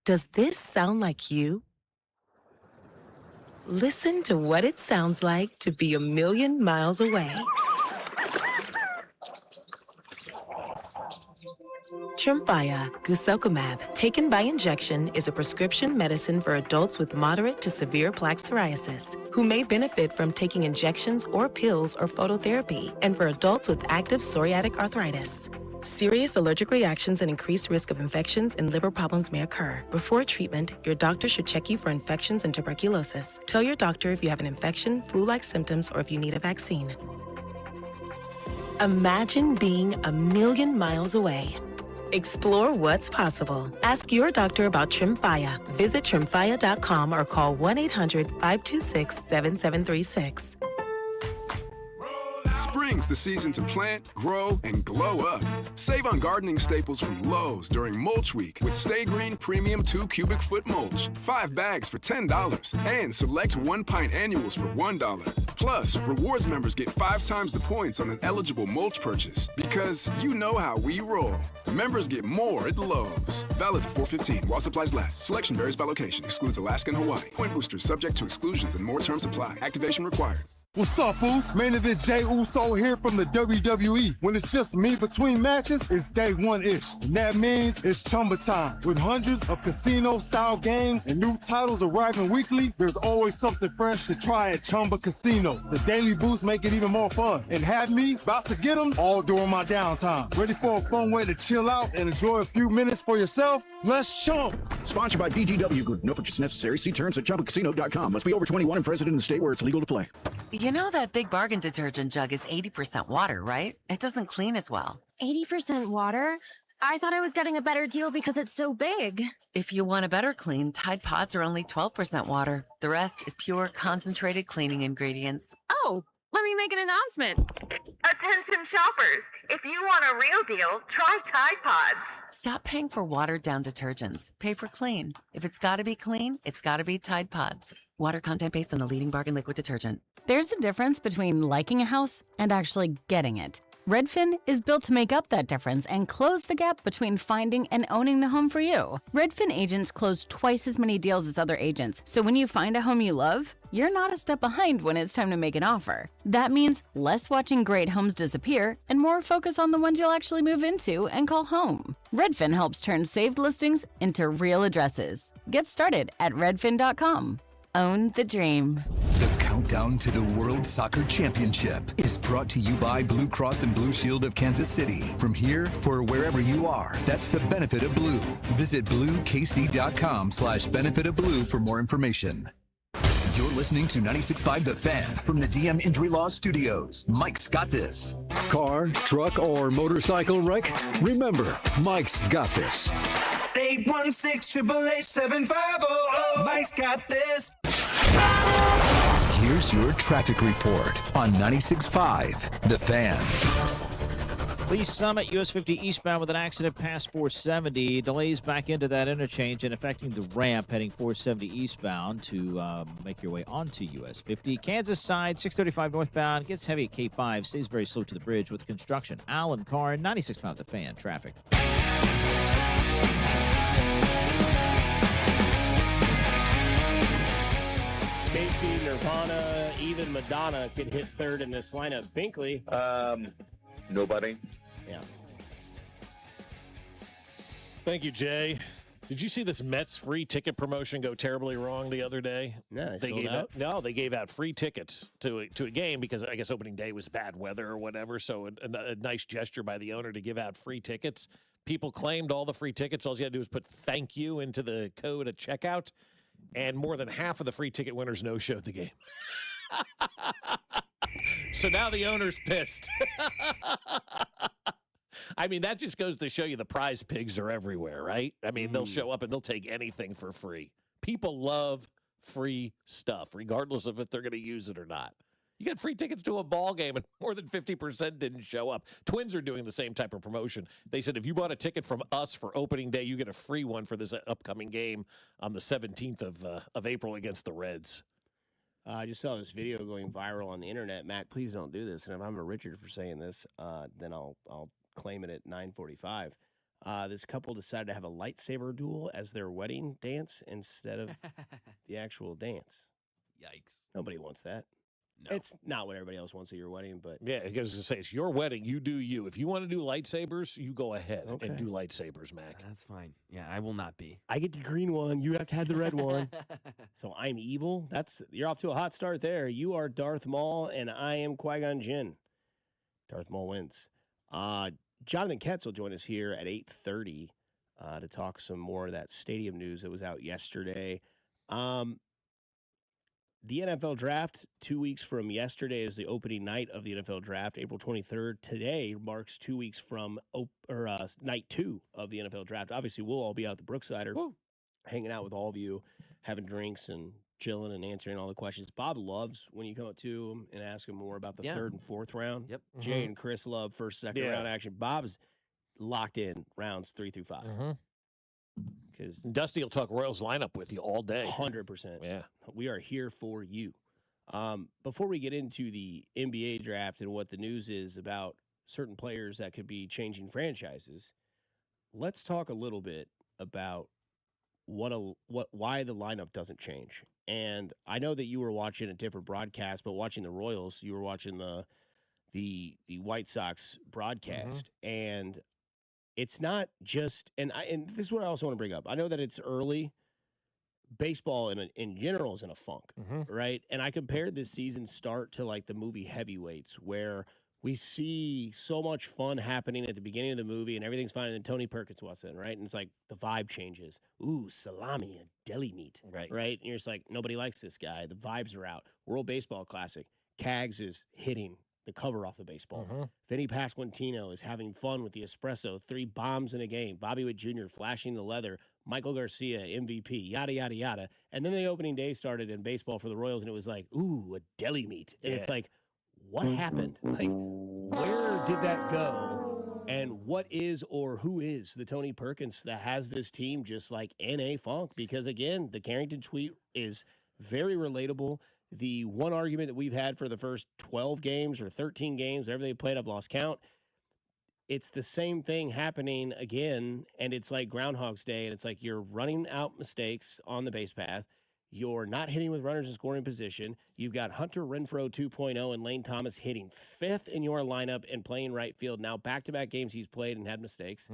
Speaker 21: Does this sound like you? Listen to what it sounds like to be a million miles away. Tremfya guselkumab, taken by injection, is a prescription medicine for adults with moderate to severe plaque psoriasis who may benefit from taking injections or pills or phototherapy, and for adults with active psoriatic arthritis. Serious allergic reactions and increased risk of infections and liver problems may occur. Before treatment, your doctor should check you for infections and tuberculosis. Tell your doctor if you have an infection, flu-like symptoms, or if you need a vaccine. Imagine being a million miles away. Explore what's possible. Ask your doctor about Tremfya. Visit Tremfya.com or call 1-800-526-7736.
Speaker 7: Spring's the season to plant, grow, and glow up. Save on gardening staples from Lowe's during Mulch Week with Stay Green Premium 2 cubic foot mulch. 5 bags for $10. And select 1 pint annuals for $1. Plus, rewards members get 5 times the points on an eligible mulch purchase. Because you know how we roll. Members get more at Lowe's. Valid to 4/15 while supplies last. Selection varies by location. Excludes Alaska and Hawaii. Point boosters subject to exclusions and more terms apply. Activation required.
Speaker 11: What's up, Foos? Main event Jay Uso here from the WWE. When it's just me between matches, it's day one-ish. And that means it's Chumba time. With hundreds of casino-style games and new titles arriving weekly, there's always something fresh to try at Chumba Casino. The daily boosts make it even more fun. And have me about to get them all during my downtime. Ready for a fun way to chill out and enjoy a few minutes for yourself? Let's chump.
Speaker 12: Sponsored by BGW Group. No purchase necessary. See terms at ChumbaCasino.com. Must be over 21 and present in the state where it's legal to play.
Speaker 22: You know that Big Bargain detergent jug is 80% water, right? It doesn't clean as well.
Speaker 23: 80% water? I thought I was getting a better deal because it's so big.
Speaker 22: If you want a better clean, Tide Pods are only 12% water. The rest is pure, concentrated cleaning ingredients.
Speaker 23: Oh, let me make an announcement.
Speaker 22: Attention shoppers! If you want a real deal, try Tide Pods. Stop paying for watered-down detergents. Pay for clean. If it's gotta be clean, it's gotta be Tide Pods. Water content based on the leading bargain liquid detergent.
Speaker 24: There's a difference between liking a house and actually getting it. Redfin is built to make up that difference and close the gap between finding and owning the home for you. Redfin agents close twice as many deals as other agents, so when you find a home you love, you're not a step behind when it's time to make an offer. That means less watching great homes disappear and more focus on the ones you'll actually move into and call home. Redfin helps turn saved listings into real addresses. Get started at redfin.com. Own the dream.
Speaker 16: The countdown to the World Soccer Championship is brought to you by Blue Cross and Blue Shield of Kansas City. From here, for wherever you are, that's the benefit of blue. Visit bluekc.com/benefit of blue for more information. You're listening to 96.5 The Fan from the DM Injury Law Studios. Mike's got this.
Speaker 25: Car, truck, or motorcycle wreck? Remember, Mike's got this.
Speaker 28: 816-888-7500. Mike's got this.
Speaker 16: Here's your traffic report on 96.5 The Fan.
Speaker 27: Lee Summit, US 50 eastbound with an accident past 470. Delays back into that interchange and affecting the ramp heading 470 eastbound to make your way onto US 50. Kansas side, 635 northbound, gets heavy at K5, stays very slow to the bridge with construction. Alan Carr, 96.5 The Fan, traffic.
Speaker 18: Stacy, Nirvana, even Madonna can hit third in this lineup. Binkley.
Speaker 2: Nobody.
Speaker 18: Yeah.
Speaker 19: Thank you, Jay. Did you see this Mets free ticket promotion go terribly wrong the other day?
Speaker 18: No,
Speaker 19: they gave out. No, they gave out free tickets to a game because I guess opening day was bad weather or whatever. So a nice gesture by the owner to give out free tickets. People claimed all the free tickets. All you had to do was put "thank you" into the code at checkout, and more than half of the free ticket winners no-showed the game. So now the owner's pissed. I mean, that just goes to show you the prize pigs are everywhere, right? I mean, they'll show up and they'll take anything for free. People love free stuff, regardless of if they're going to use it or not. You get free tickets to a ball game, and more than 50% didn't show up. Twins are doing the same type of promotion. They said if you bought a ticket from us for opening day, you get a free one for this upcoming game on the 17th of April against the Reds.
Speaker 18: I just saw this video going viral on the internet. Mac, please don't do this. And if I'm a Richard for saying this, then I'll claim it at 9:45. This couple decided to have a lightsaber duel as their wedding dance instead of the actual dance.
Speaker 4: Yikes.
Speaker 18: Nobody wants that.
Speaker 4: No.
Speaker 18: It's not what everybody else wants at your wedding, but
Speaker 19: Yeah, I was going to say, it's your wedding. You do you. If you want to do lightsabers, you go ahead and do lightsabers, Mac.
Speaker 4: That's fine. Yeah, I will not be.
Speaker 18: I get the green one. You have to have the red one. So I'm evil. You're off to a hot start there. You are Darth Maul, and I am Qui-Gon Jinn. Darth Maul wins. Jonathan Ketz will join us here at 8:30 to talk some more of that stadium news that was out yesterday. The NFL draft, 2 weeks from yesterday, is the opening night of the NFL draft, April 23rd. Today marks 2 weeks from night 2 of the NFL draft. Obviously, we'll all be out at the Brooksider, hanging out with all of you, having drinks and chilling and answering all the questions. Bob loves when you come up to him and ask him more about the third and fourth round.
Speaker 4: Yep.
Speaker 18: Jay and Chris love first, second round action. Bob's locked in rounds 3 through 5. Because
Speaker 19: Dusty will talk Royals lineup with you all day.
Speaker 18: 100%.
Speaker 19: Yeah.
Speaker 18: We are here for you. Before we get into the NBA draft and what the news is about certain players that could be changing franchises, let's talk a little bit about why the lineup doesn't change. And I know that you were watching a different broadcast, but watching the Royals, you were watching the White Sox broadcast, and it's not just and this is what I also want to bring up. I know that it's early. Baseball in general is in a funk, right? And I compared this season start to like the movie Heavyweights, where we see so much fun happening at the beginning of the movie and everything's fine, and then Tony Perkins walks in, right? And it's like the vibe changes. Ooh, salami and deli meat, right? And you're just like, nobody likes this guy. The vibes are out. World Baseball Classic. Cags is hitting the cover off the baseball. Vinny Pasquantino is having fun with the espresso. 3 bombs in a game. Bobby Witt Jr. flashing the leather. Michael Garcia, MVP, yada, yada, yada. And then the opening day started in baseball for the Royals, and it was like, ooh, a deli meat. And it's like, what happened? Like, where did that go? And what is or who is the Tony Perkins that has this team just like in a funk? Because, again, the Carrington tweet is very relatable. The one argument that we've had for the first 12 games or 13 games, whatever they played, I've lost count. It's the same thing happening again, and it's like Groundhog's Day, and it's like you're running out mistakes on the base path. You're not hitting with runners in scoring position. You've got Hunter Renfroe 2.0 and Lane Thomas hitting 5th in your lineup and playing right field. Now, back-to-back games he's played and had mistakes.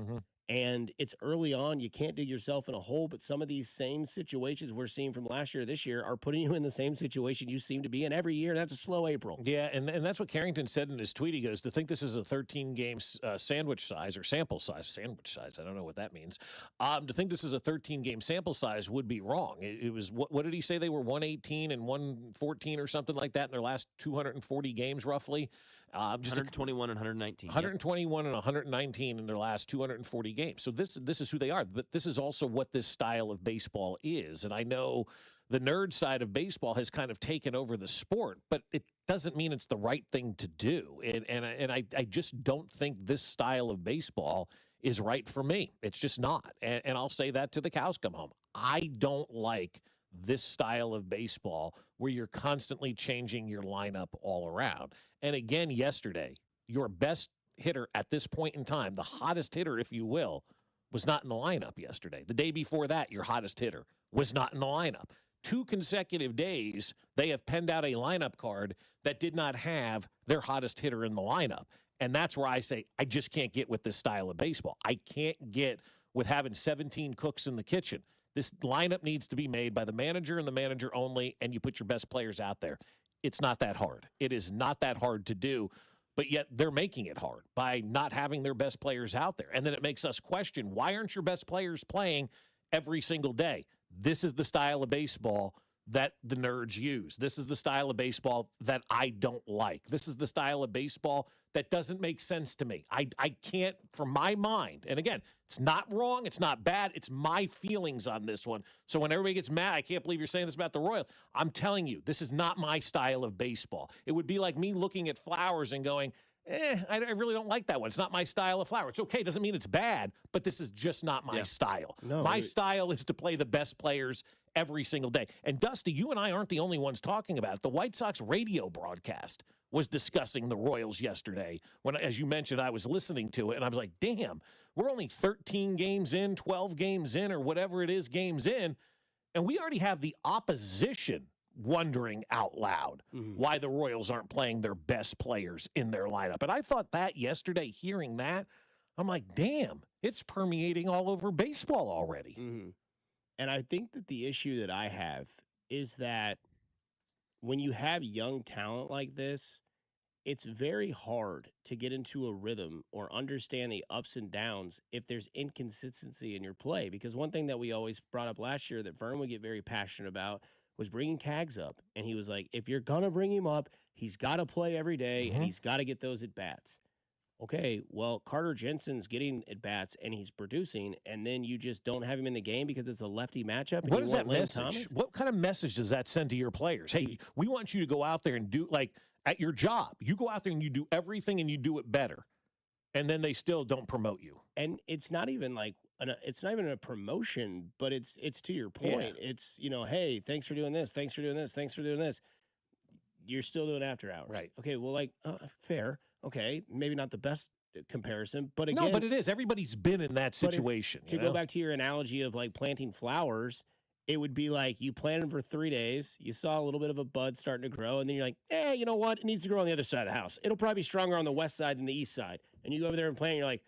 Speaker 18: And it's early on. You can't dig yourself in a hole, but some of these same situations we're seeing from last year, this year, are putting you in the same situation you seem to be in every year. That's a slow April.
Speaker 19: Yeah, and that's what Carrington said in his tweet. He goes, to think this is a 13-game sandwich size or sample size, I don't know what that means. To think this is a 13-game sample size would be wrong. It was, what did he say? They were 118 and 114 or something like that in their last 240 games, roughly.
Speaker 4: Just 121 and 119.
Speaker 19: 121 and 119 in their last 240 games. So this is who they are. But this is also what this style of baseball is. And I know the nerd side of baseball has kind of taken over the sport, but it doesn't mean it's the right thing to do. And I just don't think this style of baseball is right for me. It's just not. And I'll say that to the cows come home. I don't like this style of baseball where you're constantly changing your lineup all around. And again, yesterday, your best hitter at this point in time, the hottest hitter, if you will, was not in the lineup yesterday. The day before that, your hottest hitter was not in the lineup. 2 consecutive days, they have penned out a lineup card that did not have their hottest hitter in the lineup. And that's where I say, I just can't get with this style of baseball. I can't get with having 17 cooks in the kitchen. This lineup needs to be made by the manager and the manager only, and you put your best players out there. It's not that hard. It is not that hard to do, but yet they're making it hard by not having their best players out there. And then it makes us question, why aren't your best players playing every single day? This is the style of baseball that the nerds use. This is the style of baseball that I don't like. This is the style of baseball that doesn't make sense to me. I can't, from my mind, and again, it's not wrong, it's not bad, it's my feelings on this one. So when everybody gets mad, I can't believe you're saying this about the Royals. I'm telling you, this is not my style of baseball. It would be like me looking at flowers and going, I really don't like that one. It's not my style of flower. It's okay. Doesn't mean it's bad, but this is just not my style.
Speaker 18: No,
Speaker 19: my style is to play the best players every single day. And Dusty, you and I aren't the only ones talking about it. The White Sox radio broadcast was discussing the Royals yesterday when, as you mentioned, I was listening to it, and I was like, damn, we're only 13 games in, 12 games in, or whatever it is, games in, and we already have the opposition wondering out loud why the Royals aren't playing their best players in their lineup. And I thought that yesterday, hearing that, I'm like, damn, it's permeating all over baseball already.
Speaker 18: And I think that the issue that I have is that when you have young talent like this, it's very hard to get into a rhythm or understand the ups and downs if there's inconsistency in your play. Because one thing that we always brought up last year that Vern would get very passionate about was bringing Cags up. And he was like, if you're going to bring him up, he's got to play every day and he's got to get those at-bats. okay, well, Carter Jensen's getting at-bats and he's producing, and then you just don't have him in the game because it's a lefty matchup? And
Speaker 19: What
Speaker 18: you
Speaker 19: is
Speaker 18: want
Speaker 19: that
Speaker 18: Lynn
Speaker 19: message?
Speaker 18: Thomas?
Speaker 19: What kind of message does that send to your players? Hey, we want you to go out there and do, like, at your job, you go out there and you do everything and you do it better, and then they still don't promote you.
Speaker 18: And it's not even like it's not even a promotion, but it's to your point.
Speaker 19: Yeah.
Speaker 18: It's, hey, thanks for doing this, thanks for doing this, thanks for doing this. You're still doing after hours,
Speaker 19: right?
Speaker 18: Okay, well, like fair. Okay, maybe not the best comparison, but again,
Speaker 19: No, but it is. Everybody's been in that situation.
Speaker 18: To go back to your analogy of like planting flowers, it would be like you planted them for 3 days, you saw a little bit of a bud starting to grow, and then you're like, you know what? It needs to grow on the other side of the house. It'll probably be stronger on the west side than the east side. And you go over there and plant, and you're like,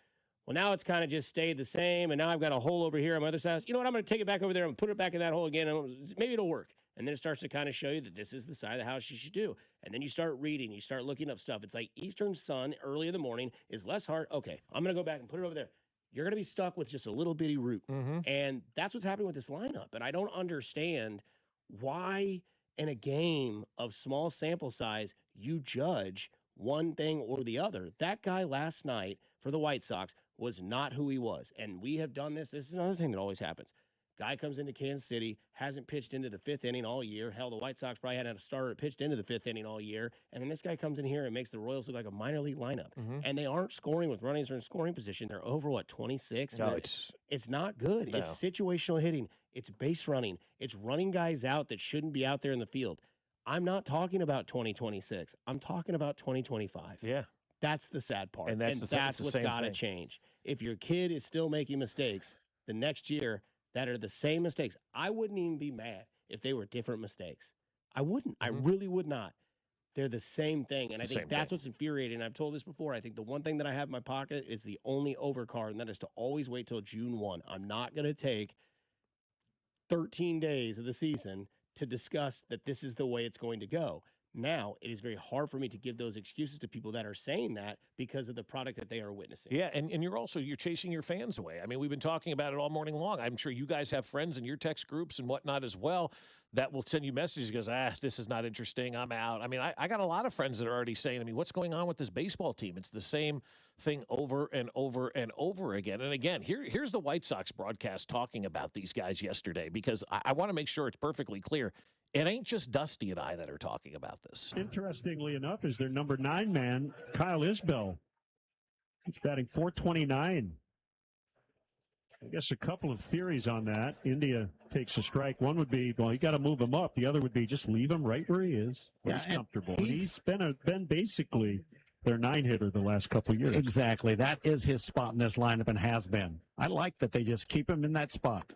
Speaker 18: well, now it's kind of just stayed the same, and now I've got a hole over here on my other side. You know what? I'm going to take it back over there and put it back in that hole again, and maybe it'll work. And then it starts to kind of show you that this is the side of the house you should do. And then you start reading, you start looking up stuff. It's like Eastern sun early in the morning is less hard. Okay, I'm going to go back and put it over there. You're going to be stuck with just a little bitty root. And that's what's happening with this lineup. And I don't understand why in a game of small sample size you judge one thing or the other. That guy last night for the White Sox was not who he was. And we have done this. This is another thing that always happens. Guy comes into Kansas City, hasn't pitched into the 5th inning all year. Hell, the White Sox probably hadn't had a starter that pitched into the 5th inning all year. And then this guy comes in here and makes the Royals look like a minor league lineup. And they aren't scoring with runners in scoring position. They're over, 26?
Speaker 19: No,
Speaker 18: it's not good.
Speaker 19: No.
Speaker 18: It's situational hitting. It's base running. It's running guys out that shouldn't be out there in the field. I'm not talking about 2026. I'm talking about 2025.
Speaker 19: Yeah.
Speaker 18: That's the sad part.
Speaker 19: And that's
Speaker 18: what's got to change. If your kid is still making mistakes the next year that are the same mistakes, I wouldn't even be mad if they were different mistakes. I wouldn't. I really would not. They're the same thing. And I think that's what's infuriating. I've told this before. I think the one thing that I have in my pocket is the only overcard, and that is to always wait till June 1. I'm not going to take 13 days of the season to discuss that this is the way it's going to go. Now, it is very hard for me to give those excuses to people that are saying that because of the product that they are witnessing.
Speaker 19: Yeah, and you're chasing your fans away. I mean, we've been talking about it all morning long. I'm sure you guys have friends in your text groups and whatnot as well that will send you messages because, this is not interesting, I'm out. I mean, I got a lot of friends that are already saying to me, what's going on with this baseball team? It's the same thing over and over and over again. And again, here's the White Sox broadcast talking about these guys yesterday because I want to make sure it's perfectly clear. It ain't just Dusty and I that are talking about this.
Speaker 1: Interestingly enough, is their number 9 man, Kyle Isbell. He's batting .429. I guess a couple of theories on that. India takes a strike. One would be, well, you got to move him up. The other would be just leave him right where he is. Where he's comfortable. He's been basically their 9-hitter the last couple of years.
Speaker 8: Exactly. That is his spot in this lineup and has been. I like that they just keep him in that spot.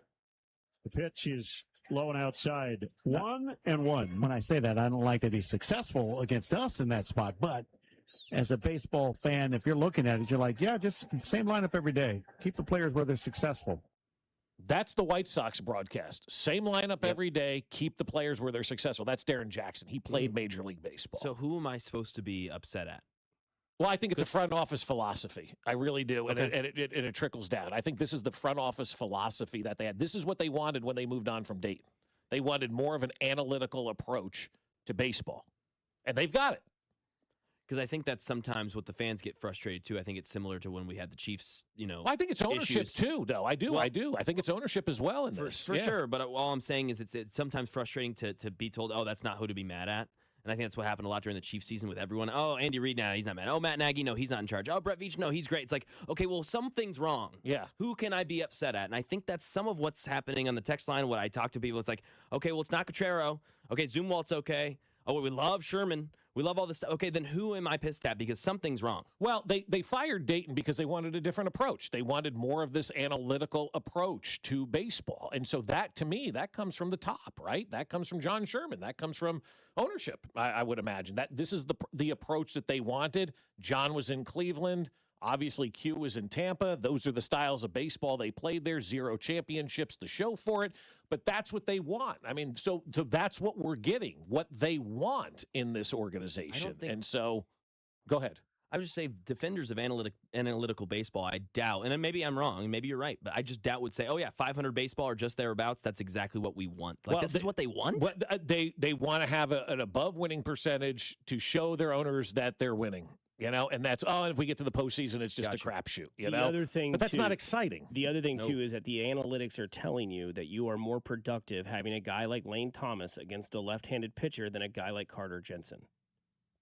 Speaker 1: The pitch is low and outside. 1-1.
Speaker 8: When I say that, I don't like that he's successful against us in that spot. But as a baseball fan, if you're looking at it, you're like, yeah, just same lineup every day. Keep the players where they're successful.
Speaker 19: That's the White Sox broadcast. Same lineup every day. Keep the players where they're successful. That's Darren Jackson. He played Major League Baseball.
Speaker 4: So who am I supposed to be upset at?
Speaker 19: Well, I think it's a front office philosophy. I really do, and it trickles down. I think this is the front office philosophy that they had. This is what they wanted when they moved on from Dayton. They wanted more of an analytical approach to baseball, and they've got it.
Speaker 4: Because I think that's sometimes what the fans get frustrated too. I think it's similar to when we had the Chiefs,
Speaker 19: Well, I think it's ownership too, though. I do. I think it's ownership as well in this.
Speaker 4: For sure. But all I'm saying is it's sometimes frustrating to be told, oh, that's not who to be mad at. And I think that's what happened a lot during the Chiefs season with everyone. Oh, Andy Reid, he's not mad. Oh, Matt Nagy, no, he's not in charge. Oh, Brett Veach, no, he's great. It's like, okay, well, something's wrong.
Speaker 19: Yeah.
Speaker 4: Who can I be upset at? And I think that's some of what's happening on the text line. What I talk to people, it's like, okay, well, it's not Cotrero. Okay, Zumwalt's okay. Oh, we love Sherman. We love all this stuff. Okay, then who am I pissed at? Because something's wrong.
Speaker 19: Well, they fired Dayton because they wanted a different approach. They wanted more of this analytical approach to baseball. And so that, to me, that comes from the top, right? That comes from John Sherman. That comes from ownership, I would imagine. That this is the approach that they wanted. John was in Cleveland. Obviously, Q was in Tampa. Those are the styles of baseball they played there. 0 championships to show for it. But that's what they want. I mean, so that's what we're getting, what they want in this organization. And so, go ahead.
Speaker 4: I would just say defenders of analytical baseball, I doubt, and maybe I'm wrong, maybe you're right, but I just doubt would say, oh yeah, 500 baseball or just thereabouts, that's exactly what we want. Like, this is what they want?
Speaker 19: They want to have an above winning percentage to show their owners that they're winning. And that's, if we get to the postseason, it's just a crapshoot,
Speaker 18: The other thing,
Speaker 19: but that's not exciting.
Speaker 18: The other thing, too, is that the analytics are telling you that you are more productive having a guy like Lane Thomas against a left-handed pitcher than a guy like Carter Jensen.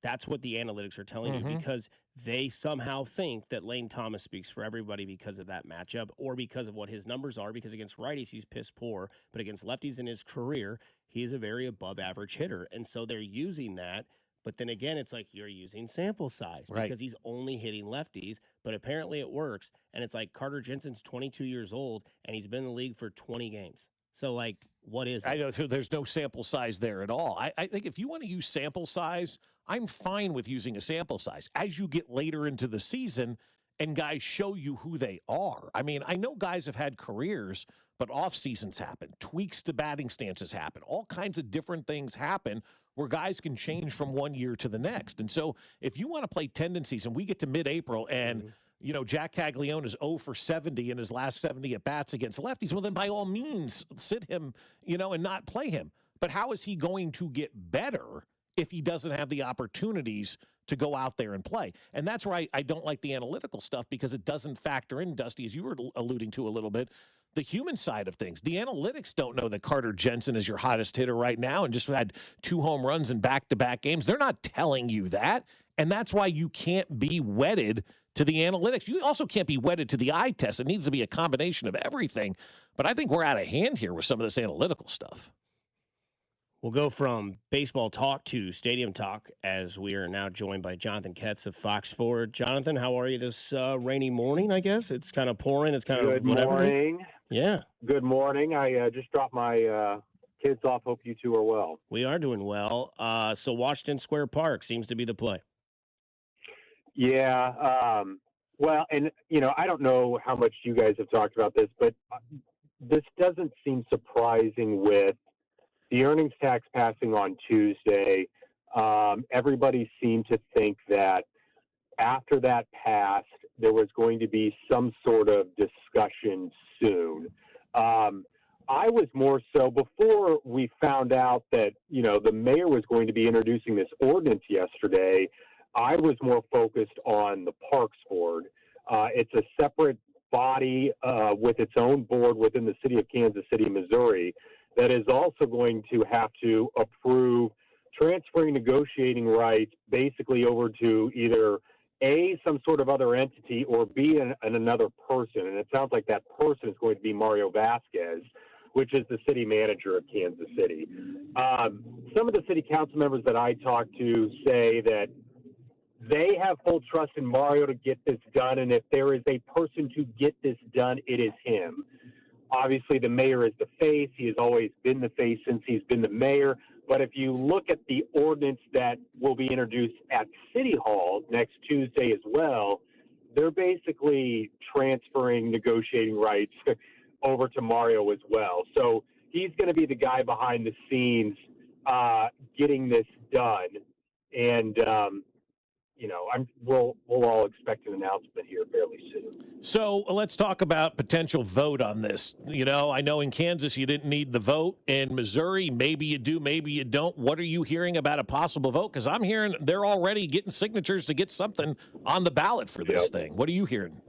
Speaker 18: That's what the analytics are telling you, because they somehow think that Lane Thomas speaks for everybody because of that matchup or because of what his numbers are, because against righties, he's piss poor, but against lefties in his career, he is a very above-average hitter. And so they're using that. But then again, it's like you're using sample size because he's only hitting lefties, but apparently it works. And it's like Carter Jensen's 22 years old, and he's been in the league for 20 games. So, like, what is it?
Speaker 19: I know there's no sample size there at all. I think if you want to use sample size, I'm fine with using a sample size. As you get later into the season and guys show you who they are. I mean, I know guys have had careers, but off seasons happen. Tweaks to batting stances happen. All kinds of different things happen where guys can change from one year to the next. And so if you want to play tendencies and we get to mid-April and, Jack Caglione is 0 for 70 in his last 70 at-bats against lefties, well, then by all means, sit him, and not play him. But how is he going to get better if he doesn't have the opportunities to go out there and play? And that's where I don't like the analytical stuff, because it doesn't factor in, Dusty, as you were alluding to a little bit, the human side of things. The analytics don't know that Carter Jensen is your hottest hitter right now and just had 2 home runs in back-to-back games. They're not telling you that, and that's why you can't be wedded to the analytics. You also can't be wedded to the eye test. It needs to be a combination of everything, but I think we're out of hand here with some of this analytical stuff.
Speaker 18: We'll go from baseball talk to stadium talk as we are now joined by Jonathan Ketz of Fox 4. Jonathan, how are you this rainy morning, I guess? It's kind of pouring. It's kind of whatever.
Speaker 3: Good morning.
Speaker 18: Yeah.
Speaker 3: Good morning. I just dropped my kids off. Hope you two are well.
Speaker 18: We are doing well. So Washington Square Park seems to be the play.
Speaker 3: Yeah. Well, and, I don't know how much you guys have talked about this, but this doesn't seem surprising with the earnings tax passing on Tuesday. Everybody seemed to think that after that passed, there was going to be some sort of discussion soon. I was more so, before we found out that, the mayor was going to be introducing this ordinance yesterday, I was more focused on the Parks Board. It's a separate body with its own board within the city of Kansas City, Missouri, that is also going to have to approve transferring negotiating rights basically over to either A, some sort of other entity, or B, another person. And it sounds like that person is going to be Mario Vasquez, which is the city manager of Kansas City. Some of the city council members that I talked to say that they have full trust in Mario to get this done, and if there is a person to get this done, it is him. Obviously, the mayor is the face. He has always been the face since he's been the mayor. But if you look at the ordinance that will be introduced at City Hall next Tuesday as well, they're basically transferring negotiating rights over to Mario as well. So he's going to be the guy behind the scenes getting this done. And, we'll all expect an announcement here fairly soon.
Speaker 19: So let's talk about potential vote on this. I know in Kansas you didn't need the vote. In Missouri, maybe you do, maybe you don't. What are you hearing about a possible vote? Because I'm hearing they're already getting signatures to get something on the ballot for this thing. What are you hearing?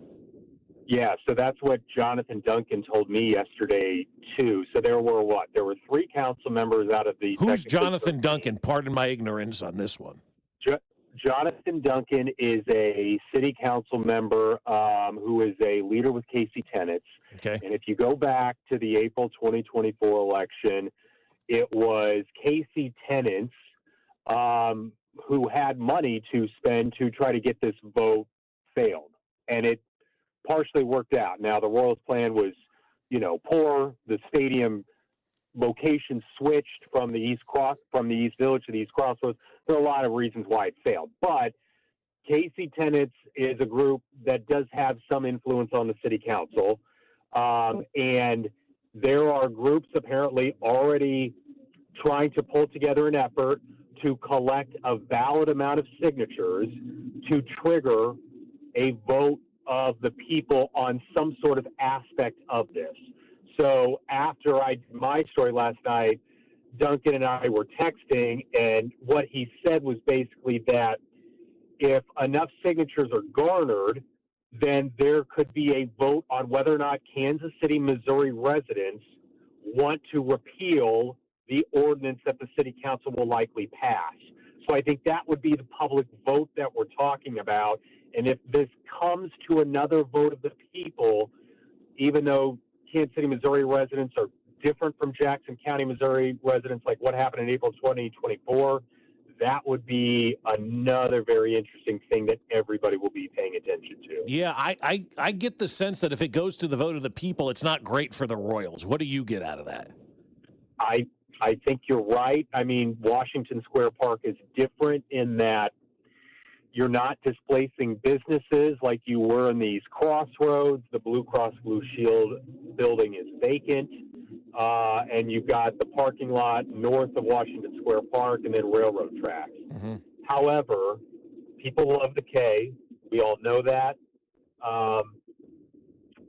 Speaker 3: Yeah, so that's what Jonathan Duncan told me yesterday, too. So there were 3 council members out of the...
Speaker 19: Who's Jonathan Duncan? Pardon my ignorance on this one.
Speaker 3: Jonathan Duncan is a city council member who is a leader with Casey Tenets.
Speaker 19: Okay.
Speaker 3: And if you go back to the April 2024 election, it was Casey Tenets who had money to spend to try to get this vote failed. And it partially worked out. Now, the Royals plan was, poor. The stadium location switched from the East Village to the East Crossroads. There are a lot of reasons why it failed. But Casey Tenets is a group that does have some influence on the city council. And there are groups apparently already trying to pull together an effort to collect a valid amount of signatures to trigger a vote of the people on some sort of aspect of this. So after I did my story last night, Duncan and I were texting, and what he said was basically that if enough signatures are garnered, then there could be a vote on whether or not Kansas City, Missouri residents want to repeal the ordinance that the city council will likely pass. So I think that would be the public vote that we're talking about. And if this comes to another vote of the people, even though Kansas City, Missouri residents are different from Jackson County, Missouri residents, like what happened in April 2024, that would be another very interesting thing that everybody will be paying attention to.
Speaker 19: Yeah, I get the sense that if it goes to the vote of the people, it's not great for the Royals. What do you get out of that?
Speaker 3: I think you're right. I mean, Washington Square Park is different in that you're not displacing businesses like you were in these crossroads. The Blue Cross Blue Shield building is vacant. And you've got the parking lot north of Washington Square Park and then railroad tracks.
Speaker 19: Mm-hmm.
Speaker 3: However, people love the K. We all know that.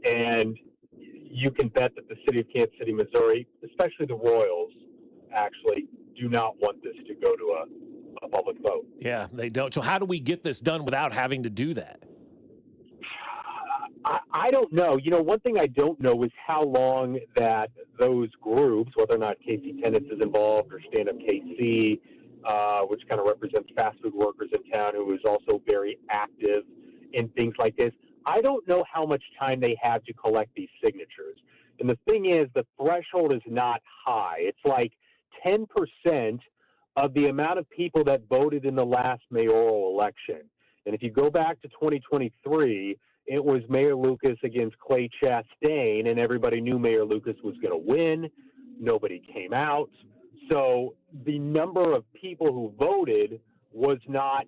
Speaker 3: And you can bet that the city of Kansas City, Missouri, especially the Royals, actually do not want this to go to a public vote.
Speaker 19: Yeah, they don't. So how do we get this done without having to do that?
Speaker 3: I don't know. You know, one thing I don't know is how long that those groups, whether or not KC Tenants is involved or Stand Up KC, which kind of represents fast food workers in town, who is also very active in things like this. I don't know how much time they have to collect these signatures. And the thing is, the threshold is not high. It's like 10% of the amount of people that voted in the last mayoral election. And if you go back to 2023, it was Mayor Lucas against Clay Chastain, and everybody knew Mayor Lucas was going to win. Nobody came out. So the number of people who voted was not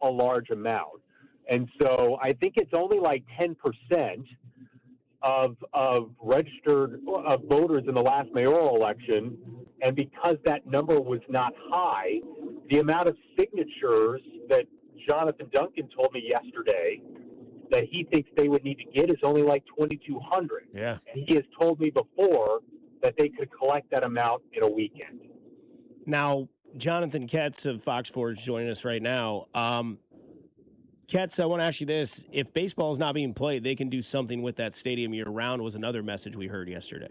Speaker 3: a large amount. And so I think it's only like 10% of registered voters in the last mayoral election. And because that number was not high, the amount of signatures that Jonathan Duncan told me yesterday that he thinks they would need to get is only like 2,200.
Speaker 19: Yeah.
Speaker 3: And he has told me before that they could collect that amount in a weekend.
Speaker 18: Now, Jonathan Ketz of Fox 4 is joining us right now. Ketz, I want to ask you this. If baseball is not being played, they can do something with that stadium year-round was another message we heard yesterday.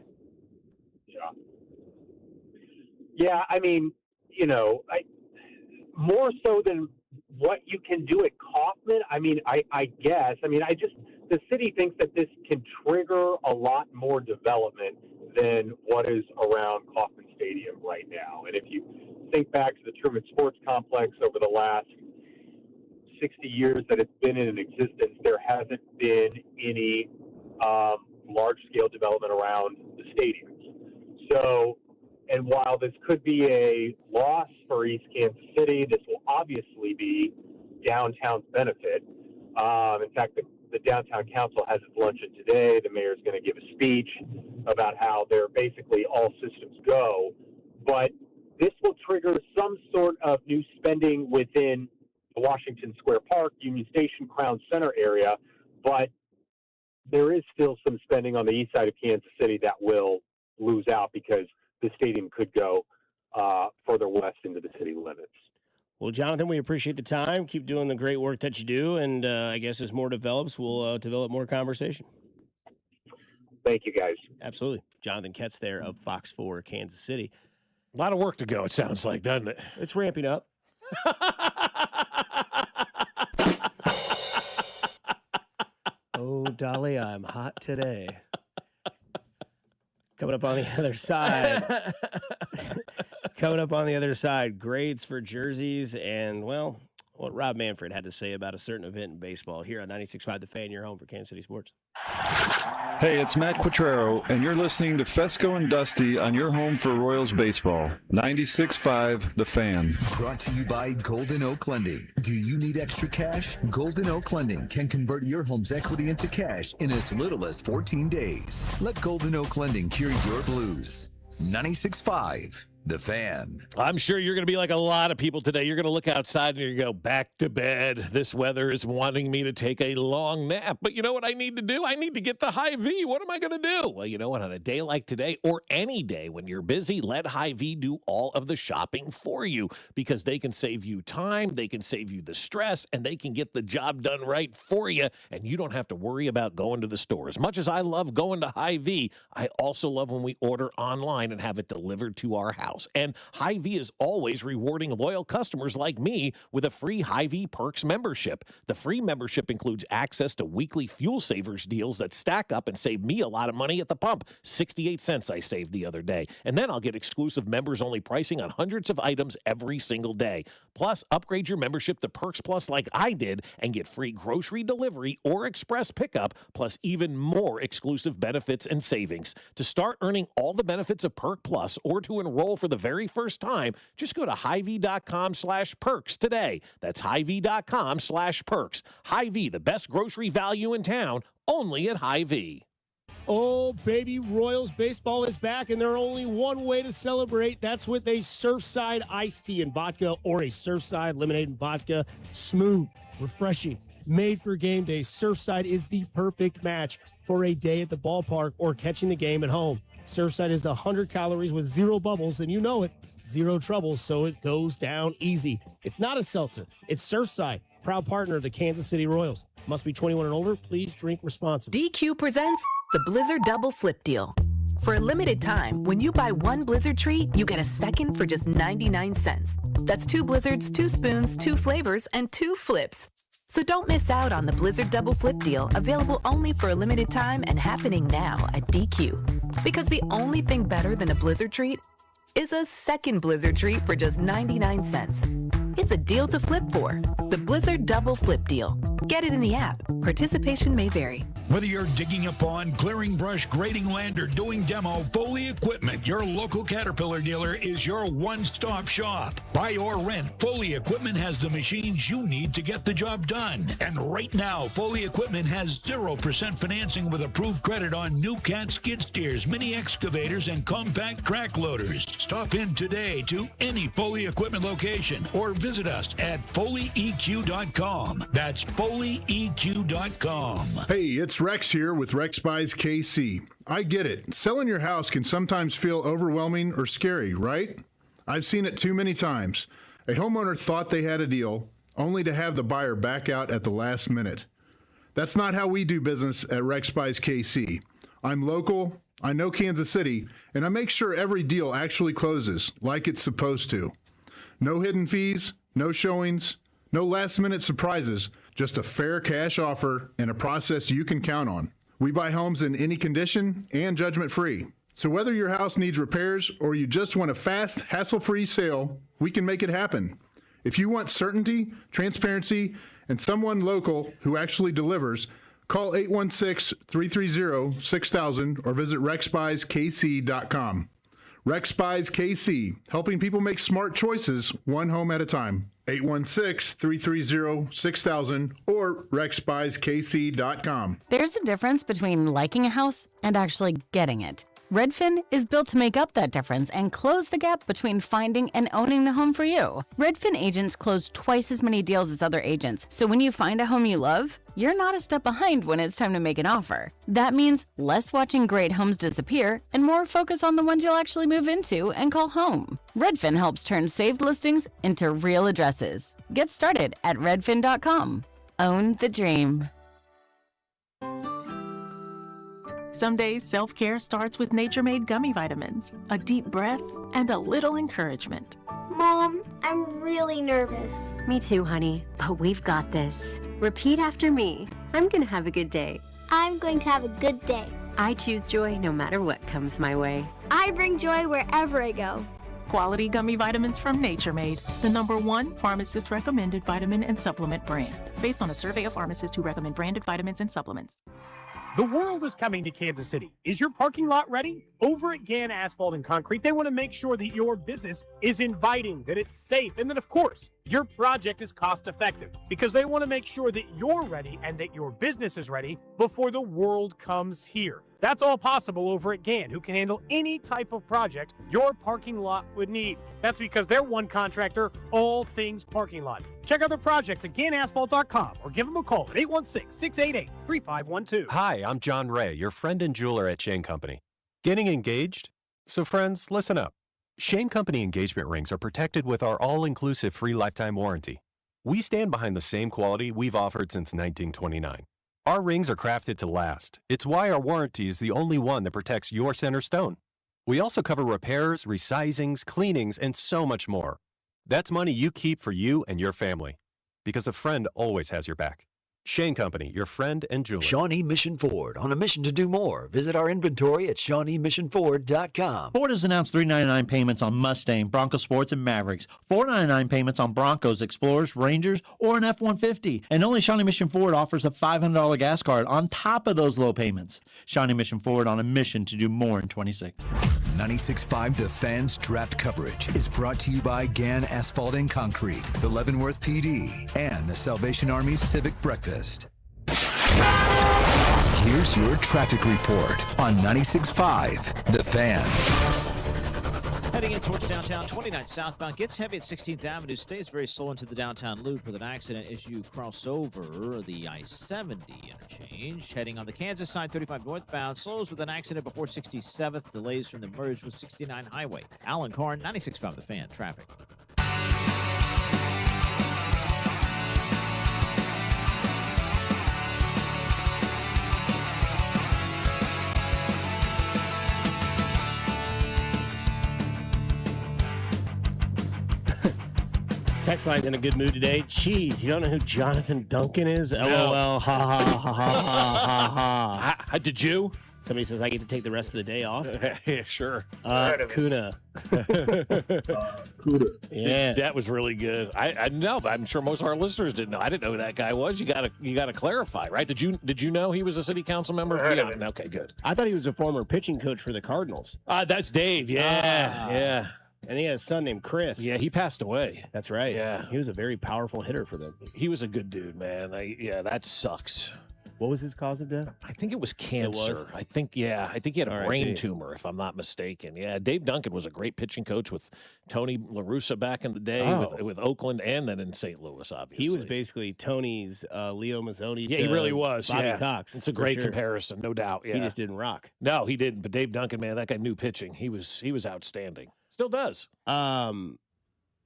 Speaker 3: Yeah, I mean, you know, more so than what you can do at Kauffman, I mean, I guess. I mean, the city thinks that this can trigger a lot more development than what is around Kauffman Stadium right now. And if you think back to the Truman Sports Complex over the last 60 years that it's been in existence, there hasn't been any large-scale development around the stadiums. So, and while this could be a loss for East Kansas City, this will obviously be downtown's benefit. In fact, the downtown council has its luncheon today. The mayor's going to give a speech about how they're basically all systems go. But this will trigger some sort of new spending within the Washington Square Park, Union Station, Crown Center area. But there is still some spending on the east side of Kansas City that will lose out because the stadium could go further west into the city limits.
Speaker 18: Well, Jonathan, we appreciate the time. Keep doing the great work that you do. And I guess as more develops, we'll develop more conversation.
Speaker 3: Thank you, guys.
Speaker 18: Absolutely. Jonathan Ketz there of Fox 4 Kansas City.
Speaker 19: A lot of work to go, it sounds like, doesn't it?
Speaker 18: It's ramping up. Oh, Dolly, I'm hot today. Coming up on the other side. Grades for jerseys and, well, what Rob Manfred had to say about a certain event in baseball here on 96.5 The Fan, your home for Kansas City sports.
Speaker 5: Hey, it's Matt Quatrero, and you're listening to Fescoe and Dusty on your home for Royals baseball. 96.5 The Fan.
Speaker 16: Brought to you by Golden Oak Lending. Do you need extra cash? Golden Oak Lending can convert your home's equity into cash in as little as 14 days. Let Golden Oak Lending cure your blues. 96.5 The Fan.
Speaker 19: I'm sure you're going to be like a lot of people today. You're going to look outside and you're going to go, back to bed. This weather is wanting me to take a long nap. But you know what I need to do? I need to get to Hy-Vee. What am I going to do? Well, you know what? On a day like today or any day when you're busy, let Hy-Vee do all of the shopping for you because they can save you time, they can save you the stress, and they can get the job done right for you, and you don't have to worry about going to the store. As much as I love going to Hy-Vee, I also love when we order online and have it delivered to our house. And Hy-Vee is always rewarding loyal customers like me with a free Hy-Vee Perks membership. The free membership includes access to weekly fuel savers deals that stack up and save me a lot of money at the pump. 68 cents I saved the other day. And then I'll get exclusive members-only pricing on hundreds of items every single day. Plus, upgrade your membership to Perks Plus like I did and get free grocery delivery or express pickup, plus even more exclusive benefits and savings. To start earning all the benefits of Perk Plus or to enroll for the very first time, just go to Hy-Vee.com/perks today. That's Hy-Vee.com/perks. Hy-Vee, the best grocery value in town, only at Hy-Vee.
Speaker 18: Oh, baby, Royals baseball is back, and there's only one way to celebrate. That's with a Surfside iced tea and vodka or a Surfside lemonade and vodka. Smooth, refreshing, made for game day. Surfside is the perfect match for a day at the ballpark or catching the game at home. Surfside is 100 calories with 0 bubbles, and you know it, 0 trouble, so it goes down easy. It's not a seltzer. It's Surfside, proud partner of the Kansas City Royals. Must be 21 and older. Please drink responsibly.
Speaker 21: DQ presents the Blizzard Double Flip Deal. For a limited time, when you buy one Blizzard treat, you get a second for just 99 cents. That's 2 Blizzards, 2 spoons, 2 flavors, and 2 flips. So don't miss out on the Blizzard Double Flip Deal, available only for a limited time and happening now at DQ. Because the only thing better than a Blizzard treat is a second Blizzard treat for just 99 cents. It's a deal to flip for. The Blizzard Double Flip Deal. Get it in the app. Participation may vary.
Speaker 6: Whether you're digging a pond, clearing brush, grading land, or doing demo, Foley Equipment, your local Caterpillar dealer, is your one-stop shop. Buy or rent, Foley Equipment has the machines you need to get the job done. And right now, Foley Equipment has 0% financing with approved credit on new cat skid steers, mini excavators, and compact track loaders. Stop in today to any Foley Equipment location or visit us at FoleyEQ.com. That's FoleyEQ.com.
Speaker 9: Hey, it's Rex here with Rex Buys KC. I get it. Selling your house can sometimes feel overwhelming or scary, right? I've seen it too many times. A homeowner thought they had a deal, only to have the buyer back out at the last minute. That's not how we do business at Rex Buys KC. I'm local, I know Kansas City, and I make sure every deal actually closes like it's supposed to. No hidden fees, no showings, no last-minute surprises, just a fair cash offer and a process you can count on. We buy homes in any condition and judgment-free. So whether your house needs repairs or you just want a fast, hassle-free sale, we can make it happen. If you want certainty, transparency, and someone local who actually delivers, call 816-330-6000 or visit rexbuyskc.com. Rex Buys KC, helping people make smart choices one home at a time. 816-330-6000 or rexbuyskc.com.
Speaker 24: There's a difference between liking a house and actually getting it. Redfin is built to make up that difference and close the gap between finding and owning the home for you. Redfin agents close twice as many deals as other agents, so when you find a home you love, you're not a step behind when it's time to make an offer. That means less watching great homes disappear and more focus on the ones you'll actually move into and call home. Redfin helps turn saved listings into real addresses. Get started at redfin.com. Own the dream.
Speaker 10: Some days, self-care starts with Nature-Made gummy vitamins, a deep breath, and a little encouragement.
Speaker 13: Mom, I'm really nervous. Me too, honey, but we've got this. Repeat after me. I'm gonna have a good day. I'm going to have a good day. I choose joy no matter what comes my way. I bring joy wherever I go.
Speaker 10: Quality gummy vitamins from Nature-Made, the #1 pharmacist-recommended vitamin and supplement brand, based on a survey of pharmacists who recommend branded vitamins and supplements.
Speaker 14: The world is coming to Kansas City. Is your parking lot ready? Over at Gann Asphalt and Concrete, they want to make sure that your business is inviting, that it's safe, and that, of course, your project is cost effective because they want to make sure that you're ready and that your business is ready before the world comes here. That's all possible over at Gann, who can handle any type of project your parking lot would need. That's because they're one contractor, all things parking lot. Check out their projects at GannAsphalt.com or give them a call at 816-688-3512.
Speaker 7: Hi, I'm John Ray, your friend and jeweler at Shane Company. Getting engaged? So friends, listen up. Shane Company engagement rings are protected with our all-inclusive free lifetime warranty. We stand behind the same quality we've offered since 1929. Our rings are crafted to last. It's why our warranty is the only one that protects your center stone. We also cover repairs, resizings, cleanings, and so much more. That's money you keep for you and your family. Because a friend always has your back. Shane Company, your friend and jeweler.
Speaker 11: Shawnee Mission Ford, on a mission to do more. Visit our inventory at ShawneeMissionFord.com.
Speaker 12: Ford has announced $399 payments on Mustang, Bronco Sports, and Mavericks. $499 payments on Broncos, Explorers, Rangers, or an F-150. And only Shawnee Mission Ford offers a $500 gas card on top of those low payments. Shawnee Mission Ford, on a mission to do more in 26.
Speaker 16: 96.5 The Fan's draft coverage is brought to you by Gann Asphalt and Concrete, the Leavenworth PD, and the Salvation Army's Civic Breakfast. Here's your traffic report on 96.5 The Fan.
Speaker 27: Heading in towards downtown, 29 southbound gets heavy at 16th Avenue, stays very slow into the downtown loop with an accident as you cross over the I-70 interchange. Heading on the Kansas side, 35 northbound, slows with an accident before 67th, delays from the merge with 69 highway. Alan Carr, 96.5 The Fan, traffic.
Speaker 18: Text line's in a good mood today. Jeez, you don't know who Jonathan Duncan is?
Speaker 19: No.
Speaker 18: LOL, ha ha ha ha ha.
Speaker 19: Did you?
Speaker 18: Somebody says I get to take the rest of the day off.
Speaker 19: Yeah, sure.
Speaker 18: Kuna. Yeah,
Speaker 19: that was really good. I know, but I'm sure most of our listeners didn't know. I didn't know who that guy was. You gotta clarify, right? Did you know he was a city council member? Yeah. Okay, good.
Speaker 18: I thought he was a former pitching coach for the Cardinals.
Speaker 19: That's Dave. Yeah, yeah.
Speaker 18: And he had a son named Chris.
Speaker 19: Yeah, he passed away.
Speaker 18: That's right.
Speaker 19: Yeah.
Speaker 18: He was a very powerful hitter for them.
Speaker 19: He was a good dude, man. Yeah, that sucks.
Speaker 18: What was his cause of death?
Speaker 19: I think it was cancer. I think he had a brain tumor, if I'm not mistaken. Yeah, Dave Duncan was a great pitching coach with Tony La Russa back in the day with Oakland and then in St. Louis, obviously.
Speaker 18: He was basically Tony's Leo Mazzoni.
Speaker 19: Yeah, he really was.
Speaker 18: Bobby Cox.
Speaker 19: It's a great comparison, no doubt. Yeah.
Speaker 18: He just didn't rock.
Speaker 19: No, he didn't. But Dave Duncan, man, that guy knew pitching. He was outstanding. Still does.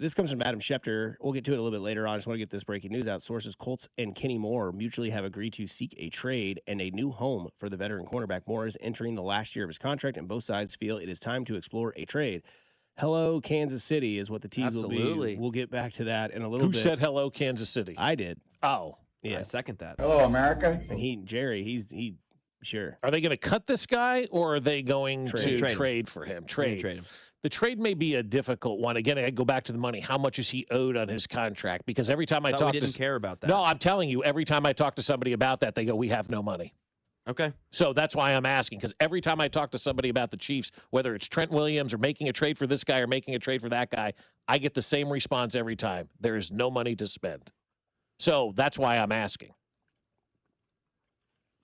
Speaker 18: This comes from Adam Schefter. We'll get to it a little bit later on. I just want to get this breaking news out. Sources Colts and Kenny Moore mutually have agreed to seek a trade and a new home for the veteran cornerback. Moore is entering the last year of his contract, and both sides feel it is time to explore a trade. Hello, Kansas City is what the tease will be. We'll get back to that in a little bit.
Speaker 19: Who said hello, Kansas City?
Speaker 18: I did.
Speaker 19: Oh.
Speaker 18: Yeah.
Speaker 4: I second that.
Speaker 15: Hello, America.
Speaker 18: And Jerry, sure.
Speaker 19: Are they going to cut this guy, or are they going to trade for him?
Speaker 4: Trade him.
Speaker 19: The trade may be a difficult one. Again, I go back to the money. How much is he owed on his contract? Because every time I talk
Speaker 4: we didn't care about that.
Speaker 19: No, I'm telling you, every time I talk to somebody about that, they go, "We have no money."
Speaker 4: Okay.
Speaker 19: So that's why I'm asking, because every time I talk to somebody about the Chiefs, whether it's Trent Williams or making a trade for this guy or making a trade for that guy, I get the same response every time. There is no money to spend. So that's why I'm asking.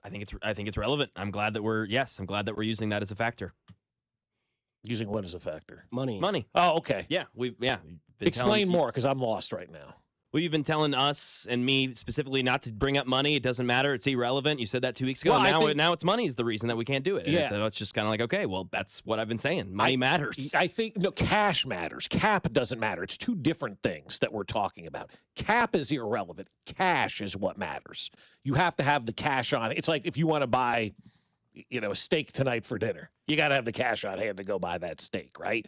Speaker 4: I think it's relevant. I'm glad that we're using that as a factor.
Speaker 19: Using what as a factor?
Speaker 18: Money.
Speaker 19: Oh, okay.
Speaker 4: Yeah,
Speaker 19: Explain more, because I'm lost right now.
Speaker 4: Well, you've been telling us and me specifically not to bring up money. It doesn't matter. It's irrelevant. You said that 2 weeks ago.
Speaker 19: Well,
Speaker 4: now it's money is the reason that we can't do it. And
Speaker 19: Yeah.
Speaker 4: so it's just kind of like, okay, well, that's what I've been saying. Money matters.
Speaker 19: I think cash matters. Cap doesn't matter. It's two different things that we're talking about. Cap is irrelevant. Cash is what matters. You have to have the cash on. It's like if you want to buy, a steak tonight for dinner, you got to have the cash on hand to go buy that steak, right?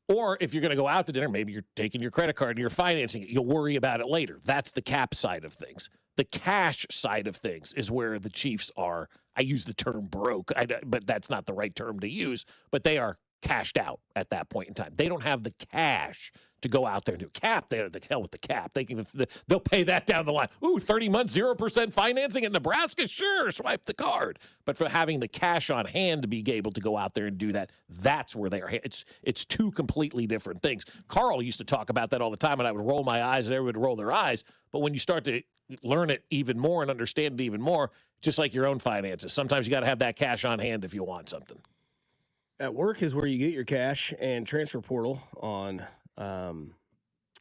Speaker 19: Or if you're going to go out to dinner, maybe you're taking your credit card and you're financing it. You'll worry about it later. That's the cap side of things. The cash side of things is where the Chiefs are. I use the term broke, but that's not the right term to use. But they are cashed out at that point in time. They don't have the cash to go out there and do cap. They're the hell with the cap. They'll pay that down the line. Ooh, 30 months, 0% financing in Nebraska? Sure, swipe the card. But for having the cash on hand to be able to go out there and do that, that's where they are. It's two completely different things. Carl used to talk about that all the time, and I would roll my eyes, and everyone would roll their eyes. But when you start to learn it even more and understand it even more, just like your own finances, sometimes you got to have that cash on hand if you want something.
Speaker 18: At work is where you get your cash, and transfer portal on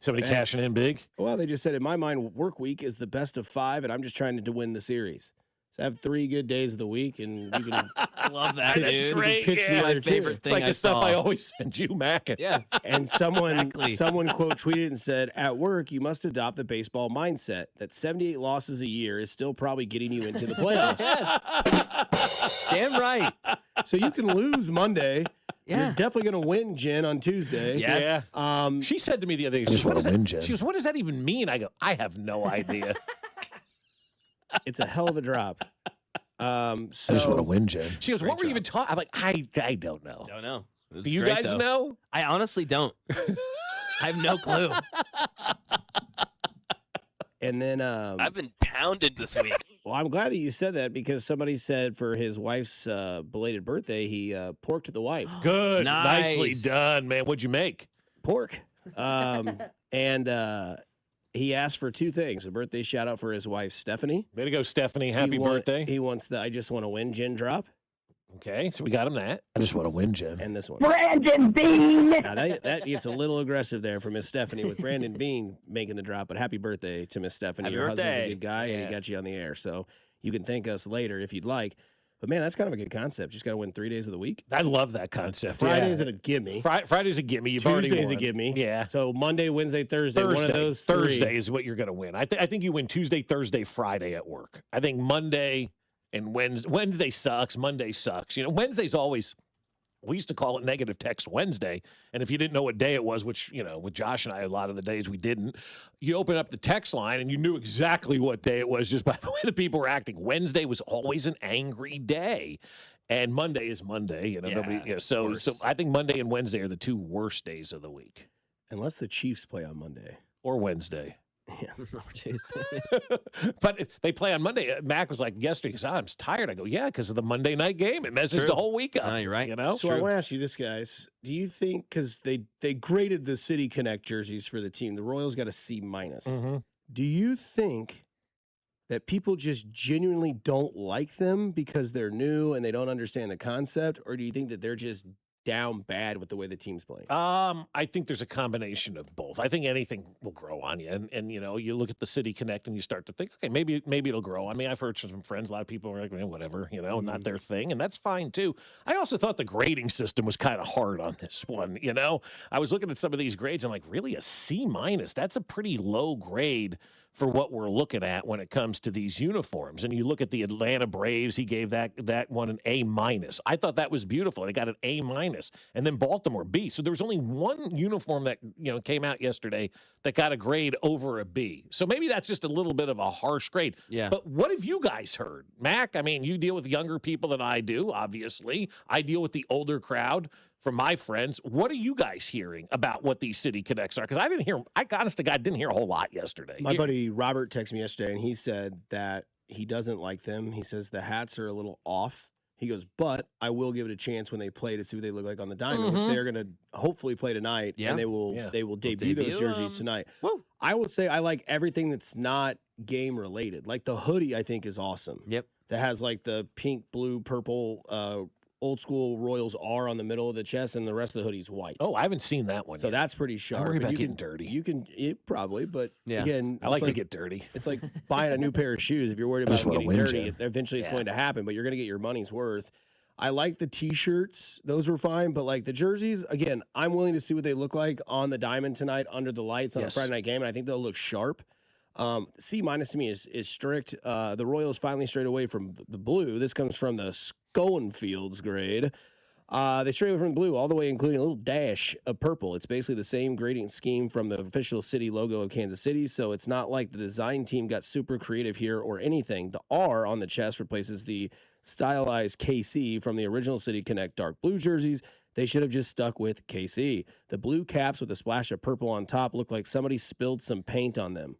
Speaker 19: somebody cashing in big.
Speaker 18: Well, they just said in my mind, work week is the best of 5, and I'm just trying to win the series. So have 3 good days of the week, and you can
Speaker 4: love that.
Speaker 18: pitch,
Speaker 4: Dude.
Speaker 18: great. Pitch
Speaker 4: Yeah,
Speaker 18: the
Speaker 4: my
Speaker 18: other
Speaker 4: favorite
Speaker 19: It's like the stuff I always send you, Mac.
Speaker 4: Yeah.
Speaker 18: And someone
Speaker 4: Exactly.
Speaker 18: quote tweeted and said, "At work, you must adopt the baseball mindset that 78 losses a year is still probably getting you into the playoffs."
Speaker 4: Damn right.
Speaker 18: So you can lose Monday.
Speaker 4: Yeah.
Speaker 18: You're definitely going to win, Jen, on Tuesday.
Speaker 19: Yes.
Speaker 18: Yeah.
Speaker 19: She said to me the other day,
Speaker 18: just
Speaker 19: what does
Speaker 18: wanna
Speaker 19: that,
Speaker 18: win, Jen.
Speaker 19: she goes, what does that even mean? I go, I have no idea.
Speaker 18: It's a hell of a drop. So
Speaker 19: win, Jen. She goes,
Speaker 4: Great
Speaker 19: what were you
Speaker 4: job.
Speaker 19: even talking? I'm like, I don't know.
Speaker 4: Don't know. It was
Speaker 19: Do you
Speaker 4: great,
Speaker 19: guys
Speaker 4: though.
Speaker 19: know?
Speaker 4: I honestly don't. I have no clue.
Speaker 18: And then
Speaker 4: I've been pounded this week.
Speaker 18: well, I'm glad that you said that because somebody said for his wife's belated birthday, he porked the wife.
Speaker 19: Good.
Speaker 4: Nice.
Speaker 19: Nicely done, man. What'd you make?
Speaker 18: Pork. And he asked for 2 things: a birthday shout out for his wife, Stephanie.
Speaker 19: Way to go, Stephanie. Happy
Speaker 18: He
Speaker 19: birthday.
Speaker 18: He wants the I just want to win gin drop.
Speaker 19: Okay, so we got him that. I just want to win, Jen.
Speaker 18: And this one.
Speaker 15: Brandon Bean.
Speaker 18: Now that gets a little aggressive there for Miss Stephanie with Brandon Bean making the drop. But happy birthday to Miss Stephanie.
Speaker 4: Happy
Speaker 18: Your husband's a
Speaker 4: birthday.
Speaker 18: good guy, and he
Speaker 4: Yeah.
Speaker 18: got you on the air. So you can thank us later if you'd like. But man, that's kind of a good concept. Just got to win 3 days of the week.
Speaker 19: I love that concept.
Speaker 18: Friday's
Speaker 19: yeah.
Speaker 18: a gimme.
Speaker 19: Friday's a gimme. You've already
Speaker 18: Tuesday's a
Speaker 19: won.
Speaker 18: gimme.
Speaker 19: Yeah.
Speaker 18: So Monday, Wednesday, Thursday, one of those 3.
Speaker 19: Thursday is what you're going to win. I think you win Tuesday, Thursday, Friday at work. I think Monday and Wednesday sucks. Monday sucks. Wednesday's always. We used to call it Negative Text Wednesday, and if you didn't know what day it was, which with Josh and I, a lot of the days we didn't, you open up the text line and you knew exactly what day it was just by the way the people were acting. Wednesday was always an angry day. And Monday is Monday, So I think Monday and Wednesday are the 2 worst days of the week,
Speaker 18: Unless the Chiefs play on Monday.
Speaker 19: or Wednesday.
Speaker 18: Yeah.
Speaker 4: Oh, jeez.
Speaker 19: But if they play on Monday. Mac was like yesterday, he said, I'm tired. I go, yeah, because of the Monday night game. It messes
Speaker 4: True.
Speaker 19: the whole week up.
Speaker 4: No, you're right.
Speaker 18: So I want to ask you this, guys. Do you think, because they graded the City Connect jerseys for the team, the Royals got a C-.
Speaker 19: Mhm.
Speaker 18: Do you think that people just genuinely don't like them because they're new and they don't understand the concept? Or do you think that they're just down bad with the way the team's playing?
Speaker 19: I think there's a combination of both. I think anything will grow on you, and you look at the City Connect and you start to think, okay, maybe it'll grow on me. I've heard from some friends, a lot of people are like, whatever, not their thing, and that's fine too. I also thought the grading system was kind of hard on this one. I was looking at some of these grades, and I'm like, really, a C-? That's a pretty low grade for what we're looking at when it comes to these uniforms. And you look at the Atlanta Braves, he gave that one an A-. I thought that was beautiful. And it got an A-. And then Baltimore B. So there was only one uniform that came out yesterday that got a grade over a B. So maybe that's just a little bit of a harsh grade.
Speaker 4: Yeah.
Speaker 19: But what have you guys heard? Mac, I mean, you deal with younger people than I do, obviously. I deal with the older crowd from my friends. What are you guys hearing about what these City Connects are? Because I honest to God, didn't hear a whole lot yesterday.
Speaker 18: My buddy Robert texted me yesterday, and he said that he doesn't like them. He says the hats are a little off. He goes, but I will give it a chance when they play to see what they look like on the diamond, which they're going to hopefully play tonight, and they will debut those jerseys tonight. I will say I like everything that's not game related. Like the hoodie, I think is awesome.
Speaker 4: Yep.
Speaker 18: That has like the pink, blue, purple, old school Royals R on the middle of the chest, and the rest of the hoodie's white.
Speaker 19: Oh, I haven't seen that one
Speaker 18: So
Speaker 19: yet.
Speaker 18: that's pretty sharp.
Speaker 19: I'm worried
Speaker 18: And
Speaker 19: about
Speaker 18: you
Speaker 19: getting
Speaker 18: can-
Speaker 19: dirty.
Speaker 18: You can probably, but
Speaker 4: Yeah.
Speaker 18: again,
Speaker 19: I like to get dirty.
Speaker 18: It's like buying a new pair of shoes. If you're worried about
Speaker 19: just
Speaker 18: them
Speaker 19: wanna
Speaker 18: getting
Speaker 19: win,
Speaker 18: dirty,
Speaker 19: Jen.
Speaker 18: eventually it's
Speaker 19: Yeah.
Speaker 18: going to happen, but you're going to get your money's worth. I like the T-shirts; those were fine. But like the jerseys, again, I'm willing to see what they look like on the diamond tonight under the lights on
Speaker 19: Yes.
Speaker 18: a Friday night game, and I think they'll look sharp. C- to me is strict. The Royals finally strayed away from the blue. This comes from the Schoenfield's grade. They strayed away from the blue all the way, including a little dash of purple. It's basically the same grading scheme from the official city logo of Kansas City, so it's not like the design team got super creative here or anything. The R on the chest replaces the stylized KC from the original City Connect dark blue jerseys. They should have just stuck with KC. The blue caps with a splash of purple on top look like somebody spilled some paint on them.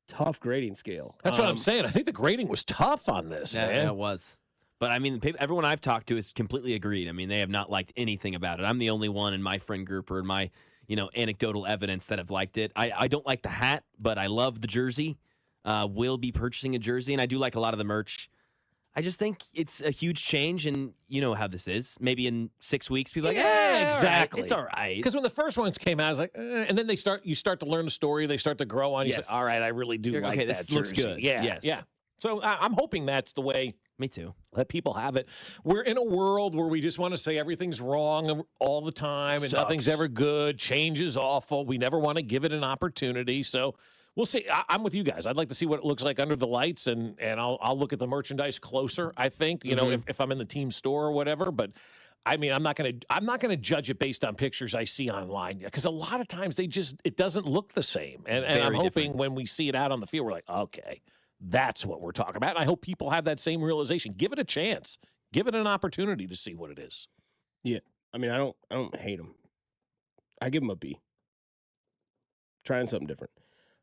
Speaker 18: Tough grading scale.
Speaker 19: That's what I'm saying. I think the grading was tough on this, man.
Speaker 4: Yeah, it was. But, I mean, everyone I've talked to has completely agreed. I mean, they have not liked anything about it. I'm the only one in my friend group or in my, anecdotal evidence that have liked it. I don't like the hat, but I love the jersey. Will be purchasing a jersey, and I do like a lot of the merch. I just think it's a huge change, and you know how this is. Maybe in 6 weeks, people are like,
Speaker 19: yeah, exactly.
Speaker 4: It's all right.
Speaker 19: Because when the first ones came out, I was like, and then you start to learn the story. They start to grow on you.
Speaker 4: Yes.
Speaker 19: Say, all right, I really do like that
Speaker 4: this
Speaker 19: jersey.
Speaker 4: looks good.
Speaker 19: Yeah,
Speaker 4: Yes.
Speaker 19: yeah. So I'm hoping that's the way.
Speaker 4: Me too.
Speaker 19: Let people have it. We're in a world where we just want to say everything's wrong all the time and nothing's ever good. Change is awful. We never want to give it an opportunity. So we'll see. I'm with you guys. I'd like to see what it looks like under the lights, and I'll look at the merchandise closer. I think if I'm in the team store or whatever. But I mean, I'm not gonna judge it based on pictures I see online because a lot of times it doesn't look the same. And I'm hoping when we see it out on the field, we're like, okay, that's what we're talking about. And I hope people have that same realization. Give it a chance. Give it an opportunity to see what it is.
Speaker 18: Yeah, I mean, I don't hate them. I give them a B. Trying something different.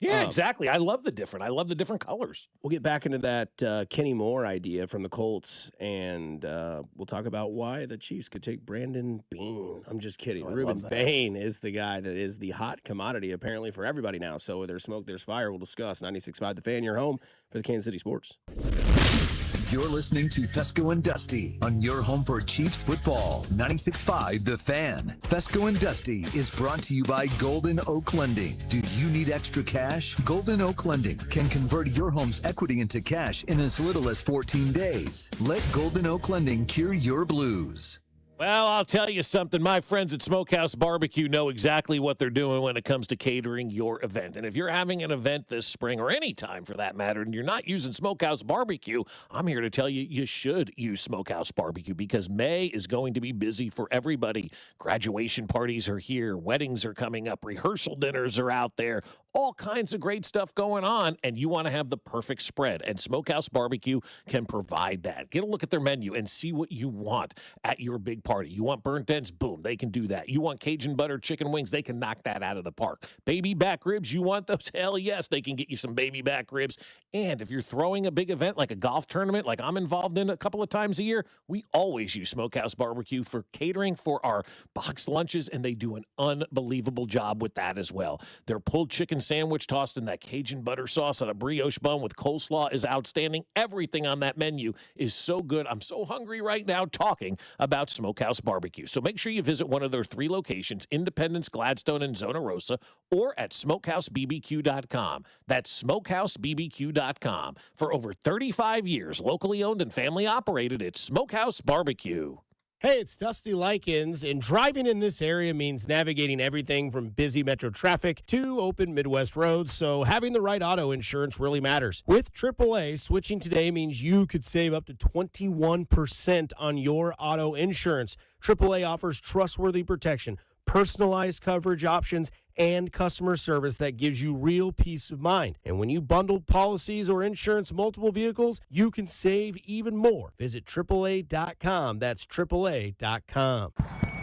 Speaker 19: Yeah, exactly. I love the different colors.
Speaker 18: We'll get back into that Kenny Moore idea from the Colts, and we'll talk about why the Chiefs could take Brandon Beane. I'm just kidding. Reuben Bain is the guy that is the hot commodity apparently for everybody now. So where there's smoke, there's fire. We'll discuss 96.5 The Fan, your home for the Kansas City Sports.
Speaker 16: You're listening to Fescoe and Dusty on your home for Chiefs football. 96.5 The Fan. Fescoe and Dusty is brought to you by Golden Oak Lending. Do you need extra cash? Golden Oak Lending can convert your home's equity into cash in as little as 14 days. Let Golden Oak Lending cure your blues.
Speaker 19: Well, I'll tell you something. My friends at Smokehouse Barbecue know exactly what they're doing when it comes to catering your event. And if you're having an event this spring or any time for that matter, and you're not using Smokehouse Barbecue, I'm here to tell you you should use Smokehouse Barbecue because May is going to be busy for everybody. Graduation parties are here. Weddings are coming up. Rehearsal dinners are out there. All kinds of great stuff going on, and you want to have the perfect spread, and Smokehouse Barbecue can provide that. Get a look at their menu and see what you want at your big party. You want burnt ends? Boom, they can do that. You want Cajun butter chicken wings? They can knock that out of the park. Baby back ribs? You want those? Hell yes, they can get you some baby back ribs. And if you're throwing a big event like a golf tournament, like I'm involved in a couple of times a year, we always use Smokehouse Barbecue for catering for our boxed lunches, and they do an unbelievable job with that as well. Their pulled chicken sandwich tossed in that Cajun butter sauce on a brioche bun with coleslaw is outstanding. Everything on that menu is so good. I'm so hungry right now talking about Smokehouse Barbecue. So make sure you visit one of their 3 locations, Independence, Gladstone, and Zona Rosa, or at smokehousebbq.com. That's smokehousebbq.com. For over 35 years, locally owned and family operated, it's Smokehouse Barbecue.
Speaker 14: Hey, it's Dusty Likens, and driving in this area means navigating everything from busy metro traffic to open Midwest roads, so having the right auto insurance really matters. With AAA, switching today means you could save up to 21% on your auto insurance. AAA offers trustworthy protection, personalized coverage options, and customer service that gives you real peace of mind. And when you bundle policies or insurance multiple vehicles, you can save even more. Visit AAA.com. That's AAA.com.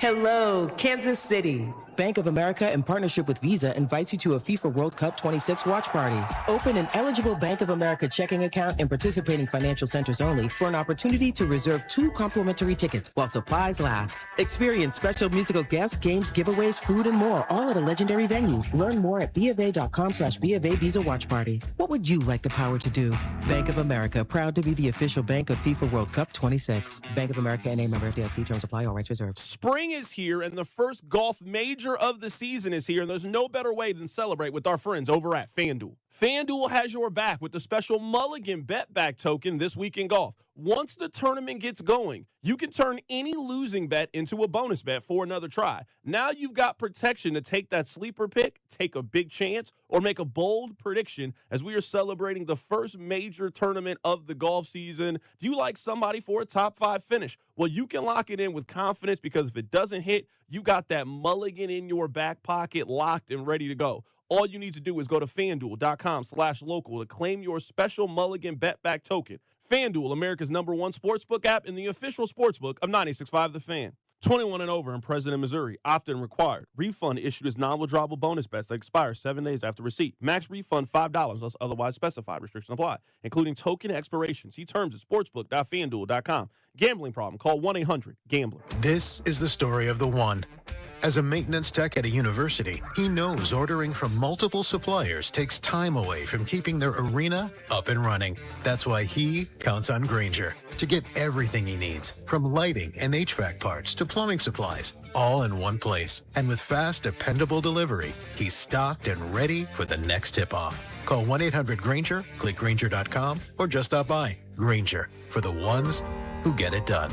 Speaker 15: Hello, Kansas City. Bank of America, in partnership with Visa, invites you to a FIFA World Cup 26 watch party. Open an eligible Bank of America checking account in participating financial centers only for an opportunity to reserve 2 complimentary tickets while supplies last. Experience special musical guests, games, giveaways, food, and more, all at a legendary venue. Learn more at BofA.com/BofA Visa Watch Party. What would you like the power to do? Bank of America, proud to be the official bank of FIFA World Cup 26. Bank of America NA, member FDIC. Terms apply. All rights reserved.
Speaker 17: Spring is here, and the first golf major of the season is here, and there's no better way than celebrate with our friends over at FanDuel. FanDuel has your back with the special Mulligan Bet Back token this week in golf. Once the tournament gets going, you can turn any losing bet into a bonus bet for another try. Now you've got protection to take that sleeper pick, take a big chance, or make a bold prediction as we are celebrating the first major tournament of the golf season. Do you like somebody for a top 5 finish? Well, you can lock it in with confidence because if it doesn't hit, you got that mulligan in your back pocket locked and ready to go. All you need to do is go to FanDuel.com/local to claim your special Mulligan Bet Back token. FanDuel, America's #1 sportsbook app and the official sportsbook of 96.5 The Fan. 21 and over and present in Missouri. Opt-in required. Refund issued as non-withdrawable bonus bets that expire 7 days after receipt. Max refund $5 unless otherwise specified. Restrictions apply, including token expiration. See terms at sportsbook.fanduel.com. Gambling problem? Call 1-800-GAMBLER.
Speaker 1: This is the story of the one. As a maintenance tech at a university, he knows ordering from multiple suppliers takes time away from keeping their arena up and running. That's why he counts on Grainger to get everything he needs, from lighting and HVAC parts to plumbing supplies, all in one place. And with fast, dependable delivery, he's stocked and ready for the next tip-off. Call 1-800-GRAINGER, click Grainger.com, or just stop by. Grainger, for the ones who get it done.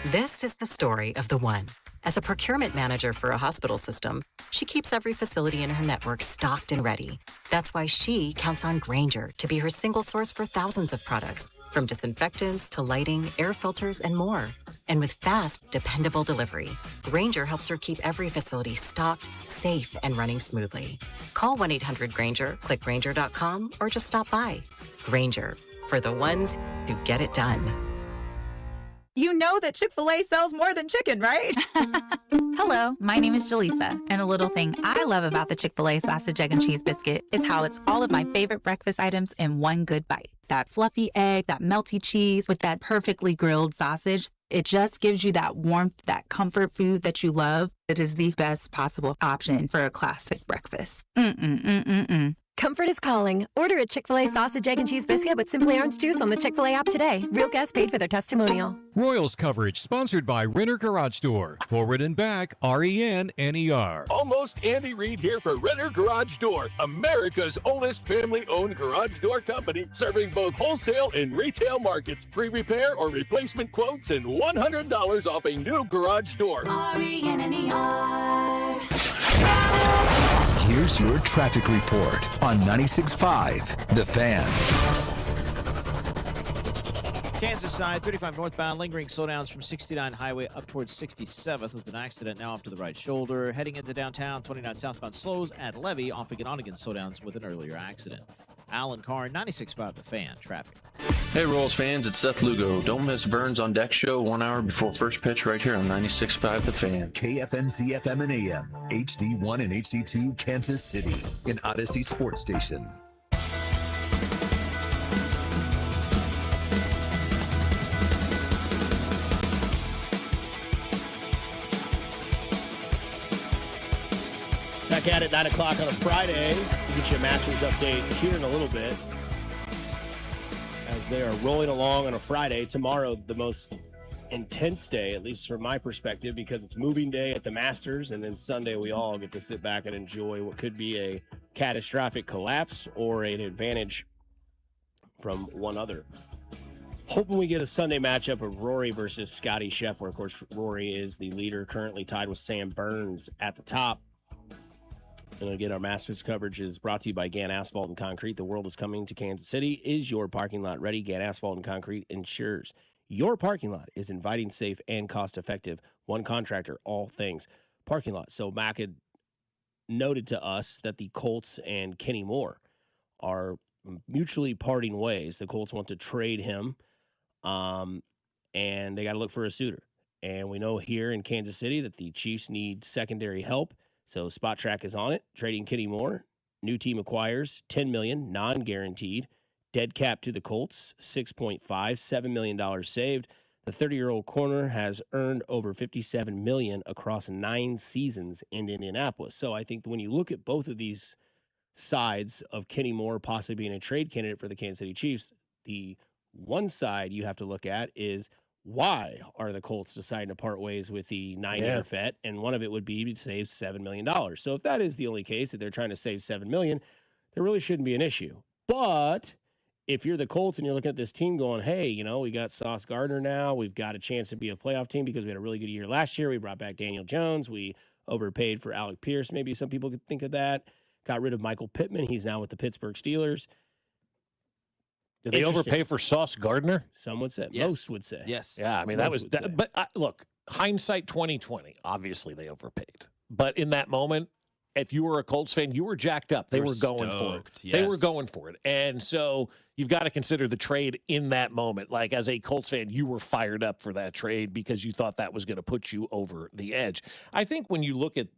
Speaker 2: This is the story of the one. As a procurement manager for a hospital system, she keeps every facility in her network stocked and ready. That's why she counts on Grainger to be her single source for thousands of products, from disinfectants to lighting, air filters, and more. And with fast, dependable delivery, Grainger helps her keep every facility stocked, safe, and running smoothly. Call 1-800-GRAINGER, click Grainger.com, or just stop by. Grainger, for the ones who get it done.
Speaker 20: You know that Chick-fil-A sells more than chicken, right?
Speaker 22: Hello, my name is Jaleesa, and a little thing I love about the Chick-fil-A sausage, egg, and cheese biscuit is how it's all of my favorite breakfast items in one good bite. That fluffy egg, that melty cheese with that perfectly grilled sausage. It just gives you that warmth, that comfort food that you love. It is the best possible option for a classic breakfast.
Speaker 23: Comfort is calling. Order a Chick-fil-A sausage, egg, and cheese biscuit with Simply Orange Juice on the Chick-fil-A app today. Real guests paid for their testimonial.
Speaker 25: Royals coverage sponsored by Renner Garage Door. Forward and back, RENNER.
Speaker 26: Almost Andy Reid here for Renner Garage Door, America's oldest family-owned garage door company, serving both wholesale and retail markets. Free repair or replacement quotes and $100 off a new garage door.
Speaker 22: RENNER.
Speaker 16: Here's your traffic report on 96.5 The Fan.
Speaker 27: Kansas side, 35 northbound, lingering slowdowns from 69 highway up towards 67th with an accident now off to the right shoulder. Heading into downtown, 29 southbound slows at Levy off again on again slowdowns with an earlier accident. Alan Carr, 96.5 The Fan, traffic.
Speaker 28: Hey Royals fans, it's Seth Lugo. Don't miss Vern's On Deck show 1 hour before first pitch right here on 96.5 The Fan.
Speaker 16: KFNC FM and AM, HD1 and HD2 Kansas City, an Odyssey sports station.
Speaker 18: Back at it, 9 o'clock on a Friday. We'll get you a Masters update here in a little bit. As they are rolling along on a Friday. Tomorrow, the most intense day, at least from my perspective, because it's moving day at the Masters, and then Sunday we all get to sit back and enjoy what could be a catastrophic collapse or an advantage from one other. Hoping we get a Sunday matchup of Rory versus Scotty Scheffler. Of course, Rory is the leader, currently tied with Sam Burns at the top. And again, our Masters coverage is brought to you by Gann Asphalt and Concrete. The world is coming to Kansas City. Is your parking lot ready? Gann Asphalt and Concrete ensures your parking lot is inviting, safe, and cost-effective. One contractor, all things parking lot. So Mac had noted to us that the Colts and Kenny Moore are mutually parting ways. The Colts want to trade him, and they got to look for a suitor. And we know here in Kansas City that the Chiefs need secondary help. So Spot Track is on it, trading Kenny Moore. New team acquires $10 million, non-guaranteed. Dead cap to the Colts, $6.5, $7 million saved. The 30-year-old corner has earned over $57 million across 9 seasons in Indianapolis. So I think when you look at both of these sides of Kenny Moore possibly being a trade candidate for the Kansas City Chiefs, the one side you have to look at is why are the Colts deciding to part ways with the 9-year vet? And one of it would be to save $7 million. So if that is the only case, that they're trying to save $7 million, there really shouldn't be an issue. But if you're the Colts and you're looking at this team going, hey, you know, we got Sauce Gardner now. We've got a chance to be a playoff team because we had a really good year last year. We brought back Daniel Jones. We overpaid for Alec Pierce. Maybe some people could think of that. Got rid of Michael Pittman. He's now with the Pittsburgh Steelers.
Speaker 19: Did they overpay for Sauce Gardner?
Speaker 18: Some would say.
Speaker 4: Yes.
Speaker 18: Most would say.
Speaker 4: Yes.
Speaker 19: Yeah, I mean, that was – but look, hindsight 2020, obviously they overpaid. But in that moment, if you were a Colts fan, you were jacked up. They were going for it.
Speaker 4: Yes.
Speaker 19: They were going for it. And so you've got to consider the trade in that moment. Like, as a Colts fan, you were fired up for that trade because you thought that was going to put you over the edge. I think when you look at,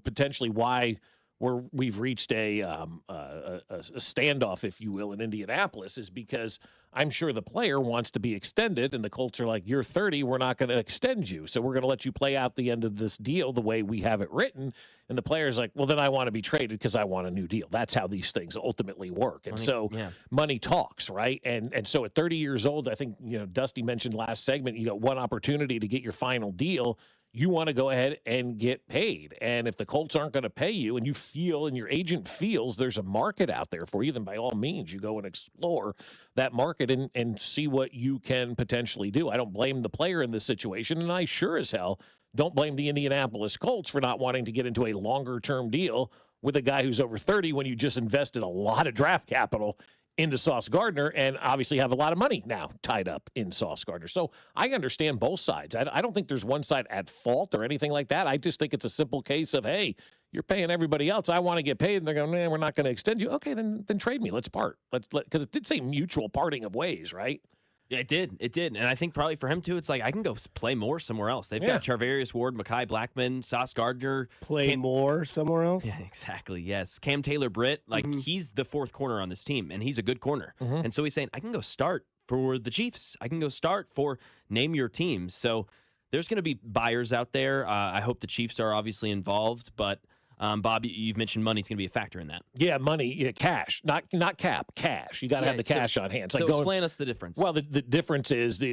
Speaker 19: potentially why we've reached a standoff, if you will, in Indianapolis, is because I'm sure the player wants to be extended, and the Colts are like, you're 30, we're not going to extend you, so we're going to let you play out the end of this deal the way we have it written. And the player's like, well, then I want to be traded because I want a new deal. That's how these things ultimately work. And money talks, right? And so at 30 years old, I think, Dusty mentioned last segment, you got one opportunity to get your final deal. You want to go ahead and get paid. And if the Colts aren't going to pay you and you feel and your agent feels there's a market out there for you, then by all means, you go and explore that market and see what you can potentially do. I don't blame the player in this situation, and I sure as hell don't blame the Indianapolis Colts for not wanting to get into a longer-term deal with a guy who's over 30 when you just invested a lot of draft capital into Sauce Gardner and obviously have a lot of money now tied up in Sauce Gardner. So I understand both sides. I don't think there's one side at fault or anything like that. I just think it's a simple case of, hey, you're paying everybody else. I want to get paid. And they're going, man, we're not going to extend you. Okay, then trade me. Let's part. Because it did say mutual parting of ways, right?
Speaker 4: Yeah, it did. And I think probably for him, too, it's like, I can go play more somewhere else. They've got Charvarius Ward, Mekhi Blackmon, Sauce Gardner.
Speaker 18: Play more somewhere else?
Speaker 4: Yeah, exactly, yes. Cam Taylor-Britt, he's the fourth corner on this team, and he's a good corner. And so he's saying, I can go start for the Chiefs. I can go start for name your team. So there's going to be buyers out there. I hope the Chiefs are obviously involved, but Bob, you've mentioned money's going to be a factor in that.
Speaker 19: Yeah, money, cash, not cap, cash. You got to have the cash on hand.
Speaker 4: So explain us the difference.
Speaker 19: Well, the difference is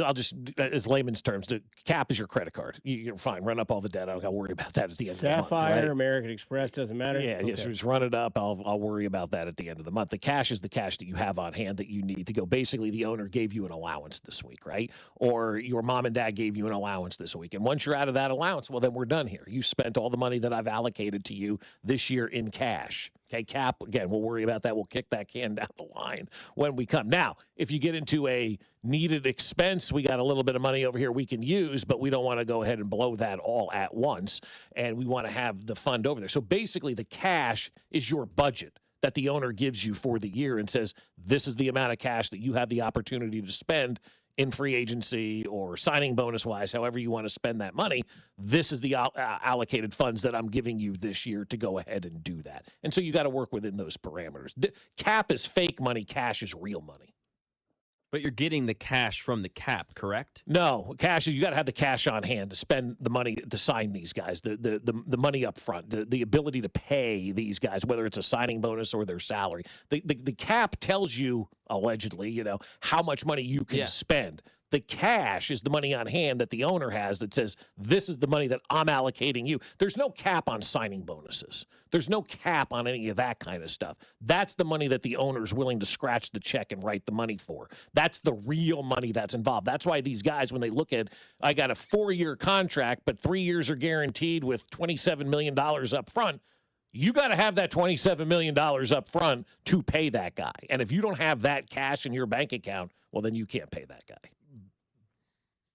Speaker 19: I'll just, as layman's terms, the cap is your credit card. You're fine. Run up all the debt. I don't got to worry about that at the end of the month.
Speaker 18: Sapphire,
Speaker 19: right?
Speaker 18: American Express, doesn't matter.
Speaker 19: Yeah,
Speaker 18: okay.
Speaker 19: Just run it up. I'll worry about that at the end of the month. The cash is the cash that you have on hand that you need to go. Basically, the owner gave you an allowance this week, right? Or your mom and dad gave you an allowance this week. And once you're out of that allowance, well, then we're done here. You spent all the money that I've allocated to you this year in cash. Okay, cap, again, we'll worry about that. We'll kick that can down the line when we come. Now, if you get into a needed expense, we got a little bit of money over here we can use, but we don't want to go ahead and blow that all at once, and we want to have the fund over there. So basically, the cash is your budget that the owner gives you for the year and says, this is the amount of cash that you have the opportunity to spend in free agency or signing bonus-wise, however you want to spend that money. This is the allocated funds that I'm giving you this year to go ahead and do that. And so you got to work within those parameters. Cap is fake money. Cash is real money.
Speaker 4: But you're getting the cash from the cap, correct?
Speaker 19: No, cash is, you got to have the cash on hand to spend the money to sign these guys, the money up front, the ability to pay these guys, whether it's a signing bonus or their salary. The cap tells you, allegedly, how much money you can spend. The cash is the money on hand that the owner has that says, this is the money that I'm allocating you. There's no cap on signing bonuses. There's no cap on any of that kind of stuff. That's the money that the owner's willing to scratch the check and write the money for. That's the real money that's involved. That's why these guys, when they look at, I got a 4-year contract, but 3 years are guaranteed with $27 million up front, you got to have that $27 million up front to pay that guy. And if you don't have that cash in your bank account, well, then you can't pay that guy.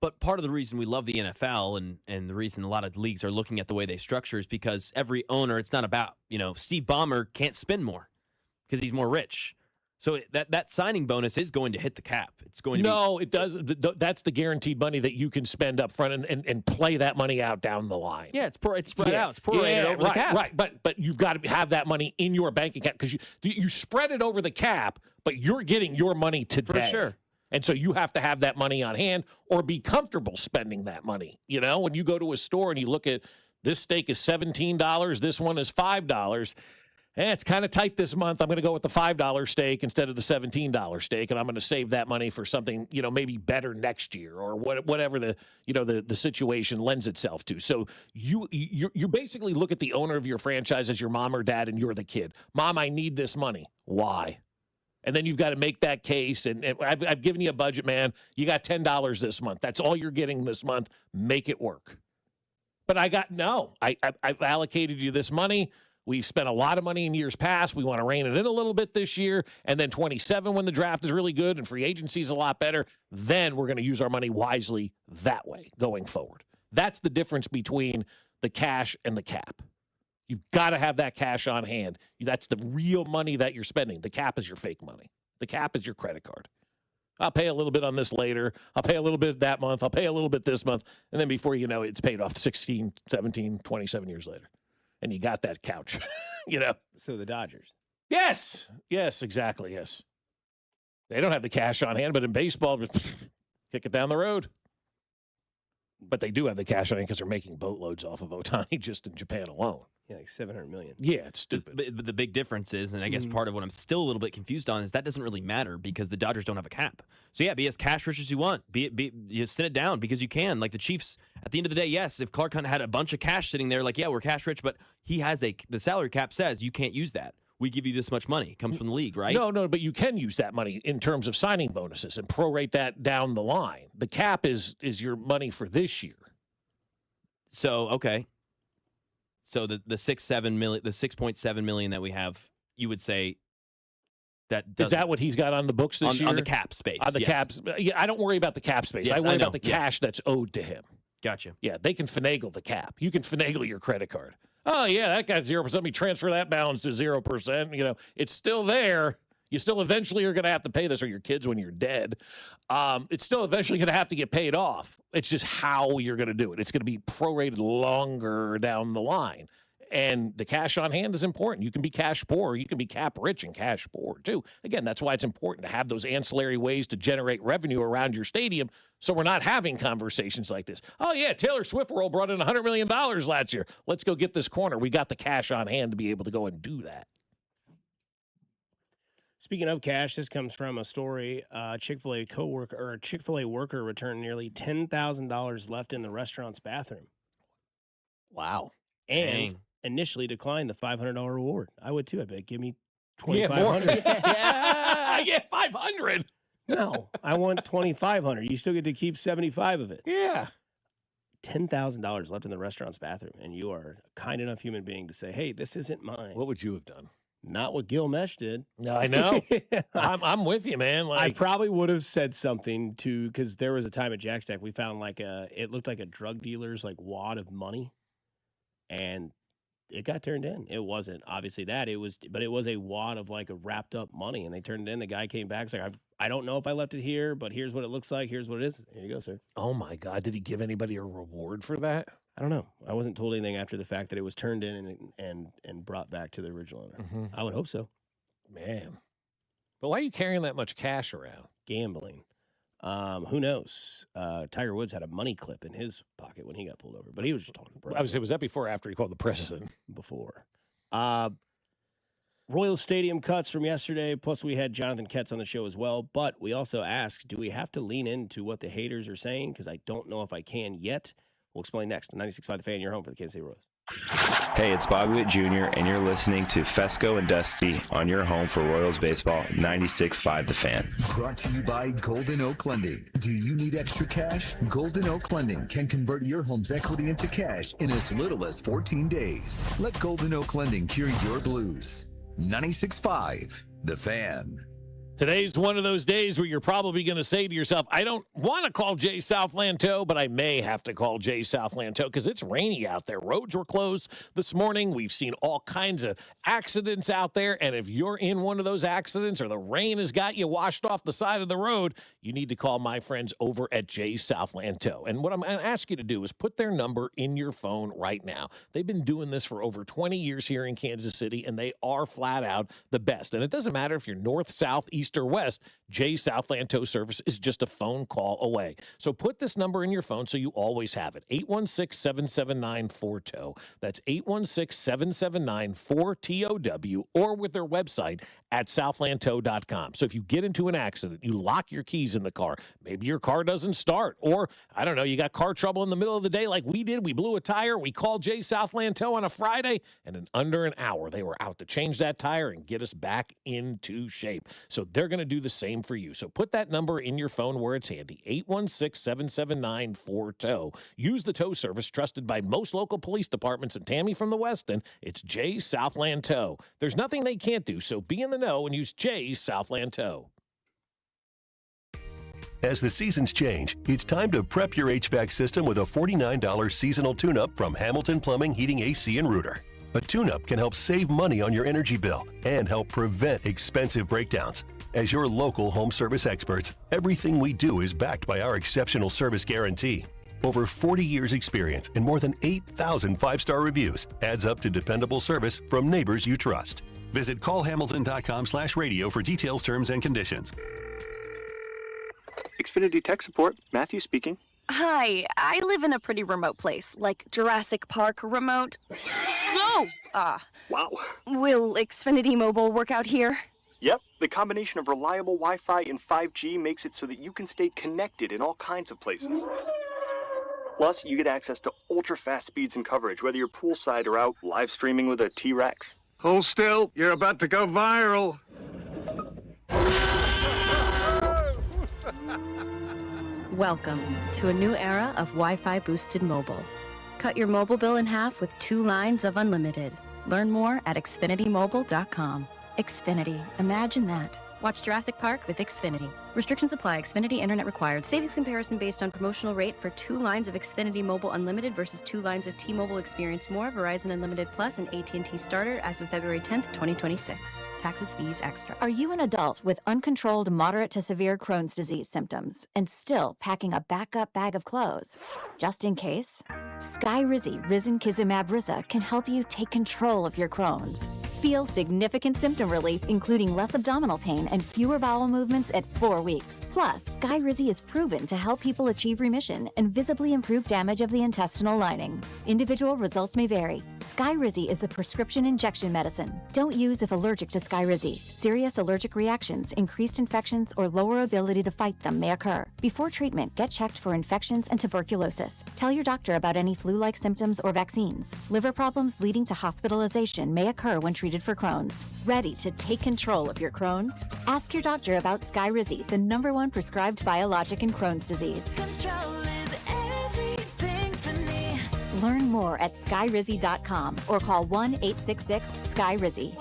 Speaker 4: But part of the reason we love the NFL and the reason a lot of leagues are looking at the way they structure is because every owner, it's not about, Steve Ballmer can't spend more because he's more rich. So that signing bonus is going to hit the cap. It's going to
Speaker 19: No, it does. That's the guaranteed money that you can spend up front and play that money out down the line.
Speaker 4: Yeah, it's spread out. It's prorated over the cap.
Speaker 19: Right, but you've got to have that money in your bank account because you spread it over the cap, but you're getting your money today.
Speaker 4: For sure.
Speaker 19: And so you have to have that money on hand or be comfortable spending that money. When you go to a store and you look at this steak is $17, this one is $5. It's kind of tight this month. I'm going to go with the $5 steak instead of the $17 steak, and I'm going to save that money for something, maybe better next year or whatever the situation lends itself to. So you basically look at the owner of your franchise as your mom or dad, and you're the kid. Mom, I need this money. Why? And then you've got to make that case. And I've given you a budget, man. You got $10 this month. That's all you're getting this month. Make it work. But I've allocated you this money. We've spent a lot of money in years past. We want to rein it in a little bit this year. And then 27, when the draft is really good and free agency is a lot better, then we're going to use our money wisely that way going forward. That's the difference between the cash and the cap. You've got to have that cash on hand. That's the real money that you're spending. The cap is your fake money. The cap is your credit card. I'll pay a little bit on this later. I'll pay a little bit that month. I'll pay a little bit this month. And then before you know it, it's paid off 16, 17, 27 years later. And you got that couch,
Speaker 18: So the Dodgers.
Speaker 19: Yes. Yes, exactly. Yes. They don't have the cash on hand, but in baseball, kick it down the road. But they do have the cash on hand because they're making boatloads off of Ohtani just in Japan alone.
Speaker 18: Yeah, like $700 million.
Speaker 19: Yeah, it's stupid.
Speaker 4: But the big difference is, and I guess part of what I'm still a little bit confused on, is that doesn't really matter because the Dodgers don't have a cap. So yeah, be as cash rich as you want. You send it down because you can. Like the Chiefs, at the end of the day, yes, if Clark Hunt had a bunch of cash sitting there, like, yeah, we're cash rich, but he has the salary cap says you can't use that. We give you this much money. It comes from the league, right?
Speaker 19: No, but you can use that money in terms of signing bonuses and prorate that down the line. The cap is your money for this year.
Speaker 4: So, okay. So the 6.7 million that we have, you would say that
Speaker 19: is that what he's got on the books this year?
Speaker 4: On the cap space.
Speaker 19: On the caps. Yeah, I don't worry about the cap space.
Speaker 4: Yes,
Speaker 19: I worry about the cash that's owed to him.
Speaker 4: Gotcha.
Speaker 19: Yeah, they can finagle the cap. You can finagle your credit card. Oh, yeah, that got 0%. Let me transfer that balance to 0%. It's still there. You still eventually are going to have to pay this, or your kids when you're dead. It's still eventually going to have to get paid off. It's just how you're going to do it. It's going to be prorated longer down the line. And the cash on hand is important. You can be cash poor. You can be cap rich and cash poor, too. Again, that's why it's important to have those ancillary ways to generate revenue around your stadium so we're not having conversations like this. Oh, yeah, Taylor Swift World brought in $100 million last year. Let's go get this corner. We got the cash on hand to be able to go and do that.
Speaker 18: Speaking of cash, this comes from a story. Chick-fil-A coworker or a Chick-fil-A worker returned nearly $10,000 left in the restaurant's bathroom.
Speaker 19: Wow.
Speaker 18: And initially declined the $500 reward. I would too. I bet. Give me $2,500.
Speaker 19: I get $500.
Speaker 18: No, I want $2,500. You still get to keep $75 of it.
Speaker 19: Yeah.
Speaker 18: $10,000 left in the restaurant's bathroom, and you are a kind enough human being to say, "Hey, this isn't mine."
Speaker 19: What would you have done?
Speaker 18: Not what Gil Mesh did.
Speaker 19: I know. I'm with you, man.
Speaker 18: I probably would have said something because there was a time at Jack Stack we found it looked like a drug dealer's wad of money, and it got turned in. It wasn't obviously that but it was a wad of a wrapped up money, and they turned it in. The guy came back, like, I don't know if I left it here, but here's what it looks like. Here's what it is. Here you go, sir.
Speaker 19: Oh my God! Did he give anybody a reward for that?
Speaker 18: I don't know. I wasn't told anything after the fact that it was turned in and brought back to the original owner.
Speaker 19: Mm-hmm.
Speaker 18: I would hope so.
Speaker 19: Man. But why are you carrying that much cash around?
Speaker 18: Gambling. Who knows? Tiger Woods had a money clip in his pocket when he got pulled over, but he was just talking.
Speaker 19: Was that before or after he called the president?
Speaker 18: Before. Royal Stadium cuts from yesterday, plus we had Jonathan Ketz on the show as well, but we also asked, do we have to lean into what the haters are saying? Because I don't know if I can yet. We'll explain next. 96.5 The Fan, your home for the Kansas City Royals.
Speaker 3: Hey, it's Bobby Witt Jr., and you're listening to Fescoe and Dusty on your home for Royals baseball, 96.5 The Fan.
Speaker 16: Brought to you by Golden Oak Lending. Do you need extra cash? Golden Oak Lending can convert your home's equity into cash in as little as 14 days. Let Golden Oak Lending cure your blues. 96.5 The Fan.
Speaker 19: Today's one of those days where you're probably going to say to yourself, I don't want to call Jay Southland-Tow, but I may have to call Jay Southland-Tow because it's rainy out there. Roads were closed this morning. We've seen all kinds of accidents out there, and if you're in one of those accidents or the rain has got you washed off the side of the road, you need to call my friends over at Jay Southland-Tow. And what I'm going to ask you to do is put their number in your phone right now. They've been doing this for over 20 years here in Kansas City, and they are flat out the best. And it doesn't matter if you're north, south, east, or west, Jay Southland Tow Service is just a phone call away. So put this number in your phone so you always have it. 816-779-4TOW. That's 816-779-4TOW, or with their website at southlandtow.com. So if you get into an accident, you lock your keys in the car, maybe your car doesn't start, or I don't know, you got car trouble in the middle of the day like we did, we blew a tire, we called Jay Southland Tow on a Friday, and in under an hour they were out to change that tire and get us back into shape. So they're going to do the same for you. So put that number in your phone where it's handy, 816-779-4TOW. Use the tow service trusted by most local police departments, and Tammy from the West End, it's Jay Southland Tow. There's nothing they can't do, so be in the know and use Jay Southland Tow.
Speaker 5: As the seasons change, it's time to prep your HVAC system with a $49 seasonal tune-up from Hamilton Plumbing, Heating, AC, and Rooter. A tune-up can help save money on your energy bill and help prevent expensive breakdowns. As your local home service experts, everything we do is backed by our exceptional service guarantee. Over 40 years experience and more than 8,000 five-star reviews adds up to dependable service from neighbors you trust. Visit callhamilton.com/radio for details, terms, and conditions.
Speaker 6: Xfinity Tech Support, Matthew speaking.
Speaker 7: Hi, I live in a pretty remote place, like Jurassic Park remote. No!
Speaker 6: Wow.
Speaker 7: Will Xfinity Mobile work out here?
Speaker 6: Yep, the combination of reliable Wi-Fi and 5G makes it so that you can stay connected in all kinds of places. Plus, you get access to ultra-fast speeds and coverage, whether you're poolside or out live streaming with a T-Rex.
Speaker 8: Hold still, you're about to go viral.
Speaker 23: Welcome to a new era of Wi-Fi boosted mobile. Cut your mobile bill in half with 2 lines of unlimited. Learn more at xfinitymobile.com. Xfinity, imagine that. Watch Jurassic Park with Xfinity. Restrictions apply. Xfinity Internet required. Savings comparison based on promotional rate for 2 lines of Xfinity Mobile Unlimited versus 2 lines of T-Mobile Experience More, Verizon Unlimited Plus, and AT&T Starter as of February 10th, 2026. Taxes, fees, extra.
Speaker 9: Are you an adult with uncontrolled moderate to severe Crohn's disease symptoms and still packing a backup bag of clothes? Just in case, Skyrizi Risankizumab Riza can help you take control of your Crohn's. Feel significant symptom relief, including less abdominal pain and fewer bowel movements at 4 weeks. Plus, Skyrizi is proven to help people achieve remission and visibly improve damage of the intestinal lining. Individual results may vary. Skyrizi is a prescription injection medicine. Don't use if allergic to Skyrizi. Serious allergic reactions, increased infections, or lower ability to fight them may occur. Before treatment, get checked for infections and tuberculosis. Tell your doctor about any flu-like symptoms or vaccines. Liver problems leading to hospitalization may occur when treated for Crohn's. Ready to take control of your Crohn's? Ask your doctor about Skyrizi, the #1 prescribed biologic in Crohn's disease.
Speaker 10: Control is everything to me.
Speaker 9: Learn more at skyrizi.com or call 1-866-SKY-RIZZI.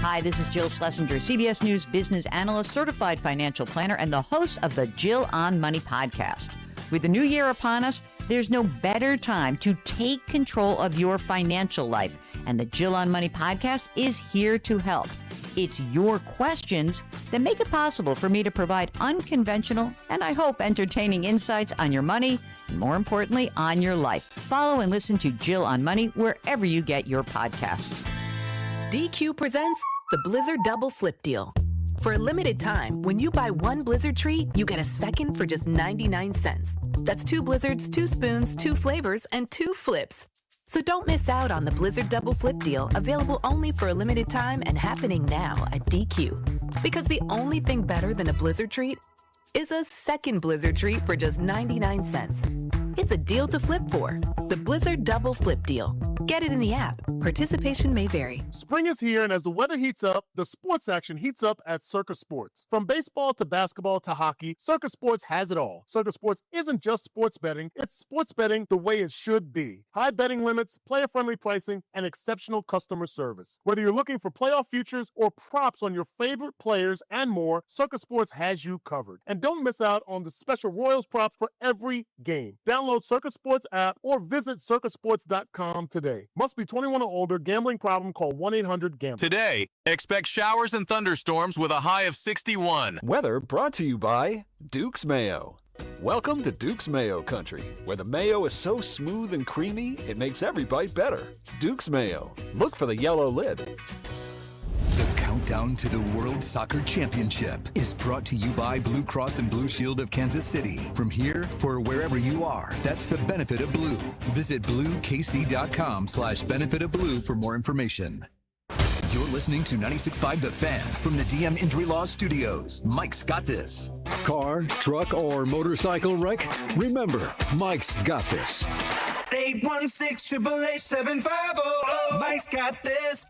Speaker 13: Hi, this is Jill Schlesinger, CBS News business analyst, certified financial planner, and the host of the Jill on Money podcast. With the new year upon us, there's no better time to take control of your financial life, and the Jill on Money podcast is here to help. It's your questions that make it possible for me to provide unconventional and, I hope, entertaining insights on your money and, more importantly, on your life. Follow and listen to Jill on Money wherever you get your podcasts.
Speaker 15: DQ presents the Blizzard Double Flip Deal. For a limited time, when you buy 1 Blizzard treat, you get a second for just 99 cents. That's 2 Blizzards, 2 spoons, 2 flavors, and 2 flips. So don't miss out on the Blizzard Double Flip Deal, available only for a limited time and happening now at DQ. Because the only thing better than a Blizzard treat is a second Blizzard treat for just 99 cents. It's a deal to flip for. The Blizzard Double Flip Deal. Get it in the app. Participation may vary.
Speaker 21: Spring is here, and as the weather heats up, the sports action heats up at Circa Sports. From baseball to basketball to hockey, Circa Sports has it all. Circa Sports isn't just sports betting, it's sports betting the way it should be. High betting limits, player-friendly pricing, and exceptional customer service. Whether you're looking for playoff futures or props on your favorite players and more, Circa Sports has you covered. And don't miss out on the special Royals props for every game. Download Circa Sports app or visit circasports.com today. Must be 21 or older. Gambling problem? Call 1-800-GAMBLER.
Speaker 24: Today, expect showers and thunderstorms with a high of 61.
Speaker 29: Weather brought to you by Duke's Mayo. Welcome to Duke's Mayo Country, where the mayo is so smooth and creamy, it makes every bite better. Duke's Mayo. Look for the yellow lid.
Speaker 16: The countdown to the World Soccer Championship is brought to you by Blue Cross and Blue Shield of Kansas City. From here, for wherever you are, that's the benefit of blue. Visit bluekc.com/benefit of blue for more information. You're listening to 96.5 The Fan from the DM Injury Law Studios. Mike's got this.
Speaker 30: Car, truck, or motorcycle wreck? Remember, Mike's got this.
Speaker 31: 816-888-7500. Mike's got this.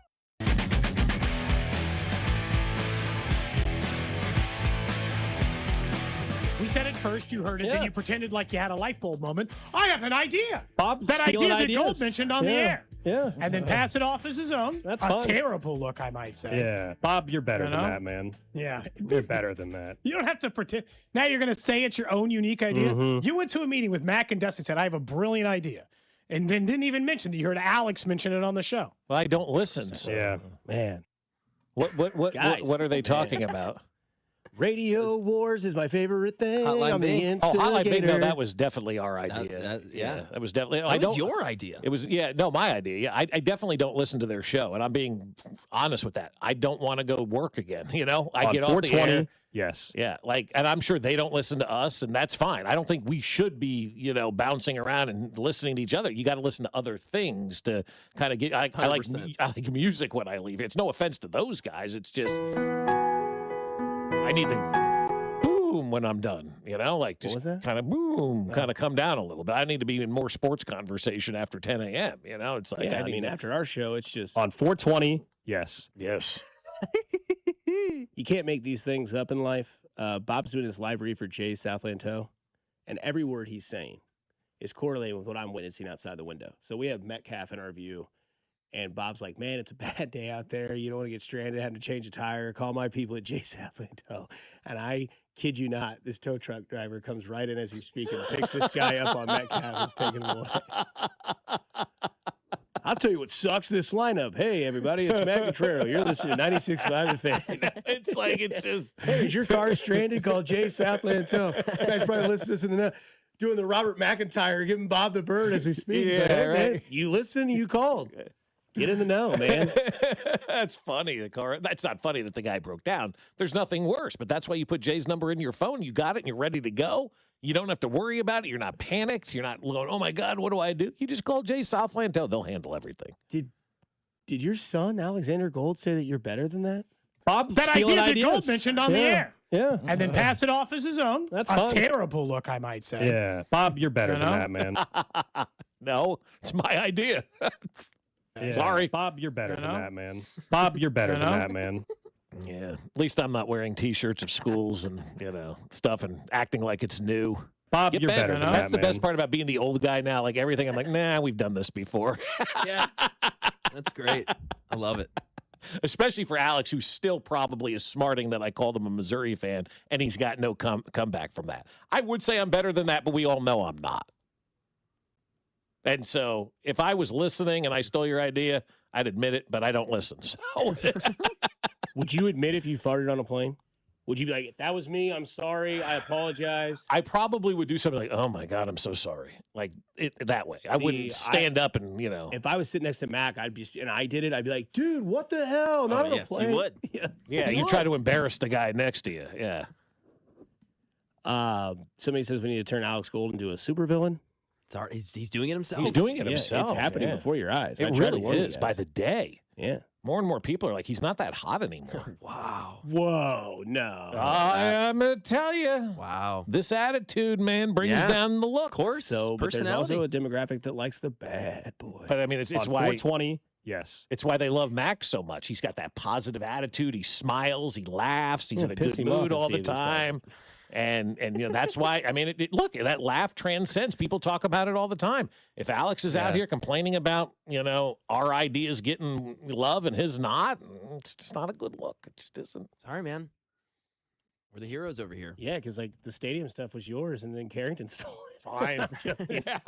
Speaker 14: We said it first, you heard it, then you pretended like you had a light bulb moment. I have an idea.
Speaker 27: Bob,
Speaker 14: that idea that Gold mentioned on the air.
Speaker 27: Yeah.
Speaker 14: And then pass it off as his own.
Speaker 27: That's
Speaker 14: a
Speaker 27: fine.
Speaker 14: terrible look, I might say.
Speaker 32: Yeah. Bob, you're better
Speaker 14: You
Speaker 32: than
Speaker 14: know?
Speaker 32: that, man.
Speaker 14: Yeah.
Speaker 32: You're better than that.
Speaker 14: You don't have to pretend. Now you're going to say it's your own unique idea.
Speaker 32: Mhm.
Speaker 14: You went to a meeting with Mac and Dusty and said, I have a brilliant idea. And then didn't even mention that you heard Alex mention it on the show.
Speaker 19: Well, I don't listen. So.
Speaker 32: Yeah, man.
Speaker 19: What are they talking about?
Speaker 1: Radio Wars is my favorite thing.
Speaker 2: Hotline Bingo.
Speaker 19: Hotline Bingo, that was definitely our idea. That was definitely.
Speaker 2: That was your idea.
Speaker 19: It was, my idea. Yeah, I definitely don't listen to their show, and I'm being honest with that. I don't want to go work again. I get off the air.
Speaker 32: Yes.
Speaker 19: Yeah, and I'm sure they don't listen to us, and that's fine. I don't think we should be, bouncing around and listening to each other. You got to listen to other things to kind of get. I like music when I leave. It's no offense to those guys. It's just. I need the boom when I'm done, just kind of boom, kind of come down a little bit. I need to be in more sports conversation after 10 a.m. It's like,
Speaker 1: after our show, it's just
Speaker 32: on 420. Yes.
Speaker 1: You can't make these things up in life. Bob's doing his live read for Jay's Southland Tow, and every word he's saying is correlating with what I'm witnessing outside the window. So we have Metcalf in our view. And Bob's like, man, it's a bad day out there. You don't want to get stranded, having to change a tire. Call my people at Jay's Southland Tow. And I kid you not, this tow truck driver comes right in as he's speaking, picks this guy up on Metcalf and is taking him away. I'll tell you what sucks this lineup. Hey, everybody, it's Matt Cotrero. You're listening to 96.5 The Fan.
Speaker 19: It's just.
Speaker 1: Hey, is your car stranded? Call Jay's Southland Tow. You guys probably listen to this in the doing the Robert McIntyre, giving Bob the bird as we speak.
Speaker 19: Yeah,
Speaker 1: like, hey,
Speaker 19: right.
Speaker 1: man, you listen, you called. Get in the know, man.
Speaker 19: That's funny. That's not funny that the guy broke down. There's nothing worse, but that's why you put Jay's number in your phone. You got it, and you're ready to go. You don't have to worry about it. You're not panicked. You're not going, oh, my God, what do I do? You just call Jay's Southland Tow. They'll handle everything.
Speaker 1: Did your son, Alexander Gold, say that you're better than that?
Speaker 32: Bob,
Speaker 14: that idea that
Speaker 32: ideas.
Speaker 14: Gold mentioned on the air.
Speaker 32: Yeah.
Speaker 14: And then pass it off as his own.
Speaker 32: That's
Speaker 14: a
Speaker 32: fun.
Speaker 14: terrible look, I might say.
Speaker 32: Yeah. Bob, you're better than that, man.
Speaker 19: No, it's my idea.
Speaker 32: Yeah.
Speaker 19: Sorry.
Speaker 32: Bob, you're better than that, man. Bob, you're better than that, man.
Speaker 19: Yeah. At least I'm not wearing T-shirts of schools and, stuff and acting like it's new.
Speaker 32: Bob,
Speaker 19: Get
Speaker 32: you're
Speaker 19: better.
Speaker 32: better than
Speaker 19: That's
Speaker 32: that,
Speaker 19: the best
Speaker 32: man.
Speaker 19: part about being the old guy now. Like everything, I'm like, nah, we've done this before.
Speaker 2: Yeah. That's great. I love it.
Speaker 19: Especially for Alex, who still probably is smarting that I called him a Missouri fan, and he's got no comeback from that. I would say I'm better than that, but we all know I'm not. And so if I was listening and I stole your idea, I'd admit it, but I don't listen. So
Speaker 1: Would you admit if you farted on a plane? Would you be like, that was me, I'm sorry, I apologize?
Speaker 19: I probably would do something like, oh, my God, I'm so sorry. Like that way. I wouldn't stand up and,
Speaker 1: If I was sitting next to Mac, and I did it, I'd be like, dude, what the hell? Not on a plane.
Speaker 2: You would.
Speaker 19: Yeah, you try to embarrass the guy next to you. Yeah.
Speaker 1: Somebody says we need to turn Alex Gold into a supervillain.
Speaker 2: He's doing it himself.
Speaker 19: He's doing it himself.
Speaker 1: It's happening before your eyes.
Speaker 19: It really is by the day.
Speaker 1: Yeah.
Speaker 19: More and more people are like, he's not that hot anymore.
Speaker 2: Wow.
Speaker 1: Whoa, no.
Speaker 19: I'm going to tell you.
Speaker 2: Wow.
Speaker 19: This attitude, man, brings down the look.
Speaker 2: Of course.
Speaker 1: So, but there's
Speaker 2: personality.
Speaker 1: also a demographic that likes the bad boy.
Speaker 19: But I mean, it's
Speaker 32: On
Speaker 19: why
Speaker 32: 420. Yes.
Speaker 19: It's why they love Max so much. He's got that positive attitude. He smiles. He laughs. He's in a
Speaker 1: piss
Speaker 19: good
Speaker 1: him off
Speaker 19: mood
Speaker 1: and
Speaker 19: all
Speaker 1: see
Speaker 19: the
Speaker 1: him this
Speaker 19: time. And that's why, I mean, look, that laugh transcends. People talk about it all the time. If Alex is out here complaining about, our ideas getting love and his not, it's just not a good look. It just isn't.
Speaker 2: Sorry, man. We're the heroes over here.
Speaker 1: Yeah, because like the stadium stuff was yours, and then Carrington stole it.
Speaker 19: Fine. Yeah.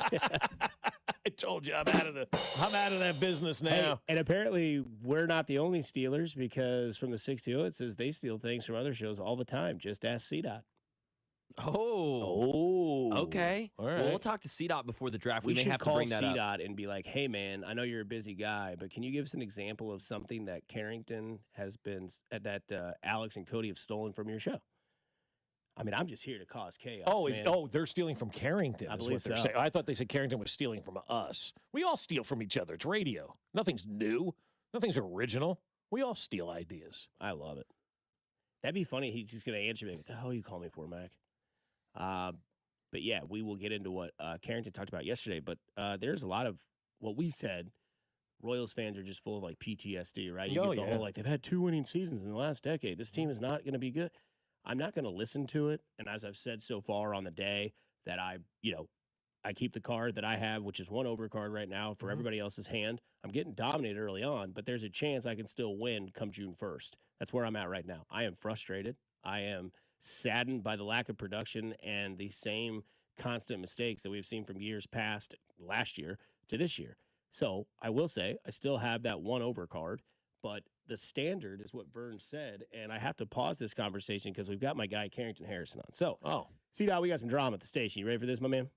Speaker 19: I told you I'm out of that business now.
Speaker 1: Hey, and apparently we're not the only Steelers, because from the 620 it says they steal things from other shows all the time. Just ask CDOT.
Speaker 2: Oh. Okay.
Speaker 19: All right.
Speaker 2: Well, we'll talk to CDOT before the draft. We may
Speaker 1: should
Speaker 2: have to
Speaker 1: call
Speaker 2: bring that
Speaker 1: CDOT
Speaker 2: up.
Speaker 1: and be like, hey, man, I know you're a busy guy, but can you give us an example of something that Carrington has been, that Alex and Cody have stolen from your show? I mean, I'm just here to cause chaos. Man.
Speaker 19: They're stealing from Carrington.
Speaker 1: I
Speaker 19: is
Speaker 1: believe
Speaker 19: what they're
Speaker 1: so.
Speaker 19: saying. I thought they said Carrington was stealing from us. We all steal from each other. It's radio. Nothing's new. Nothing's original. We all steal ideas.
Speaker 1: I love it. That'd be funny. He's just going to answer me. What the hell you call me for, Mac? But yeah, we will get into what Carrington talked about yesterday. But there's a lot of what we said. Royals fans are just full of like PTSD, right? You get the whole like they've had 2 winning seasons in the last decade. This team is not going to be good. I'm not going to listen to it. And as I've said so far on the day, that I keep the card that I have, which is one overcard right now for everybody else's hand. I'm getting dominated early on, but there's a chance I can still win come June 1st. That's where I'm at right now. I am frustrated. I am saddened by the lack of production and the same constant mistakes that we've seen from years past, last year, to this year. So I will say I still have that 1 over card, but the standard is what Vern said, and I have to pause this conversation because we've got my guy Carrington Harrison on. So, C-Dot, we got some drama at the station. You ready for this, my man?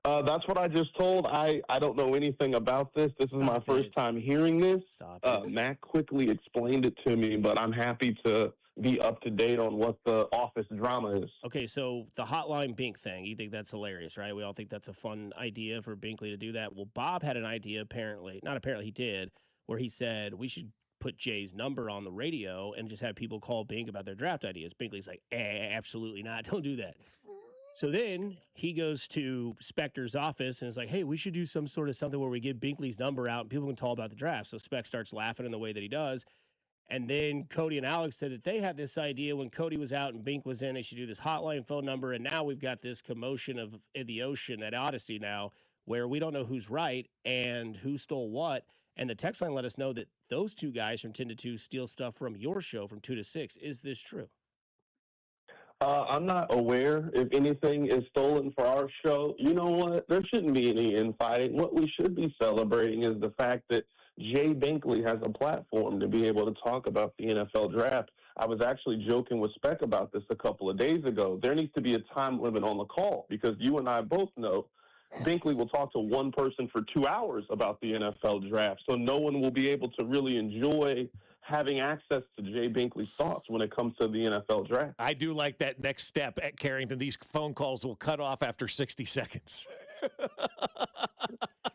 Speaker 3: That's what I just told. I don't know anything about this. This is my first time hearing this. Matt quickly explained it to me, but I'm happy to be up to date on what the office drama is.
Speaker 1: Okay, so the Hotline Bink thing, you think that's hilarious, right? We all think that's a fun idea for Binkley to do that. Well, Bob had an idea, he did, where he said we should put Jay's number on the radio and just have people call Bink about their draft ideas. Binkley's like, absolutely not. Don't do that. So then he goes to Spector's office and is like, hey, we should do some sort of something where we give Binkley's number out and people can talk about the draft. So Spec starts laughing in the way that he does. And then Cody and Alex said that they had this idea when Cody was out and Bink was in, they should do this hotline phone number. And now we've got this commotion in the ocean at Odyssey now where we don't know who's right and who stole what. And the text line let us know that those two guys from 10 to 2 steal stuff from your show from 2 to 6. Is this true?
Speaker 3: I'm not aware if anything is stolen for our show. You know what? There shouldn't be any infighting. What we should be celebrating is the fact that Jay Binkley has a platform to be able to talk about the NFL draft. I was actually joking with Spec about this a couple of days ago. There needs to be a time limit on the call because you and I both know Binkley will talk to one person for 2 hours about the NFL draft, so no one will be able to really enjoy having access to Jay Binkley's thoughts when it comes to the NFL draft.
Speaker 19: I do like that next step at Carrington. These phone calls will cut off after 60 seconds.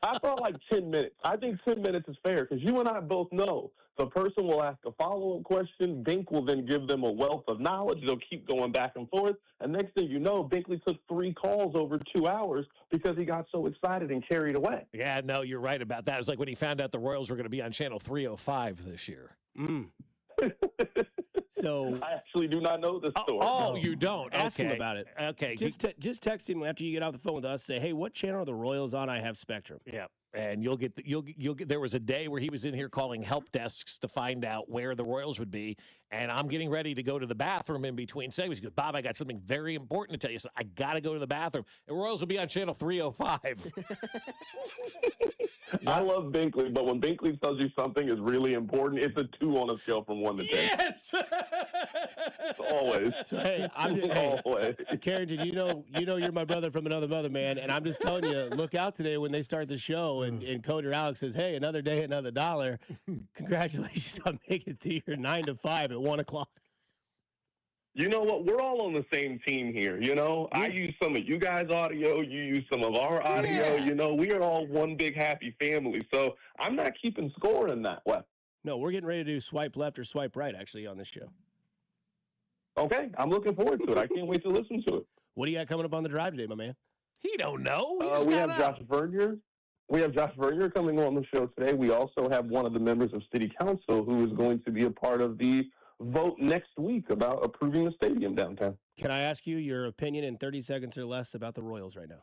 Speaker 3: I felt like 10 minutes. I think 10 minutes is fair because you and I both know the person will ask a follow-up question. Bink will then give them a wealth of knowledge. They'll keep going back and forth. And next thing you know, Binkley took 3 calls over 2 hours because he got so excited and carried away.
Speaker 19: Yeah, no, you're right about that. It was like when he found out the Royals were going to be on channel 305 this year.
Speaker 1: So
Speaker 3: I actually do not know this story.
Speaker 19: Oh, you don't?
Speaker 1: Ask him about it.
Speaker 19: Okay.
Speaker 1: Just text him after you get off the phone with us. Say, hey, what channel are the Royals on? I have Spectrum.
Speaker 19: Yeah. And you'll get there was a day where he was in here calling help desks to find out where the Royals would be. And I'm getting ready to go to the bathroom in between segments. He goes, Bob, I got something very important to tell you. So I got to go to the bathroom. The Royals will be on channel 305.
Speaker 3: I love Binkley, but when Binkley tells you something is really important, it's a 2 on a scale from 1 to 10.
Speaker 19: Yes!
Speaker 3: Always.
Speaker 1: So, hey,
Speaker 3: always.
Speaker 1: Carrington, you know you're my brother from another mother, man. And I'm just telling you, look out today when they start the show and Cody or Alex says, hey, another day, another dollar. Congratulations on making it to your 9 to 5 at 1 o'clock.
Speaker 3: You know what? We're all on the same team here. You know, I use some of you guys' audio. You use some of our audio.
Speaker 1: Yeah.
Speaker 3: You know, we are all one big happy family. So I'm not keeping score in that way.
Speaker 1: No, we're getting ready to do swipe left or swipe right, actually, on this show.
Speaker 3: Okay. I'm looking forward to it. I can't wait to listen to it.
Speaker 1: What do you got coming up on the drive today, my man?
Speaker 19: He don't know.
Speaker 3: We have Josh Vernier. We have Josh Vernier coming on the show today. We also have one of the members of City Council who is going to be a part of the vote next week about approving the stadium downtown.
Speaker 1: Can I ask you your opinion in 30 seconds or less about the Royals right now?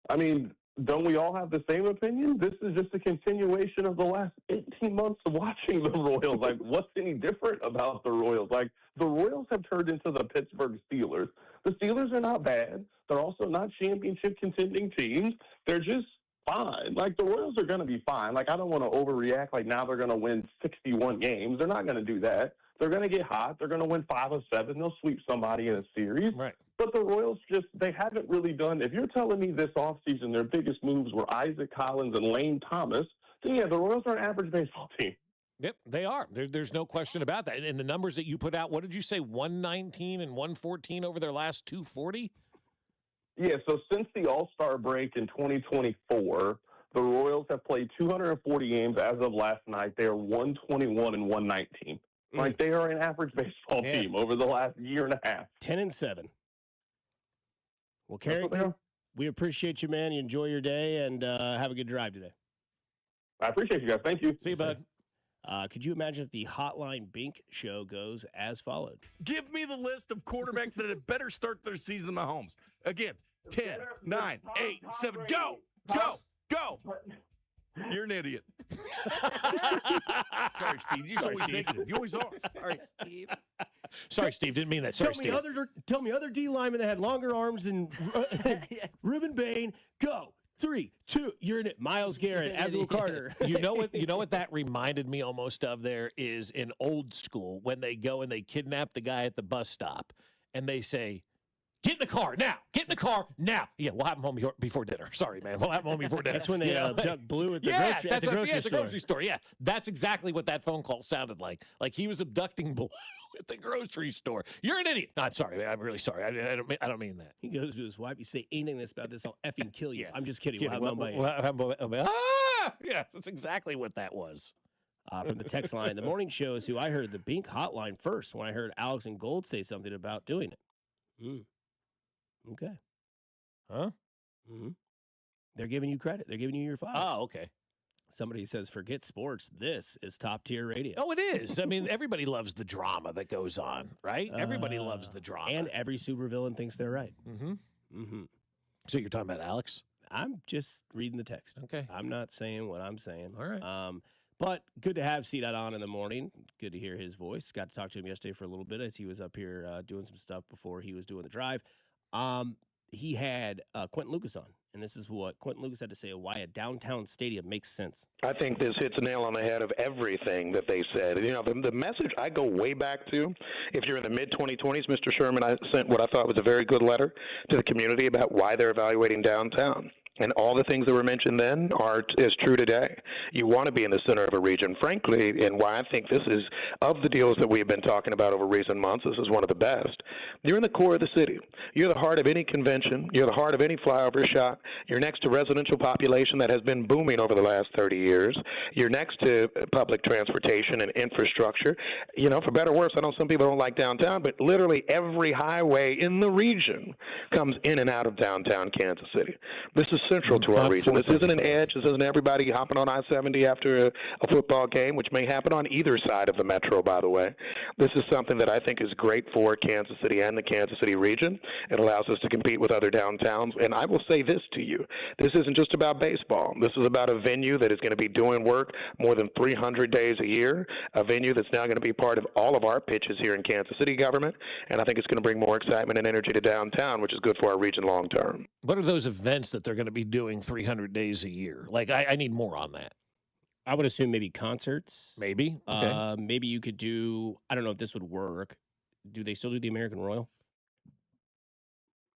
Speaker 3: I mean, don't we all have the same opinion? This is just a continuation of the last 18 months of watching the Royals. Like, what's any different about the Royals? Like, the Royals have turned into the Pittsburgh Steelers. The Steelers are not bad. They're also not championship contending teams. They're just fine. Like, the Royals are going to be fine. Like, I don't want to overreact like now they're going to win 61 games. They're not going to do that. They're going to get hot. They're going to win 5 of 7. They'll sweep somebody in a series.
Speaker 19: Right.
Speaker 3: But the Royals they haven't really done, if you're telling me this offseason their biggest moves were Isaac Collins and Lane Thomas, then yeah, the Royals are an average baseball team.
Speaker 19: Yep, they are. There's no question about that. And the numbers that you put out, what did you say, 119 and 114 over their last 240?
Speaker 3: Yeah, so since the All-Star break in 2024, the Royals have played 240 games as of last night. They are 121 and 119. Like, they are an average baseball team over the last year and a half.
Speaker 1: 10-7. Well, Carrington, we appreciate you, man. You enjoy your day, and have a good drive today.
Speaker 3: I appreciate you guys. Thank you.
Speaker 19: See you, bud.
Speaker 1: Could you imagine if the Hotline Bink show goes as followed?
Speaker 4: Give me the list of quarterbacks that had better start their season than Mahomes. Again, 10, 9, 8, 7, go, go, go. You're an idiot. Sorry, Steve. You always negative. You always are.
Speaker 27: Sorry, Steve.
Speaker 19: Sorry, Steve. Didn't mean that. Sorry, Steve.
Speaker 1: Tell me other D linemen that had longer arms than Reuben Bain. Go. 3, 2. You're in it. Miles Garrett, Abdul Carter.
Speaker 19: You know what that reminded me almost of there is in old school when they go and they kidnap the guy at the bus stop and they say, "Get in the car now. Get in the car now." Yeah, we'll have him home before dinner. Sorry, man. We'll have him home before dinner.
Speaker 1: That's when they abduct Blue at the grocery store.
Speaker 19: Yeah, that's exactly what that phone call sounded like. Like he was abducting Blue at the grocery store. You're an idiot. No, I'm sorry. I'm really sorry. I don't mean that.
Speaker 1: He goes to his wife. You say anything that's about this, I'll effing kill you.
Speaker 19: Yeah.
Speaker 1: I'm just kidding. We'll have him
Speaker 19: Yeah, that's exactly what that was.
Speaker 1: From the text line, the morning show is who I heard the Bink hotline first when I heard Alex and Gold say something about doing it. Okay.
Speaker 19: Huh?
Speaker 1: Mm-hmm. They're giving you credit. They're giving you your 5.
Speaker 19: Oh, okay.
Speaker 1: Somebody says, forget sports. This is top tier radio.
Speaker 19: Oh, it is. I mean, everybody loves the drama that goes on, right? Everybody loves the drama.
Speaker 1: And every supervillain thinks they're right.
Speaker 19: Mm-hmm.
Speaker 1: Mm-hmm.
Speaker 19: So you're talking about Alex?
Speaker 1: I'm just reading the text.
Speaker 19: Okay.
Speaker 1: I'm not saying what I'm saying.
Speaker 19: All right.
Speaker 1: But good to have C-Dot on in the morning. Good to hear his voice. Got to talk to him yesterday for a little bit as he was up here doing some stuff before he was doing the drive. He had Quentin Lucas on, and this is what Quentin Lucas had to say why a downtown stadium makes sense.
Speaker 5: I think this hits a nail on the head of everything that they said. You know, the message I go way back to, if you're in the mid-2020s, Mr. Sherman, I sent what I thought was a very good letter to the community about why they're evaluating downtown. And all the things that were mentioned then are as true today. You want to be in the center of a region, frankly, and why I think this is, of the deals that we've been talking about over recent months, this is one of the best. You're in the core of the city. You're the heart of any convention. You're the heart of any flyover shot. You're next to residential population that has been booming over the last 30 years. You're next to public transportation and infrastructure. You know, for better or worse, I know some people don't like downtown, but literally every highway in the region comes in and out of downtown Kansas City. This is central to our region. This isn't an edge. This isn't everybody hopping on I-70 after a football game, which may happen on either side of the metro, by the way. This is something that I think is great for Kansas City and the Kansas City region. It allows us to compete with other downtowns. And I will say this to you. This isn't just about baseball. This is about a venue that is going to be doing work more than 300 days a year, a venue that's now going to be part of all of our pitches here in Kansas City government. And I think it's going to bring more excitement and energy to downtown, which is good for our region long term.
Speaker 19: What are those events that they're going to be doing 300 days a year? Like, I need more on that.
Speaker 1: I would assume maybe concerts.
Speaker 19: Maybe. Okay.
Speaker 1: Maybe you could do, I don't know if this would work. Do they still do the American Royal?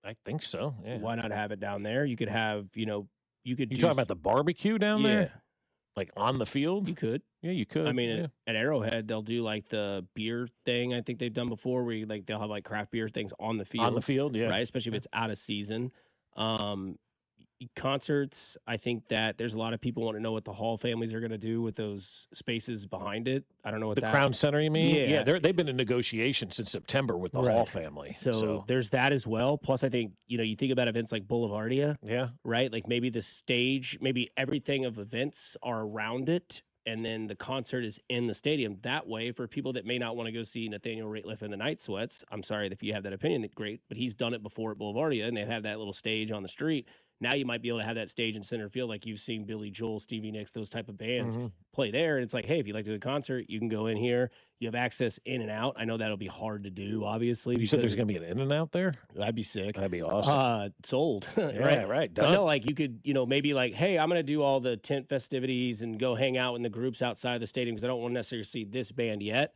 Speaker 19: I think so. Yeah.
Speaker 1: Why not have it down there? You could have, you could
Speaker 19: You talking about the barbecue down there?
Speaker 1: Yeah.
Speaker 19: Like on the field?
Speaker 1: You could.
Speaker 19: Yeah, you could.
Speaker 1: I mean,
Speaker 19: yeah.
Speaker 1: at Arrowhead, they'll do like the beer thing. I think they've done before, where they'll have like craft beer things on the field.
Speaker 19: On the field, yeah.
Speaker 1: Right, especially if it's out of season. Concerts, I think that there's a lot of people want to know what the Hall families are going to do with those spaces behind it. I don't know what
Speaker 19: The Crown Center, you mean?
Speaker 1: Yeah.
Speaker 19: They've been in negotiation since September with the Hall family.
Speaker 1: So there's that as well. Plus, I think, you think about events like Boulevardia.
Speaker 19: Yeah.
Speaker 1: Right? Like maybe the stage, maybe everything of events are around it, and then the concert is in the stadium. That way, for people that may not want to go see Nathaniel Rateliff in the Night Sweats, I'm sorry if you have that opinion, that's great, but he's done it before at Boulevardia, and they have that little stage on the street. Now you might be able to have that stage in center field like you've seen Billy Joel, Stevie Nicks, those type of bands play there. And it's like, hey, if you like to do a concert, you can go in here. You have access in and out. I know that'll be hard to do, obviously.
Speaker 19: You said there's going to be an in and out there?
Speaker 1: That'd be sick.
Speaker 19: That'd be awesome.
Speaker 1: Sold.
Speaker 19: Yeah, right.
Speaker 1: But no, like you could, maybe like, hey, I'm going to do all the tent festivities and go hang out in the groups outside of the stadium because I don't want to necessarily see this band yet.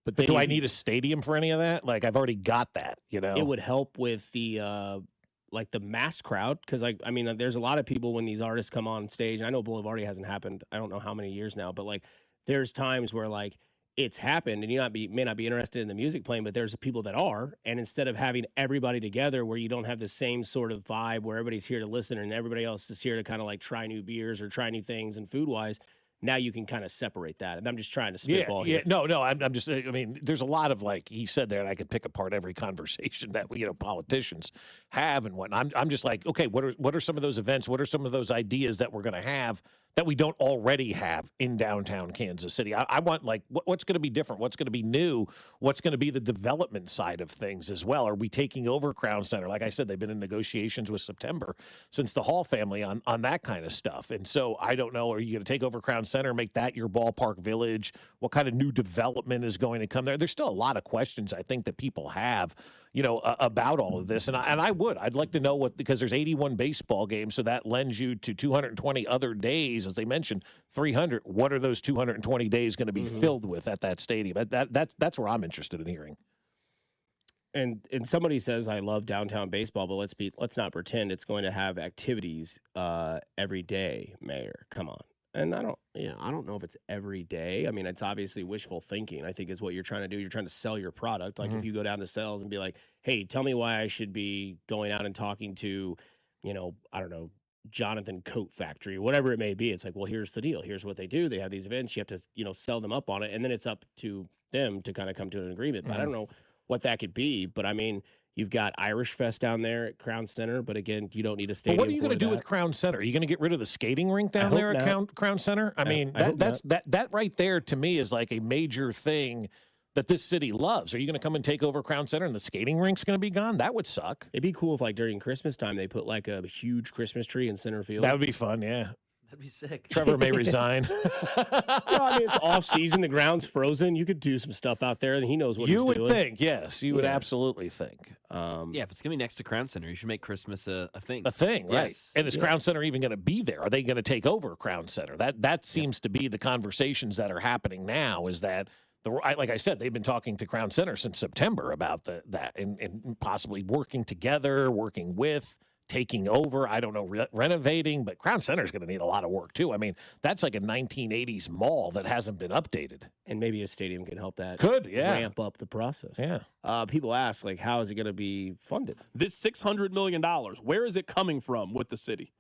Speaker 19: But do I need a stadium for any of that? Like, I've already got that,
Speaker 1: It would help with the like the mass crowd, because I mean, there's a lot of people when these artists come on stage, and I know Boulevardia hasn't happened, I don't know how many years now, but like there's times where like it's happened and you may not be interested in the music playing, but there's people that are, and instead of having everybody together where you don't have the same sort of vibe where everybody's here to listen and everybody else is here to kind of like try new beers or try new things and food wise, now you can kind of separate that. And I'm just trying to spitball here.
Speaker 19: No, I'm just, I mean, there's a lot of, like he said there, and I could pick apart every conversation that, politicians have and whatnot. I'm just like, okay, what are some of those events? What are some of those ideas that we're going to have that we don't already have in downtown Kansas City. I want, like, what's going to be different? What's going to be new? What's going to be the development side of things as well? Are we taking over Crown Center? Like I said, they've been in negotiations with September since the Hall family on that kind of stuff. And so I don't know, are you going to take over Crown Center, make that your ballpark village? What kind of new development is going to come there? There's still a lot of questions I think that people have, about all of this. And I'd like to know because there's 81 baseball games, so that lends you to 220 other days, as they mentioned, 300. What are those 220 days going to be filled with at that stadium? That's where I'm interested in hearing.
Speaker 1: And somebody says I love downtown baseball, but let's not pretend it's going to have activities every day, Mayor. Come on. And I don't know if it's every day. I mean, it's obviously wishful thinking, I think, is what you're trying to do. You're trying to sell your product. Like if you go down to sales and be like, hey, tell me why I should be going out and talking to, I don't know, Jonathan Coat Factory, whatever it may be. It's like, well, here's the deal. Here's what they do. They have these events. You have to, sell them up on it. And then it's up to them to kind of come to an agreement. But I don't know what that could be. But I mean, you've got Irish Fest down there at Crown Center, but again, you don't need a stadium.
Speaker 19: But what are you
Speaker 1: going to
Speaker 19: do with Crown Center? Are you going to get rid of the skating rink down there at Crown Center? I mean, that right there to me is like a major thing that this city loves. Are you going to come and take over Crown Center and the skating rink's going to be gone? That would suck.
Speaker 1: It'd be cool if, like, during Christmas time, they put like a huge Christmas tree in center field.
Speaker 19: That would be fun, yeah.
Speaker 2: That'd be sick.
Speaker 19: Trevor may resign.
Speaker 1: I mean, it's off season. The ground's frozen. You could do some stuff out there, and he knows what he's doing.
Speaker 19: You would think, yes. You would absolutely think.
Speaker 2: Yeah, if it's going to be next to Crown Center, you should make Christmas a thing.
Speaker 19: A thing, right.
Speaker 2: Yes.
Speaker 19: And is Crown Center even going to be there? Are they going to take over Crown Center? That seems to be the conversations that are happening now, is that, like I said, they've been talking to Crown Center since September about that and possibly working together, working with, taking over, I don't know, renovating, but Crown Center is going to need a lot of work too. I mean, that's like a 1980s mall that hasn't been updated.
Speaker 1: And maybe a stadium can help that ramp up the process.
Speaker 19: Yeah.
Speaker 1: People ask, like, how is it going to be funded?
Speaker 6: This $600 million, where is it coming from with the city?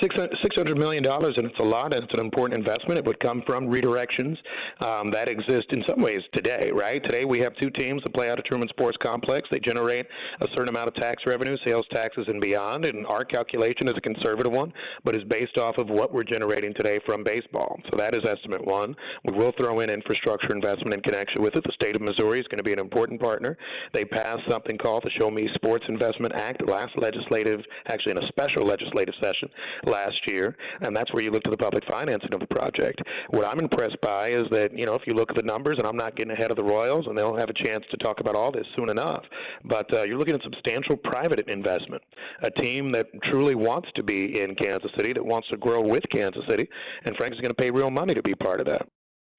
Speaker 5: $600 million, and it's a lot, and it's an important investment. It would come from redirections that exist in some ways today, right? Today we have two teams that play out of Truman Sports Complex. They generate a certain amount of tax revenue, sales taxes and beyond, and our calculation is a conservative one, but is based off of what we're generating today from baseball. So that is estimate one. We will throw in infrastructure investment in connection with it. The state of Missouri is going to be an important partner. They passed something called the Show Me Sports Investment Act in a special legislative session last year, and that's where you look to the public financing of the project. What I'm impressed by is that, if you look at the numbers, and I'm not getting ahead of the Royals, and they'll have a chance to talk about all this soon enough, but you're looking at substantial private investment, a team that truly wants to be in Kansas City, that wants to grow with Kansas City, and Frank's going to pay real money to be part of that.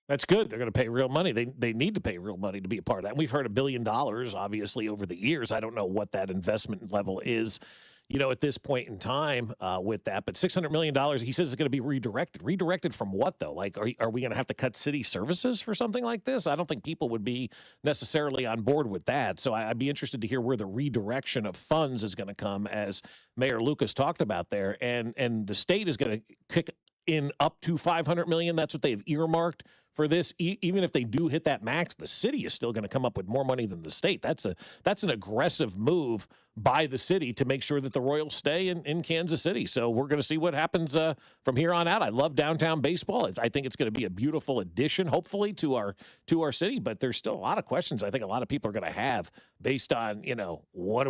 Speaker 19: That's good. They're going to pay real money. They need to pay real money to be a part of that. And we've heard $1 billion, obviously, over the years. I don't know what that investment level is, at this point in time with that. But $600 million, he says, is going to be redirected. Redirected from what, though? Like, are we going to have to cut city services for something like this? I don't think people would be necessarily on board with that. So I'd be interested to hear where the redirection of funds is going to come, as Mayor Lucas talked about there. And the state is going to kick in up to $500 million. That's what they've earmarked for this. Even if they do hit that max, the city is still going to come up with more money than the state. That's an aggressive move by the city to make sure that the Royals stay in Kansas City. So we're going to see what happens from here on out. I love downtown baseball. I think it's going to be a beautiful addition, hopefully, to our city. But there's still a lot of questions I think a lot of people are going to have based on, how are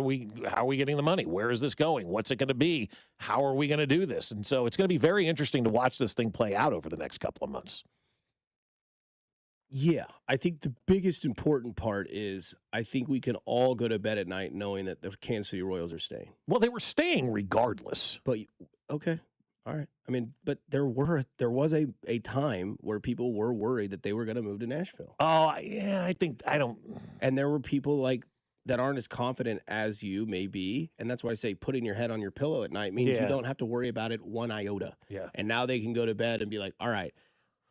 Speaker 19: we getting the money? Where is this going? What's it going to be? How are we going to do this? And so it's going to be very interesting to watch this thing play out over the next couple of months.
Speaker 1: Yeah, I think the biggest important part is I think we can all go to bed at night knowing that the Kansas City Royals are staying.
Speaker 19: Well, they were staying regardless.
Speaker 1: But okay, all right. I mean, but there was a time where people were worried that they were going to move to Nashville.
Speaker 19: Oh, yeah, I don't.
Speaker 1: And there were people like that aren't as confident as you may be, and that's why I say putting your head on your pillow at night means you don't have to worry about it one iota.
Speaker 19: Yeah.
Speaker 1: And now they can go to bed and be like, all right,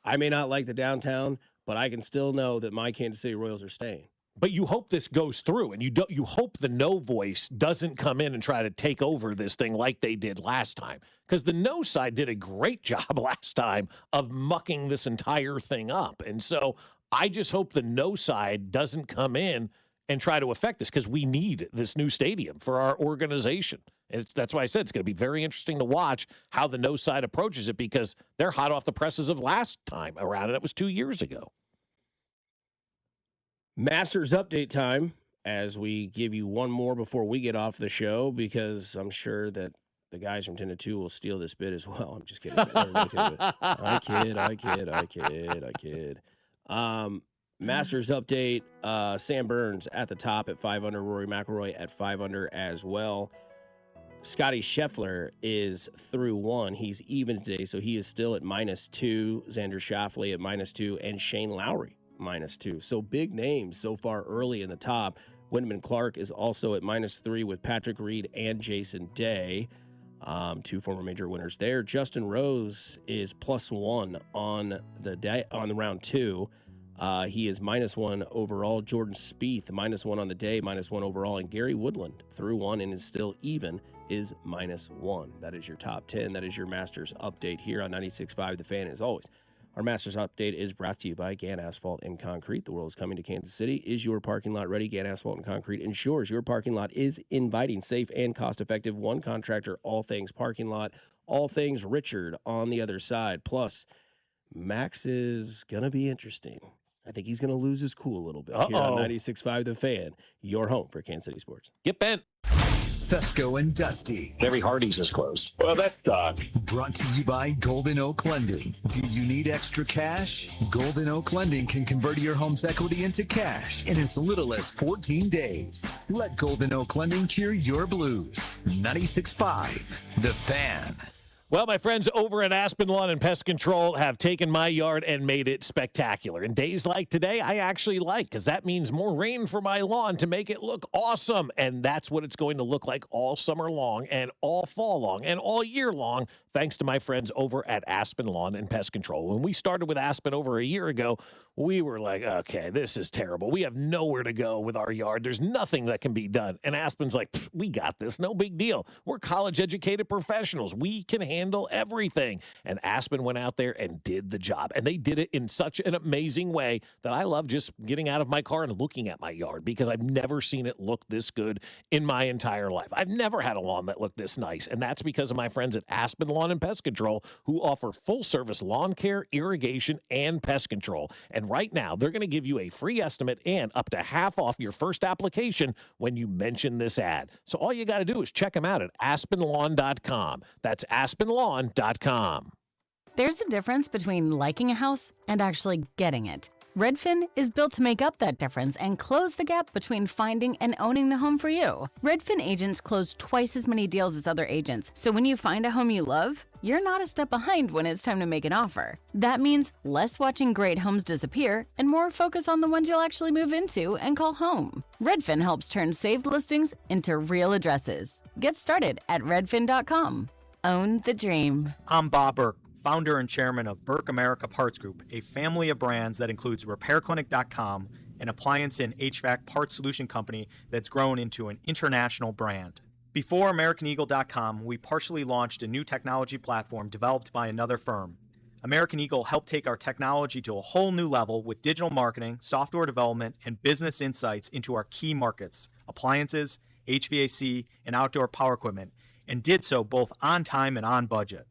Speaker 1: I may not like the downtown, but I can still know that my Kansas City Royals are staying.
Speaker 19: But you hope this goes through, and you hope the no voice doesn't come in and try to take over this thing like they did last time. Because the no side did a great job last time of mucking this entire thing up. And so I just hope the no side doesn't come in and try to affect this, because we need this new stadium for our organization. That's why I said it's going to be very interesting to watch how the no side approaches it, because they're hot off the presses of last time around, and it was 2 years ago.
Speaker 1: Masters update time as we give you one more before we get off the show, because I'm sure that the guys from 10 to 2 will steal this bit as well. I'm just kidding. I kid. Masters update, Sam Burns at the top at 5 under, Rory McIlroy at 5 under as well. Scotty Scheffler is through 1. He's even today, so he is still at -2. Xander Schauffele at -2, and Shane Lowry -2. So big names so far early in the top. Wyndham Clark is also at -3 with Patrick Reed and Jason Day, 2 former major winners there. Justin Rose is +1 on the day on the round 2. He is -1 overall. Jordan Spieth -1 on the day, -1 overall, and Gary Woodland through 1 and is still even, is -1. That is your top 10. That is your Masters update here on 96.5 The Fan. As always, our Masters update is brought to you by Gann Asphalt and Concrete. The world is coming to Kansas City. Is your parking lot ready? Gann Asphalt and Concrete ensures your parking lot is inviting, safe, and cost-effective. One contractor, all things parking lot, all things Richard on the other side. Plus, Max is going to be interesting. I think he's going to lose his cool a little bit here on 96.5 The Fan, your home for Kansas City sports.
Speaker 19: Get bent.
Speaker 16: Fescoe and Dusty.
Speaker 19: Barry Hardy's is closed.
Speaker 16: Well, that's done. Brought to you by Golden Oak Lending. Do you need extra cash? Golden Oak Lending can convert your home's equity into cash in as little as 14 days. Let Golden Oak Lending cure your blues. 96.5 The Fan.
Speaker 19: Well, my friends over at Aspen Lawn and Pest Control have taken my yard and made it spectacular. And days like today, I actually like, because that means more rain for my lawn to make it look awesome. And that's what it's going to look like all summer long and all fall long and all year long, thanks to my friends over at Aspen Lawn and Pest Control. When we started with Aspen over a year ago, we were like, okay, this is terrible. We have nowhere to go with our yard. There's nothing that can be done. And Aspen's like, we got this. No big deal. We're college-educated professionals. We can handle everything. And Aspen went out there and did the job. And they did it in such an amazing way that I love just getting out of my car and looking at my yard, because I've never seen it look this good in my entire life. I've never had a lawn that looked this nice. And that's because of my friends at Aspen Lawn and Pest Control, who offer full-service lawn care, irrigation, and pest control. And right now, they're going to give you a free estimate and up to half off your first application when you mention this ad. So all you got to do is check them out at aspenlawn.com. That's aspenlawn.com.
Speaker 7: There's a difference between liking a house and actually getting it. Redfin is built to make up that difference and close the gap between finding and owning the home for you. Redfin agents close twice as many deals as other agents, so when you find a home you love, you're not a step behind when it's time to make an offer. That means less watching great homes disappear and more focus on the ones you'll actually move into and call home. Redfin helps turn saved listings into real addresses. Get started at redfin.com. Own the dream.
Speaker 8: I'm Bob Burke, founder and chairman of Burke America Parts Group, a family of brands that includes RepairClinic.com, an appliance and HVAC parts solution company that's grown into an international brand. Before AmericanEagle.com, we partially launched a new technology platform developed by another firm. American Eagle helped take our technology to a whole new level with digital marketing, software development, and business insights into our key markets, appliances, HVAC, and outdoor power equipment, and did so both on time and on budget.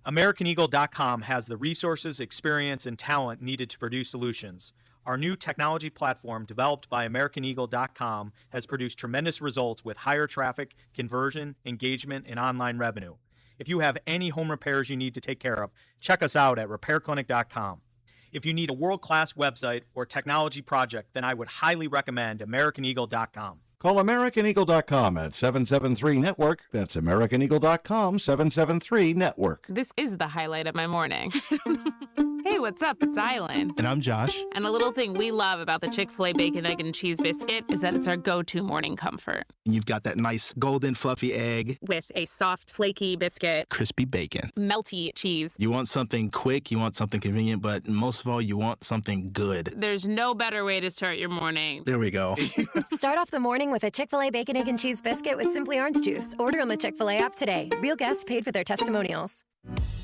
Speaker 8: AmericanEagle.com has the resources, experience, and talent needed to produce solutions. Our new technology platform, developed by AmericanEagle.com, has produced tremendous results with higher traffic, conversion, engagement, and online revenue. If you have any home repairs you need to take care of, check us out at RepairClinic.com. If you need a world-class website or technology project, then I would highly recommend AmericanEagle.com.
Speaker 11: Call AmericanEagle.com at 773-NETWORK. That's AmericanEagle.com, 773-NETWORK.
Speaker 12: This is the highlight of my morning. Hey, what's up? It's Island.
Speaker 17: And I'm Josh.
Speaker 12: And a little thing we love about the Chick-fil-A Bacon, Egg, and Cheese Biscuit is that it's our go-to morning comfort.
Speaker 17: And you've got that nice golden fluffy egg.
Speaker 12: With a soft, flaky biscuit.
Speaker 17: Crispy bacon.
Speaker 12: Melty cheese.
Speaker 17: You want something quick, you want something convenient, but most of all, you want something good.
Speaker 12: There's no better way to start your morning.
Speaker 17: There we go.
Speaker 18: Start off the morning with a Chick-fil-A Bacon, Egg, and Cheese Biscuit with Simply Orange Juice. Order on the Chick-fil-A app today. Real guests paid for their testimonials.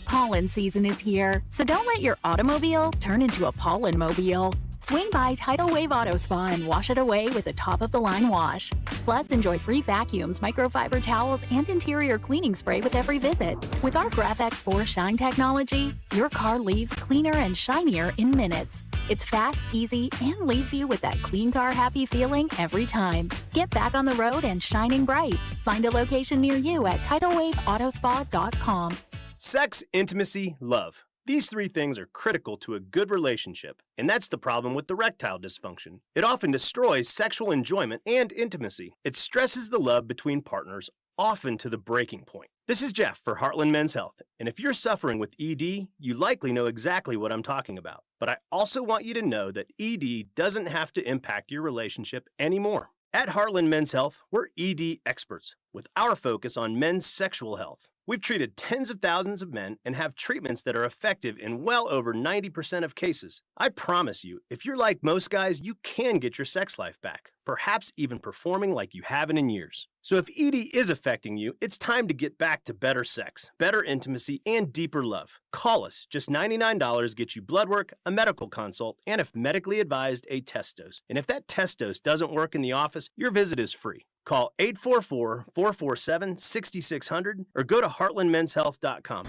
Speaker 9: Pollen season is here, so don't let your automobile turn into a pollen mobile.
Speaker 10: Swing by Tidal Wave Auto Spa and wash it away with a top-of-the-line wash. Plus, enjoy free vacuums, microfiber towels, and interior cleaning spray with every visit. With our GraphX4 Shine technology, your car leaves cleaner and shinier in minutes. It's fast, easy, and leaves you with that clean car happy feeling every time. Get back on the road and shining bright. Find a location near you at TidalWaveAutospa.com.
Speaker 13: Sex, intimacy, love. These three things are critical to a good relationship, and that's the problem with erectile dysfunction. It often destroys sexual enjoyment and intimacy. It stresses the love between partners, often to the breaking point. This is Jeff for Heartland Men's Health, and if you're suffering with ED, you likely know exactly what I'm talking about. But I also want you to know that ED doesn't have to impact your relationship anymore. At Heartland Men's Health, we're ED experts with our focus on men's sexual health. We've treated tens of thousands of men and have treatments that are effective in well over 90% of cases. I promise you, if you're like most guys, you can get your sex life back, perhaps even performing like you haven't in years. So if ED is affecting you, it's time to get back to better sex, better intimacy, and deeper love. Call us. Just $99 gets you blood work, a medical consult, and if medically advised, a test dose. And if that test dose doesn't work in the office, your visit is free. Call 844-447-6600 or go to heartlandmenshealth.com.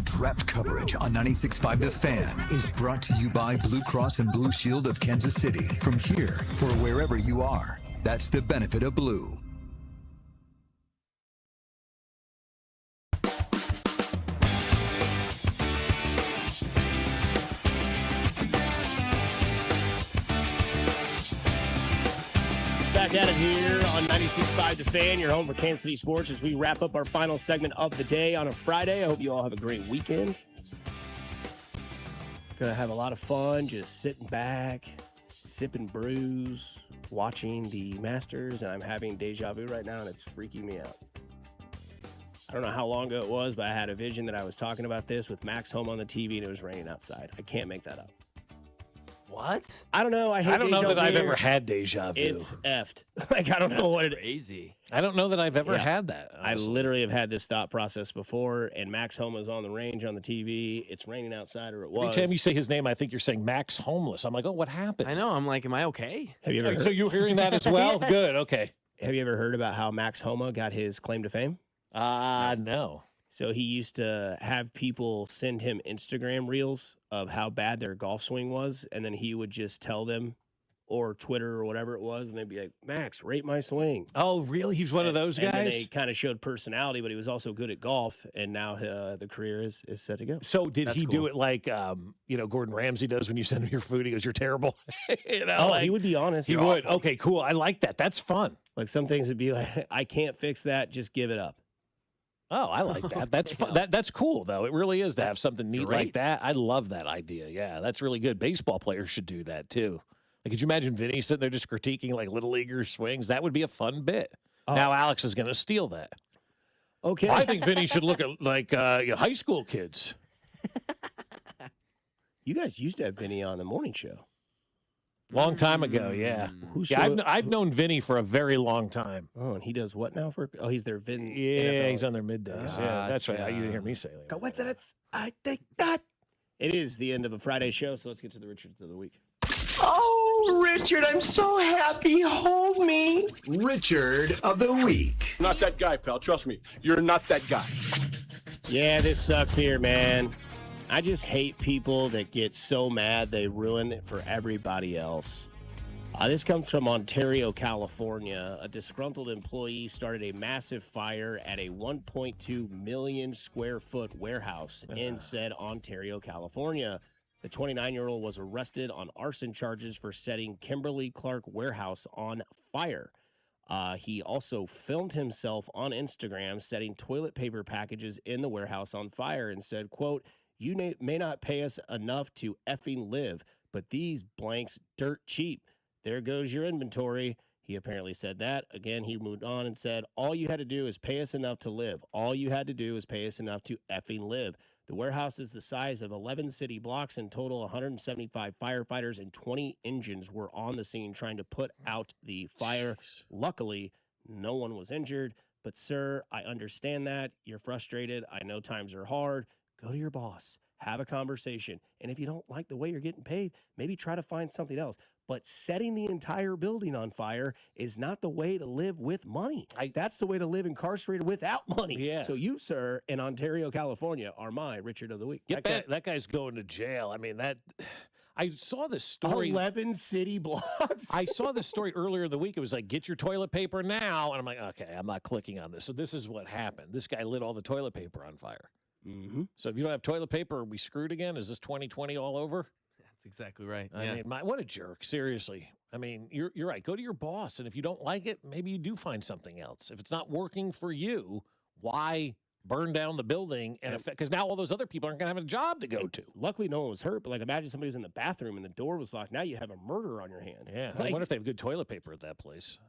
Speaker 16: Draft coverage on 96.5 The Fan is brought to you by Blue Cross and Blue Shield of Kansas City. From here or wherever you are, that's the benefit of blue.
Speaker 1: Back at it here on 96.5 The Fan, your home for Kansas City sports, as we wrap up our final segment of the day on a Friday. I hope you all have a great weekend. Gonna have a lot of fun just sitting back, sipping brews, watching the Masters, and I'm having deja vu right now, and it's freaking me out. I don't know how long ago it was, but I had a vision that I was talking about this with Max home on the TV, and it was raining outside. I can't make that up.
Speaker 2: What?
Speaker 1: I don't know. I don't
Speaker 19: know that I've ever had deja vu.
Speaker 1: It's effed. Like, I don't know what it is.
Speaker 2: Crazy.
Speaker 19: I don't know that I've ever had that.
Speaker 1: I literally have had this thought process before, and Max Homa is on the range on the TV. It's raining outside, or it was.
Speaker 19: Every time you say his name, I think you're saying Max Homeless. I'm like, oh, what happened?
Speaker 2: I know. I'm like, am I okay?
Speaker 1: Have you ever
Speaker 19: So you're hearing that as well?
Speaker 2: Yes.
Speaker 19: Good. Okay.
Speaker 1: Have you ever heard about how Max Homa got his claim to fame?
Speaker 19: No.
Speaker 1: So he used to have people send him Instagram reels of how bad their golf swing was, and then he would just tell them, or Twitter or whatever it was, and they'd be like, Max, rate my swing.
Speaker 19: Oh, really? He's one of those guys?
Speaker 1: And then they kind of showed personality, but he was also good at golf, and now the career is set to go.
Speaker 19: So did he do it like, Gordon Ramsay does when you send him your food? He goes, you're terrible.
Speaker 1: He would be honest.
Speaker 19: He would.
Speaker 1: Awful.
Speaker 19: Okay, cool. I like that. That's fun.
Speaker 1: Like some things would be like, I can't fix that. Just give it up.
Speaker 19: Oh, I like that. That's fun. That's cool, though. It really is to have something neat like that. I love that idea. Yeah, that's really good. Baseball players should do that, too. Like, could you imagine Vinny sitting there just critiquing, like, little leaguer swings? That would be a fun bit. Now Alex is going to steal that.
Speaker 1: Okay.
Speaker 19: I think Vinny should look at, like, high school kids.
Speaker 1: You guys used to have Vinny on the morning show.
Speaker 19: Long time ago, yeah. I've known Vinny for a very long time.
Speaker 1: Oh, and he does what now? He's their Vin.
Speaker 19: Yeah,
Speaker 1: NFL.
Speaker 19: He's on their middays. Yeah, that's right. You didn't hear me say that.
Speaker 1: Coincidence? I think not. It is the end of a Friday show, so let's get to the Richards of the week.
Speaker 31: Oh, Richard, I'm so happy. Hold me. Richard of the week.
Speaker 4: Not that guy, pal. Trust me. You're not that guy.
Speaker 1: Yeah, this sucks here, man. I just hate people that get so mad they ruin it for everybody else. This comes from Ontario, California. A disgruntled employee started a massive fire at a 1.2 million square foot warehouse in said Ontario, California. The 29-year-old was arrested on arson charges for setting Kimberly Clark warehouse on fire. He also filmed himself on Instagram setting toilet paper packages in the warehouse on fire and said, quote, "You may not pay us enough to effing live, but these blanks dirt cheap. There goes your inventory." He apparently said that. Again, he moved on and said, "All you had to do is pay us enough to live. All you had to do is pay us enough to effing live." The warehouse is the size of 11 city blocks. In total, 175 firefighters and 20 engines were on the scene trying to put out the fire. Luckily, no one was injured. But, sir, I understand that. You're frustrated. I know times are hard. Go to your boss. have a conversation. And if you don't like the way you're getting paid, maybe try to find something else. But setting the entire building on fire is not the way to live with money. That's the way to live incarcerated without money.
Speaker 19: Yeah.
Speaker 1: So you, sir, in Ontario, California, are my Richard of the Week.
Speaker 19: That guy's going to jail. I mean, I saw this story.
Speaker 1: 11 city blocks.
Speaker 19: I saw this story earlier in the week. It was like, get your toilet paper now. And I'm like, okay, I'm not clicking on this. So this is what happened. This guy lit all the toilet paper on fire.
Speaker 1: Mm-hmm.
Speaker 19: So if you don't have toilet paper, are we screwed again? Is this 2020 all over?
Speaker 2: That's exactly right.
Speaker 19: I mean, what a jerk. Seriously. I mean, you're right. Go to your boss. And if you don't like it, maybe you do find something else. If it's not working for you, why burn down the building? And because now all those other people aren't going to have a job to go to.
Speaker 1: Luckily, no one was hurt. But like, imagine somebody was in the bathroom and the door was locked. Now you have a murder on your hand.
Speaker 19: Yeah. I wonder if they have good toilet paper at that place.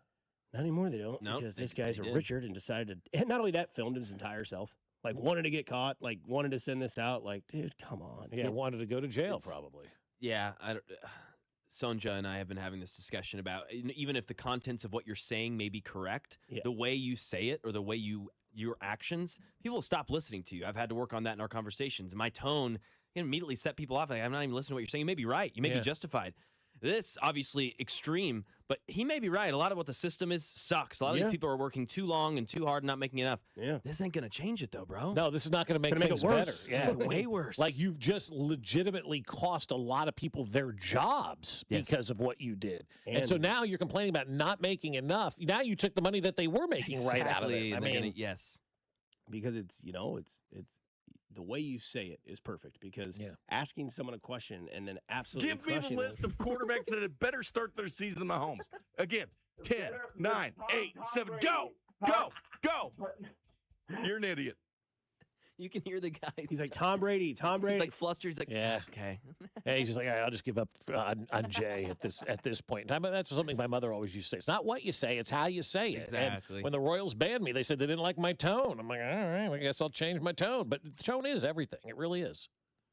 Speaker 1: Not anymore, they don't.
Speaker 2: Nope,
Speaker 1: because
Speaker 2: they-
Speaker 1: this guy's
Speaker 2: they
Speaker 1: a
Speaker 2: did.
Speaker 1: Richard and decided to, and not only that, filmed his entire self. Like, wanted to get caught, like, wanted to send this out. Like, dude, come on.
Speaker 19: Yeah, wanted to go to jail, probably.
Speaker 2: Yeah, Sonja and I have been having this discussion about even if the contents of what you're saying may be correct, the way you say it or the way your actions, people will stop listening to you. I've had to work on that in our conversations. My tone immediately set people off. Like, I'm not even listening to what you're saying. You may be right. You may be justified. This, obviously, extreme, but he may be right. A lot of what the system is sucks. A lot of these people are working too long and too hard and not making enough.
Speaker 1: Yeah.
Speaker 2: This ain't going to change it, though, bro.
Speaker 19: No, this is not going to make things
Speaker 1: it worse.
Speaker 19: better. Yeah,
Speaker 2: Way worse.
Speaker 19: Like, you've just legitimately cost a lot of people their jobs because of what you did. And so now you're complaining about not making enough. Now you took the money that they were making right out of it. I mean,
Speaker 2: yes.
Speaker 1: Because it's the way you say it is perfect. Because asking someone a question and then absolutely
Speaker 4: Give me the
Speaker 1: crushing
Speaker 4: list of quarterbacks that had better start their season than Mahomes. Again, 10, 9, 8, 7, go, go, go. You're an idiot.
Speaker 2: You can hear the guy.
Speaker 1: He's like, Tom Brady.
Speaker 2: He's like flustered. He's like,
Speaker 19: yeah,
Speaker 2: okay.
Speaker 19: Yeah, he's just like, all right, I'll just give up on Jay at this point in time. But that's something my mother always used to say. It's not what you say, it's how you say it.
Speaker 2: Exactly.
Speaker 19: And when the Royals banned me, they said they didn't like my tone. I'm like, all right, I guess I'll change my tone. But the tone is everything. It really is.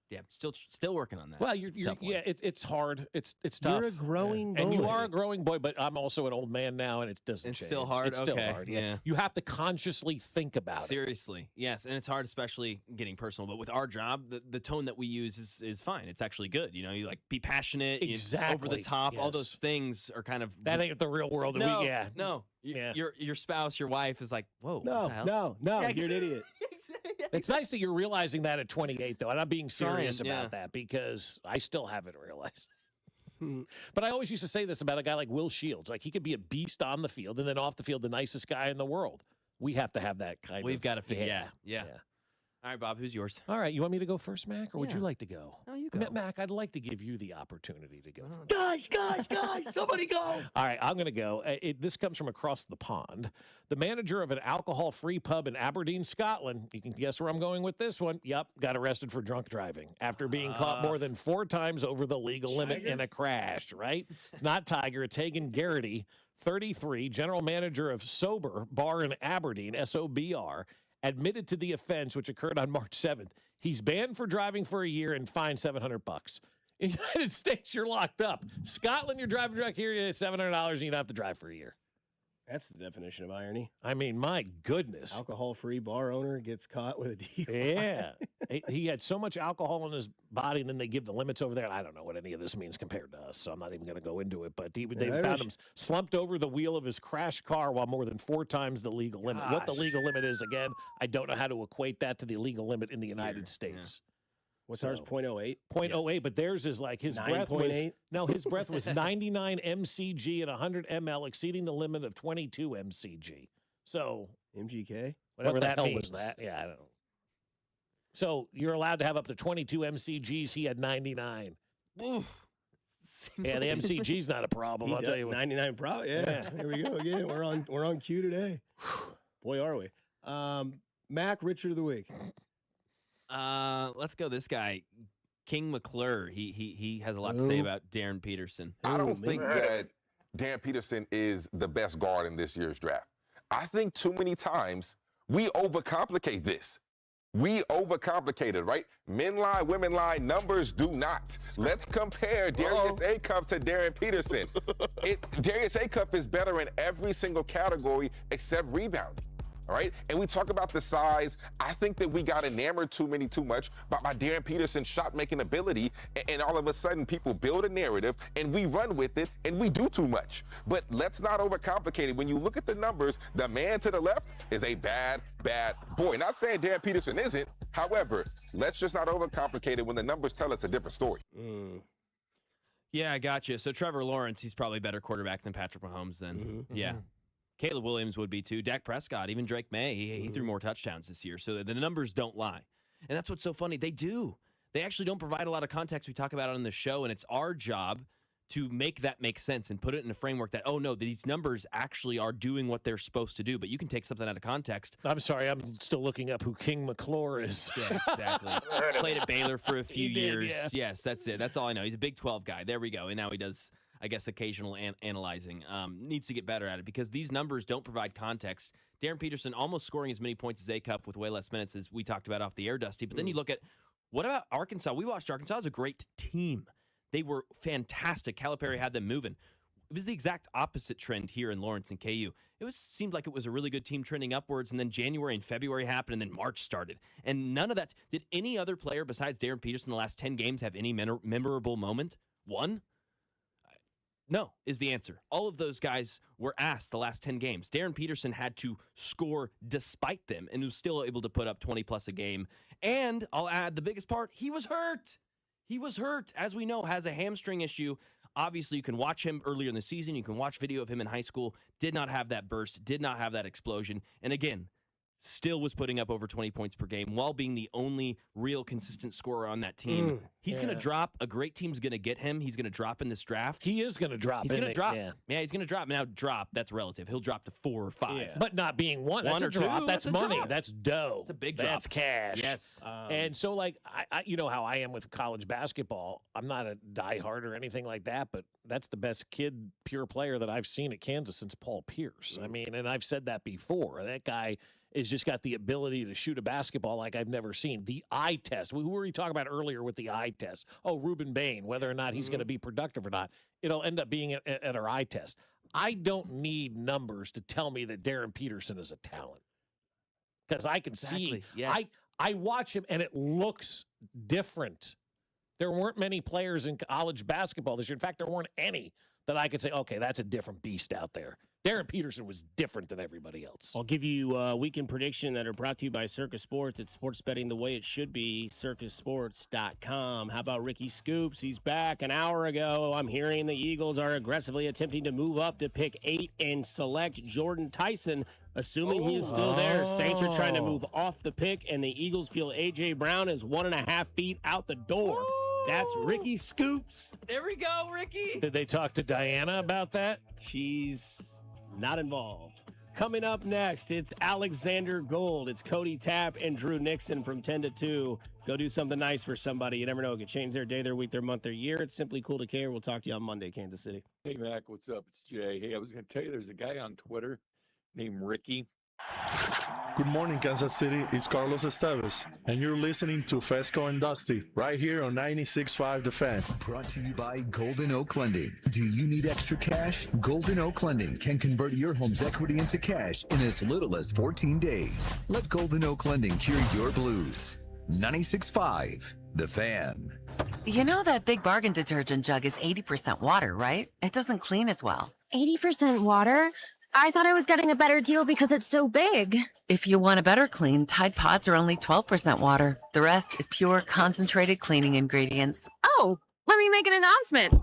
Speaker 2: Yeah, still working on that.
Speaker 19: Well, it's hard. It's tough.
Speaker 1: You're a growing boy.
Speaker 19: And you are a growing boy, but I'm also an old man now, and it doesn't
Speaker 2: It's
Speaker 19: change.
Speaker 2: still hard?
Speaker 19: It's still
Speaker 2: Okay,
Speaker 19: hard.
Speaker 2: yeah.
Speaker 19: You have to consciously think about it.
Speaker 2: Seriously, yes, and it's hard, especially getting personal. But with our job, the tone that we use is fine. It's actually good. You know, you like be passionate,
Speaker 19: Exactly.
Speaker 2: over the top. All
Speaker 19: Yes.
Speaker 2: those things are kind of
Speaker 19: That ain't the real world.
Speaker 2: no,
Speaker 19: We, yeah.
Speaker 2: no. Your spouse, your wife is like, whoa, what the hell?
Speaker 1: No,
Speaker 2: Yeah,
Speaker 1: you're an idiot.
Speaker 19: It's nice that you're realizing that at 28, though, and I'm being serious
Speaker 2: Trying,
Speaker 19: about that because I still haven't realized. But I always used to say this about a guy like Will Shields. Like, he could be a beast on the field, and then off the field, the nicest guy in the world. We have to have that kind of...
Speaker 2: We've got to figure. Yeah. All right, Bob, who's yours?
Speaker 19: All right, you want me to go first, Mac, or would you like to go?
Speaker 2: No, you go.
Speaker 19: Mac, I'd like to give you the opportunity to go.
Speaker 1: Guys, somebody go.
Speaker 19: All right, I'm going to go. This comes from across the pond. The manager of an alcohol-free pub in Aberdeen, Scotland, you can guess where I'm going with this one. Yep, got arrested for drunk driving after being caught more than 4 times over the legal limit in a crash, right? It's not Tiger, it's Hagen Garrity, 33, general manager of Sober Bar in Aberdeen, SOBR, admitted to the offense, which occurred on March 7th. He's banned for driving for a year and fined $700. In the United States, you're locked up. Scotland, you're driving drunk here, it's $700, and you don't have to drive for a year.
Speaker 1: That's the definition of irony.
Speaker 19: I mean, my goodness.
Speaker 1: Alcohol-free bar owner gets caught with a DUI.
Speaker 19: Yeah. He had so much alcohol in his body, and then they give the limits over there. I don't know what any of this means compared to us, so I'm not even going to go into it. But they found him slumped over the wheel of his crashed car while more than 4 times the legal limit. What the legal limit is, again, I don't know how to equate that to the legal limit in the United States.
Speaker 1: What's ours, 0.08?
Speaker 19: 0.08, but theirs is like his breath was
Speaker 1: 9.8?
Speaker 19: no, his breath was 99 mcg at 100 ml, exceeding the limit of 22 mcg. So
Speaker 1: MGK,
Speaker 19: whatever
Speaker 1: what the
Speaker 19: that
Speaker 1: hell
Speaker 19: means.
Speaker 1: was that?
Speaker 19: Yeah, I don't know. So you're allowed to have up to 22 mcgs. He had 99.
Speaker 2: Oof.
Speaker 19: Yeah, the MCG's not a problem. I'll tell you what.
Speaker 1: 99 problem. Yeah, here we go again. We're on cue today. Boy, are we? Mac, Richard of the Week.
Speaker 2: Let's go this guy, King McClure. He has a lot to say about Darren Peterson.
Speaker 14: I don't think that Darren Peterson is the best guard in this year's draft. I think too many times we overcomplicate this. We overcomplicate it, right? Men lie, women lie, numbers do not. Let's compare Darius Acuff to Darren Peterson. Darius Acuff is better in every single category except rebounding. all right? And we talk about the size. I think that we got enamored too much by Darren Peterson's shot-making ability, and all of a sudden people build a narrative, and we run with it, and we do too much. But let's not overcomplicate it. When you look at the numbers, the man to the left is a bad boy. Not saying Darren Peterson isn't. However, let's just not overcomplicate it when the numbers tell us a different story.
Speaker 2: Yeah, I got you. So Trevor Lawrence, he's probably a better quarterback than Patrick Mahomes then. Yeah. Caleb Williams would be too. Dak Prescott, even Drake May, he threw more touchdowns this year. So the numbers don't lie. And that's what's so funny. They do. They actually don't provide a lot of context. We talk about it on the show, and it's our job to make that make sense and put it in a framework that, oh, no, these numbers actually are doing what they're supposed to do. But you can take something out of context.
Speaker 19: I'm sorry, I'm still looking up who King McClure is.
Speaker 2: Yeah, exactly. Played at Baylor for a few years.
Speaker 19: Yeah.
Speaker 2: Yes, that's it. That's all I know. He's a Big 12 guy. There we go. And now he does, I guess, occasional analyzing. Needs to get better at it because these numbers don't provide context. Darren Peterson almost scoring as many points as A-Cup with way less minutes as we talked about off the air, Dusty. But then you look at, what about Arkansas? We watched Arkansas as a great team. They were fantastic. Calipari had them moving. It was the exact opposite trend here in Lawrence and KU. Seemed like it was a really good team trending upwards, and then January and February happened, and then March started. And none of that. Did any other player besides Darren Peterson in the last 10 games have any memorable moment? One? No, is the answer. All of those guys were asked the last 10 games. Darren Peterson had to score despite them and was still able to put up 20-plus a game. And I'll add the biggest part, he was hurt. He was hurt, as we know, has a hamstring issue. Obviously, you can watch him earlier in the season. You can watch video of him in high school. Did not have that burst, did not have that explosion. And again, still was putting up over 20 points per game while being the only real consistent scorer on that team. He's going to drop. A great team's going to get him. He's going to drop in this draft.
Speaker 19: He is going to drop.
Speaker 2: He's going to drop. Yeah, he's going to drop. Now, drop, that's relative. He'll drop to 4 or 5.
Speaker 19: Yeah. But not being one. That's
Speaker 2: One
Speaker 19: a
Speaker 2: or
Speaker 19: drop.
Speaker 2: two,
Speaker 19: That's
Speaker 2: that's a
Speaker 19: money.
Speaker 2: drop.
Speaker 19: That's dough.
Speaker 2: It's a big drop.
Speaker 19: That's cash.
Speaker 2: Yes.
Speaker 19: And so, like, I, you know how I am with college basketball. I'm not a diehard or anything like that, but that's the best kid, pure player that I've seen at Kansas since Paul Pierce. I mean, and I've said that before. That guy has just got the ability to shoot a basketball like I've never seen. The eye test. Who were we talking about earlier with the eye test? Oh, Reuben Bain, whether or not he's going to be productive or not. It'll end up being at our eye test. I don't need numbers to tell me that Darren Peterson is a talent. Because I can see.
Speaker 2: Yes.
Speaker 19: I watch him, and it looks different. There weren't many players in college basketball this year. In fact, there weren't any that I could say, okay, that's a different beast out there. Darren Peterson was different than everybody else.
Speaker 1: I'll give you a weekend prediction that are brought to you by Circus Sports. It's sports betting the way it should be, circusports.com. How about Ricky Scoops? He's back an hour ago. I'm hearing the Eagles are aggressively attempting to move up to pick 8 and select Jordan Tyson, assuming he is still there. Saints are trying to move off the pick, and the Eagles feel A.J. Brown is 1.5 feet out the door. That's Ricky Scoops.
Speaker 2: There we go, Ricky.
Speaker 19: Did they talk to Diana about that?
Speaker 1: She's not involved. Coming up next, it's Alexander Gold. It's Cody Tapp and Drew Nixon from 10 to 2. Go do something nice for somebody. You never know. It could change their day, their week, their month, their year. It's simply cool to care. We'll talk to you on Monday, Kansas City.
Speaker 15: Hey, Mac, what's up? It's Jay. Hey, I was going to tell you there's a guy on Twitter named Ricky.
Speaker 20: Good morning, Kansas City. It's Carlos Esteves, and you're listening to Fescoe and Dusty right here on 96.5 The Fan.
Speaker 16: Brought to you by Golden Oak Lending. Do you need extra cash? Golden Oak Lending can convert your home's equity into cash in as little as 14 days. Let Golden Oak Lending cure your blues. 96.5 The Fan.
Speaker 21: You know that Big Bargain detergent jug is 80% water, right? It doesn't clean as well.
Speaker 9: 80% water? I thought I was getting a better deal because it's so big.
Speaker 21: If you want a better clean, Tide Pods are only 12% water. The rest is pure, concentrated cleaning ingredients.
Speaker 9: Oh, let me make an announcement.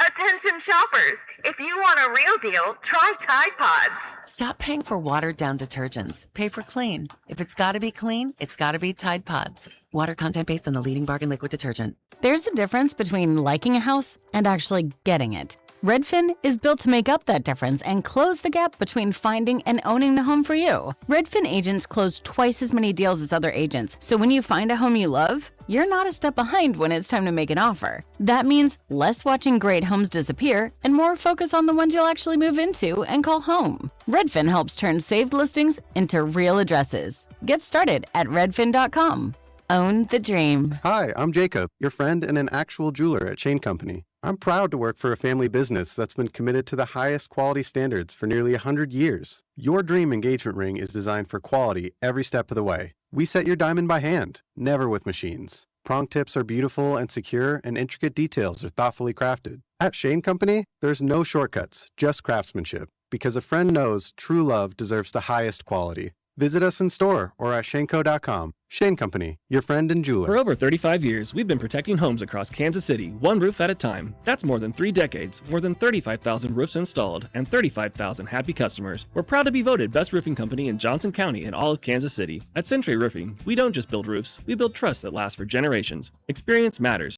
Speaker 22: Attention shoppers, if you want a real deal, try Tide Pods.
Speaker 21: Stop paying for watered-down detergents. Pay for clean. If it's gotta be clean, it's gotta be Tide Pods. Water content based on the leading bargain liquid detergent.
Speaker 7: There's a difference between liking a house and actually getting it. Redfin is built to make up that difference and close the gap between finding and owning the home for you. Redfin agents close twice as many deals as other agents, so when you find a home you love, you're not a step behind when it's time to make an offer. That means less watching great homes disappear and more focus on the ones you'll actually move into and call home. Redfin helps turn saved listings into real addresses. Get started at redfin.com. Own the dream.
Speaker 23: Hi, I'm Jacob, your friend and an actual jeweler at Chain Company.
Speaker 3: I'm proud to work for a family business that's been committed to the highest quality standards for nearly 100 years. Your dream engagement ring is designed for quality every step of the way. We set your diamond by hand, never with machines. Prong tips are beautiful and secure, and intricate details are thoughtfully crafted. At Shane Company, there's no shortcuts, just craftsmanship. Because a friend knows true love deserves the highest quality. Visit us in store or at shaneco.com. Shane Company, your friend and jeweler.
Speaker 5: For over 35 years, we've been protecting homes across Kansas City, one roof at a time. That's more than 3 decades, more than 35,000 roofs installed, and 35,000 happy customers. We're proud to be voted best roofing company in Johnson County and all of Kansas City. At Century Roofing, we don't just build roofs, we build trust that lasts for generations. Experience matters.